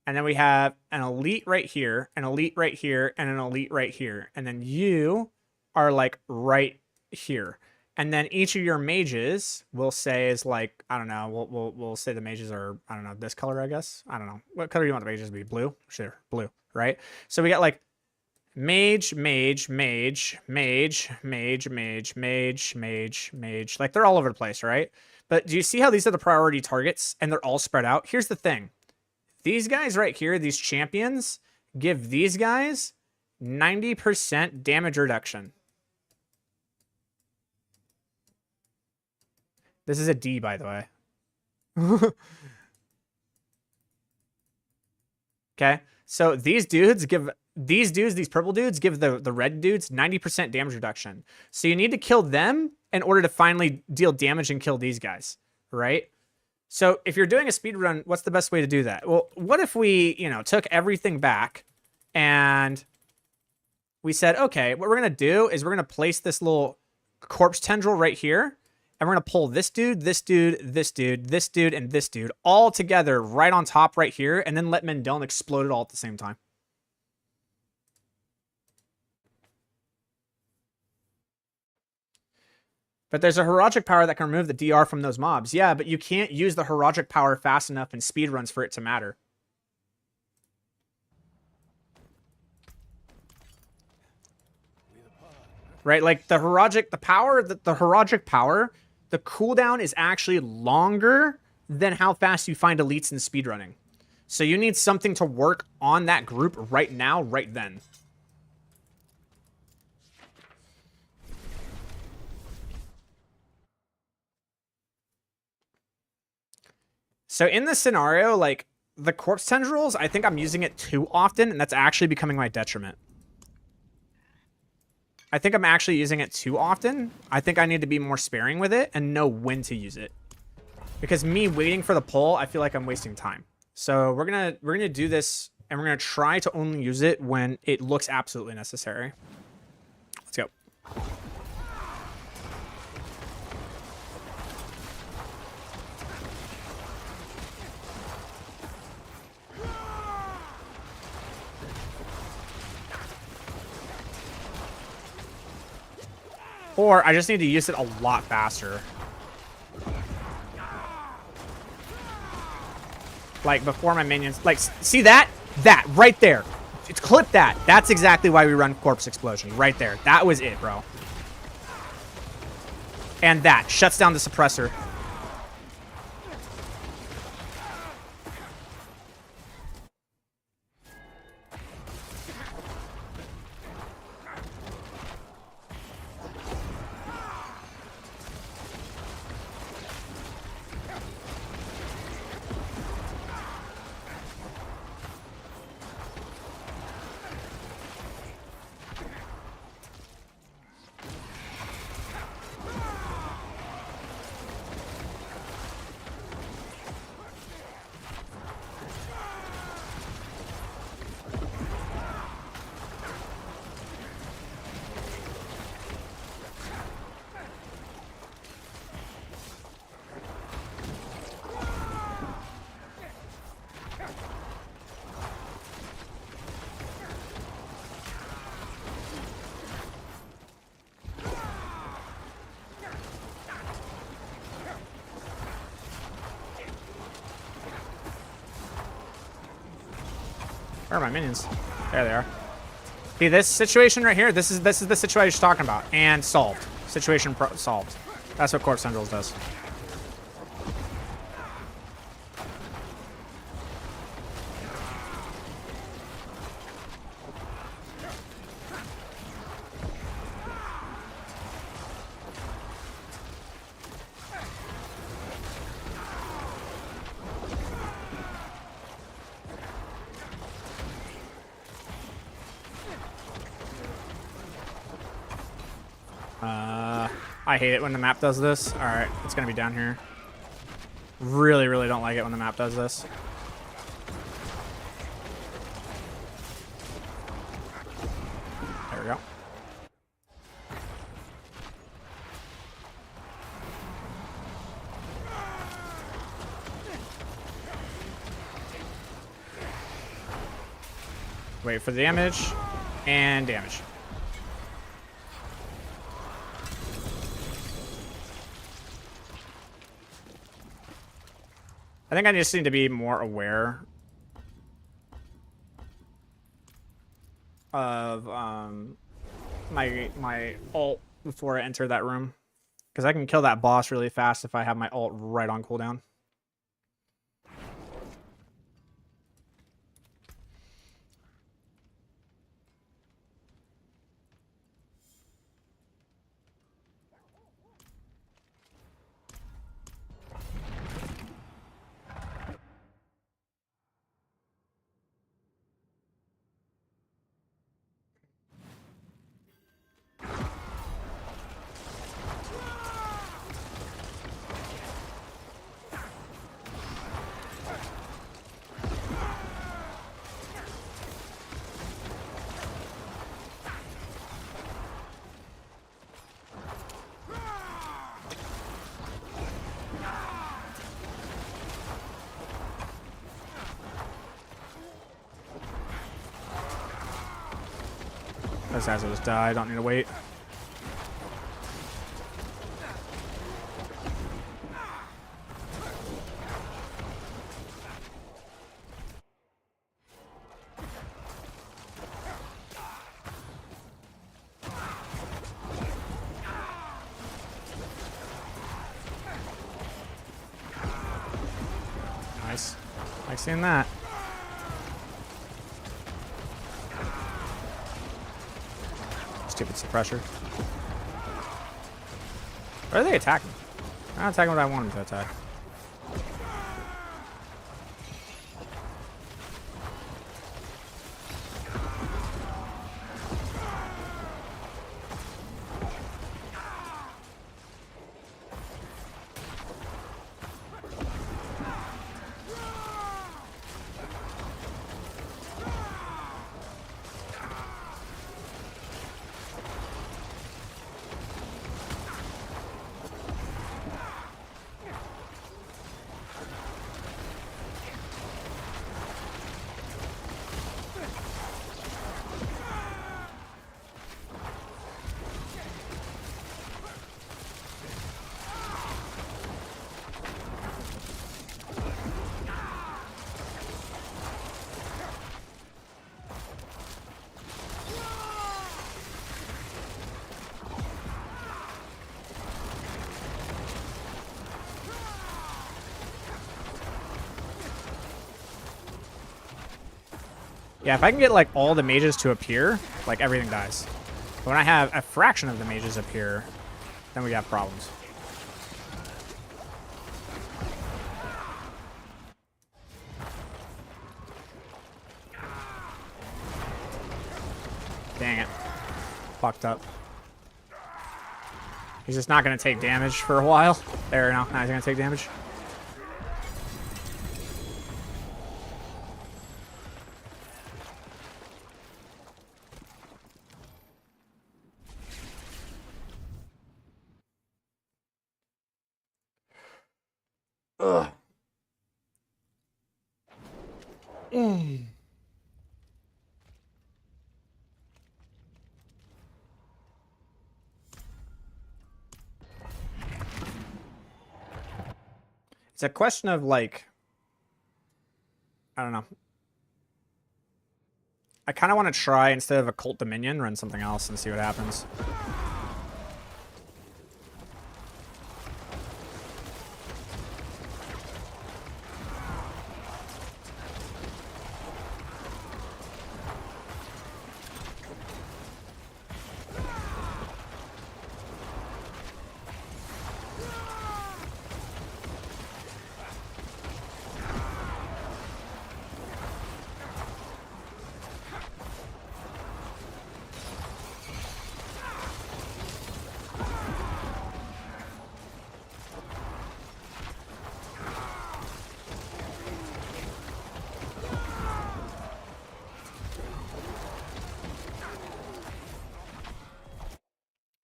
and then we have an elite right here, an elite right here, and an elite right here. And then you are like right here. And then each of your mages we'll say is like, I don't know, we'll say the mages are, I don't know, this color, I guess. I don't know. What color do you want the mages to be? Blue? Sure, blue, right? So we got like mage, mage, mage, mage, mage, mage, mage, mage, mage. Like they're all over the place, right? But do you see how these are the priority targets and they're all spread out? Here's the thing. These guys right here, these champions, give these guys 90% damage reduction. This is a D, by the way. Okay, so these dudes give these purple dudes give the red dudes 90% damage reduction. So you need to kill them in order to finally deal damage and kill these guys, right? So if you're doing a speed run, what's the best way to do that? Well, what if we, took everything back and we said, okay, what we're going to do is we're going to place this little corpse tendril right here. And we're going to pull this dude, this dude, this dude, this dude, and this dude all together right on top right here. And then let Mendeln explode it all at the same time. But there's a heroic power that can remove the DR from those mobs. Yeah, but you can't use the heroic power fast enough in speedruns for it to matter. Right? Like the heroic power, the cooldown is actually longer than how fast you find elites in speedrunning. So you need something to work on that group right now, right then. So in this scenario, like the corpse tendrils, I think I'm using it too often, and that's actually becoming my detriment. I think I'm actually using it too often. I think I need to be more sparing with it and know when to use it. Because me waiting for the pull, I feel like I'm wasting time. So we're gonna do this, and we're gonna try to only use it when it looks absolutely necessary. Let's go. Or I just need to use it a lot faster. Like before my minions, like see that? That right there. It's clip that. That's exactly why we run corpse explosion right there. That was it, bro. And that shuts down the suppressor. Where are my minions? There they are. See, this situation right here, this is the situation I was talking about. And solved. Situation solved. That's what Corpse Tendrils does. I hate it when the map does this. Alright, it's gonna be down here. Really, really don't like it when the map does this. There we go. Wait for the damage. And damage. I think I just need to be more aware of my ult before I enter that room. Because I can kill that boss really fast if I have my ult right on cooldown. Those guys will just die. I don't need to wait. Nice. Like seeing that. Stupid suppressor. Where are they attacking? They're not attacking what I want them to attack. Yeah, if I can get like all the mages to appear, like everything dies. But when I have a fraction of the mages appear, then we have problems. Dang it. Fucked up. He's just not going to take damage for a while. There, now he's going to take damage. Ugh. It's a question of like, I don't know. I kind of want to try, instead of Occult Dominion, run something else and see what happens.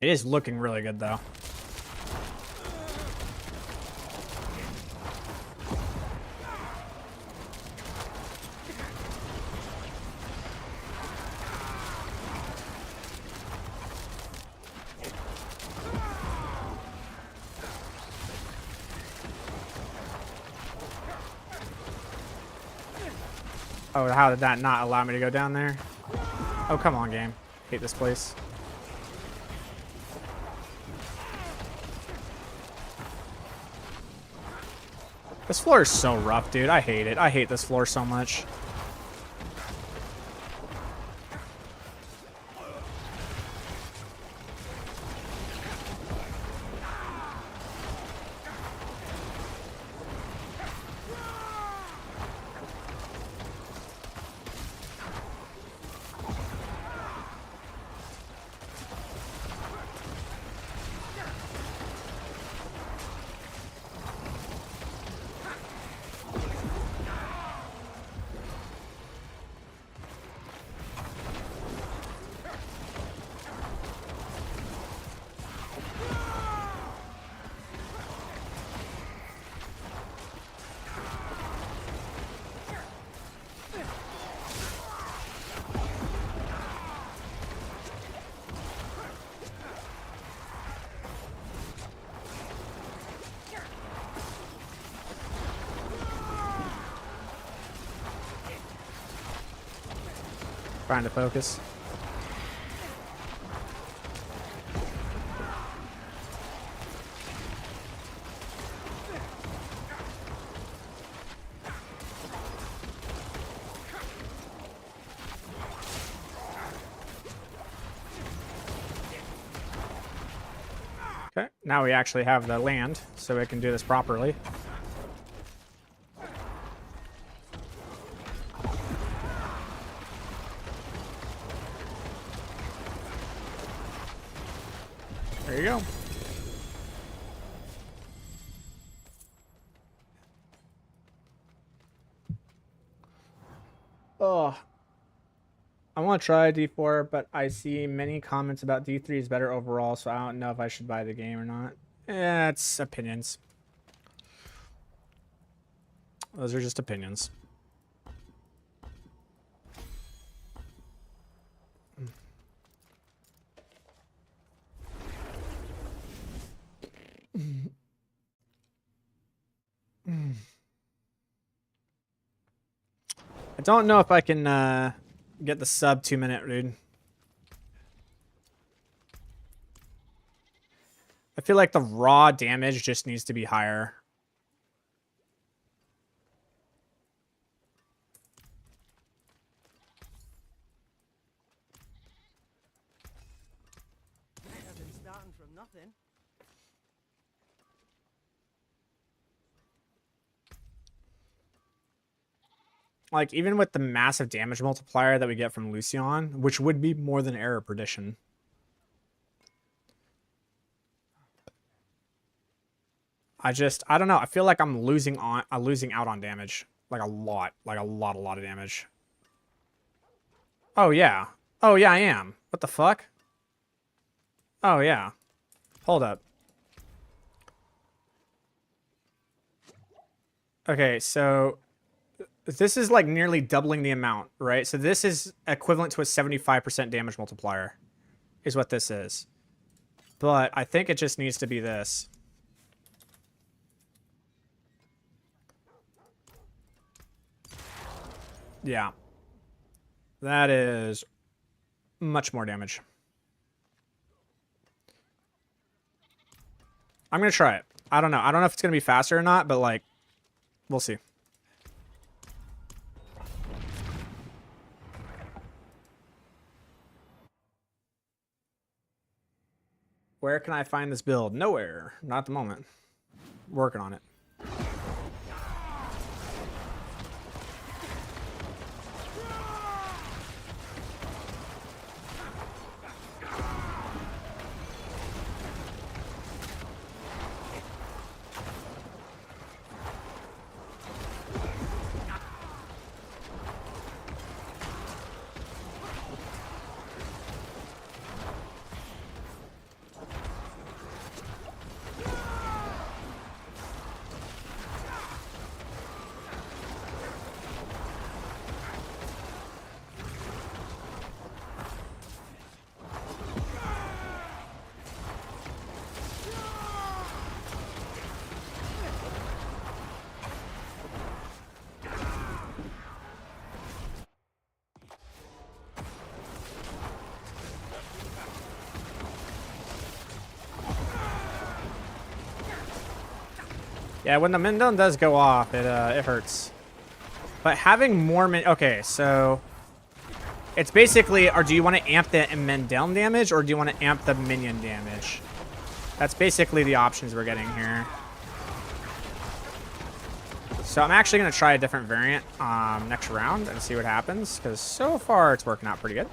It is looking really good, though. Oh, how did that not allow me to go down there? Oh, come on, game. Hate this place. This floor is so rough, dude. I hate it. I hate this floor so much. Trying to focus. Okay, now we actually have the land, so we can do this properly. There you go. Oh, I want to try D4, but I see many comments about D3 is better overall, so I don't know if I should buy the game or not. It's opinions. Those are just opinions. I don't know if I can get the sub 2-minute, dude. I feel like the raw damage just needs to be higher. Better than starting from nothing. Like, even with the massive damage multiplier that we get from Lucian, which would be more than Error Perdition. I don't know. I feel like I'm losing out on damage. Like a lot of damage. Oh, yeah. Oh, yeah, I am. What the fuck? Oh, yeah. Hold up. Okay, so this is like nearly doubling the amount, right? So this is equivalent to a 75% damage multiplier is what this is. But I think it just needs to be this. Yeah. That is much more damage. I'm going to try it. I don't know. I don't know if it's going to be faster or not, but, like, we'll see. Where can I find this build? Nowhere. Not at the moment. Working on it. Yeah, when the Mendon does go off, it hurts. But having more okay, so it's basically, or do you want to amp the Mendon damage, or do you want to amp the minion damage? That's basically the options we're getting here. So I'm actually going to try a different variant next round and see what happens, because so far it's working out pretty good.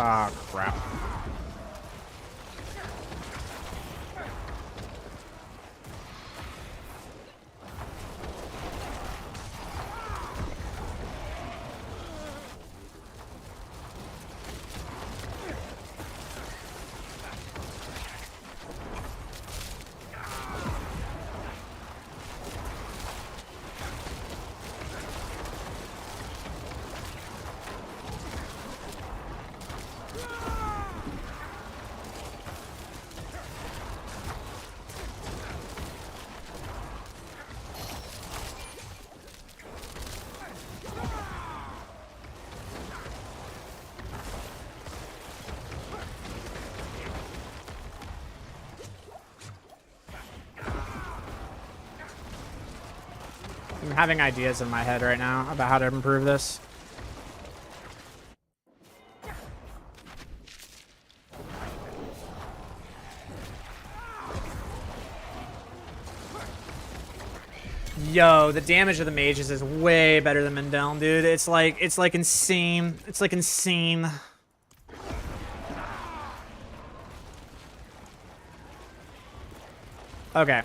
Ah, crap. I'm having ideas in my head right now about how to improve this. Yo, the damage of the mages is way better than Mendel, dude. It's like insane. It's like insane. Okay.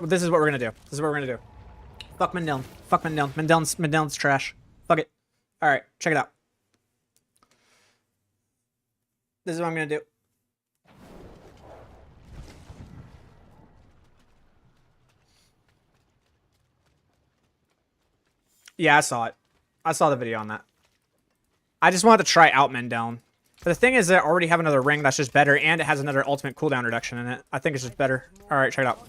This is what we're gonna do. This is what we're gonna do. Fuck Mendel. Fuck Mendel. Mendel's trash. Fuck it. All right, check it out. This is what I'm gonna do. Yeah, I saw it. I saw the video on that. I just wanted to try out Mendel. But the thing is that I already have another ring that's just better, and it has another ultimate cooldown reduction in it. I think it's just better. All right, check it out.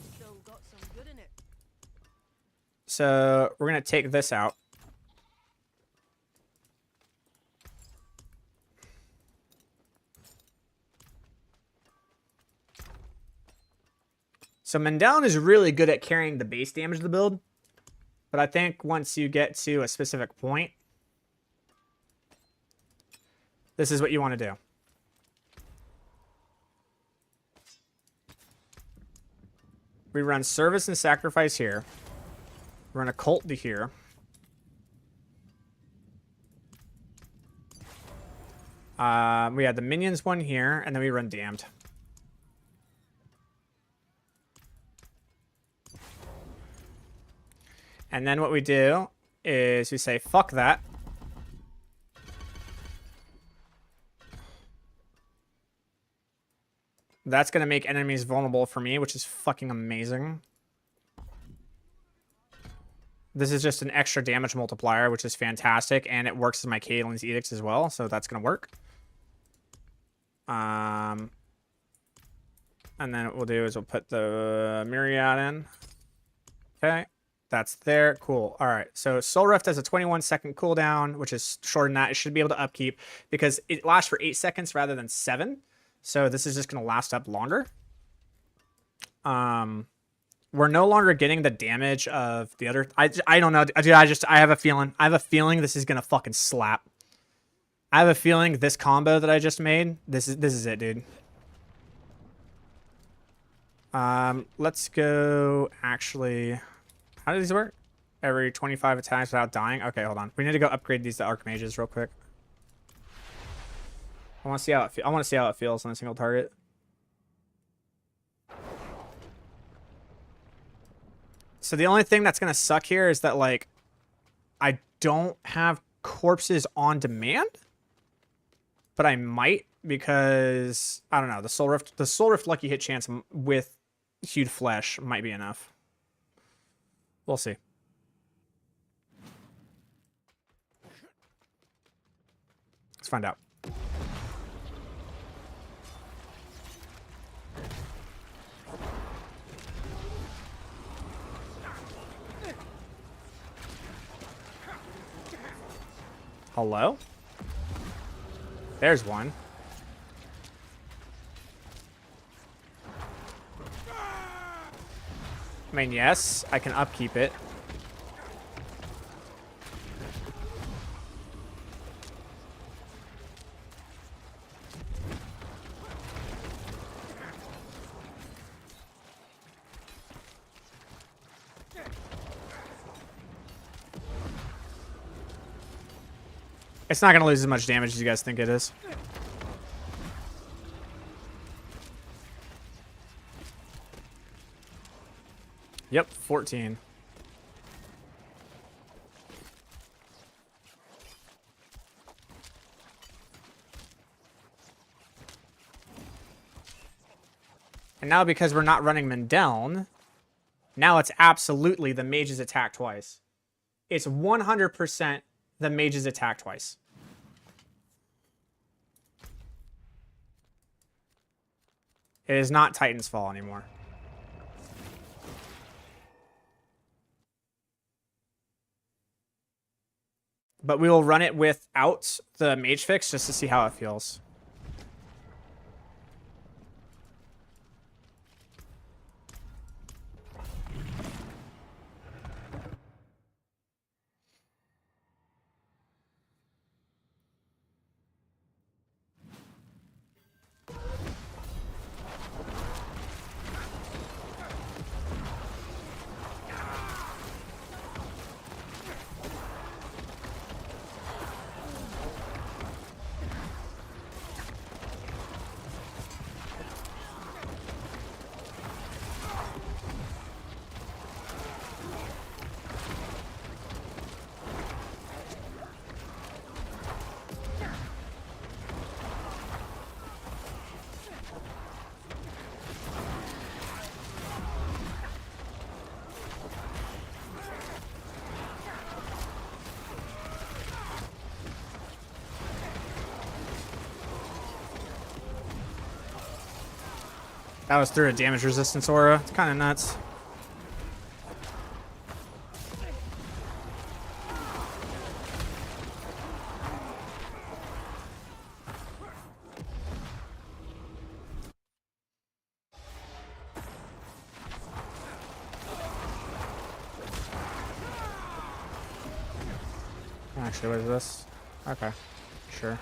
So we're going to take this out. So Mendel is really good at carrying the base damage of the build. But I think once you get to a specific point, this is what you want to do. We run Service and Sacrifice here. Run Occult to here. We had the Minions one here, and then we run Damned. And then what we do is we say, fuck that. That's going to make enemies vulnerable for me, which is fucking amazing. This is just an extra damage multiplier, which is fantastic, and it works as my Caitlin's Edicts as well, so that's gonna work. And then what we'll do is we'll put the Myriad in. Okay, that's there. Cool. All right, so Soul Rift has a 21-second cooldown, which is shorter than that. It should be able to upkeep because it lasts for 8 seconds rather than 7. So this is just gonna last up longer. We're no longer getting the damage of the other. I don't know. Dude, I have a feeling. I have a feeling this is gonna fucking slap. I have a feeling this combo that I just made. This is it, dude. Let's go. Actually, how do these work? Every 25 attacks without dying. Okay, hold on. We need to go upgrade these to Archmages real quick. I want to see how it. I want to see how it feels on a single target. So the only thing that's going to suck here is that, like, I don't have corpses on demand, but I might because, I don't know, the Soul Rift lucky hit chance with Hewed Flesh might be enough. We'll see. Let's find out. Hello? There's one. I mean, yes, I can upkeep it. It's not going to lose as much damage as you guys think it is. Yep, 14. And now because we're not running Mendeln, now it's absolutely the mage's attack twice. It's 100% the mage's attack twice. It is not Titan's Fall anymore. But we will run it without the mage fix just to see how it feels. That was through a damage resistance aura. It's kind of nuts. Actually, what is this? Okay, sure.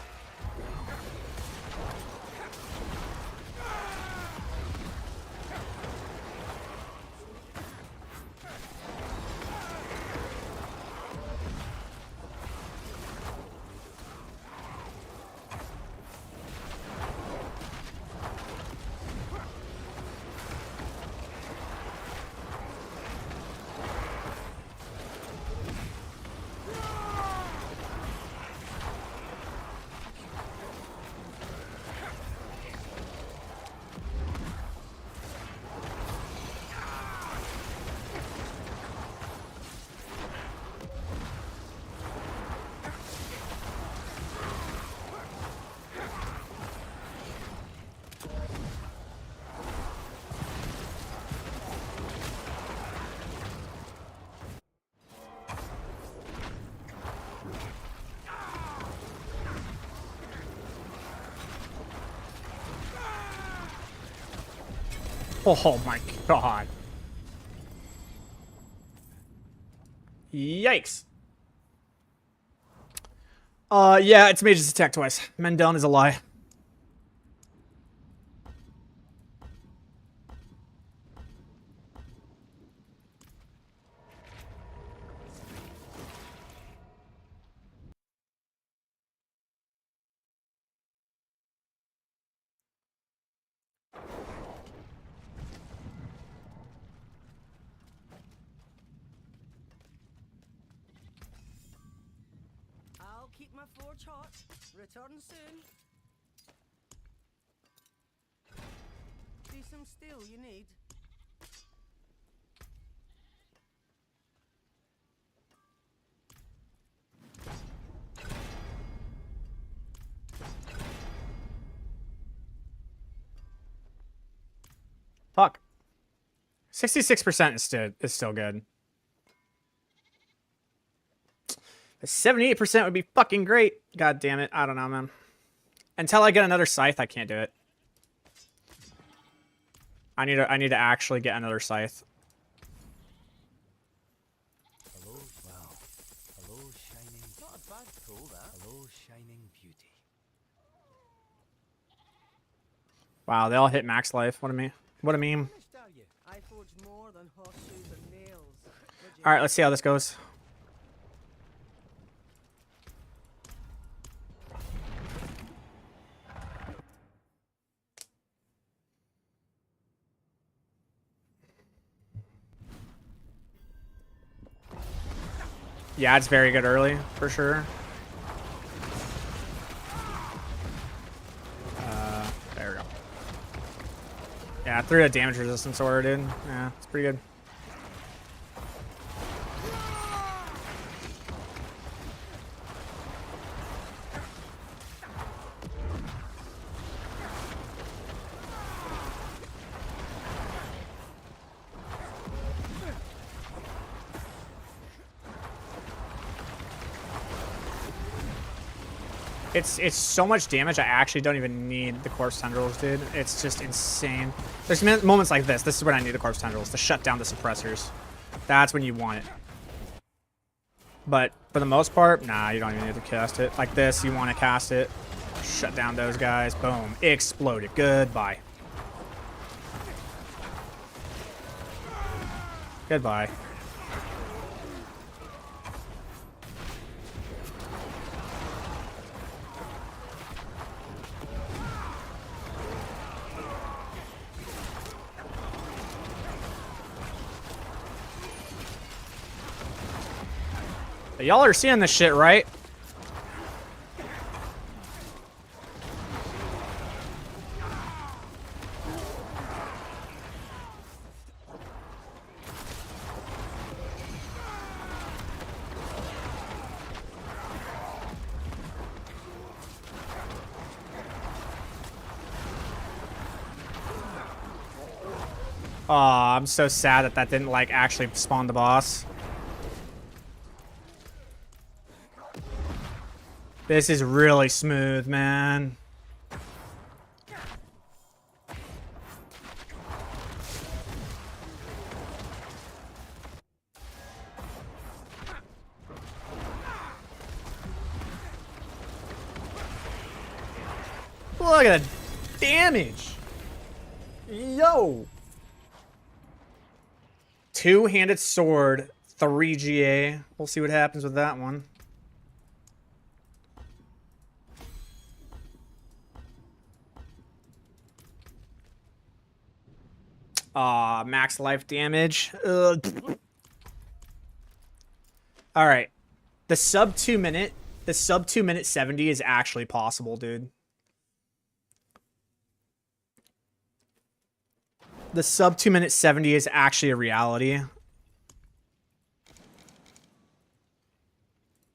Oh my god. Yikes. Yeah, it's mage's attack twice. Mendon is a lie. I'll keep my forge hot. Return soon. See some steel you need. Fuck. 66% is still good. 78% would be fucking great. God damn it. I don't know, man. Until I get another scythe, I can't do it. I need to actually get another scythe. Hello, wow. Hello, shining. Not a bad pull, that. Hello, shining beauty. Wow, they all hit max life. What a meme. What a meme. Finished, are you? I forge more than horseshoes and nails. All right, let's see how this goes. Yeah, it's very good early, for sure. There we go. Yeah, I threw a damage resistance order, dude. Yeah, it's pretty good. It's so much damage, I actually don't even need the corpse tendrils, dude. It's just insane. There's moments like this. This is when I need the corpse tendrils, to shut down the suppressors. That's when you want it. But for the most part, nah, you don't even need to cast it. Like this, you want to cast it. Shut down those guys. Boom. Exploded. Goodbye. Goodbye. Y'all are seeing this shit, right? Aw, I'm so sad that that didn't, like, actually spawn the boss. This is really smooth, man. Look at the damage. Yo. Two-handed sword, 3 GA. We'll see what happens with that one. Max life damage. Ugh. All right. The sub 2 minute 70 is actually possible, dude. The sub 2 minute 70 is actually a reality.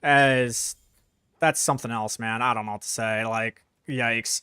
As that's something else, man. I don't know what to say. Like, yikes.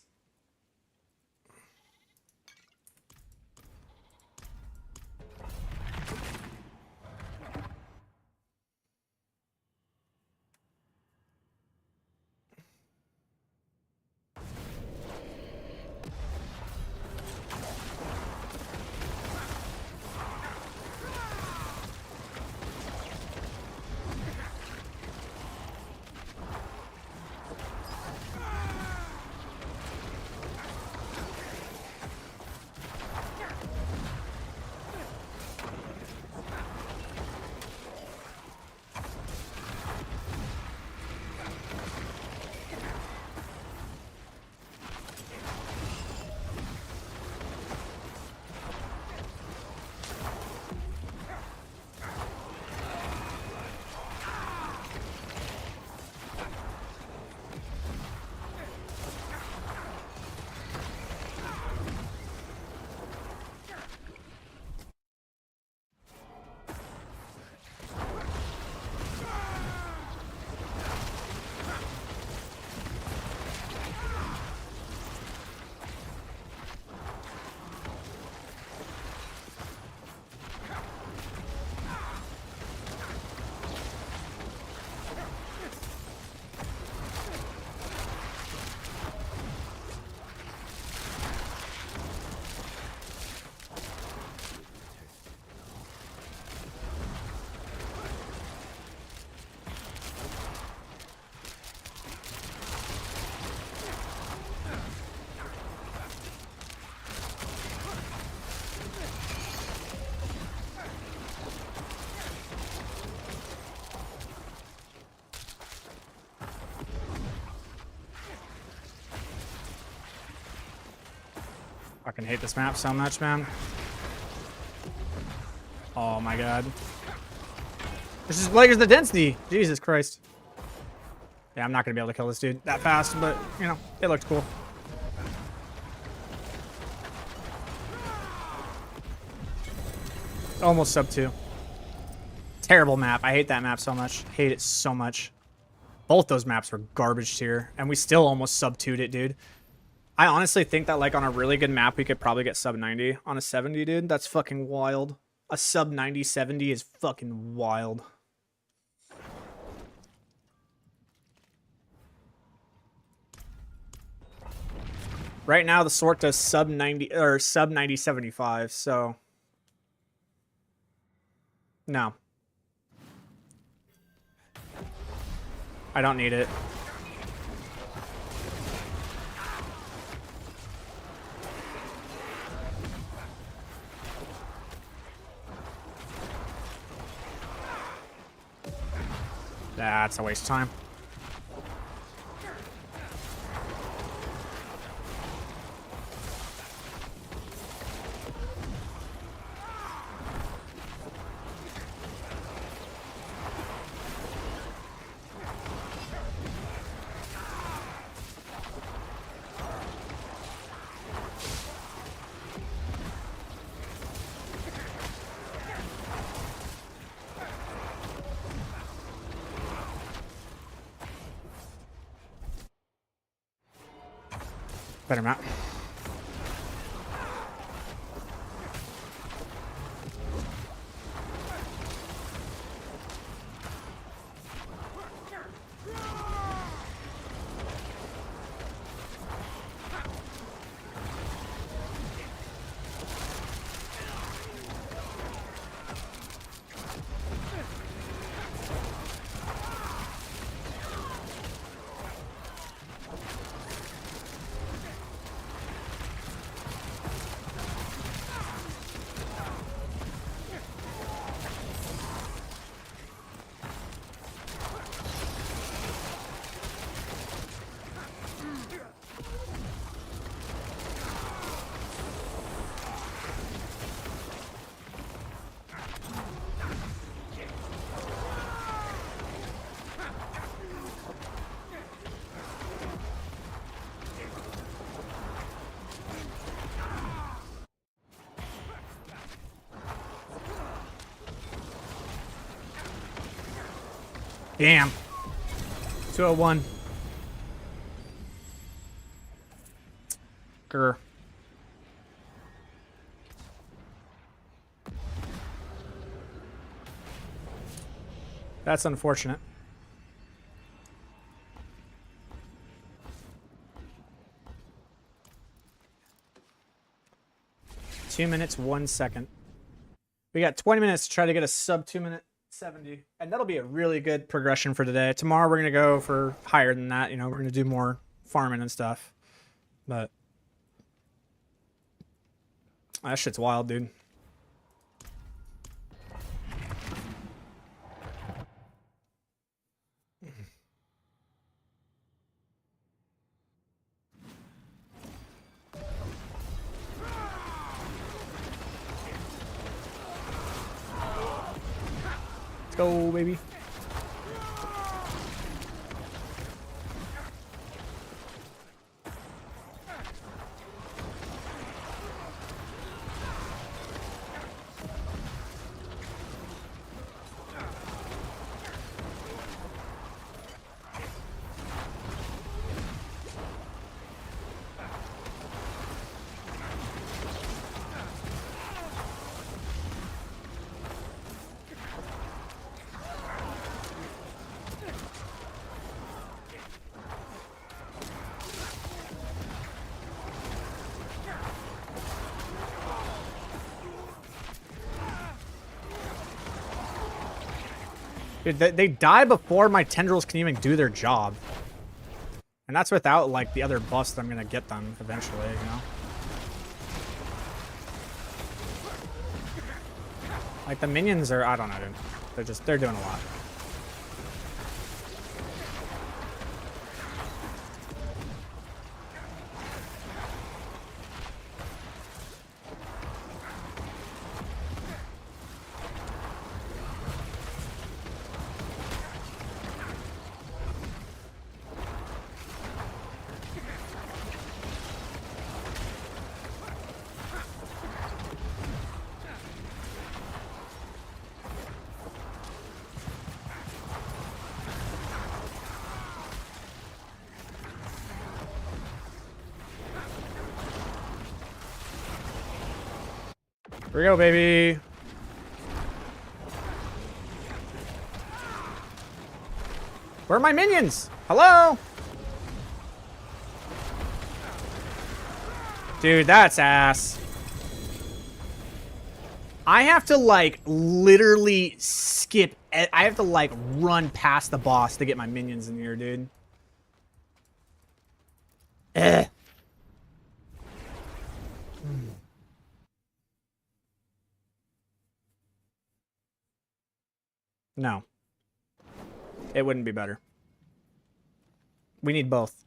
Fucking hate this map so much, man. Oh my god. This is like the density. Jesus Christ. Yeah, I'm not gonna be able to kill this dude that fast, but you know, it looked cool. Almost sub 2. Terrible map. I hate that map so much. Hate it so much. Both those maps were garbage tier, and we still almost sub 2'd it, dude. I honestly think that like on a really good map, we could probably get sub 90 on a 70, dude. That's fucking wild. A sub 90 70 is fucking wild. Right now, the sort does sub 90 or sub 90 75, so no. I don't need it. That's a waste of time. Better map. Damn. 201. Grr. That's unfortunate. Two minutes, 1 second. We got 20 minutes to try to get a sub 2 minute 70. And that'll be a really good progression for today. Tomorrow we're going to go for higher than that. You know, we're going to do more farming and stuff. But that shit's wild, dude. Let's go, baby. Dude, they die before my tendrils can even do their job. And that's without, like, the other buffs that I'm gonna get them eventually, you know? Like, the minions are, I don't know, dude. They're doing a lot. Here we go, baby. Where are my minions? Hello? Dude, that's ass. I have to, like, literally skip. I have to, like, run past the boss to get my minions in here, dude. Eh. No. It wouldn't be better. We need both.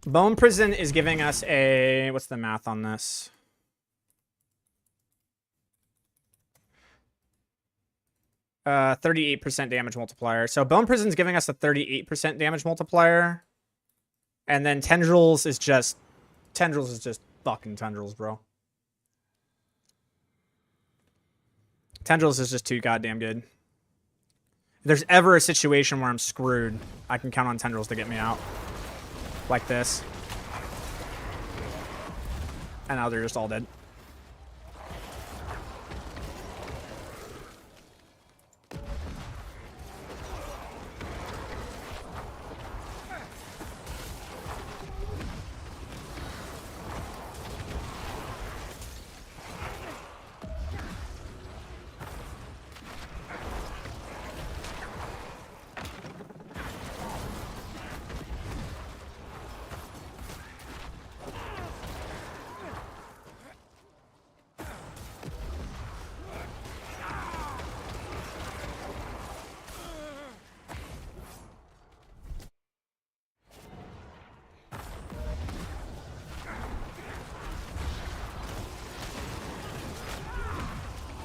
Bone Prison is giving us a... What's the math on this? Uh, 38% damage multiplier. So Bone Prison's giving us a 38% damage multiplier. And then Tendrils is just... Tendrils is just fucking Tendrils, bro. Tendrils is just too goddamn good. If there's ever a situation where I'm screwed, I can count on Tendrils to get me out. Like this. And now they're just all dead.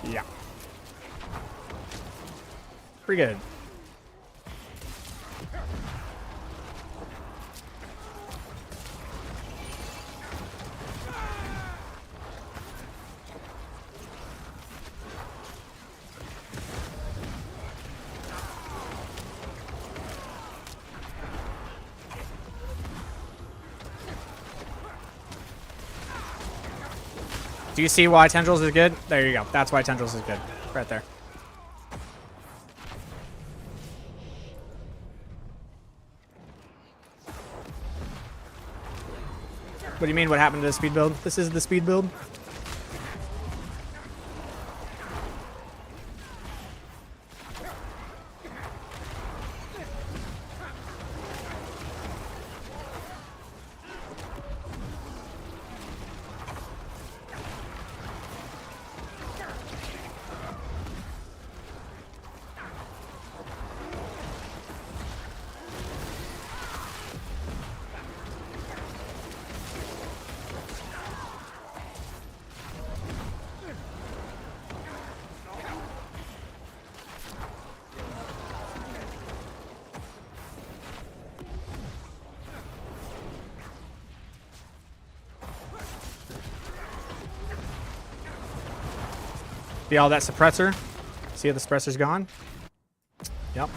Yeah. Pretty good. Do you see why Tendrils is good? There you go. That's why Tendrils is good. Right there. What do you mean, what happened to the speed build? This is the speed build? See all that suppressor? See how the suppressor's gone? Yep.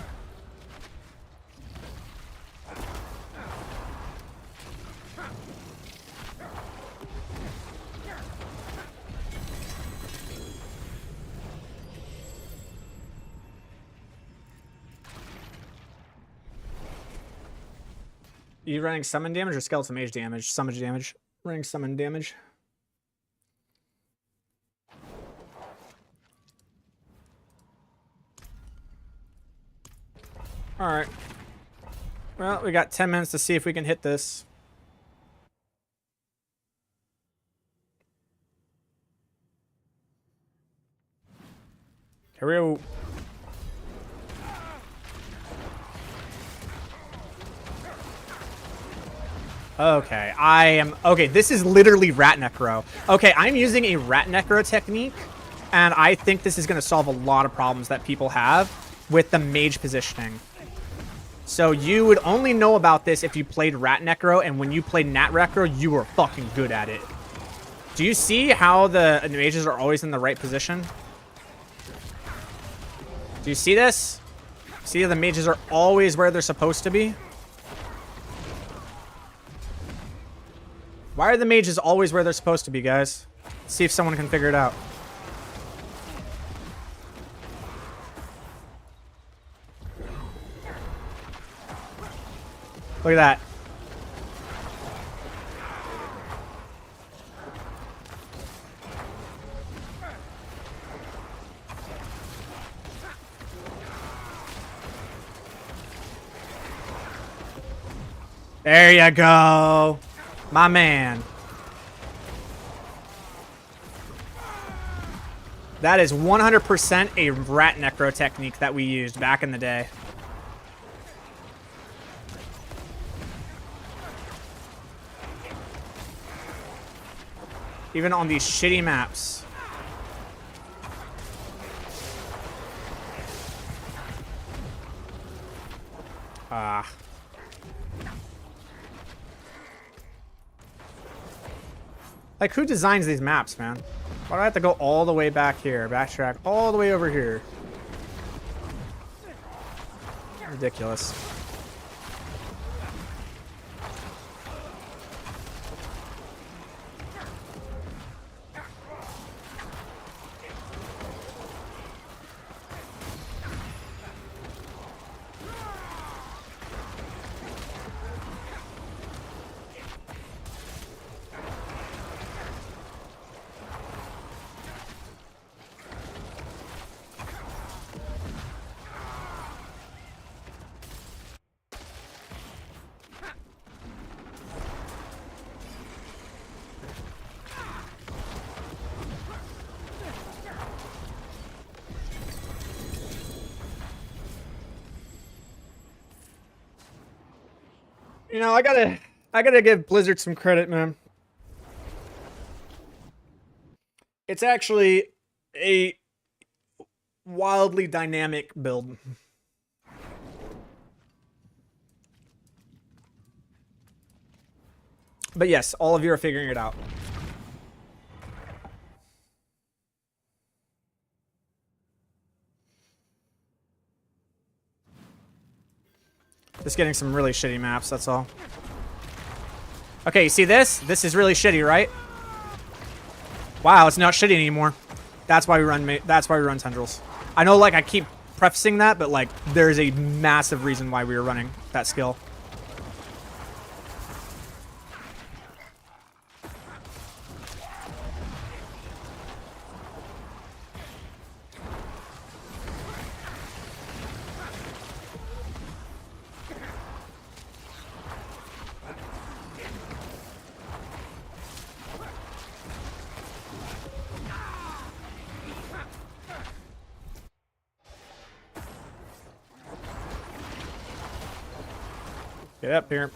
You running summon damage or skeleton mage damage? Summon damage. Running summon damage. Alright. Well, we got 10 minutes to see if we can hit this. Here we go. Okay, okay, this is literally Rat Necro. Okay, I'm using a Rat Necro technique, and I think this is going to solve a lot of problems that people have with the mage positioning. So you would only know about this if you played Rat Necro, and when you played Nat Necro, you were fucking good at it. Do you see how the mages are always in the right position? Do you see this? See how the mages are always where they're supposed to be? Why are the mages always where they're supposed to be, guys? Let's see if someone can figure it out. Look at that. There you go. My man. That is 100% a rat necro technique that we used back in the day. Even on these shitty maps. Ah. Like, who designs these maps, man? Why do I have to go all the way back here? Backtrack all the way over here. Ridiculous. You know, I gotta give Blizzard some credit, man. It's actually a wildly dynamic build. But yes, all of you are figuring it out. Just getting some really shitty maps, that's all. Okay, you see this? This is really shitty, right? Wow, it's not shitty anymore. That's why we run tendrils. I know, like, I keep prefacing that, but like there's a massive reason why we were running that skill. Get up here.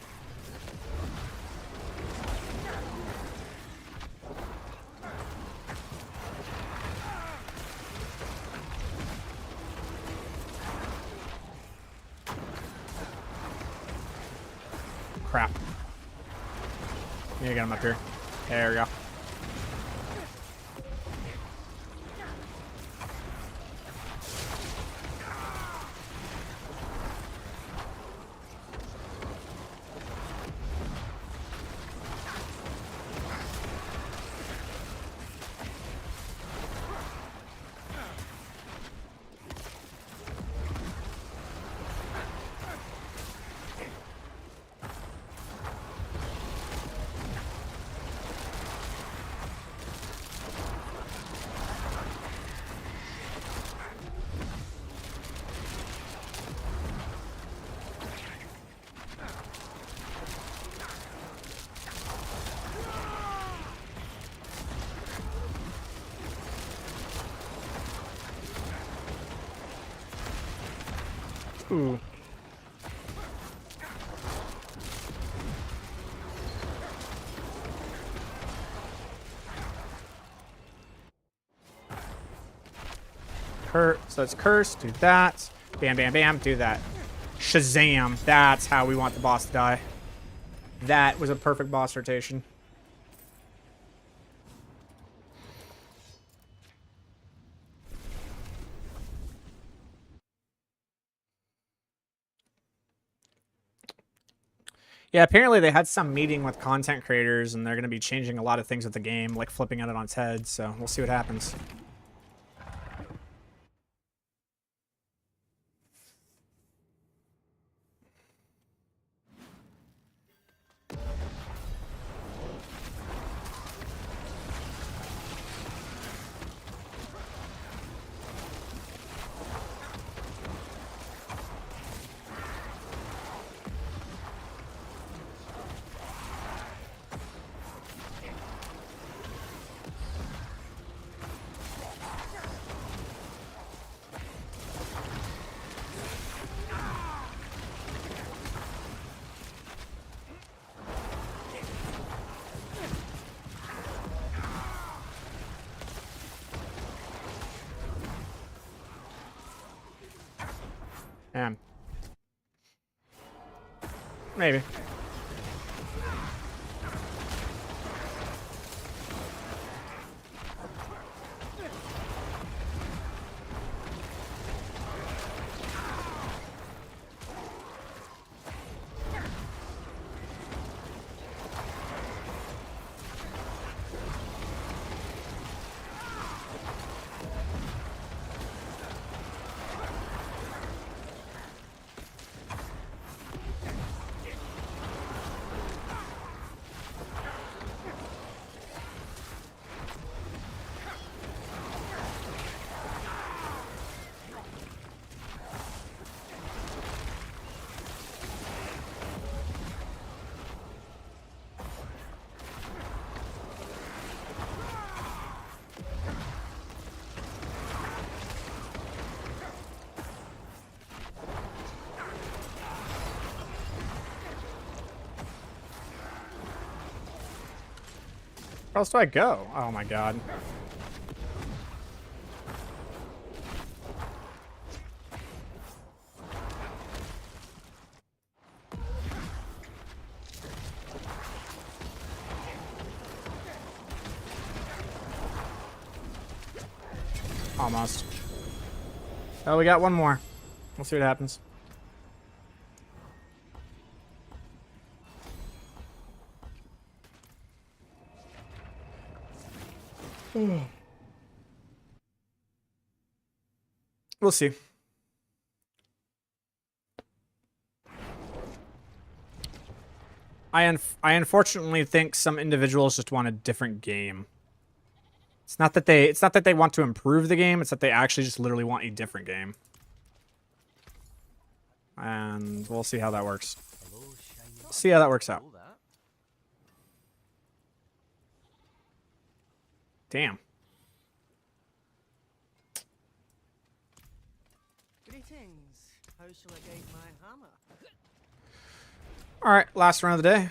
Crap. Need to get him up here. There we go. Ooh. So it's curse, do that. Bam, bam, bam, do that. Shazam. That's how we want the boss to die. That was a perfect boss rotation. Yeah, apparently they had some meeting with content creators, and they're going to be changing a lot of things with the game, like flipping it on its head, so we'll see what happens. Damn. Maybe. Where else do I go? Oh my god. Almost. Oh, we got one more. We'll see what happens. We'll see. I unfortunately think some individuals just want a different game. It's not that they want to improve the game, it's that they actually just literally want a different game. And we'll see how that works. See how that works out. Damn. Greetings. How shall I guide my hammer? Alright, last round of the day.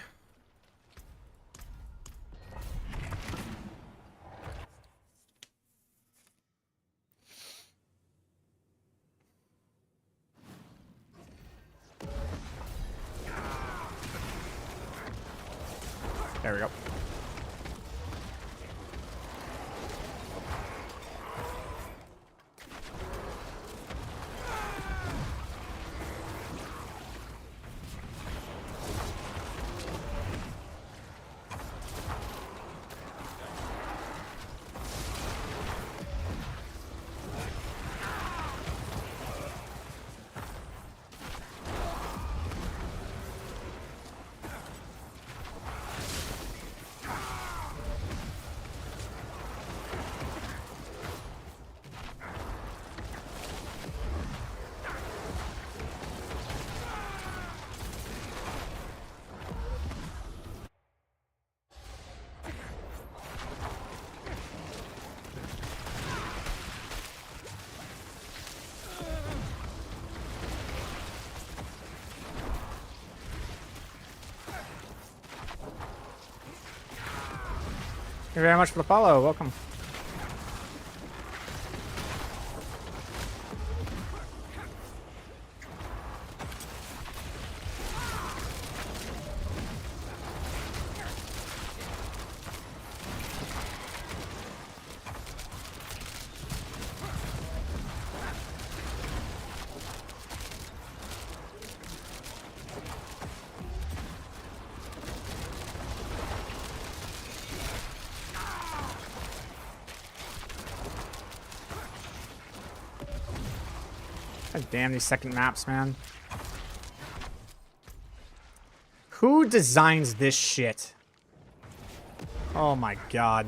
There we go. Thank you very much for the follow. Welcome. God damn these second maps, man. Who designs this shit? Oh my god.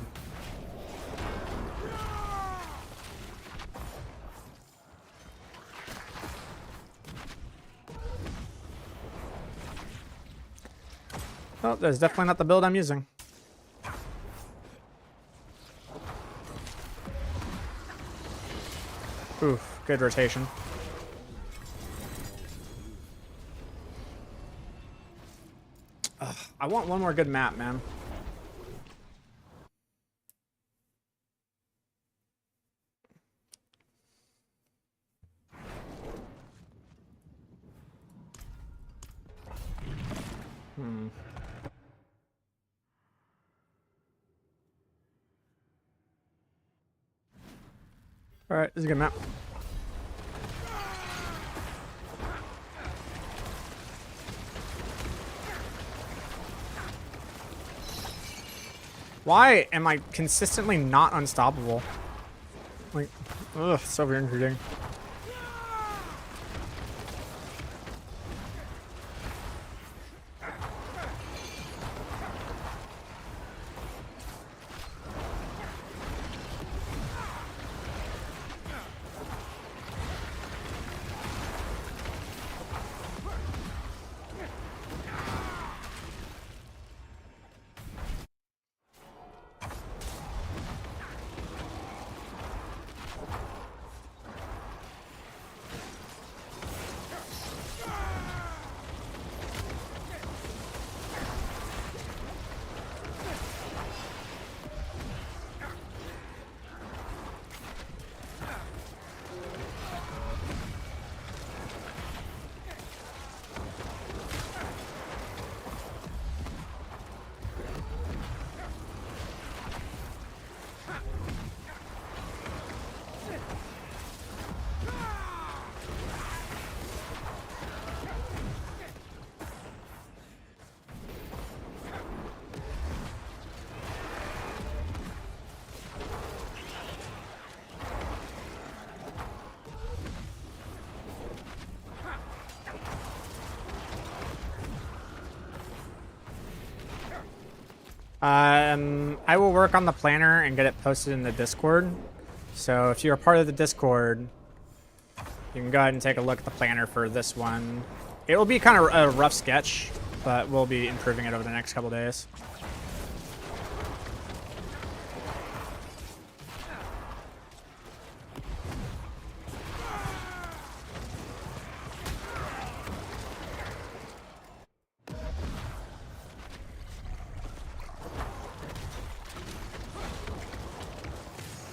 Well, that's definitely not the build I'm using. Oof, good rotation. Ugh, I want one more good map, man. Alright, this is a good map. Why am I consistently not unstoppable? Like, ugh, so irritating. I will work on the planner and get it posted in the Discord. So if you're a part of the Discord, you can go ahead and take a look at the planner for this one. It will be kind of a rough sketch, but we'll be improving it over the next couple days.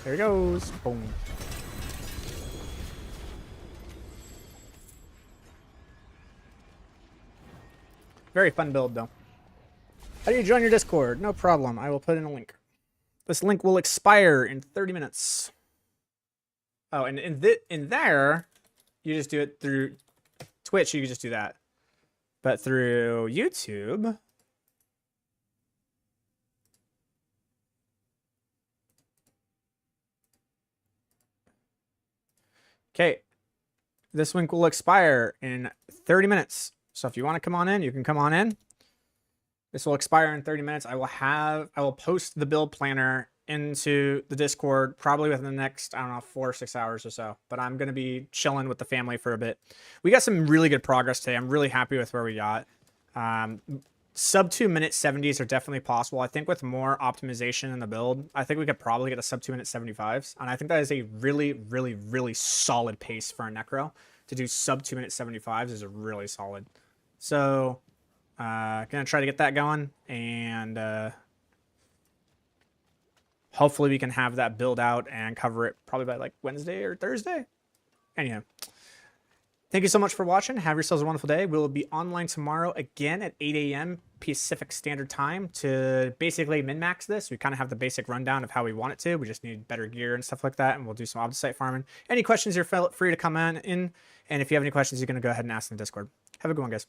There he goes. Boom. Very fun build, though. How do you join your Discord? No problem. I will put in a link. This link will expire in 30 minutes. Oh, and in there, you just do it through Twitch. You can just do that. But through YouTube... Okay, this link will expire in 30 minutes. So if you want to come on in, you can come on in. This will expire in 30 minutes. I will post the build planner into the Discord probably within the next, I don't know, 4 or 6 hours or so. But I'm going to be chilling with the family for a bit. We got some really good progress today. I'm really happy with where we got. Sub 2 minute 70s are definitely possible. I think with more optimization in the build, I think we could probably get a sub 2 minute 75s. And I think that is a really, really, really solid pace for a Necro. To do sub 2 minute 75s is really solid. So, gonna try to get that going. And hopefully we can have that build out and cover it probably by like Wednesday or Thursday. Anyhow. Thank you so much for watching. Have yourselves a wonderful day. We will be online tomorrow again at 8 a.m. Pacific Standard Time to basically min-max this. We kind of have the basic rundown of how we want it to. We just need better gear and stuff like that, and we'll do some opposite farming. Any questions, you're free to come in. And if you have any questions, you can go ahead and ask in the Discord. Have a good one, guys.